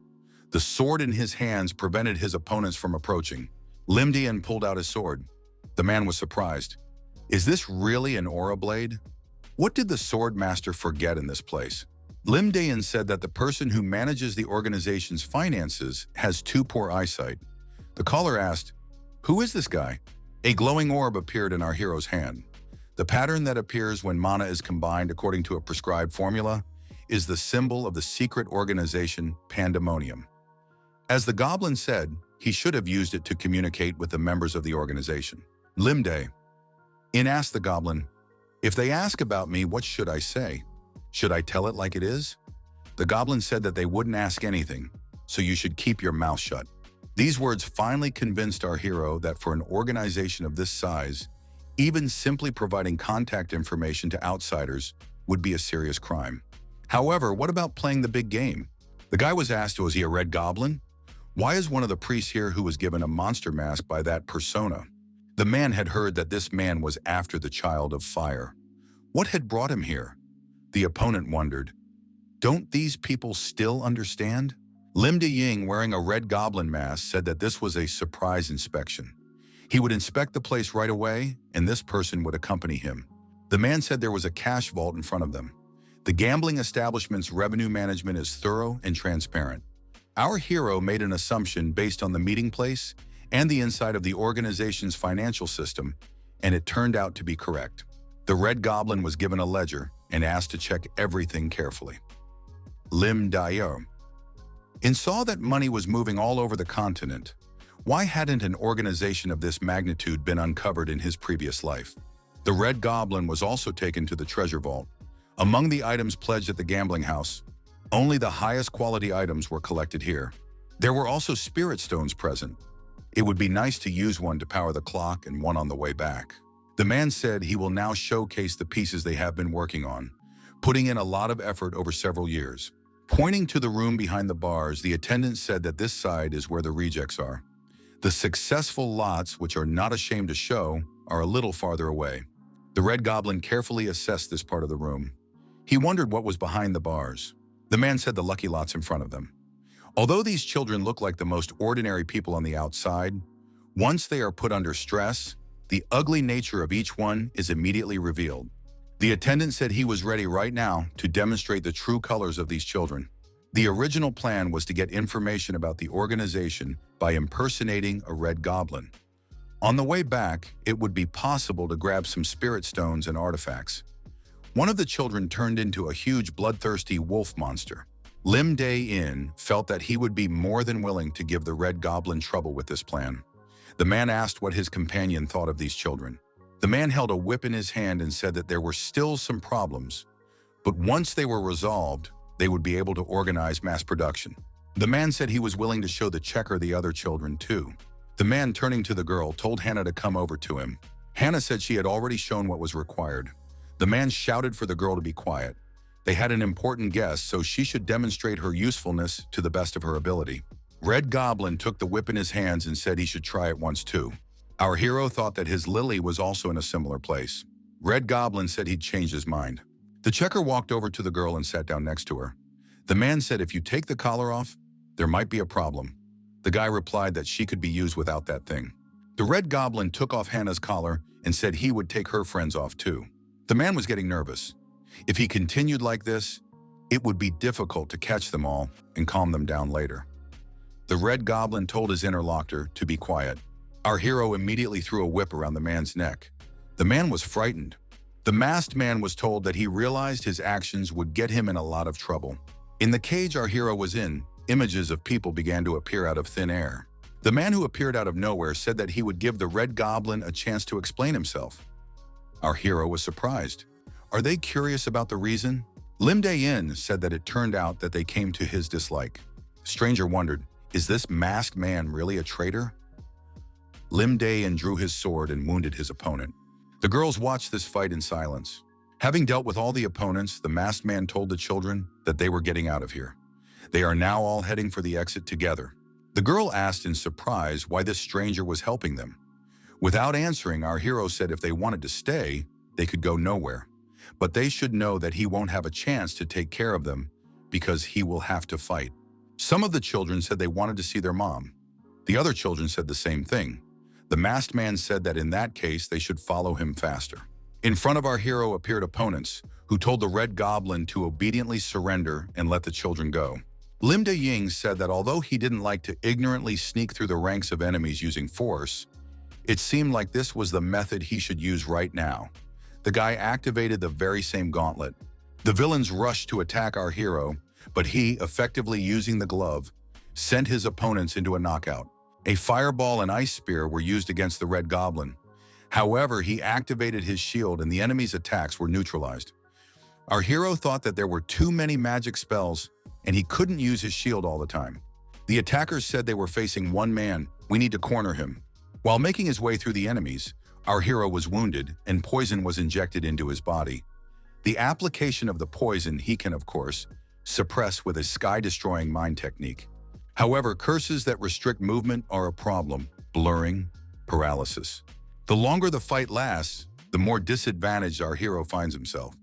The sword in his hands prevented his opponents from approaching. Lim Dae-in pulled out his sword. The man was surprised. Is this really an aura blade? What did the sword master forget in this place? Lim Dae-in said that the person who manages the organization's finances has too poor eyesight. The caller asked, "Who is this guy?" A glowing orb appeared in our hero's hand. The pattern that appears when mana is combined according to a prescribed formula is the symbol of the secret organization Pandemonium. As the goblin said, he should have used it to communicate with the members of the organization. Lim Dae-in asked the goblin, "If they ask about me, what should I say? Should I tell it like it is? The goblin said that they wouldn't ask anything, so you should keep your mouth shut. These words finally convinced our hero that for an organization of this size, even simply providing contact information to outsiders would be a serious crime. However, what about playing the big game? The guy was asked, was he a red goblin? Why is one of the priests here who was given a monster mask by that persona? The man had heard that this man was after the child of fire. What had brought him here? The opponent wondered. Don't these people still understand? Lim De Ying, wearing a red goblin mask, said that this was a surprise inspection. He would inspect the place right away, and this person would accompany him. The man said there was a cash vault in front of them. The gambling establishment's revenue management is thorough and transparent. Our hero made an assumption based on the meeting place and the inside of the organization's financial system, and it turned out to be correct. The red goblin was given a ledger and asked to check everything carefully. Lim Dayo saw that money was moving all over the continent. Why hadn't an organization of this magnitude been uncovered in his previous life? The red goblin was also taken to the treasure vault. Among the items pledged at the gambling house, only the highest quality items were collected here. There were also spirit stones present. It would be nice to use one to power the clock and one on the way back. The man said he will now showcase the pieces they have been working on, putting in a lot of effort over several years. Pointing to the room behind the bars, the attendant said that this side is where the rejects are. The successful lots, which are not ashamed to show, are a little farther away. The red goblin carefully assessed this part of the room. He wondered what was behind the bars. The man said the lucky lots in front of them. Although these children look like the most ordinary people on the outside, once they are put under stress, the ugly nature of each one is immediately revealed. The attendant said he was ready right now to demonstrate the true colors of these children. The original plan was to get information about the organization by impersonating a red goblin. On the way back, it would be possible to grab some spirit stones and artifacts. One of the children turned into a huge bloodthirsty wolf monster. Lim Dae-in felt that he would be more than willing to give the red goblin trouble with this plan. The man asked what his companion thought of these children. The man held a whip in his hand and said that there were still some problems, but once they were resolved, they would be able to organize mass production. The man said he was willing to show the checker the other children too. The man, turning to the girl, told Hannah to come over to him. Hannah said she had already shown what was required. The man shouted for the girl to be quiet. They had an important guest, so she should demonstrate her usefulness to the best of her ability. Red Goblin took the whip in his hands and said he should try it once too. Our hero thought that his lily was also in a similar place. Red Goblin said he'd changed his mind. The checker walked over to the girl and sat down next to her. The man said if you take the collar off, there might be a problem. The guy replied that she could be used without that thing. The Red Goblin took off Hannah's collar and said he would take her friends off too. The man was getting nervous. If he continued like this, it would be difficult to catch them all and calm them down later. The Red Goblin told his interlocutor to be quiet. Our hero immediately threw a whip around the man's neck. The man was frightened. The masked man was told that he realized his actions would get him in a lot of trouble. In the cage our hero was in, images of people began to appear out of thin air. The man who appeared out of nowhere said that he would give the Red Goblin a chance to explain himself. Our hero was surprised. Are they curious about the reason? Lim Dae-in said that it turned out that they came to his dislike. The stranger wondered, is this masked man really a traitor? Lim Dae-in drew his sword and wounded his opponent. The girls watched this fight in silence. Having dealt with all the opponents, the masked man told the children that they were getting out of here. They are now all heading for the exit together. The girl asked in surprise why this stranger was helping them. Without answering, our hero said if they wanted to stay, they could go nowhere. But they should know that he won't have a chance to take care of them because he will have to fight. Some of the children said they wanted to see their mom. The other children said the same thing. The masked man said that in that case, they should follow him faster. In front of our hero appeared opponents who told the Red Goblin to obediently surrender and let the children go. Lim De-ying said that although he didn't like to ignorantly sneak through the ranks of enemies using force, it seemed like this was the method he should use right now. The guy activated the very same gauntlet. The villains rushed to attack our hero, but he, effectively using the glove, sent his opponents into a knockout. A fireball and ice spear were used against the Red Goblin. However, he activated his shield and the enemy's attacks were neutralized. Our hero thought that there were too many magic spells and he couldn't use his shield all the time. The attackers said they were facing one man. We need to corner him. While making his way through the enemies, our hero was wounded and poison was injected into his body. The application of the poison he can, of course, suppress with a sky-destroying mind technique. However, curses that restrict movement are a problem: blurring, paralysis. The longer the fight lasts, the more disadvantaged our hero finds himself,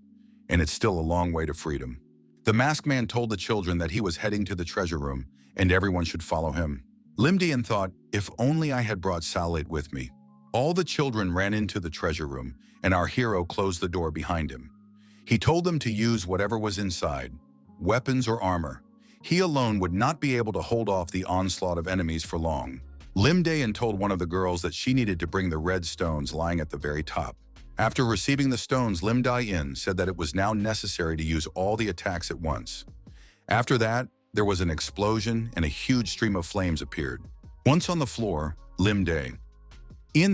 and it's still a long way to freedom. The masked man told the children that he was heading to the treasure room and everyone should follow him. Limdian thought, if only I had brought Salit with me. All the children ran into the treasure room and our hero closed the door behind him. He told them to use whatever was inside, weapons or armor. He alone would not be able to hold off the onslaught of enemies for long. Limdayan told one of the girls that she needed to bring the red stones lying at the very top. After receiving the stones, Limdayan said that it was now necessary to use all the attacks at once. After that, there was an explosion and a huge stream of flames appeared. Once on the floor, Limdayan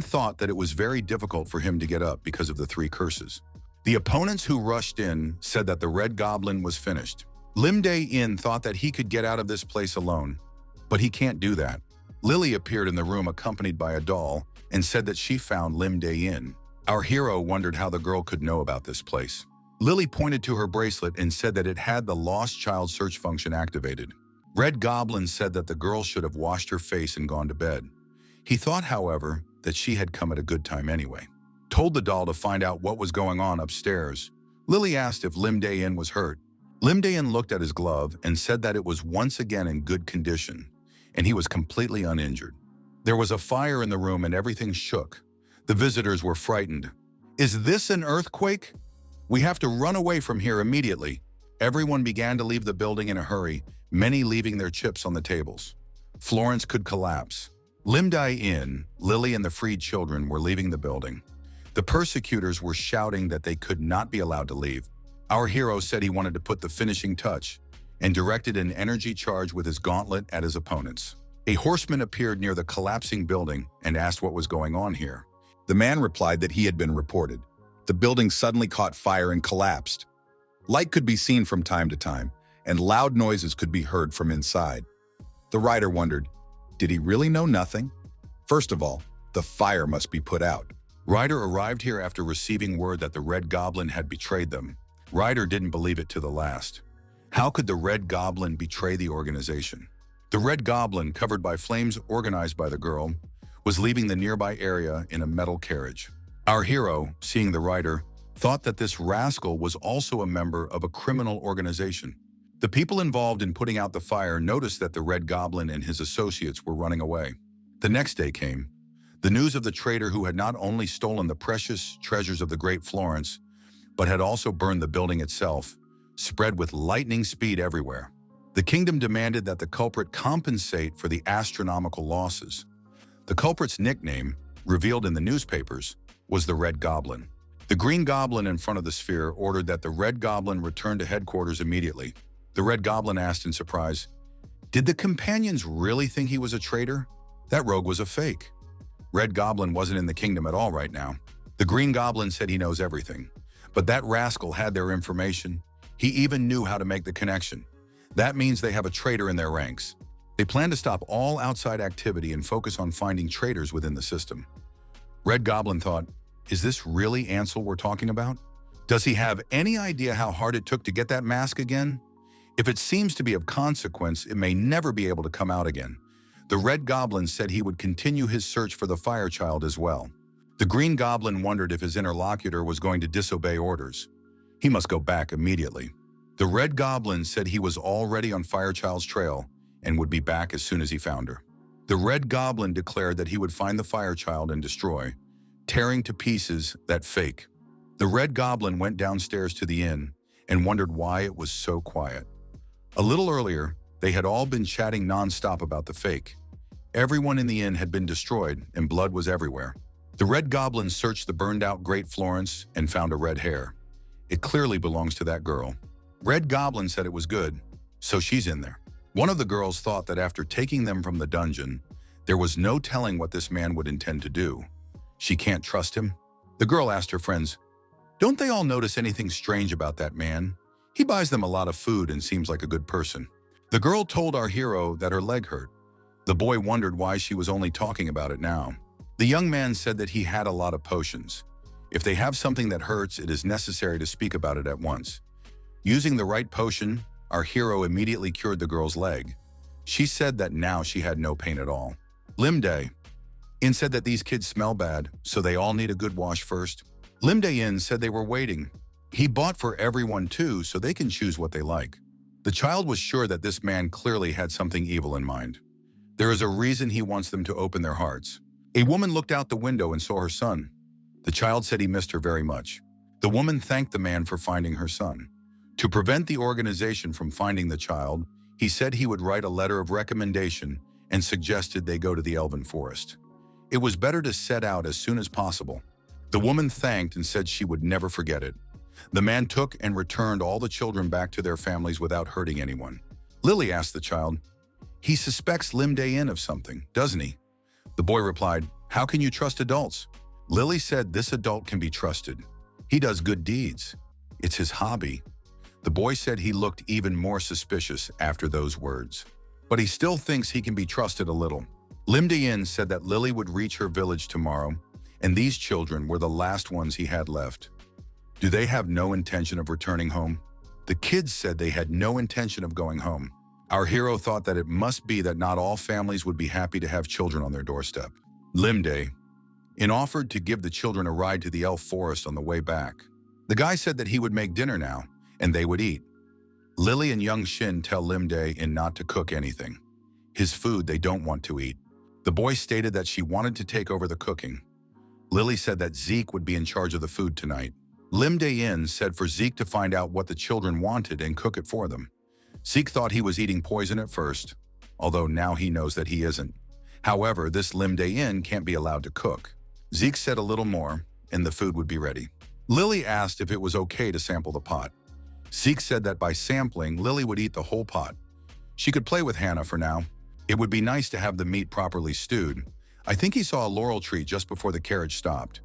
thought that it was very difficult for him to get up because of the 3 curses. The opponents who rushed in said that the red goblin was finished. Limdayan thought that he could get out of this place alone, but he can't do that. Lily appeared in the room accompanied by a doll and said that she found Limdayan. Our hero wondered how the girl could know about this place. Lily pointed to her bracelet and said that it had the lost child search function activated. Red Goblin said that the girl should have washed her face and gone to bed. He thought, however, that she had come at a good time anyway. Told the doll to find out what was going on upstairs. Lily asked if Limdayan was hurt. Limdayan looked at his glove and said that it was once again in good condition, and he was completely uninjured. There was a fire in the room and everything shook. The visitors were frightened. Is this an earthquake? We have to run away from here immediately. Everyone began to leave the building in a hurry, many leaving their chips on the tables. Florence could collapse. Limdayan, Lily, and the freed children were leaving the building. The persecutors were shouting that they could not be allowed to leave. Our hero said he wanted to put the finishing touch and directed an energy charge with his gauntlet at his opponents. A horseman appeared near the collapsing building and asked what was going on here. The man replied that he had been reported. The building suddenly caught fire and collapsed. Light could be seen from time to time, and loud noises could be heard from inside. The writer wondered, did he really know nothing? First of all, the fire must be put out. Ryder arrived here after receiving word that the Red Goblin had betrayed them. Ryder didn't believe it to the last. How could the Red Goblin betray the organization? The Red Goblin, covered by flames organized by the girl, was leaving the nearby area in a metal carriage. Our hero, seeing the Ryder, thought that this rascal was also a member of a criminal organization. The people involved in putting out the fire noticed that the Red Goblin and his associates were running away. The next day came. The news of the traitor who had not only stolen the precious treasures of the Great Florence, but had also burned the building itself, spread with lightning speed everywhere. The kingdom demanded that the culprit compensate for the astronomical losses. The culprit's nickname, revealed in the newspapers, was the Red Goblin. The Green Goblin in front of the sphere ordered that the Red Goblin return to headquarters immediately. The Red Goblin asked in surprise, did the companions really think he was a traitor? That rogue was a fake. Red Goblin wasn't in the kingdom at all right now. The Green Goblin said he knows everything, but that rascal had their information. He even knew how to make the connection. That means they have a traitor in their ranks. They plan to stop all outside activity and focus on finding traitors within the system. Red Goblin thought, is this really Ansel we're talking about? Does he have any idea how hard it took to get that mask again? If it seems to be of consequence, it may never be able to come out again. The Red Goblin said he would continue his search for the Fire Child as well. The Green Goblin wondered if his interlocutor was going to disobey orders. He must go back immediately. The Red Goblin said he was already on Firechild's trail and would be back as soon as he found her. The Red Goblin declared that he would find the Firechild and destroy, tearing to pieces that fake. The Red Goblin went downstairs to the inn and wondered why it was so quiet. A little earlier, they had all been chatting non-stop about the fake. Everyone in the inn had been destroyed and blood was everywhere. The Red Goblin searched the burned-out Great Florence and found a red hair. It clearly belongs to that girl. Red Goblin said it was good, so she's in there. One of the girls thought that after taking them from the dungeon, there was no telling what this man would intend to do. She can't trust him. The girl asked her friends, Don't they all notice anything strange about that man? He buys them a lot of food and seems like a good person. The girl told our hero that her leg hurt. The boy wondered why she was only talking about it now. The young man said that he had a lot of potions. If they have something that hurts, it is necessary to speak about it at once. Using the right potion, our hero immediately cured the girl's leg. She said that now she had no pain at all. Lim Dae-in said that these kids smell bad, so they all need a good wash first. Lim Dae-in said they were waiting. He bought for everyone too, so they can choose what they like. The child was sure that this man clearly had something evil in mind. There is a reason he wants them to open their hearts. A woman looked out the window and saw her son. The child said he missed her very much. The woman thanked the man for finding her son. To prevent the organization from finding the child, he said he would write a letter of recommendation and suggested they go to the elven forest. It was better to set out as soon as possible. The woman thanked and said she would never forget it. The man took and returned all the children back to their families without hurting anyone. Lily asked the child, "He suspects Lim Dae-in of something, doesn't he?" The boy replied, "How can you trust adults?" Lily said this adult can be trusted. He does good deeds. It's his hobby. The boy said he looked even more suspicious after those words. But he still thinks he can be trusted a little. Lim Dae-in said that Lily would reach her village tomorrow, and these children were the last ones he had left. Do they have no intention of returning home? The kids said they had no intention of going home. Our hero thought that it must be that not all families would be happy to have children on their doorstep. Lim Dae-in offered to give the children a ride to the elf forest on the way back. The guy said that he would make dinner now, and they would eat. Lily and young Shin tell Lim Dae-in not to cook anything. His food they don't want to eat. The boy stated that she wanted to take over the cooking. Lily said that Zeke would be in charge of the food tonight. Lim Dae-in said for Zeke to find out what the children wanted and cook it for them. Zeke thought he was eating poison at first, although now he knows that he isn't. However, this Lim Dae-in can't be allowed to cook. Zeke said a little more, and the food would be ready. Lily asked if it was okay to sample the pot. Zeke said that by sampling, Lily would eat the whole pot. She could play with Hannah for now. It would be nice to have the meat properly stewed. I think he saw a laurel tree just before the carriage stopped.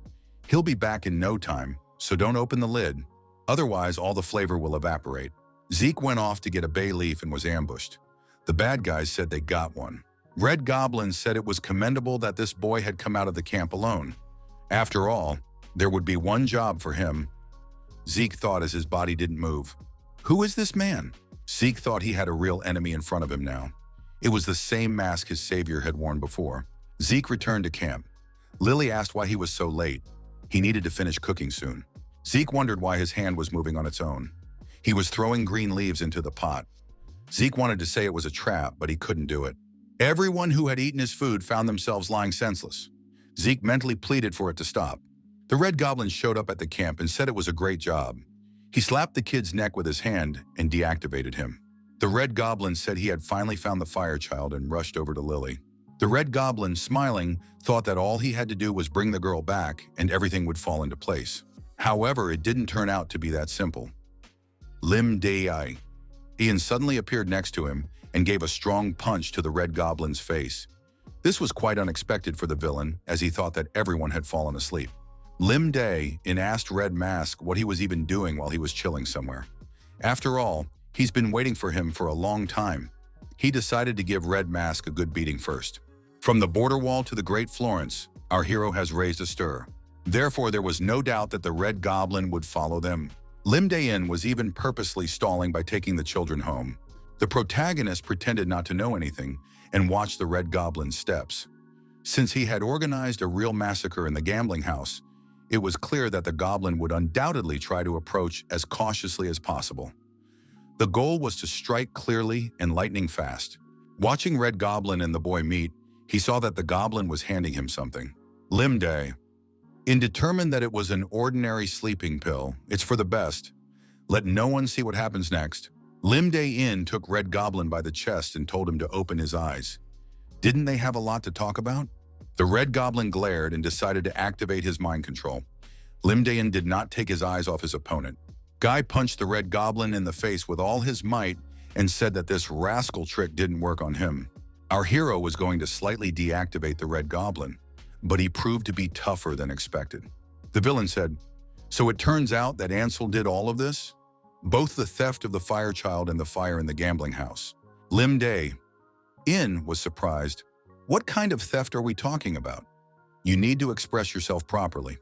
He'll be back in no time, so don't open the lid. Otherwise, all the flavor will evaporate. Zeke went off to get a bay leaf and was ambushed. The bad guys said they got one. Red Goblin said it was commendable that this boy had come out of the camp alone. After all, there would be one job for him. Zeke thought as his body didn't move. Who is this man? Zeke thought he had a real enemy in front of him now. It was the same mask his savior had worn before. Zeke returned to camp. Lily asked why he was so late. He needed to finish cooking soon. Zeke wondered why his hand was moving on its own. He was throwing green leaves into the pot. Zeke wanted to say it was a trap, but he couldn't do it. Everyone who had eaten his food found themselves lying senseless. Zeke mentally pleaded for it to stop. The Red Goblin showed up at the camp and said it was a great job. He slapped the kid's neck with his hand and deactivated him. The Red Goblin said he had finally found the fire child and rushed over to Lily. The Red Goblin, smiling, thought that all he had to do was bring the girl back and everything would fall into place. However, it didn't turn out to be that simple. Lim Dae-in suddenly appeared next to him and gave a strong punch to the Red Goblin's face. This was quite unexpected for the villain, as he thought that everyone had fallen asleep. Lim Dae-in asked Red Mask what he was even doing while he was chilling somewhere. After all, he's been waiting for him for a long time. He decided to give Red Mask a good beating first. From the border wall to the Great Florence, our hero has raised a stir. Therefore, there was no doubt that the Red Goblin would follow them. Lim Dae-in was even purposely stalling by taking the children home. The protagonist pretended not to know anything and watched the Red Goblin's steps. Since he had organized a real massacre in the gambling house, it was clear that the goblin would undoubtedly try to approach as cautiously as possible. The goal was to strike clearly and lightning fast. Watching Red Goblin and the boy meet, he saw that the goblin was handing him something. Lim Dae-in determined that it was an ordinary sleeping pill. It's for the best. Let no one see what happens next. Lim Dae-in took Red Goblin by the chest and told him to open his eyes. Didn't they have a lot to talk about? The Red Goblin glared and decided to activate his mind control. Lim Dae-in did not take his eyes off his opponent. Guy punched the Red Goblin in the face with all his might and said that this rascal trick didn't work on him. Our hero was going to slightly deactivate the Red Goblin, but he proved to be tougher than expected. The villain said, So it turns out that Ansel did all of this? Both the theft of the fire child and the fire in the gambling house. Lim Dae-in was surprised. What kind of theft are we talking about? You need to express yourself properly.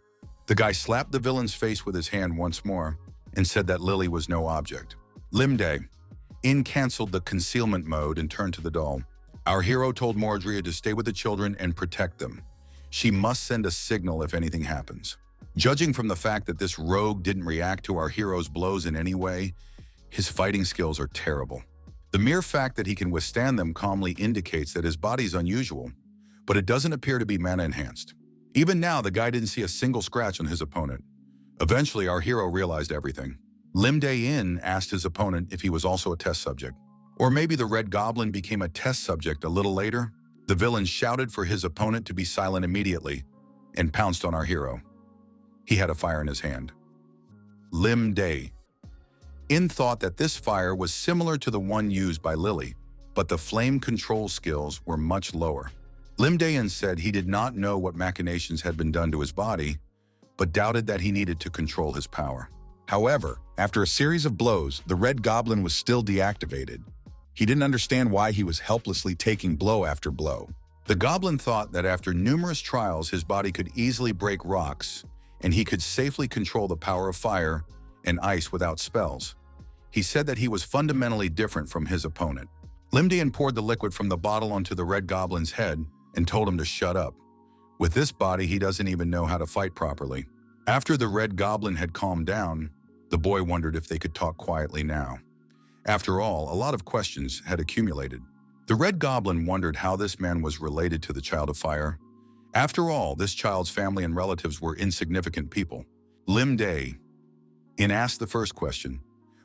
The guy slapped the villain's face with his hand once more and said that Lily was no object. Lim Dae-in canceled the concealment mode and turned to the doll. Our hero told Mordrea to stay with the children and protect them. She must send a signal if anything happens. Judging from the fact that this rogue didn't react to our hero's blows in any way, his fighting skills are terrible. The mere fact that he can withstand them calmly indicates that his body's unusual, but it doesn't appear to be mana-enhanced. Even now, the guy didn't see a single scratch on his opponent. Eventually, our hero realized everything. Lim Dae-in asked his opponent if he was also a test subject. Or maybe the Red Goblin became a test subject a little later. The villain shouted for his opponent to be silent immediately and pounced on our hero. He had a fire in his hand. Lim Dae-in thought that this fire was similar to the one used by Lily, but the flame control skills were much lower. Lim Dae-in said he did not know what machinations had been done to his body, but doubted that he needed to control his power. However, after a series of blows, the Red Goblin was still deactivated. He didn't understand why he was helplessly taking blow after blow. The goblin thought that after numerous trials, his body could easily break rocks, and he could safely control the power of fire and ice without spells. He said that he was fundamentally different from his opponent. Lim Dae-in poured the liquid from the bottle onto the Red Goblin's head and told him to shut up. With this body, he doesn't even know how to fight properly. After the Red Goblin had calmed down, the boy wondered if they could talk quietly now. After all, a lot of questions had accumulated. The Red Goblin wondered how this man was related to the Child of Fire. After all, this child's family and relatives were insignificant people. Lim Dae-in asked the first question,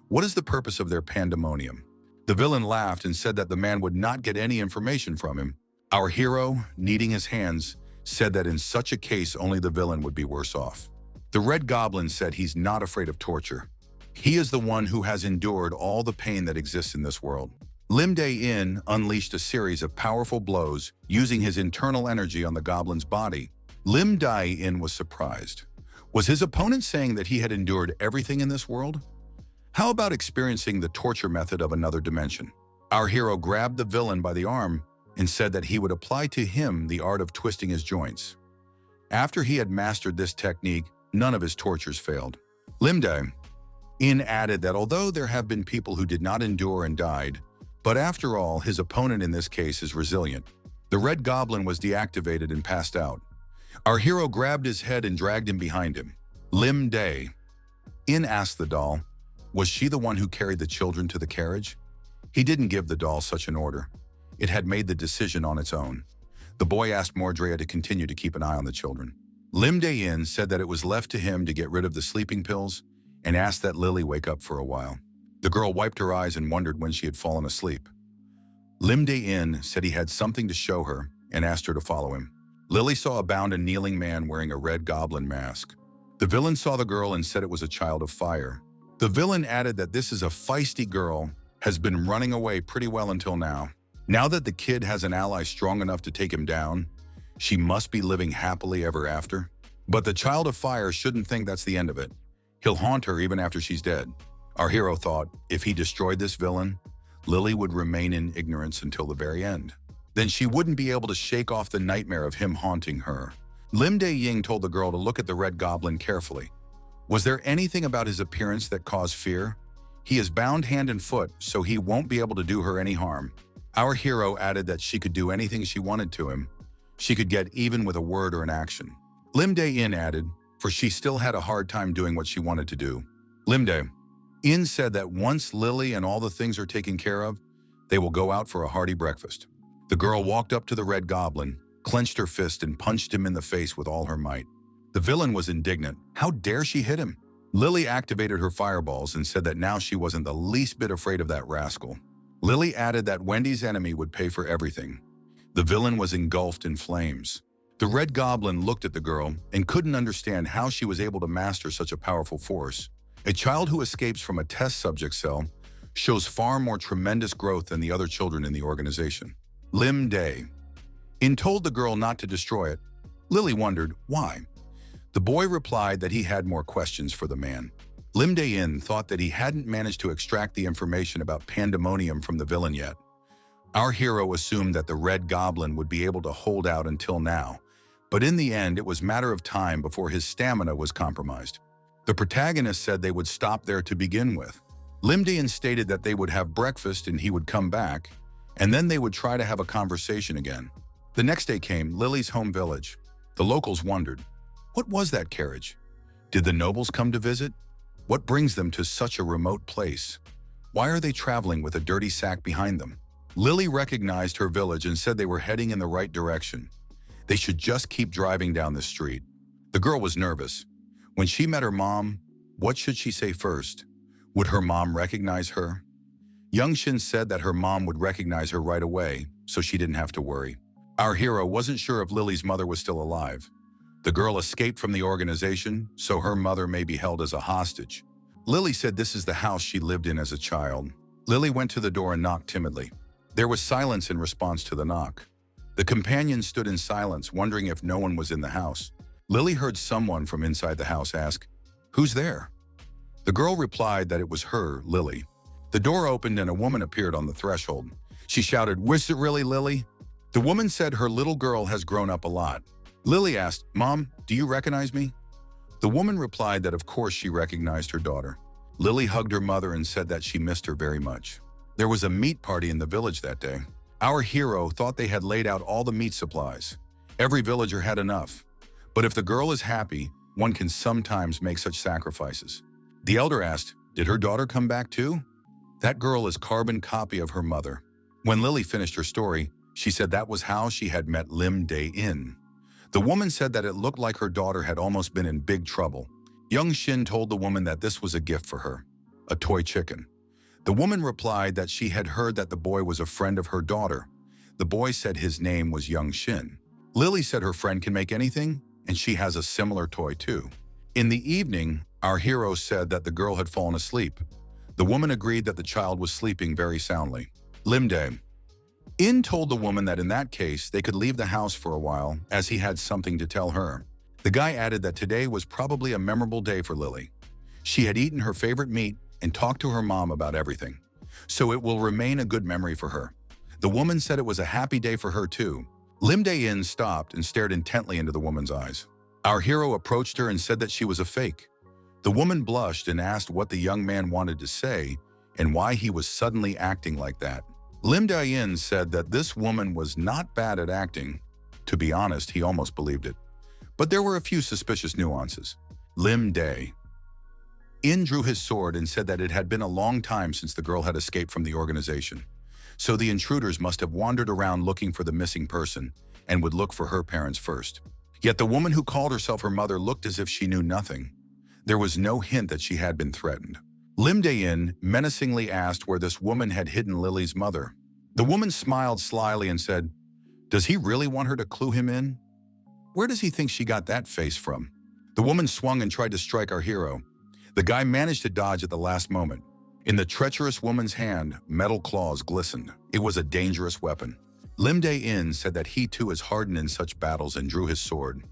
"What is the purpose of their pandemonium?" The villain laughed and said that the man would not get any information from him. Our hero, kneading his hands, said that in such a case only the villain would be worse off. The Red Goblin said he's not afraid of torture. He is the one who has endured all the pain that exists in this world. Lim Dae-in unleashed a series of powerful blows using his internal energy on the goblin's body. Lim Dae-in was surprised. Was his opponent saying that he had endured everything in this world? How about experiencing the torture method of another dimension? Our hero grabbed the villain by the arm and said that he would apply to him the art of twisting his joints. After he had mastered this technique, none of his tortures failed. Lim Dae-in added that although there have been people who did not endure and died, but after all, his opponent in this case is resilient. The Red Goblin was deactivated and passed out. Our hero grabbed his head and dragged him behind him. Lim Dae-in asked the doll, was she the one who carried the children to the carriage? He didn't give the doll such an order. It had made the decision on its own. The boy asked Mordrea to continue to keep an eye on the children. Lim Dae-in said that it was left to him to get rid of the sleeping pills and asked that Lily wake up for a while. The girl wiped her eyes and wondered when she had fallen asleep. Lim Dae-in said he had something to show her and asked her to follow him. Lily saw a bound and kneeling man wearing a red goblin mask. The villain saw the girl and said it was a child of fire. The villain added that this is a feisty girl, has been running away pretty well until now. Now that the kid has an ally strong enough to take him down, she must be living happily ever after. But the Child of Fire shouldn't think that's the end of it. He'll haunt her even after she's dead. Our hero thought if he destroyed this villain, Lily would remain in ignorance until the very end. Then she wouldn't be able to shake off the nightmare of him haunting her. Lim Dae-in told the girl to look at the Red Goblin carefully. Was there anything about his appearance that caused fear? He is bound hand and foot, so he won't be able to do her any harm. Our hero added that she could do anything she wanted to him. She could get even with a word or an action. Lim Dae-in added, for she still had a hard time doing what she wanted to do. Lim Dae-in said that once Lily and all the things are taken care of, they will go out for a hearty breakfast. The girl walked up to the Red Goblin, clenched her fist and punched him in the face with all her might. The villain was indignant. How dare she hit him? Lily activated her fireballs and said that now she wasn't the least bit afraid of that rascal. Lily added that Wendy's enemy would pay for everything. The villain was engulfed in flames. The Red Goblin looked at the girl and couldn't understand how she was able to master such a powerful force. A child who escapes from a test subject cell shows far more tremendous growth than the other children in the organization. Lim Dae-in told the girl not to destroy it. Lily wondered why. The boy replied that he had more questions for the man. Lim Dae-in thought that he hadn't managed to extract the information about pandemonium from the villain yet. Our hero assumed that the Red Goblin would be able to hold out until now, but in the end it was a matter of time before his stamina was compromised. The protagonist said they would stop there to begin with. Lim Dae-in stated that they would have breakfast and he would come back, and then they would try to have a conversation again. The next day came, Lily's home village. The locals wondered, what was that carriage? Did the nobles come to visit? What brings them to such a remote place? Why are they traveling with a dirty sack behind them? Lily recognized her village and said they were heading in the right direction. They should just keep driving down the street. The girl was nervous. When she met her mom, what should she say first? Would her mom recognize her? Young Shin said that her mom would recognize her right away, so she didn't have to worry. Our hero wasn't sure if Lily's mother was still alive. The girl escaped from the organization, so her mother may be held as a hostage. Lily said this is the house she lived in as a child. Lily went to the door and knocked timidly. There was silence in response to the knock. The companions stood in silence, wondering if no one was in the house. Lily heard someone from inside the house ask, "Who's there?" The girl replied that it was her, Lily. The door opened and a woman appeared on the threshold. She shouted, "Was it really Lily?" The woman said her little girl has grown up a lot. Lily asked, "Mom, do you recognize me?" The woman replied that of course she recognized her daughter. Lily hugged her mother and said that she missed her very much. There was a meat party in the village that day. Our hero thought they had laid out all the meat supplies. Every villager had enough. But if the girl is happy, one can sometimes make such sacrifices. The elder asked, "Did her daughter come back too?" That girl is carbon copy of her mother. When Lily finished her story, she said that was how she had met Lim Dae-in. The woman said that it looked like her daughter had almost been in big trouble. Young Shin told the woman that this was a gift for her, a toy chicken. The woman replied that she had heard that the boy was a friend of her daughter. The boy said his name was Young Shin. Lily said her friend can make anything, and she has a similar toy too. In the evening, our hero said that the girl had fallen asleep. The woman agreed that the child was sleeping very soundly. Lim Dae-in told the woman that in that case, they could leave the house for a while, as he had something to tell her. The guy added that today was probably a memorable day for Lily. She had eaten her favorite meat and talked to her mom about everything, so it will remain a good memory for her. The woman said it was a happy day for her too. Lim Dae-in stopped and stared intently into the woman's eyes. Our hero approached her and said that she was a fake. The woman blushed and asked what the young man wanted to say and why he was suddenly acting like that. Lim Dae-in said that this woman was not bad at acting. To be honest, he almost believed it. But there were a few suspicious nuances. Lim Dae-in drew his sword and said that it had been a long time since the girl had escaped from the organization. So the intruders must have wandered around looking for the missing person and would look for her parents first. Yet the woman who called herself her mother looked as if she knew nothing. There was no hint that she had been threatened. Lim Dae-in menacingly asked where this woman had hidden Lily's mother. The woman smiled slyly and said, "Does he really want her to clue him in? Where does he think she got that face from?" The woman swung and tried to strike our hero. The guy managed to dodge at the last moment. In the treacherous woman's hand, metal claws glistened. It was a dangerous weapon. Lim Dae-in said that he too is hardened in such battles and drew his sword.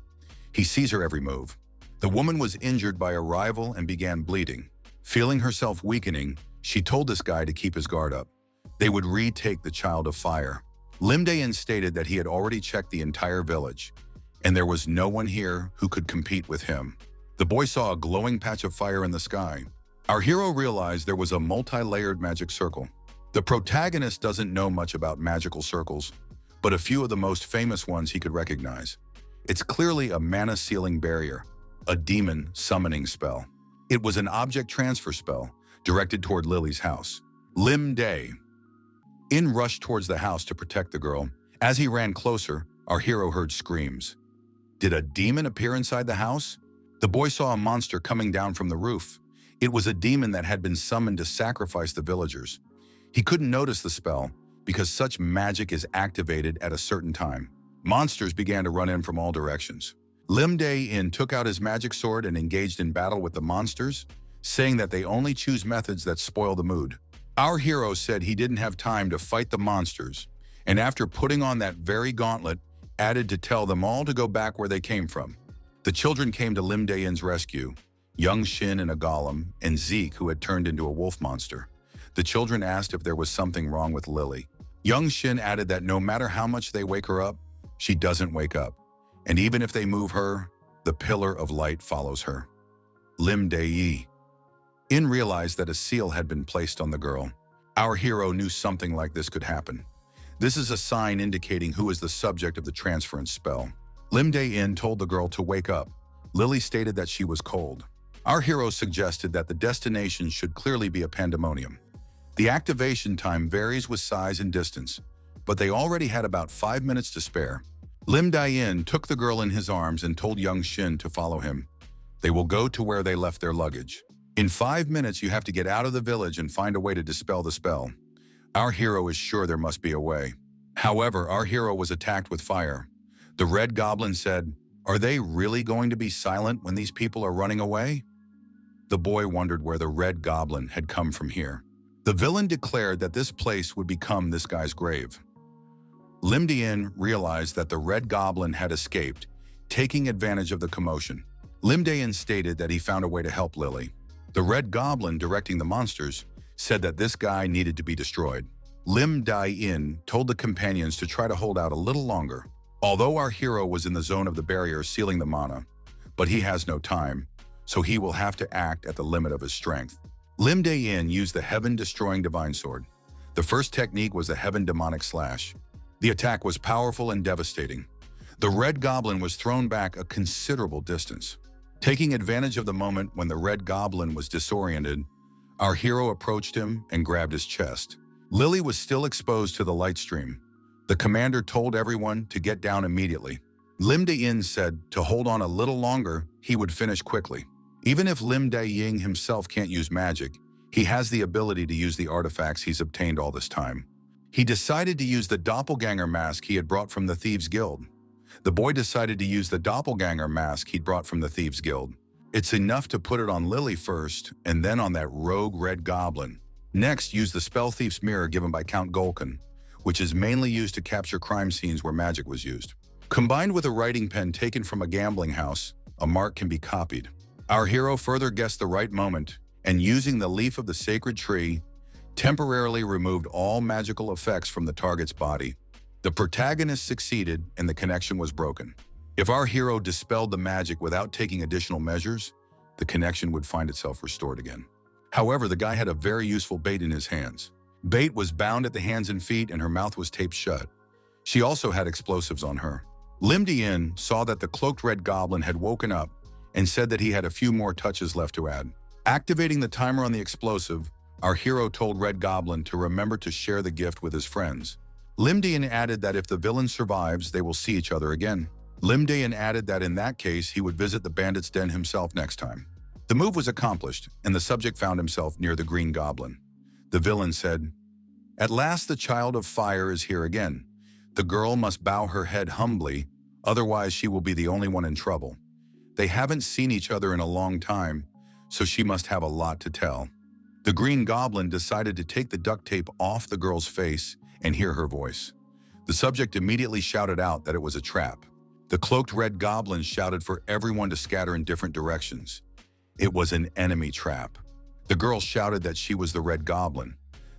He sees her every move. The woman was injured by a rival and began bleeding. Feeling herself weakening, she told this guy to keep his guard up. They would retake the Child of Fire. Lim Dae-in stated that he had already checked the entire village, and there was no one here who could compete with him. The boy saw a glowing patch of fire in the sky. Our hero realized there was a multi-layered magic circle. The protagonist doesn't know much about magical circles, but a few of the most famous ones he could recognize. It's clearly a mana sealing barrier, a demon summoning spell. It was an object transfer spell directed toward Lily's house. Lim Dae-in rushed towards the house to protect the girl. As he ran closer, our hero heard screams. Did a demon appear inside the house? The boy saw a monster coming down from the roof. It was a demon that had been summoned to sacrifice the villagers. He couldn't notice the spell because such magic is activated at a certain time. Monsters began to run in from all directions. Lim Dae-in took out his magic sword and engaged in battle with the monsters, saying that they only choose methods that spoil the mood. Our hero said he didn't have time to fight the monsters, and after putting on that very gauntlet, added to tell them all to go back where they came from. The children came to Lim Dae-in's rescue, young Shin and a golem, and Zeke, who had turned into a wolf monster. The children asked if there was something wrong with Lily. Young Shin added that no matter how much they wake her up, she doesn't wake up. And even if they move her, the pillar of light follows her. Lim Dae-in realized that a seal had been placed on the girl. Our hero knew something like this could happen. This is a sign indicating who is the subject of the transference spell. Lim Dae-in told the girl to wake up. Lily stated that she was cold. Our hero suggested that the destination should clearly be a pandemonium. The activation time varies with size and distance, but they already had about 5 minutes to spare. Lim Dae-in took the girl in his arms and told young Shin to follow him. They will go to where they left their luggage. In 5 minutes, you have to get out of the village and find a way to dispel the spell. Our hero is sure there must be a way. However, our hero was attacked with fire. The Red Goblin said, "Are they really going to be silent when these people are running away?" The boy wondered where the Red Goblin had come from here. The villain declared that this place would become this guy's grave. Lim Dae-in realized that the Red Goblin had escaped, taking advantage of the commotion. Lim Dae-in stated that he found a way to help Lily. The Red Goblin, directing the monsters, said that this guy needed to be destroyed. Lim Dae-in told the companions to try to hold out a little longer. Although our hero was in the zone of the barrier sealing the mana, but he has no time, so he will have to act at the limit of his strength. Lim Dae-in used the Heaven-Destroying Divine Sword. The first technique was the Heaven Demonic Slash. The attack was powerful and devastating. The Red Goblin was thrown back a considerable distance. Taking advantage of the moment when the Red Goblin was disoriented, our hero approached him and grabbed his chest. Lily was still exposed to the light stream. The commander told everyone to get down immediately. Lim Dae-in said to hold on a little longer, he would finish quickly. Even if Lim Dae-in himself can't use magic, he has the ability to use the artifacts he's obtained all this time. He decided to use the doppelganger mask he had brought from the Thieves' Guild. The boy decided to use the doppelganger mask he'd brought from the Thieves' Guild. It's enough to put it on Lily first, and then on that rogue Red Goblin. Next, use the Spell Thief's Mirror given by Count Golkin, which is mainly used to capture crime scenes where magic was used. Combined with a writing pen taken from a gambling house, a mark can be copied. Our hero further guessed the right moment, and using the leaf of the sacred tree, temporarily removed all magical effects from the target's body. The protagonist succeeded, and the connection was broken. If our hero dispelled the magic without taking additional measures, the connection would find itself restored again. However, the guy had a very useful bait in his hands. Bait was bound at the hands and feet, and her mouth was taped shut. She also had explosives on her. Lim Dae-in saw that the cloaked Red Goblin had woken up and said that he had a few more touches left to add. Activating the timer on the explosive, our hero told Red Goblin to remember to share the gift with his friends. Lim Dae-in added that if the villain survives, they will see each other again. Lim Dae-in added that in that case, he would visit the bandit's den himself next time. The move was accomplished, and the subject found himself near the Green Goblin. The villain said, "At last the child of fire is here again. The girl must bow her head humbly, otherwise she will be the only one in trouble. They haven't seen each other in a long time, so she must have a lot to tell." The Green Goblin decided to take the duct tape off the girl's face and hear her voice. The subject immediately shouted out that it was a trap. The cloaked Red Goblin shouted for everyone to scatter in different directions. It was an enemy trap. The girl shouted that she was the Red Goblin.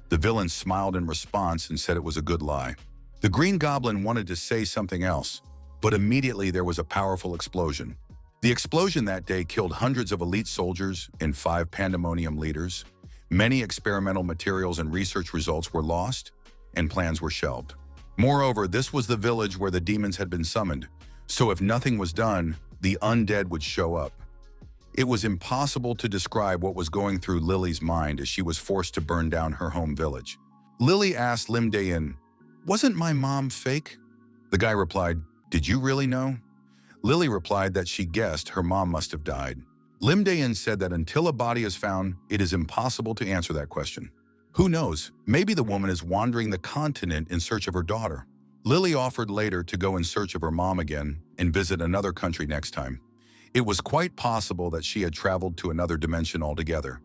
The villain smiled in response and said it was a good lie. The Green Goblin wanted to say something else, but immediately there was a powerful explosion. The explosion that day killed hundreds of elite soldiers and 5 pandemonium leaders. Many experimental materials and research results were lost, and plans were shelved. Moreover, this was the village where the demons had been summoned, so if nothing was done, the undead would show up. It was impossible to describe what was going through Lily's mind as she was forced to burn down her home village. Lily asked Lim Dae-in, "Wasn't my mom fake?" The guy replied, "Did you really know?" Lily replied that she guessed her mom must have died. Lim Dae-in said that until a body is found, it is impossible to answer that question. Who knows, maybe the woman is wandering the continent in search of her daughter. Lily offered later to go in search of her mom again and visit another country next time. It was quite possible that she had traveled to another dimension altogether,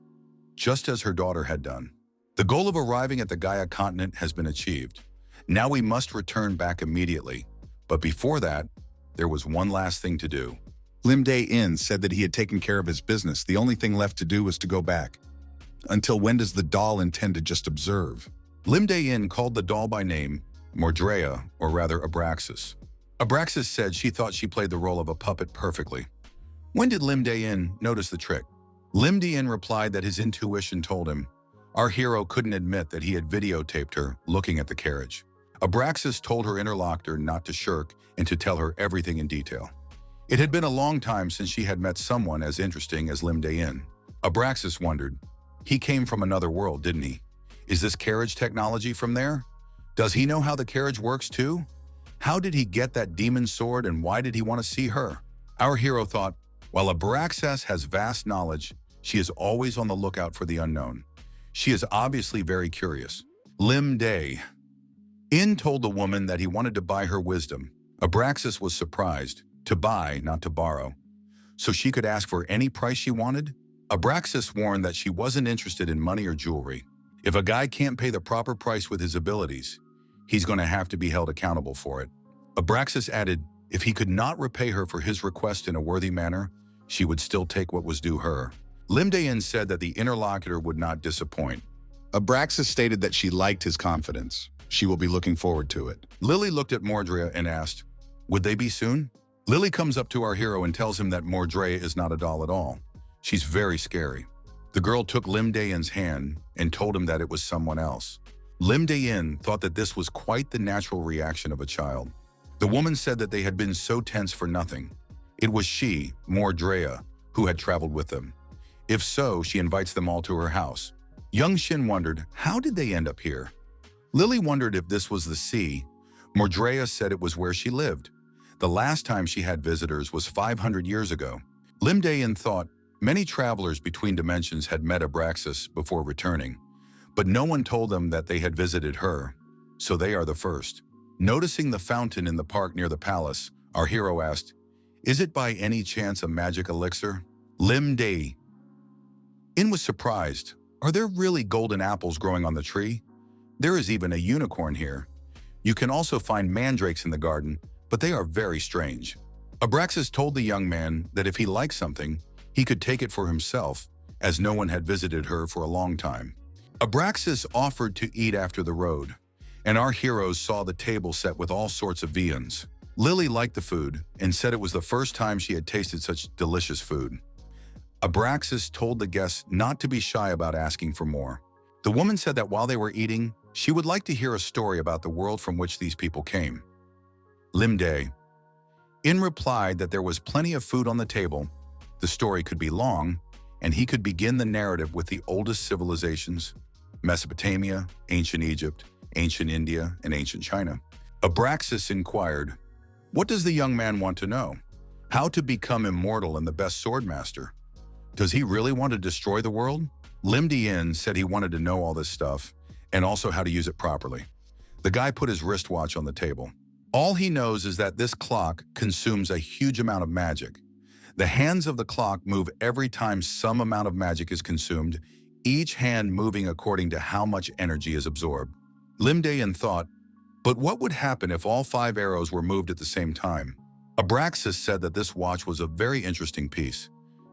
just as her daughter had done. The goal of arriving at the Gaia continent has been achieved. Now we must return back immediately. But before that, there was one last thing to do. Lim Dae-in said that he had taken care of his business. The only thing left to do was to go back. Until when does the doll intend to just observe? Lim Dae-in called the doll by name Mordrea, or rather Abraxas. Abraxas said she thought she played the role of a puppet perfectly. When did Lim Dae-in notice the trick? Lim Dae-in replied that his intuition told him our hero couldn't admit that he had videotaped her looking at the carriage. Abraxas told her interlocutor not to shirk and to tell her everything in detail. It had been a long time since she had met someone as interesting as Lim Dae-in. Abraxas wondered, he came from another world, didn't he? Is this carriage technology from there? Does he know how the carriage works too? How did he get that demon sword and why did he want to see her? Our hero thought, while Abraxas has vast knowledge, she is always on the lookout for the unknown. She is obviously very curious. Lim Dae-in told the woman that he wanted to buy her wisdom. Abraxas was surprised, to buy, not to borrow. So she could ask for any price she wanted? Abraxas warned that she wasn't interested in money or jewelry. If a guy can't pay the proper price with his abilities, he's going to have to be held accountable for it. Abraxas added, if he could not repay her for his request in a worthy manner, she would still take what was due her. Lim Dae-in said that the interlocutor would not disappoint. Abraxas stated that she liked his confidence. She will be looking forward to it. Lily looked at Mordrea and asked, would they be soon? Lily comes up to our hero and tells him that Mordrea is not a doll at all. She's very scary. The girl took Lim Dae-in's hand and told him that it was someone else. Lim Dae-in thought that this was quite the natural reaction of a child. The woman said that they had been so tense for nothing. It was she, Mordrea, who had traveled with them. If so, she invites them all to her house. Young Shin wondered, how did they end up here? Lily wondered if this was the sea. Mordrea said it was where she lived. The last time she had visitors was 500 years ago. Lim Dae-in thought many travelers between dimensions had met Abraxas before returning, but no one told them that they had visited her, so they are the first. Noticing the fountain in the park near the palace, our hero asked, is it by any chance a magic elixir? Lim Dae-in was surprised. Are there really golden apples growing on the tree? There is even a unicorn here. You can also find mandrakes in the garden, but they are very strange. Abraxas told the young man that if he liked something, he could take it for himself, as no one had visited her for a long time. Abraxas offered to eat after the road, and our heroes saw the table set with all sorts of viands. Lily liked the food and said it was the first time she had tasted such delicious food. Abraxas told the guests not to be shy about asking for more. The woman said that while they were eating, she would like to hear a story about the world from which these people came. Lim Dae-in replied that there was plenty of food on the table, the story could be long, and he could begin the narrative with the oldest civilizations, Mesopotamia, ancient Egypt, ancient India, and ancient China. Abraxas inquired, what does the young man want to know? How to become immortal and the best swordmaster? Does he really want to destroy the world? Lim Dae-in said he wanted to know all this stuff, and also how to use it properly. The guy put his wristwatch on the table. All he knows is that this clock consumes a huge amount of magic. The hands of the clock move every time some amount of magic is consumed, each hand moving according to how much energy is absorbed. Lim Dae-in thought, but what would happen if all 5 arrows were moved at the same time? Abraxas said that this watch was a very interesting piece.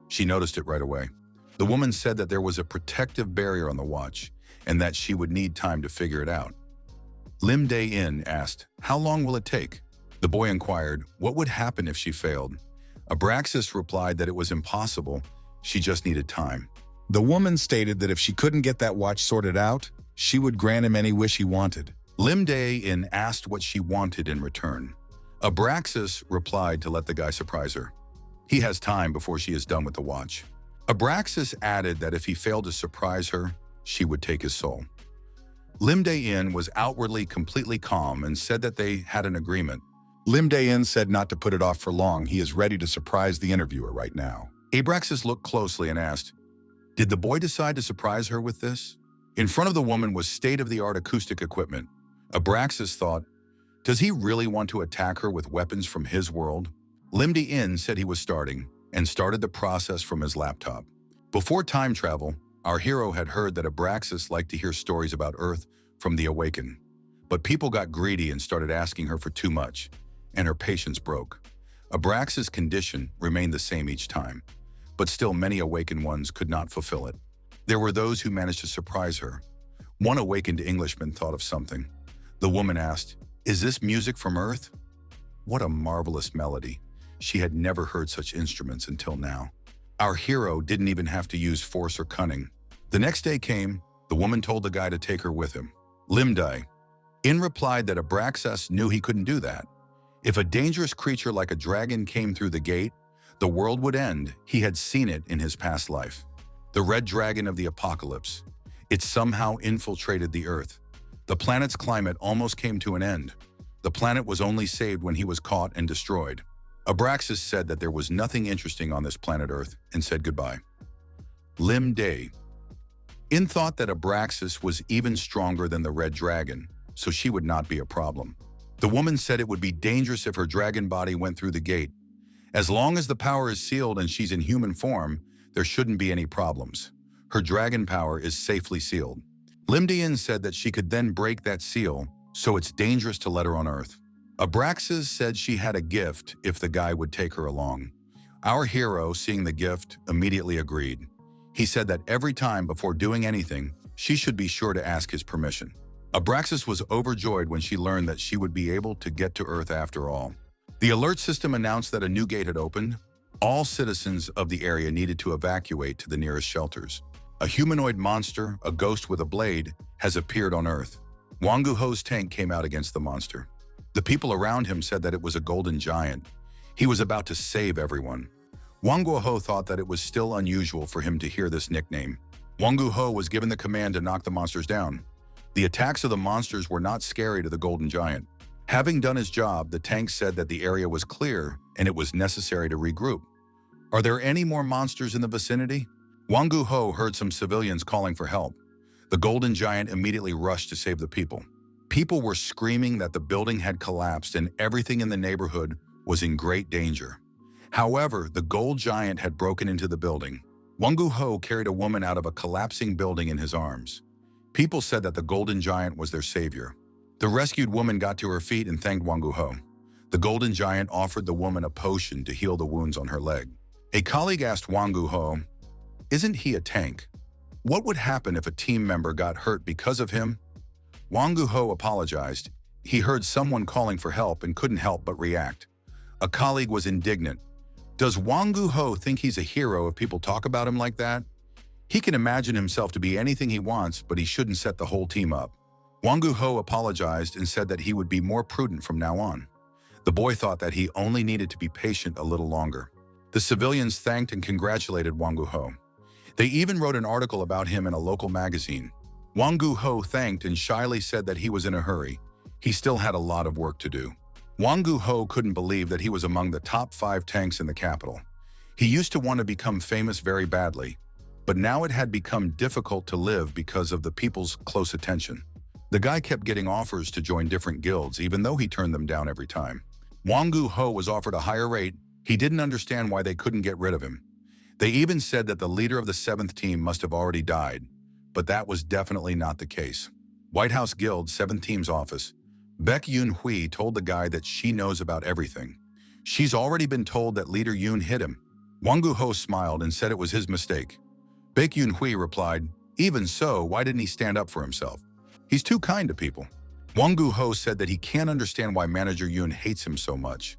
She noticed it right away. The woman said that there was a protective barrier on the watch and that she would need time to figure it out. Lim Dae-in asked, how long will it take? The boy inquired, what would happen if she failed? Abraxas replied that it was impossible, she just needed time. The woman stated that if she couldn't get that watch sorted out, she would grant him any wish he wanted. Lim Dae-in asked what she wanted in return. Abraxas replied to let the guy surprise her. He has time before she is done with the watch. Abraxas added that if he failed to surprise her, she would take his soul. Lim Dae-in was outwardly completely calm and said that they had an agreement. Lim Dae-in said not to put it off for long. He is ready to surprise the interviewer right now. Abraxas looked closely and asked, did the boy decide to surprise her with this? In front of the woman was state-of-the-art acoustic equipment. Abraxas thought, does he really want to attack her with weapons from his world? Lim Dae-in said he was starting, and started the process from his laptop. Before time travel, our hero had heard that Abraxas liked to hear stories about Earth from the Awakened. But people got greedy and started asking her for too much, and her patience broke. Abraxas' condition remained the same each time, but still many awakened ones could not fulfill it. There were those who managed to surprise her. One awakened Englishman thought of something. The woman asked, "Is this music from Earth?" What a marvelous melody. She had never heard such instruments until now. Our hero didn't even have to use force or cunning. The next day came, the woman told the guy to take her with him. Limdai. In replied that Abraxas knew he couldn't do that. If a dangerous creature like a dragon came through the gate, the world would end. He had seen it in his past life. The red dragon of the apocalypse. It somehow infiltrated the Earth. The planet's climate almost came to an end. The planet was only saved when he was caught and destroyed. Abraxas said that there was nothing interesting on this planet Earth and said goodbye. Lim Day. In thought that Abraxas was even stronger than the red dragon, so she would not be a problem. The woman said it would be dangerous if her dragon body went through the gate. As long as the power is sealed and she's in human form, there shouldn't be any problems. Her dragon power is safely sealed. Limdian said that she could then break that seal, so it's dangerous to let her on Earth. Abraxas said she had a gift if the guy would take her along. Our hero, seeing the gift, immediately agreed. He said that every time before doing anything, she should be sure to ask his permission. Abraxas was overjoyed when she learned that she would be able to get to Earth after all. The alert system announced that a new gate had opened. All citizens of the area needed to evacuate to the nearest shelters. A humanoid monster, a ghost with a blade, has appeared on Earth. Wangu Ho's tank came out against the monster. The people around him said that it was a golden giant. He was about to save everyone. Wangu Ho thought that it was still unusual for him to hear this nickname. Wangu Ho was given the command to knock the monsters down. The attacks of the monsters were not scary to the golden giant. Having done his job, the tank said that the area was clear and it was necessary to regroup. Are there any more monsters in the vicinity? Wangu Ho heard some civilians calling for help. The golden giant immediately rushed to save the people. People were screaming that the building had collapsed and everything in the neighborhood was in great danger. However, the gold giant had broken into the building. Wangu Ho carried a woman out of a collapsing building in his arms. People said that the golden giant was their savior. The rescued woman got to her feet and thanked Wangu Ho. The golden giant offered the woman a potion to heal the wounds on her leg. A colleague asked Wangu Ho, "Isn't he a tank? What would happen if a team member got hurt because of him?" Wangu Ho apologized. He heard someone calling for help and couldn't help but react. A colleague was indignant. Does Wangu Ho think he's a hero if people talk about him like that? He can imagine himself to be anything he wants, but he shouldn't set the whole team up. Wangu Ho apologized and said that he would be more prudent from now on. The boy thought that he only needed to be patient a little longer. The civilians thanked and congratulated Wangu Ho. They even wrote an article about him in a local magazine. Wangu Ho thanked and shyly said that he was in a hurry. He still had a lot of work to do. Wangu Ho couldn't believe that he was among the top 5 tanks in the capital. He used to want to become famous very badly, but now it had become difficult to live because of the people's close attention. The guy kept getting offers to join different guilds, even though he turned them down every time. Wangu Ho was offered a higher rate. He didn't understand why they couldn't get rid of him. They even said that the leader of the 7th team must have already died, but that was definitely not the case. White House Guild 7th Team's office. Baek Yoon Hui told the guy that she knows about everything. She's already been told that Leader Yoon hit him. Wangu Ho smiled and said it was his mistake. Baek Yoon Hui replied, "Even so, why didn't he stand up for himself? He's too kind to people." Wangu Ho said that he can't understand why Manager Yoon hates him so much.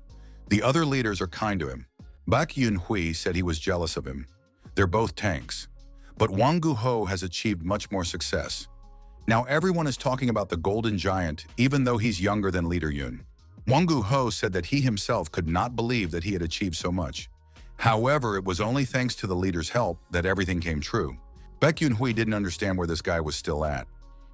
The other leaders are kind to him. Baek Yoon Hui said he was jealous of him. They're both tanks. But Wangu Ho has achieved much more success. Now everyone is talking about the golden giant, even though he's younger than Leader Yoon. Wangu Ho said that he himself could not believe that he had achieved so much. However, it was only thanks to the leader's help that everything came true. Baek Yoon Hui didn't understand where this guy was still at.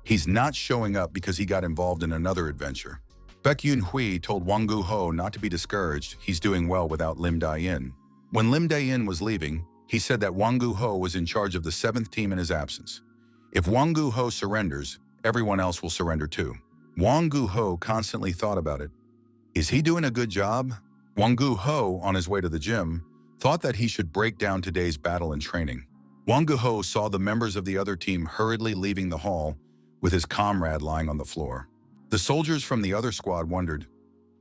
He's not showing up because he got involved in another adventure. Baek Yoon Hui told Wangu Ho not to be discouraged. He's doing well without Lim Dae-in. When Lim Dae-in was leaving, he said that Wangu Ho was in charge of the 7th team in his absence. If Wangu Ho surrenders, everyone else will surrender too. Wangu Ho constantly thought about it. Is he doing a good job? Wangu Ho, on his way to the gym, thought that he should break down today's battle and training. Wangu Ho saw the members of the other team hurriedly leaving the hall with his comrade lying on the floor. The soldiers from the other squad wondered,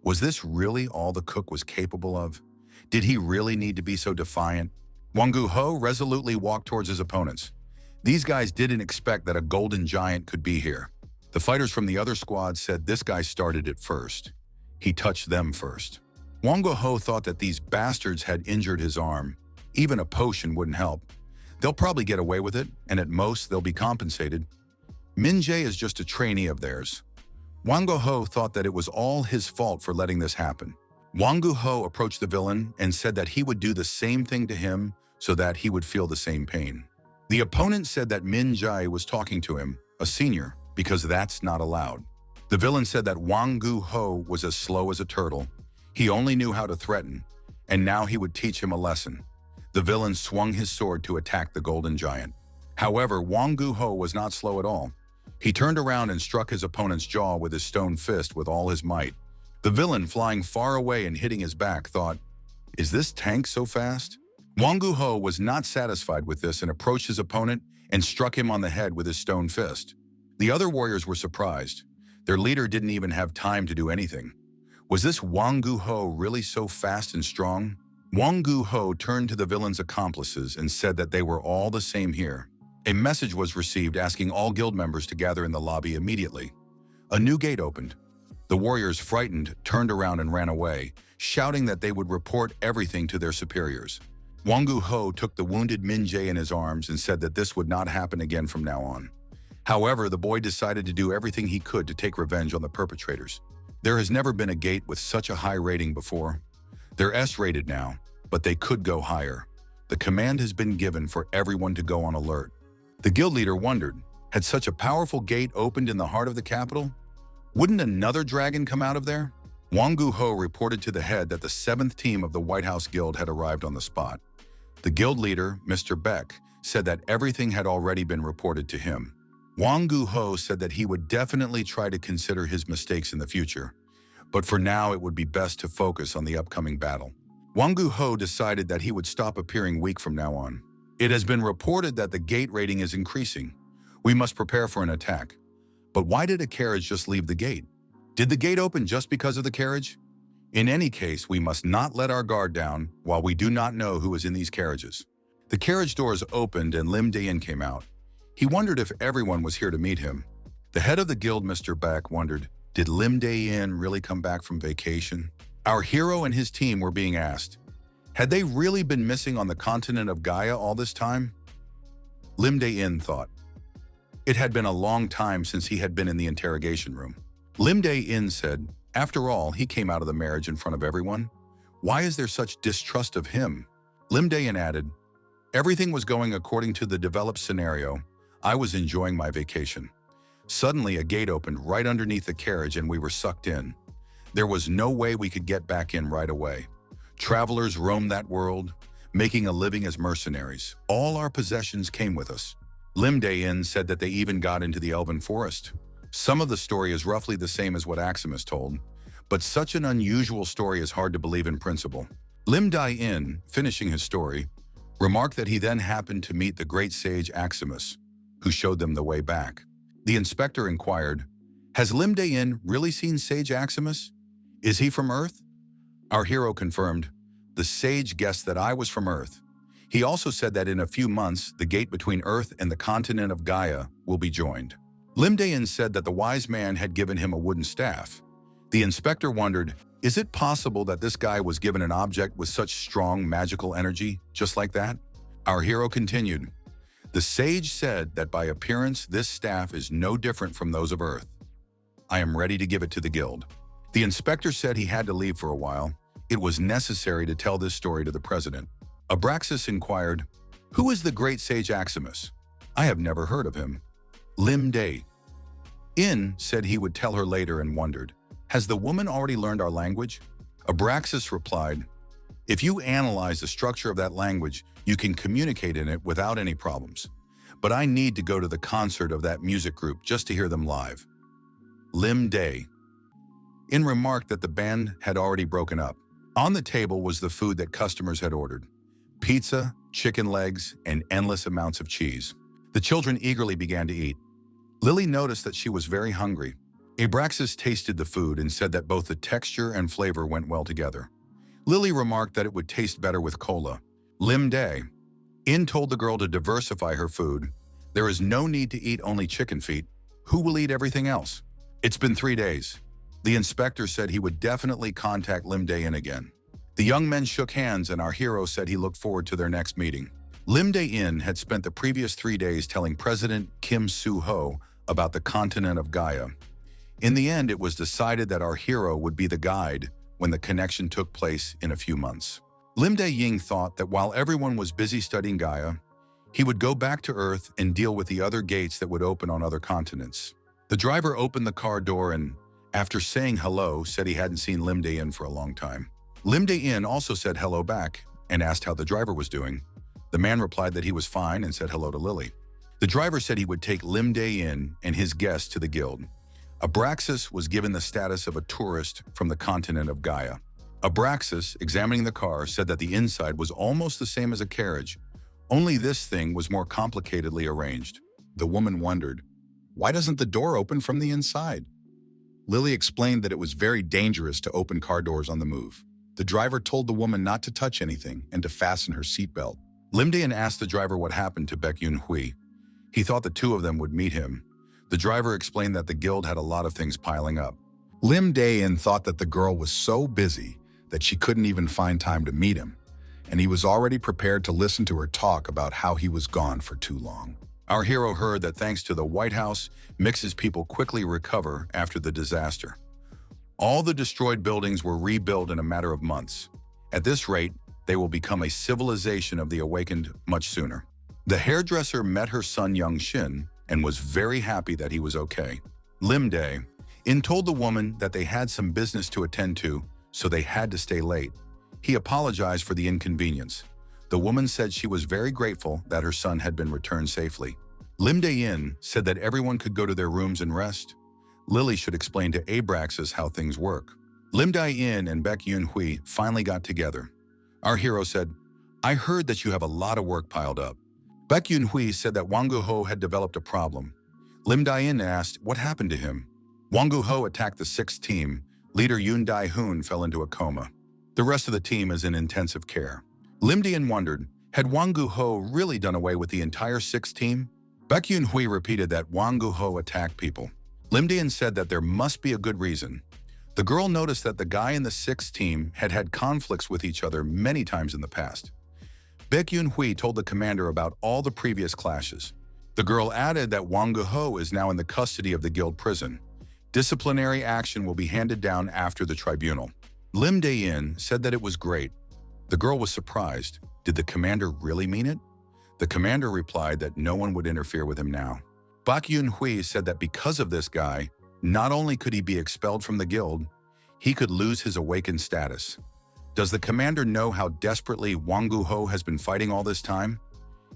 Was this really all the cook was capable of? Did he really need to be so defiant? Wangu Ho resolutely walked towards his opponents. These guys didn't expect that a golden giant could be here. The fighters from the other squad said this guy started it first. He touched them first. Wangu Ho thought that these bastards had injured his arm. Even a potion wouldn't help. They'll probably get away with it, and at most they'll be compensated. Min Jae is just a trainee of theirs. Wangu Ho thought that it was all his fault for letting this happen. Wangu Ho approached the villain and said that he would do the same thing to him so that he would feel the same pain. The opponent said that Min Jae was talking to him, a senior, because that's not allowed. The villain said that Wangu Ho was as slow as a turtle. He only knew how to threaten, and now he would teach him a lesson. The villain swung his sword to attack the golden giant. However, Wangu Ho was not slow at all. He turned around and struck his opponent's jaw with his stone fist with all his might. The villain, flying far away and hitting his back, thought, "Is this tank so fast?" Wangu Ho was not satisfied with this and approached his opponent and struck him on the head with his stone fist. The other warriors were surprised. Their leader didn't even have time to do anything. Was this Wangu Ho really so fast and strong? Wangu Ho turned to the villain's accomplices and said that they were all the same here. A message was received asking all guild members to gather in the lobby immediately. A new gate opened. The warriors, frightened, turned around and ran away, shouting that they would report everything to their superiors. Wangu Ho took the wounded Min Jae in his arms and said that this would not happen again from now on. However, the boy decided to do everything he could to take revenge on the perpetrators. There has never been a gate with such a high rating before. They're S-rated now, but they could go higher. The command has been given for everyone to go on alert. The guild leader wondered, had such a powerful gate opened in the heart of the capital? Wouldn't another dragon come out of there? Wangu Ho reported to the head that the 7th team of the White House Guild had arrived on the spot. The guild leader, Mr. Beck, said that everything had already been reported to him. Wangu Ho said that he would definitely try to consider his mistakes in the future, but for now it would be best to focus on the upcoming battle. Wangu Ho decided that he would stop appearing weak from now on. It has been reported that the gate rating is increasing. We must prepare for an attack. But why did a carriage just leave the gate? Did the gate open just because of the carriage? In any case, we must not let our guard down while we do not know who is in these carriages. The carriage doors opened and Lim Dae-in came out. He wondered if everyone was here to meet him. The head of the guild, Mr. Beck, wondered, did Lim Dae-in really come back from vacation? Our hero and his team were being asked. Had they really been missing on the continent of Gaia all this time? Lim Dae-in thought. It had been a long time since he had been in the interrogation room. Lim Dae-in said, after all, he came out of the marriage in front of everyone. Why is there such distrust of him? Lim Dae-in added, everything was going according to the developed scenario. I was enjoying my vacation. Suddenly, a gate opened right underneath the carriage and we were sucked in. There was no way we could get back in right away. Travelers roamed that world, making a living as mercenaries. All our possessions came with us. Lim Dae-in said that they even got into the elven forest. Some of the story is roughly the same as what Aximus told, but such an unusual story is hard to believe in principle. Lim Dae-in, finishing his story, remarked that he then happened to meet the great sage Aximus, who showed them the way back. The inspector inquired, has Lim Dae-in really seen Sage Aximus? Is he from Earth? Our hero confirmed, the sage guessed that I was from Earth. He also said that in a few months, the gate between Earth and the continent of Gaia will be joined. Lim Dae-in said that the wise man had given him a wooden staff. The inspector wondered, is it possible that this guy was given an object with such strong magical energy, just like that? Our hero continued, the sage said that by appearance, this staff is no different from those of Earth. I am ready to give it to the guild. The inspector said he had to leave for a while. It was necessary to tell this story to the president. Abraxas inquired, who is the great sage Aximus? I have never heard of him. Lim Dae-in said he would tell her later and wondered, has the woman already learned our language? Abraxas replied, if you analyze the structure of that language, you can communicate in it without any problems. But I need to go to the concert of that music group just to hear them live. Lim Dae-in remarked that the band had already broken up. On the table was the food that customers had ordered. Pizza, chicken legs, and endless amounts of cheese. The children eagerly began to eat. Lily noticed that she was very hungry. Abraxas tasted the food and said that both the texture and flavor went well together. Lily remarked that it would taste better with cola. Lim In told the girl to diversify her food. There is no need to eat only chicken feet. Who will eat everything else? It's been 3 days. The inspector said he would definitely contact Lim In again. The young men shook hands and our hero said he looked forward to their next meeting. Lim In had spent the previous 3 days telling President Kim Soo-ho about the continent of Gaia. In the end, it was decided that our hero would be the guide when the connection took place in a few months. Lim Ying thought that while everyone was busy studying Gaia, he would go back to Earth and deal with the other gates that would open on other continents. The driver opened the car door and, after saying hello, said he hadn't seen Lim In for a long time. Lim In also said hello back and asked how the driver was doing. The man replied that he was fine and said hello to Lily. The driver said he would take Lim In and his guests to the guild. Abraxas was given the status of a tourist from the continent of Gaia. Abraxas, examining the car, said that the inside was almost the same as a carriage, only this thing was more complicatedly arranged. The woman wondered, why doesn't the door open from the inside? Lily explained that it was very dangerous to open car doors on the move. The driver told the woman not to touch anything and to fasten her seatbelt. Lim asked the driver what happened to Baek Hui. He thought the two of them would meet him. The driver explained that the guild had a lot of things piling up. Lim thought that the girl was so busy that she couldn't even find time to meet him, and he was already prepared to listen to her talk about how he was gone for too long. Our hero heard that thanks to the White House, Mix's people quickly recover after the disaster. All the destroyed buildings were rebuilt in a matter of months. At this rate, they will become a civilization of the awakened much sooner. The hairdresser met her son Young Shin and was very happy that he was okay. Lim In told the woman that they had some business to attend to, so they had to stay late. He apologized for the inconvenience. The woman said she was very grateful that her son had been returned safely. Lim In said that everyone could go to their rooms and rest. Lily should explain to Abraxas how things work. Lim In and Baek Hui finally got together. Our hero said, I heard that you have a lot of work piled up. Baek Hui said that Wangu had developed a problem. Lim In asked what happened to him. Wangu attacked the 6th team. Leader Yoon Dae-hoon fell into a coma. The rest of the team is in intensive care. Lim In wondered, had Wangu really done away with the entire 6th team? Baek Hui repeated that Wangu attacked people. Lim In said that there must be a good reason. The girl noticed that the guy in the 6th team had had conflicts with each other many times in the past. Baek Hui told the commander about all the previous clashes. The girl added that Wangu is now in the custody of the guild prison. Disciplinary action will be handed down after the tribunal. Lim In said that it was great. The girl was surprised. Did the commander really mean it? The commander replied that no one would interfere with him now. Baek Hui said that because of this guy, not only could he be expelled from the guild, he could lose his awakened status. Does the commander know how desperately Wangu has been fighting all this time?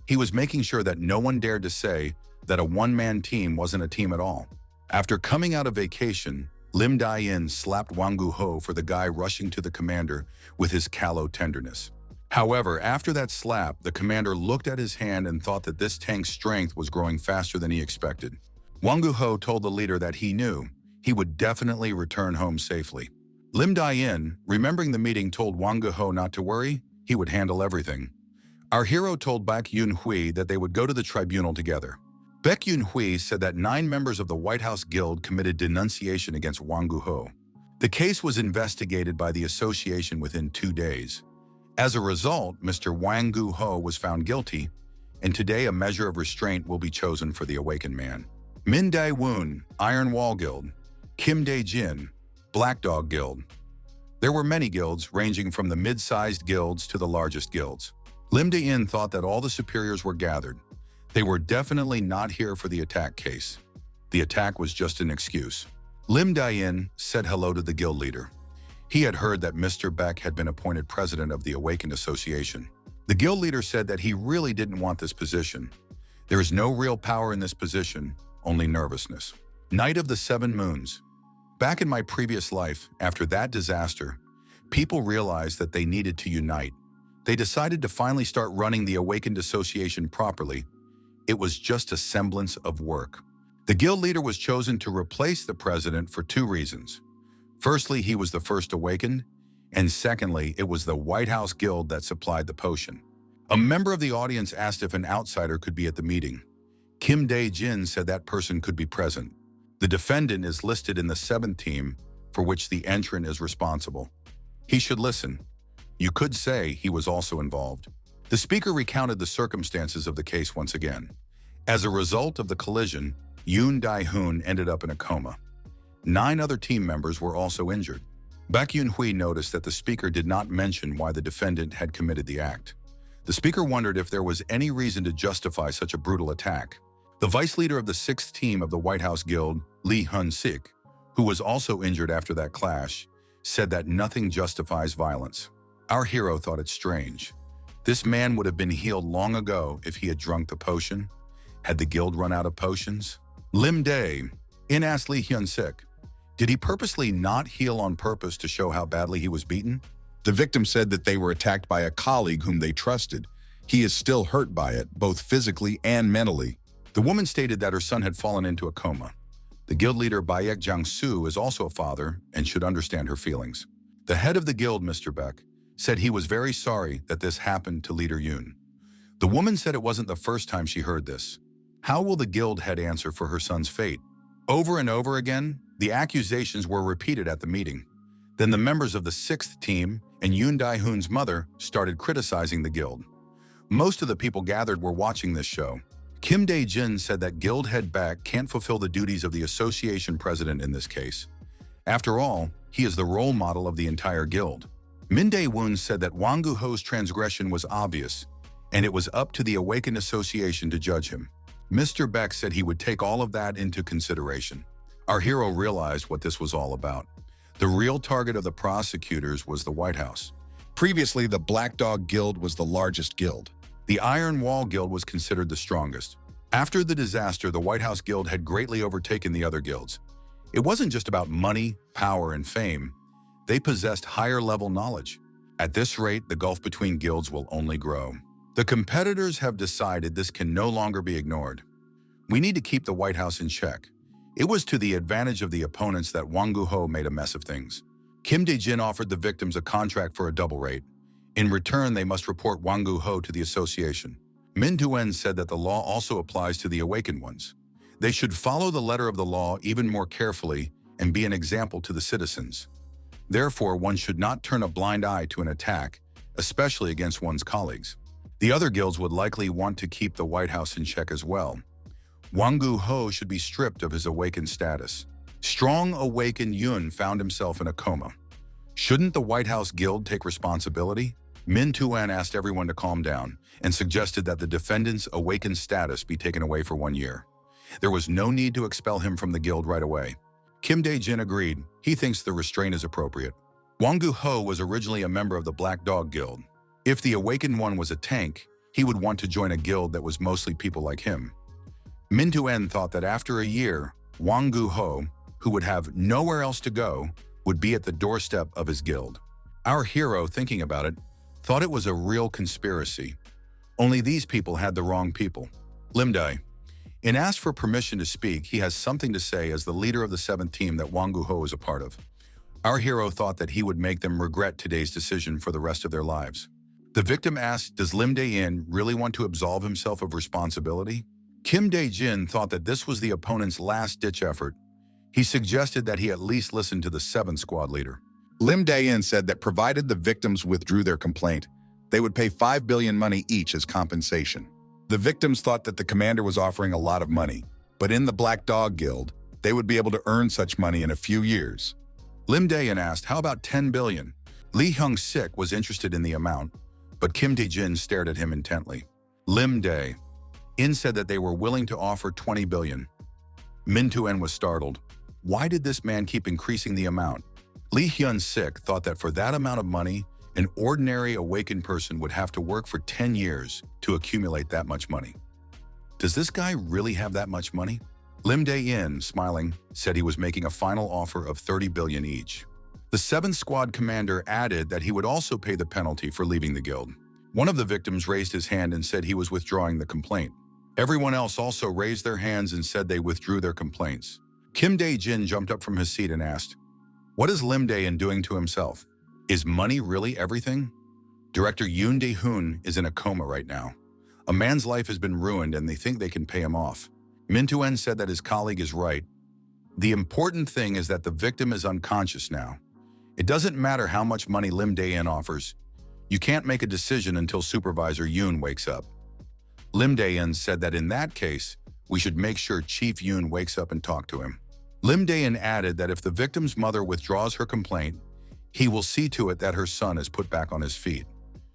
He was making sure that no one dared to say that a one-man team wasn't a team at all. After coming out of vacation, Lim In slapped Wangu for the guy rushing to the commander with his callow tenderness. However, after that slap, the commander looked at his hand and thought that this tank's strength was growing faster than he expected. Wangu told the leader that he knew he would definitely return home safely. Lim In, remembering the meeting, told Wangu not to worry, he would handle everything. Our hero told Baek Hui that they would go to the tribunal together. Baek Hui said that 9 members of the White House Guild committed denunciation against Wangu. The case was investigated by the association within 2 days. As a result, Mr. Wangu was found guilty, and today a measure of restraint will be chosen for the awakened man. Min Dae-woon, Iron Wall Guild. Kim Dae-jin, Black Dog Guild. There were many guilds, ranging from the mid-sized guilds to the largest guilds. Lim In thought that all the superiors were gathered. They were definitely not here for the attack case. The attack was just an excuse. Lim In said hello to the guild leader. He had heard that Mr. Beck had been appointed president of the Awakened Association. The guild leader said that he really didn't want this position. There is no real power in this position, only nervousness. Night of the 7 Moons. Back in my previous life, after that disaster, people realized that they needed to unite. They decided to finally start running the Awakened Association properly. It was just a semblance of work. The guild leader was chosen to replace the president for two reasons. Firstly, he was the first awakened, and secondly, it was the White House Guild that supplied the potion. A member of the audience asked if an outsider could be at the meeting. Kim Dae-jin said that person could be present. The defendant is listed in the 7th team, for which the entrant is responsible. He should listen. You could say he was also involved. The speaker recounted the circumstances of the case once again. As a result of the collision, Yoon Dae-hoon ended up in a coma. 9 other team members were also injured. Baek Yoon-hui noticed that the speaker did not mention why the defendant had committed the act. The speaker wondered if there was any reason to justify such a brutal attack. The vice leader of the 6th team of the White House Guild, Lee Hun-sik, who was also injured after that clash, said that nothing justifies violence. Our hero thought it strange. This man would have been healed long ago if he had drunk the potion. Had the guild run out of potions? Lim Dae-in asked Lee Hyun-sik, did he purposely not heal on purpose to show how badly he was beaten? The victim said that they were attacked by a colleague whom they trusted. He is still hurt by it, both physically and mentally. The woman stated that her son had fallen into a coma. The guild leader Baek Jang-soo is also a father and should understand her feelings. The head of the guild, Mr. Beck, said he was very sorry that this happened to Leader Yoon. The woman said it wasn't the first time she heard this. How will the guild head answer for her son's fate? Over and over again, the accusations were repeated at the meeting. Then the members of the 6th team and Yoon Dae-hoon's mother started criticizing the guild. Most of the people gathered were watching this show. Kim Dae-jin said that guild head Baek can't fulfill the duties of the association president in this case. After all, he is the role model of the entire guild. Min Dae-woon said that Wangu Ho's transgression was obvious, and it was up to the Awakened Association to judge him. Mr. Beck said he would take all of that into consideration. Our hero realized what this was all about. The real target of the prosecutors was the White House. Previously, the Black Dog Guild was the largest guild. The Iron Wall Guild was considered the strongest. After the disaster, the White House Guild had greatly overtaken the other guilds. It wasn't just about money, power, and fame. They possessed higher-level knowledge. At this rate, the gulf between guilds will only grow. The competitors have decided this can no longer be ignored. We need to keep the White House in check. It was to the advantage of the opponents that Wangu Ho made a mess of things. Kim Dae-jin offered the victims a contract for a double rate. In return, they must report Wangu Ho to the association. Min Duen said that the law also applies to the awakened ones. They should follow the letter of the law even more carefully and be an example to the citizens. Therefore, one should not turn a blind eye to an attack, especially against one's colleagues. The other guilds would likely want to keep the White House in check as well. Wangu Ho should be stripped of his awakened status. Strong awakened Yoon found himself in a coma. Shouldn't the White House Guild take responsibility? Min Tuan asked everyone to calm down and suggested that the defendant's awakened status be taken away for 1 year. There was no need to expel him from the guild right away. Kim Dae-jin agreed. He thinks the restraint is appropriate. Wangu Ho was originally a member of the Black Dog Guild. If the awakened one was a tank, he would want to join a guild that was mostly people like him. Min Tuen thought that after a year, Wangu Ho, who would have nowhere else to go, would be at the doorstep of his guild. Our hero, thinking about it, thought it was a real conspiracy. Only these people had the wrong people. Lim Dae-in asked for permission to speak. He has something to say as the leader of the 7th team that Wangu Ho is a part of. Our hero thought that he would make them regret today's decision for the rest of their lives. The victim asked, does Lim Dae-in really want to absolve himself of responsibility? Kim Dae-jin thought that this was the opponent's last-ditch effort. He suggested that he at least listen to the 7th squad leader. Lim Dae-in said that provided the victims withdrew their complaint, they would pay 5 billion money each as compensation. The victims thought that the commander was offering a lot of money, but in the Black Dog Guild, they would be able to earn such money in a few years. Lim Dae-in asked, how about 10 billion? Lee Hyung-sik was interested in the amount, but Kim Dae-jin stared at him intently. Lim Dae-in said that they were willing to offer 20 billion. Min Tuen was startled. Why did this man keep increasing the amount? Lee Hyun-sik thought that for that amount of money, an ordinary awakened person would have to work for 10 years to accumulate that much money. Does this guy really have that much money? Lim Dae-in, smiling, said he was making a final offer of 30 billion each. The 7th squad commander added that he would also pay the penalty for leaving the guild. One of the victims raised his hand and said he was withdrawing the complaint. Everyone else also raised their hands and said they withdrew their complaints. Kim Dae-jin jumped up from his seat and asked, "What is Lim Dae-in doing to himself? Is money really everything?" Director Yoon Dae-hoon is in a coma right now. A man's life has been ruined and they think they can pay him off. Min Tu-en said that his colleague is right. The important thing is that the victim is unconscious now. It doesn't matter how much money Lim Dae-in offers. You can't make a decision until Supervisor Yoon wakes up. Lim Dae-in said that in that case, we should make sure Chief Yoon wakes up and talk to him. Lim Dae-in added that if the victim's mother withdraws her complaint, he will see to it that her son is put back on his feet.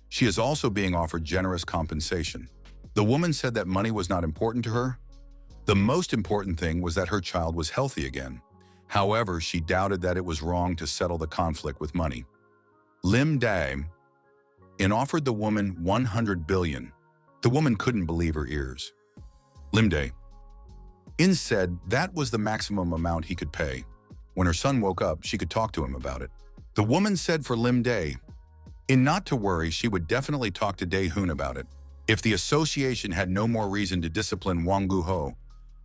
She is also being offered generous compensation. The woman said that money was not important to her. The most important thing was that her child was healthy again. However, she doubted that it was wrong to settle the conflict with money. Lim Dae-in offered the woman 100 billion. The woman couldn't believe her ears. Lim Dae-in said that was the maximum amount he could pay. When her son woke up, she could talk to him about it. The woman said for Lim Dae-in not to worry, she would definitely talk to Dae-hoon about it. If the association had no more reason to discipline Wangu,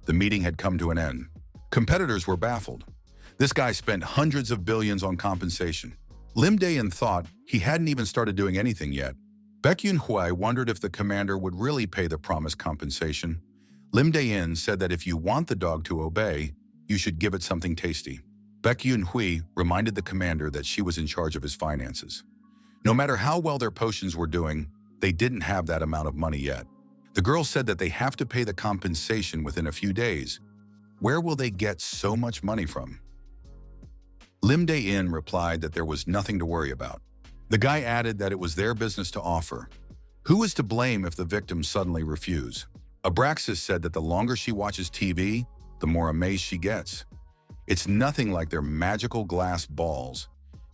the meeting had come to an end. Competitors were baffled. This guy spent hundreds of billions on compensation. Lim Dae-in thought he hadn't even started doing anything yet. Baek Yoon-hwa wondered if the commander would really pay the promised compensation. Lim Dae-in said that if you want the dog to obey, you should give it something tasty. Baek Yoon-hwa reminded the commander that she was in charge of his finances. No matter how well their potions were doing, they didn't have that amount of money yet. The girl said that they have to pay the compensation within a few days. Where will they get so much money from? Lim Dae-in replied that there was nothing to worry about. The guy added that it was their business to offer. Who is to blame if the victims suddenly refuse? Abraxas said that the longer she watches TV, the more amazed she gets. It's nothing like their magical glass balls.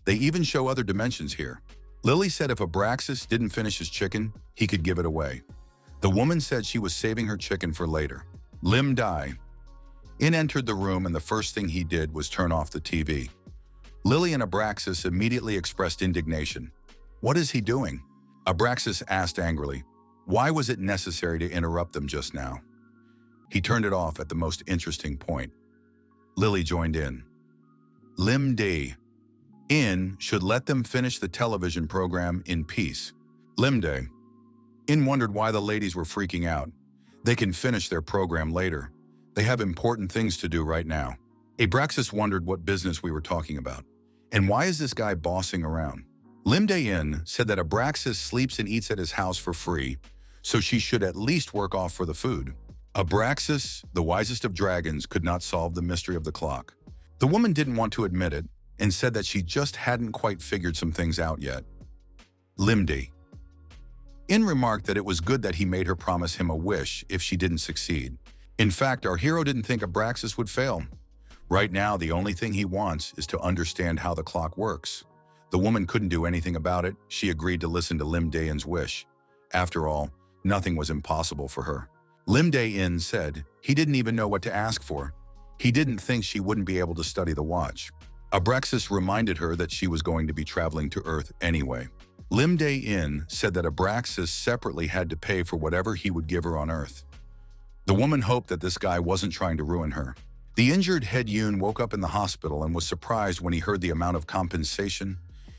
They even show other dimensions here. Lily said if Abraxas didn't finish his chicken, he could give it away. The woman said she was saving her chicken for later. Lim Dae-in entered the room and the first thing he did was turn off the TV. Lily and Abraxas immediately expressed indignation. What is he doing? Abraxas asked angrily. Why was it necessary to interrupt them just now? He turned it off at the most interesting point. Lily joined in. Lim Dae-in should let them finish the television program in peace. Lim Dae-in wondered why the ladies were freaking out. They can finish their program later. They have important things to do right now. Abraxas wondered what business we were talking about. And why is this guy bossing around? Lim Dae-in said that Abraxas sleeps and eats at his house for free, so she should at least work off for the food. Abraxas, the wisest of dragons, could not solve the mystery of the clock. The woman didn't want to admit it and said that she just hadn't quite figured some things out yet. Lim Dae-in remarked that it was good that he made her promise him a wish if she didn't succeed. In fact, our hero didn't think Abraxas would fail. Right now, the only thing he wants is to understand how the clock works. The woman couldn't do anything about it. She agreed to listen to Lim Dae-in's wish. After all, nothing was impossible for her. Lim Dae-in said he didn't even know what to ask for. He didn't think she wouldn't be able to study the watch. Abraxas reminded her that she was going to be traveling to Earth anyway. Lim Dae-in said that Abraxas separately had to pay for whatever he would give her on Earth. The woman hoped that this guy wasn't trying to ruin her. The injured head Yoon woke up in the hospital and was surprised when he heard the amount of compensation.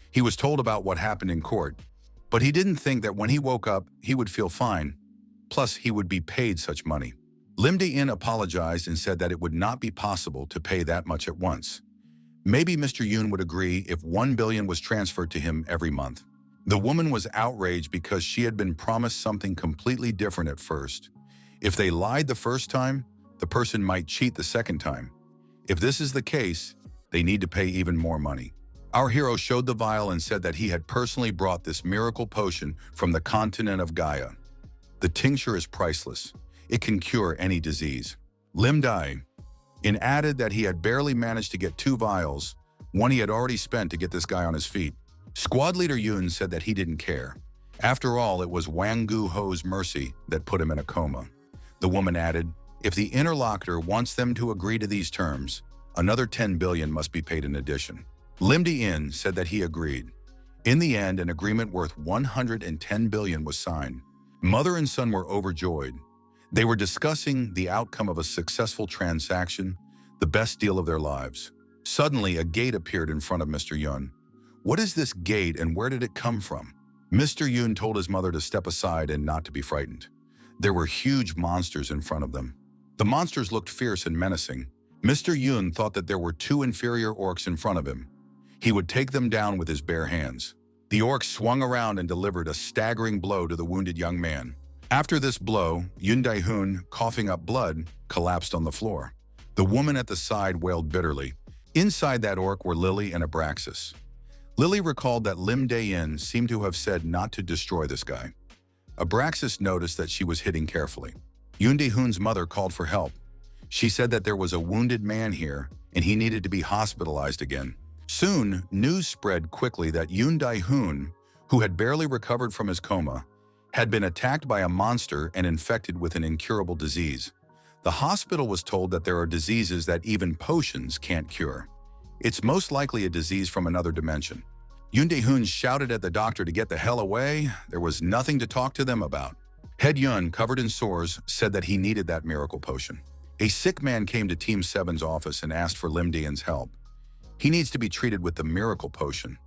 He was told about what happened in court, but he didn't think that when he woke up, he would feel fine. Plus, he would be paid such money. Lim Dae-in apologized and said that it would not be possible to pay that much at once. Maybe Mr. Yoon would agree if 1 billion was transferred to him every month. The woman was outraged because she had been promised something completely different at first. If they lied the first time, the person might cheat the second time. If this is the case, they need to pay even more money. Our hero showed the vial and said that he had personally brought this miracle potion from the continent of Gaia. The tincture is priceless. It can cure any disease. Lim Dae-in added that he had barely managed to get 2 vials, one he had already spent to get this guy on his feet. Squad leader Yoon said that he didn't care. After all, it was Wangu Ho's mercy that put him in a coma. The woman added, if the interlocutor wants them to agree to these terms, another 10 billion must be paid in addition. Lim Dae-in said that he agreed. In the end, an agreement worth 110 billion was signed. Mother and son were overjoyed. They were discussing the outcome of a successful transaction, the best deal of their lives. Suddenly, a gate appeared in front of Mr. Yun. "What is this gate and where did it come from?" Mr. Yun told his mother to step aside and not to be frightened. There were huge monsters in front of them. The monsters looked fierce and menacing. Mr. Yun thought that there were two inferior orcs in front of him. He would take them down with his bare hands. The orc swung around and delivered a staggering blow to the wounded young man. After this blow, Yun Dae-hoon, coughing up blood, collapsed on the floor. The woman at the side wailed bitterly. Inside that orc were Lily and Abraxas. Lily recalled that Lim Dae-in seemed to have said not to destroy this guy. Abraxas noticed that she was hitting carefully. Yun Dae-hoon's mother called for help. She said that there was a wounded man here and he needed to be hospitalized again. Soon, news spread quickly that Yun Dae-hoon, who had barely recovered from his coma, had been attacked by a monster and infected with an incurable disease. The hospital was told that there are diseases that even potions can't cure. It's most likely a disease from another dimension. Yun Dae-hoon shouted at the doctor to get the hell away. There was nothing to talk to them about. Head Yun, covered in sores, said that he needed that miracle potion. A sick man came to Team 7's office and asked for Lim Dae-in's help. He needs to be treated with the miracle potion.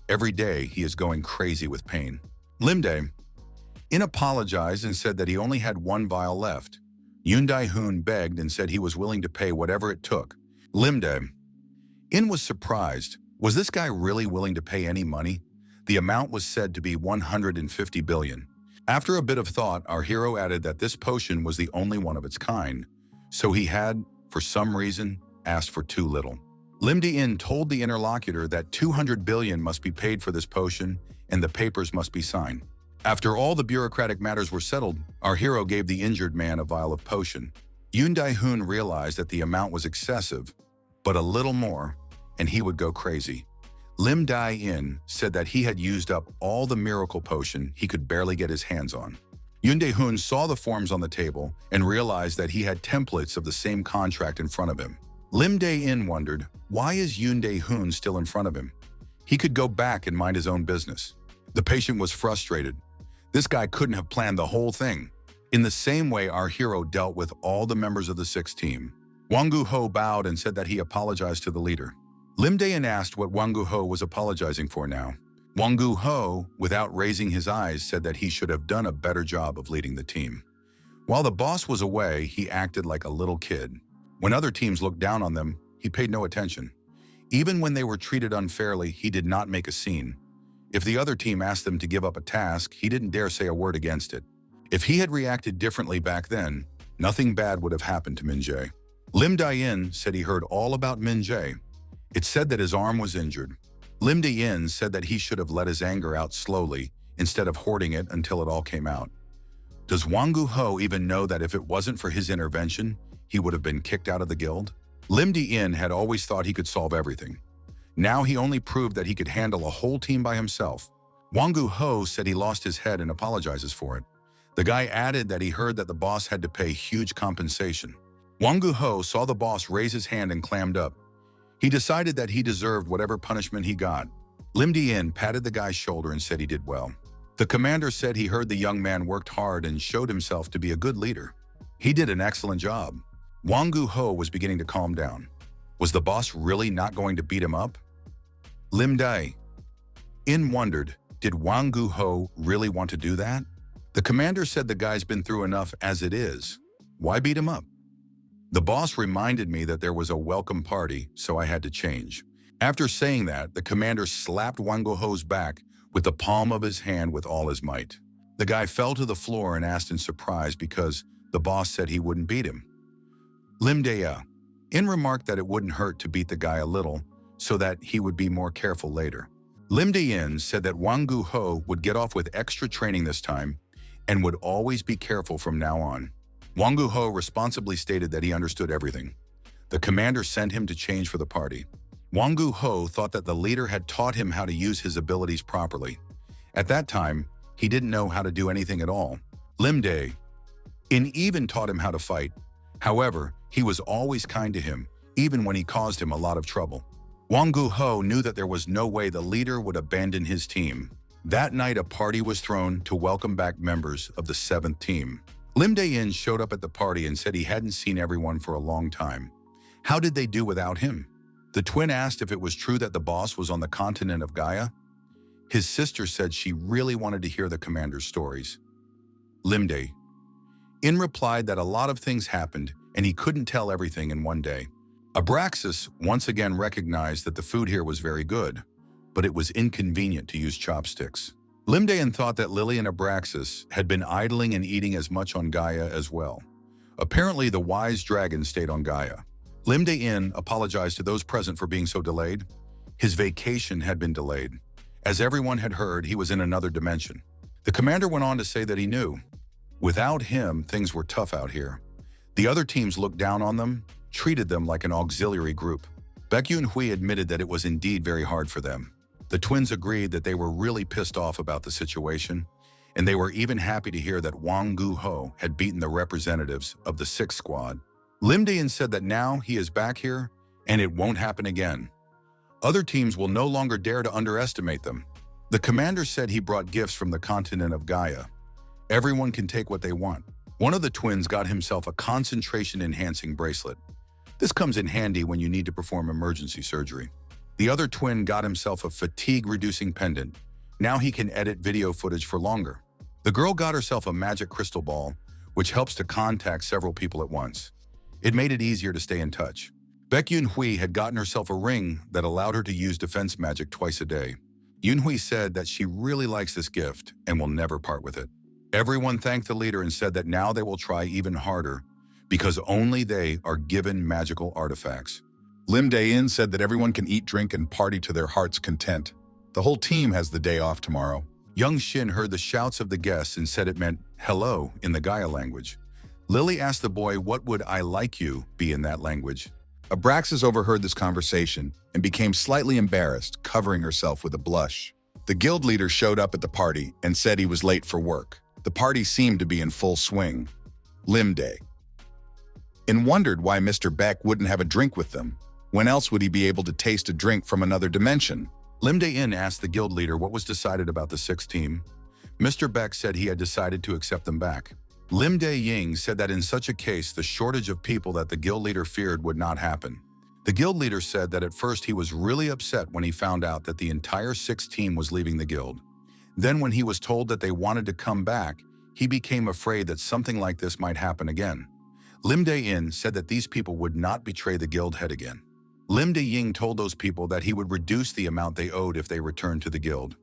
Every day, he is going crazy with pain. Lim Dae-in apologized and said that he only had one vial left. Yun Dae-hoon begged and said he was willing to pay whatever it took. Lim Dae-in was surprised. Was this guy really willing to pay any money? The amount was said to be 150 billion. After a bit of thought, our hero added that this potion was the only one of its kind, so he had, for some reason, asked for too little. Lim Dae-in told the interlocutor that 200 billion must be paid for this potion and the papers must be signed. After all the bureaucratic matters were settled, our hero gave the injured man a vial of potion. Yun Dae-hoon realized that the amount was excessive, but a little more, and he would go crazy. Lim Dae-in said that he had used up all the miracle potion he could barely get his hands on. Yun Dae-hoon saw the forms on the table and realized that he had templates of the same contract in front of him. Lim Dae-in wondered, why is Yun Dae-hoon still in front of him? He could go back and mind his own business. The patient was frustrated. This guy couldn't have planned the whole thing. In the same way, our hero dealt with all the members of the 6th team. Wangu Ho bowed and said that he apologized to the leader. Lim Dae-in asked what Wangu Ho was apologizing for now. Wangu Ho, without raising his eyes, said that he should have done a better job of leading the team. While the boss was away, he acted like a little kid. When other teams looked down on them, he paid no attention. Even when they were treated unfairly, he did not make a scene. If the other team asked them to give up a task, he didn't dare say a word against it. If he had reacted differently back then, nothing bad would have happened to Min Jae. Lim Dae-in said he heard all about Min Jae. It said that his arm was injured. Lim Dae-in said that he should have let his anger out slowly instead of hoarding it until it all came out. Does Wangu Ho even know that if it wasn't for his intervention, he would have been kicked out of the guild? Lim Dae-in had always thought he could solve everything. Now he only proved that he could handle a whole team by himself. Wangu Ho said he lost his head and apologizes for it. The guy added that he heard that the boss had to pay huge compensation. Wangu Ho saw the boss raise his hand and clammed up. He decided that he deserved whatever punishment he got. Lim Dae-in patted the guy's shoulder and said he did well. The commander said he heard the young man worked hard and showed himself to be a good leader. He did an excellent job. Wangu Ho was beginning to calm down. Was the boss really not going to beat him up? Lim Dae-in wondered, did Wangu Ho really want to do that? The commander said the guy's been through enough as it is. Why beat him up? The boss reminded me that there was a welcome party, so I had to change. After saying that, the commander slapped Wangu Ho's back with the palm of his hand with all his might. The guy fell to the floor and asked in surprise because the boss said he wouldn't beat him. Lim Dae-in remarked that it wouldn't hurt to beat the guy a little so that he would be more careful later. Lim Dae-in said that Wangu Ho would get off with extra training this time and would always be careful from now on. Wangu Ho responsibly stated that he understood everything. The commander sent him to change for the party. Wangu Ho thought that the leader had taught him how to use his abilities properly. At that time, he didn't know how to do anything at all. Lim Dae-in even taught him how to fight. However, he was always kind to him, even when he caused him a lot of trouble. Wangu Ho knew that there was no way the leader would abandon his team. That night, a party was thrown to welcome back members of the 7th team. Lim Dae-in showed up at the party and said he hadn't seen everyone for a long time. How did they do without him? The twin asked if it was true that the boss was on the continent of Gaia. His sister said she really wanted to hear the commander's stories. Lim Dae-in replied that a lot of things happened and he couldn't tell everything in one day. Abraxas once again recognized that the food here was very good, but it was inconvenient to use chopsticks. Lim Dae-in thought that Lily and Abraxas had been idling and eating as much on Gaia as well. Apparently, the wise dragon stayed on Gaia. Lim Dae-in apologized to those present for being so delayed. His vacation had been delayed. As everyone had heard, he was in another dimension. The commander went on to say that he knew. Without him, things were tough out here. The other teams looked down on them, treated them like an auxiliary group. Baek-yoon-hui admitted that it was indeed very hard for them. The twins agreed that they were really pissed off about the situation, and they were even happy to hear that Wangu had beaten the representatives of the 6th squad. Lim Dae-in said that now he is back here, and it won't happen again. Other teams will no longer dare to underestimate them. The commander said he brought gifts from the continent of Gaia. Everyone can take what they want. One of the twins got himself a concentration-enhancing bracelet. This comes in handy when you need to perform emergency surgery. The other twin got himself a fatigue-reducing pendant. Now he can edit video footage for longer. The girl got herself a magic crystal ball, which helps to contact several people at once. It made it easier to stay in touch. Baek-yoon-hui had gotten herself a ring that allowed her to use defense magic twice a day. Yoon-hui said that she really likes this gift and will never part with it. Everyone thanked the leader and said that now they will try even harder because only they are given magical artifacts. Lim Dae-in said that everyone can eat, drink, and party to their heart's content. The whole team has the day off tomorrow. Young Shin heard the shouts of the guests and said it meant hello in the Gaia language. Lily asked the boy what would I like you be in that language. Abraxas overheard this conversation and became slightly embarrassed, covering herself with a blush. The guild leader showed up at the party and said he was late for work. The party seemed to be in full swing. Lim Dae-in wondered why Mr. Beck wouldn't have a drink with them. When else would he be able to taste a drink from another dimension? Lim Dae-in asked the guild leader what was decided about the 6th team. Mr. Beck said he had decided to accept them back. Lim Dae-ying said that in such a case, the shortage of people that the guild leader feared would not happen. The guild leader said that at first he was really upset when he found out that the entire 6th team was leaving the guild. Then when he was told that they wanted to come back, he became afraid that something like this might happen again. Lim Dae-in said that these people would not betray the guild head again. Lim Dae-ying told those people that he would reduce the amount they owed if they returned to the guild.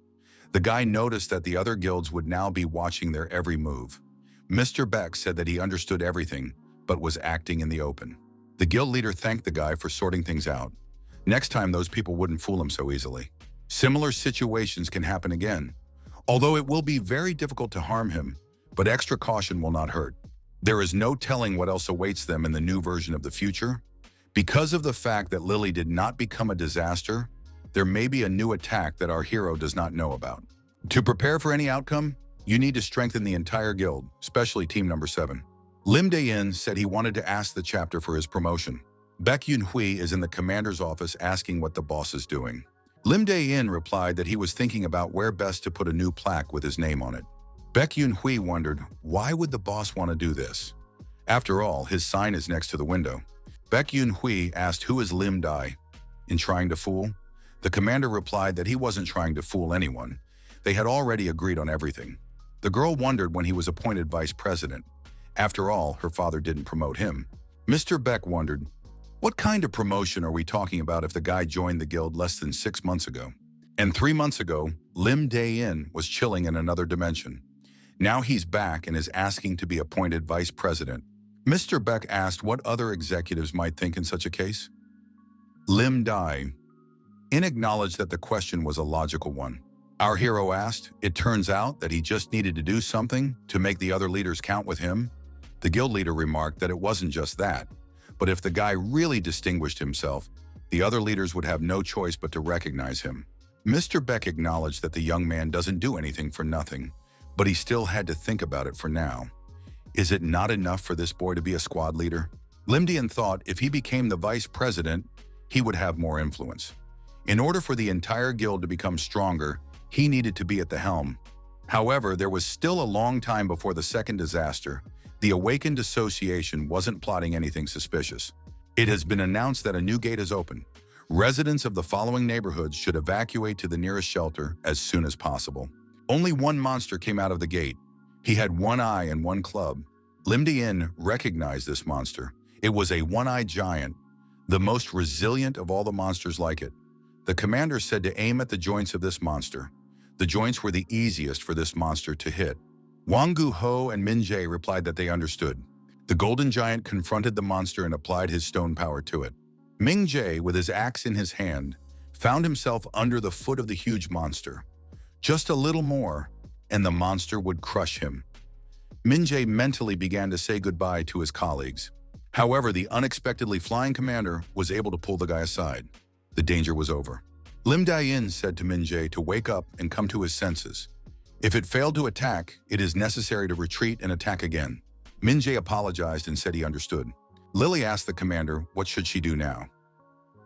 The guy noticed that the other guilds would now be watching their every move. Mr. Beck said that he understood everything, but was acting in the open. The guild leader thanked the guy for sorting things out. Next time, those people wouldn't fool him so easily. Similar situations can happen again, although it will be very difficult to harm him, but extra caution will not hurt. There is no telling what else awaits them in the new version of the future. Because of the fact that Lily did not become a disaster, there may be a new attack that our hero does not know about. To prepare for any outcome, you need to strengthen the entire guild, especially team number 7. Lim Dae-in said he wanted to ask the chapter for his promotion. Baek-yoon-hui is in the commander's office asking what the boss is doing. Lim Dae-in replied that he was thinking about where best to put a new plaque with his name on it. Baek-yoon-hui wondered, why would the boss want to do this? After all, his sign is next to the window. Baek-yoon-hui asked who is Lim Dae-in trying to fool? The commander replied that he wasn't trying to fool anyone. They had already agreed on everything. The girl wondered when he was appointed vice president. After all, her father didn't promote him. Mr. Beck wondered, what kind of promotion are we talking about if the guy joined the guild less than 6 months ago? And 3 months ago, Lim Dae-in was chilling in another dimension. Now he's back and is asking to be appointed vice president. Mr. Beck asked what other executives might think in such a case. Lim Dae-in acknowledged that the question was a logical one. Our hero asked, it turns out that he just needed to do something to make the other leaders count with him. The guild leader remarked that it wasn't just that, but if the guy really distinguished himself, the other leaders would have no choice but to recognize him. Mr. Beck acknowledged that the young man doesn't do anything for nothing, but he still had to think about it for now. Is it not enough for this boy to be a squad leader? Lim Dae-in thought if he became the vice president, he would have more influence. In order for the entire guild to become stronger, he needed to be at the helm. However, there was still a long time before the second disaster. The awakened association wasn't plotting anything suspicious. It has been announced that a new gate is open. Residents of the following neighborhoods should evacuate to the nearest shelter as soon as possible. Only one monster came out of the gate. He had one eye and one club. Lim Dae-in recognized this monster. It was a one-eyed giant, the most resilient of all the monsters like it. The commander said to aim at the joints of this monster. The joints were the easiest for this monster to hit. Wangu Ho and Min Jae replied that they understood. The golden giant confronted the monster and applied his stone power to it. Ming Jae, with his axe in his hand, found himself under the foot of the huge monster. Just a little more, and the monster would crush him. Min Jae mentally began to say goodbye to his colleagues. However, the unexpectedly flying commander was able to pull the guy aside. The danger was over. Lim Dae-in said to Min Jae to wake up and come to his senses. If it failed to attack, it is necessary to retreat and attack again. Min Jae apologized and said he understood. Lily asked the commander what should she do now.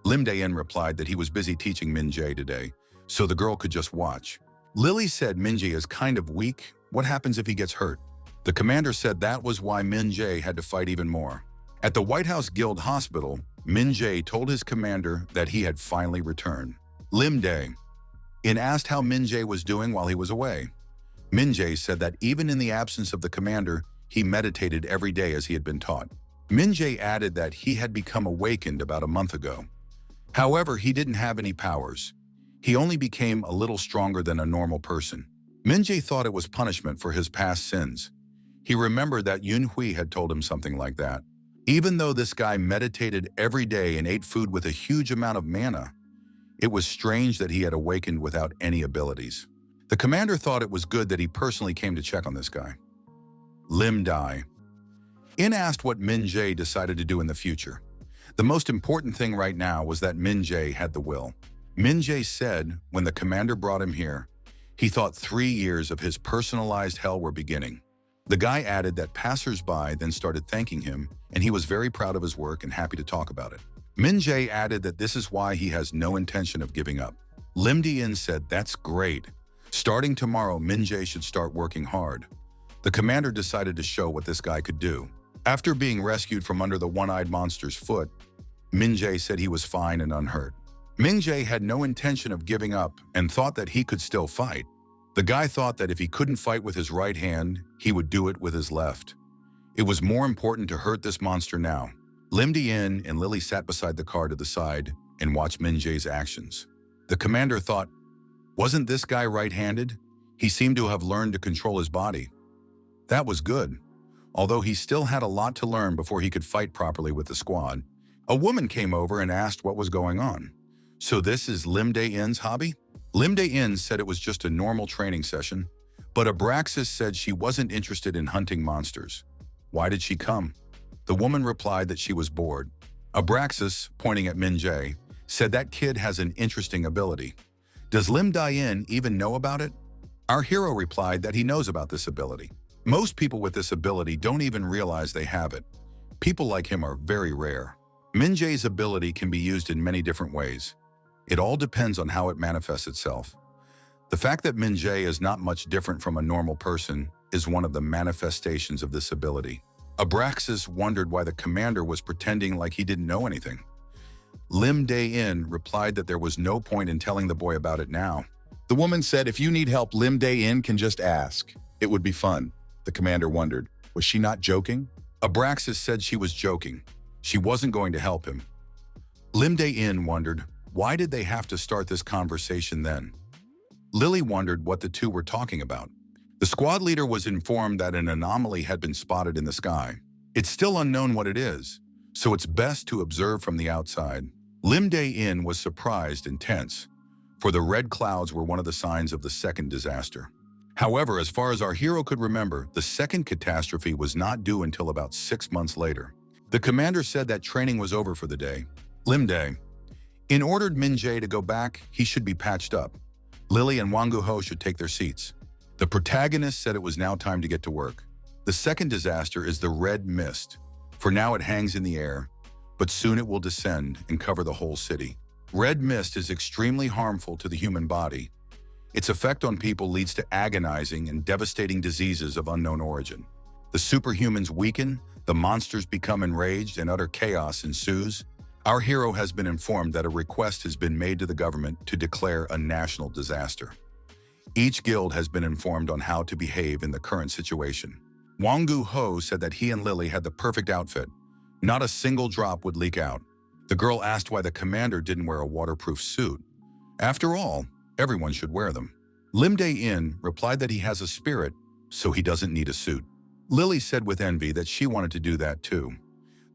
Lim Dae-in replied that he was busy teaching Min Jae today, so the girl could just watch. Lily said Min Jae is kind of weak. What happens if he gets hurt? The commander said that was why Min Jae had to fight even more. At the White House Guild Hospital, Min Jae told his commander that he had finally returned. Lim Dae-in asked how Min Jae was doing while he was away. Min Jae said that even in the absence of the commander, he meditated every day as he had been taught. Min Jae added that he had become awakened about a month ago. However, he didn't have any powers. He only became a little stronger than a normal person. Min Jae thought it was punishment for his past sins. He remembered that Yun Hui had told him something like that. Even though this guy meditated every day and ate food with a huge amount of mana, it was strange that he had awakened without any abilities. The commander thought it was good that he personally came to check on this guy. Lim Dae-in asked what Min Jae decided to do in the future. The most important thing right now was that Min Jae had the will. Min Jae said when the commander brought him here, he thought 3 years of his personalized hell were beginning. The guy added that passers-by then started thanking him, and he was very proud of his work and happy to talk about it. Min Jae added that this is why he has no intention of giving up. Lim Dae-in said, "That's great. Starting tomorrow, Min Jae should start working hard." The commander decided to show what this guy could do. After being rescued from under the one-eyed monster's foot, Min Jae said he was fine and unhurt. Min Jae had no intention of giving up and thought that he could still fight. The guy thought that if he couldn't fight with his right hand, he would do it with his left. It was more important to hurt this monster now. Lim Dae-in and Lily sat beside the car to the side and watched Min Jae's actions. The commander thought, wasn't this guy right-handed? He seemed to have learned to control his body. That was good, although he still had a lot to learn before he could fight properly with the squad. A woman came over and asked what was going on. So this is Lim Dae-in's hobby? Lim Dae-in said it was just a normal training session, but Abraxas said she wasn't interested in hunting monsters. Why did she come? The woman replied that she was bored. Abraxas, pointing at Min Jae, said that kid has an interesting ability. Does Lim Dae-in even know about it? Our hero replied that he knows about this ability. Most people with this ability don't even realize they have it. People like him are very rare. Min Jae's ability can be used in many different ways. It all depends on how it manifests itself. The fact that Min Jae is not much different from a normal person is one of the manifestations of this ability. Abraxas wondered why the commander was pretending like he didn't know anything. Lim Dae-in replied that there was no point in telling the boy about it now. The woman said if you need help, Lim Dae-in can just ask. It would be fun. The commander wondered, was she not joking? Abraxas said she was joking. She wasn't going to help him. Lim Dae-in wondered, why did they have to start this conversation then? Lily wondered what the two were talking about. The squad leader was informed that an anomaly had been spotted in the sky. It's still unknown what it is, so it's best to observe from the outside. Lim Dae-in was surprised and tense, for the red clouds were one of the signs of the second disaster. However, as far as our hero could remember, the second catastrophe was not due until about 6 months later. The commander said that training was over for the day. Lim Dae-in ordered Min Jae to go back. He should be patched up. Lily and Wangu Ho should take their seats. The protagonist said it was now time to get to work. The second disaster is the red mist. For now it hangs in the air, but soon it will descend and cover the whole city. Red mist is extremely harmful to the human body. Its effect on people leads to agonizing and devastating diseases of unknown origin. The superhumans weaken, the monsters become enraged, and utter chaos ensues. Our hero has been informed that a request has been made to the government to declare a national disaster. Each guild has been informed on how to behave in the current situation. Wangu Ho said that he and Lily had the perfect outfit. Not a single drop would leak out. The girl asked why the commander didn't wear a waterproof suit. After all, everyone should wear them. Lim Dae-in replied that he has a spirit, so he doesn't need a suit. Lily said with envy that she wanted to do that too.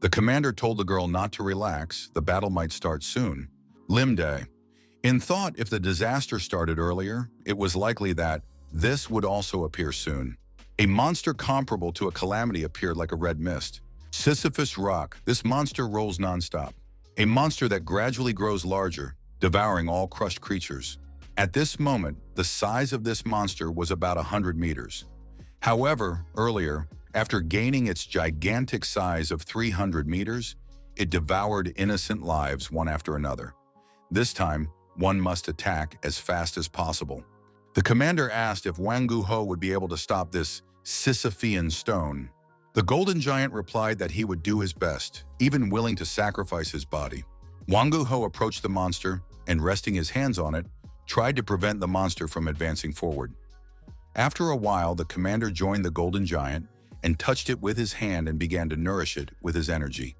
The commander told the girl not to relax, the battle might start soon. Lim Dae-in thought if the disaster started earlier, it was likely that this would also appear soon. A monster comparable to a calamity appeared like a red mist. Sisyphus Rock, this monster rolls nonstop. A monster that gradually grows larger, devouring all crushed creatures. At this moment, the size of this monster was about 100 meters. However, earlier, after gaining its gigantic size of 300 meters, it devoured innocent lives one after another. This time, one must attack as fast as possible. The commander asked if Wangu Ho would be able to stop this Sisyphean stone. The golden giant replied that he would do his best, even willing to sacrifice his body. Wangu Ho approached the monster and, resting his hands on it, tried to prevent the monster from advancing forward. After a while, the commander joined the golden giant and touched it with his hand and began to nourish it with his energy.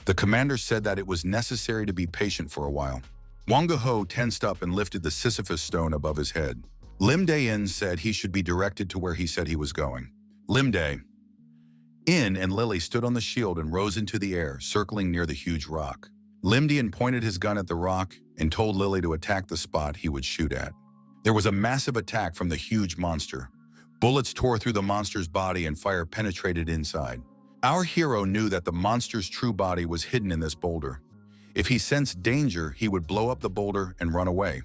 The commander said that it was necessary to be patient for a while. Wangu Ho tensed up and lifted the Sisyphus stone above his head. Lim Dae-in said he should be directed to where he said he was going. Lim Dae-in and Lily stood on the shield and rose into the air, circling near the huge rock. Lim Dae-in pointed his gun at the rock and told Lily to attack the spot he would shoot at. There was a massive attack from the huge monster. Bullets tore through the monster's body and fire penetrated inside. Our hero knew that the monster's true body was hidden in this boulder. If he sensed danger, he would blow up the boulder and run away.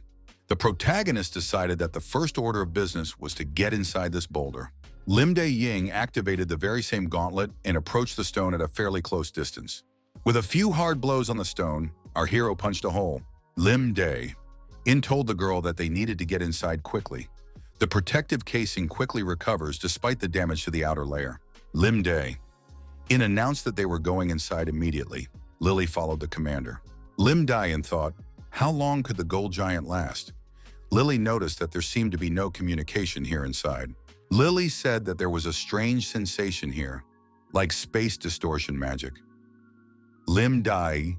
The protagonist decided that the first order of business was to get inside this boulder. Lim Dae-in activated the very same gauntlet and approached the stone at a fairly close distance. With a few hard blows on the stone, our hero punched a hole. Lim Dae-in told the girl that they needed to get inside quickly. The protective casing quickly recovers despite the damage to the outer layer. Lim Dae-in announced that they were going inside immediately. Lily followed the commander. Lim Dae-in thought, how long could the gold giant last? Lily noticed that there seemed to be no communication here inside. Lily said that there was a strange sensation here, like space distortion magic. Lim Dae-in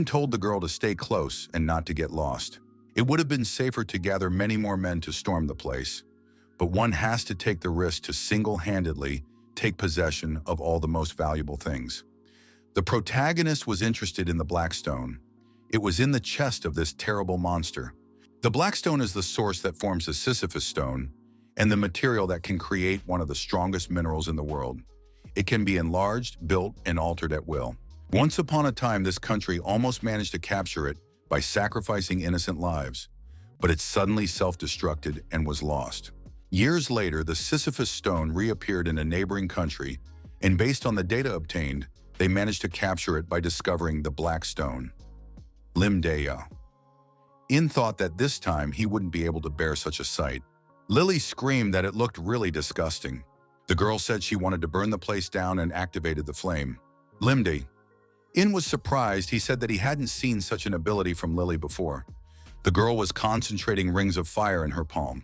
told the girl to stay close and not to get lost. It would have been safer to gather many more men to storm the place, but one has to take the risk to single-handedly take possession of all the most valuable things. The protagonist was interested in the black stone. It was in the chest of this terrible monster. The black stone is the source that forms the Sisyphus stone and the material that can create one of the strongest minerals in the world. It can be enlarged, built, and altered at will. Once upon a time, this country almost managed to capture it by sacrificing innocent lives, but it suddenly self-destructed and was lost. Years later, the Sisyphus stone reappeared in a neighboring country, and based on the data obtained, they managed to capture it by discovering the black stone. Lim Dae-in thought that this time he wouldn't be able to bear such a sight. Lily screamed that it looked really disgusting. The girl said she wanted to burn the place down and activated the flame. Lim Dae-in was surprised. He said that he hadn't seen such an ability from Lily before. The girl was concentrating rings of fire in her palm.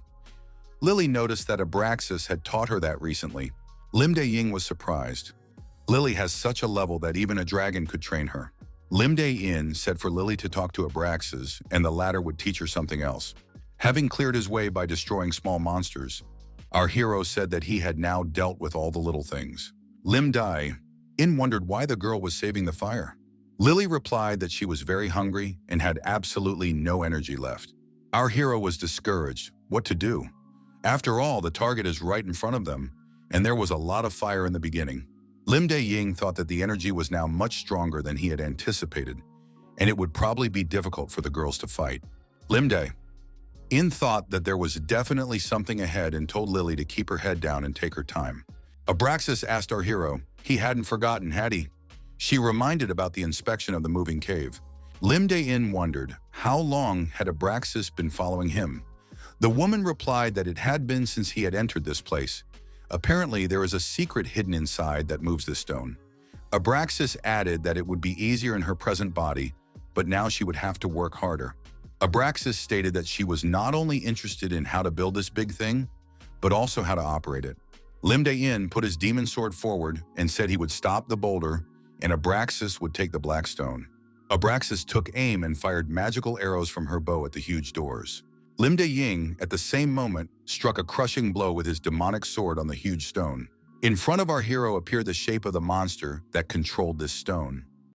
Lily noticed that Abraxas had taught her that recently. Lim Dae-in was surprised. Lily has such a level that even a dragon could train her. Lim Dae-in said for Lily to talk to Abraxas and the latter would teach her something else. Having cleared his way by destroying small monsters, our hero said that he had now dealt with all the little things. Lim Dae-in wondered why the girl was saving the fire. Lily replied that she was very hungry and had absolutely no energy left. Our hero was discouraged. What to do? After all, the target is right in front of them, and there was a lot of fire in the beginning. Lim Dae-in thought that the energy was now much stronger than he had anticipated, and it would probably be difficult for the girls to fight. Lim Dae-in thought that there was definitely something ahead and told Lily to keep her head down and take her time. Abraxas asked our hero. He hadn't forgotten, had he? She reminded about the inspection of the moving cave. Lim Dae-in wondered how long had Abraxas been following him. The woman replied that it had been since he had entered this place. Apparently, there is a secret hidden inside that moves this stone. Abraxas added that it would be easier in her present body, but now she would have to work harder. Abraxas stated that she was not only interested in how to build this big thing, but also how to operate it. Limdain put his demon sword forward and said he would stop the boulder and Abraxas would take the black stone. Abraxas took aim and fired magical arrows from her bow at the huge doors. Limdain, at the same moment, struck a crushing blow with his demonic sword on the huge stone. In front of our hero appeared the shape of the monster that controlled this stone.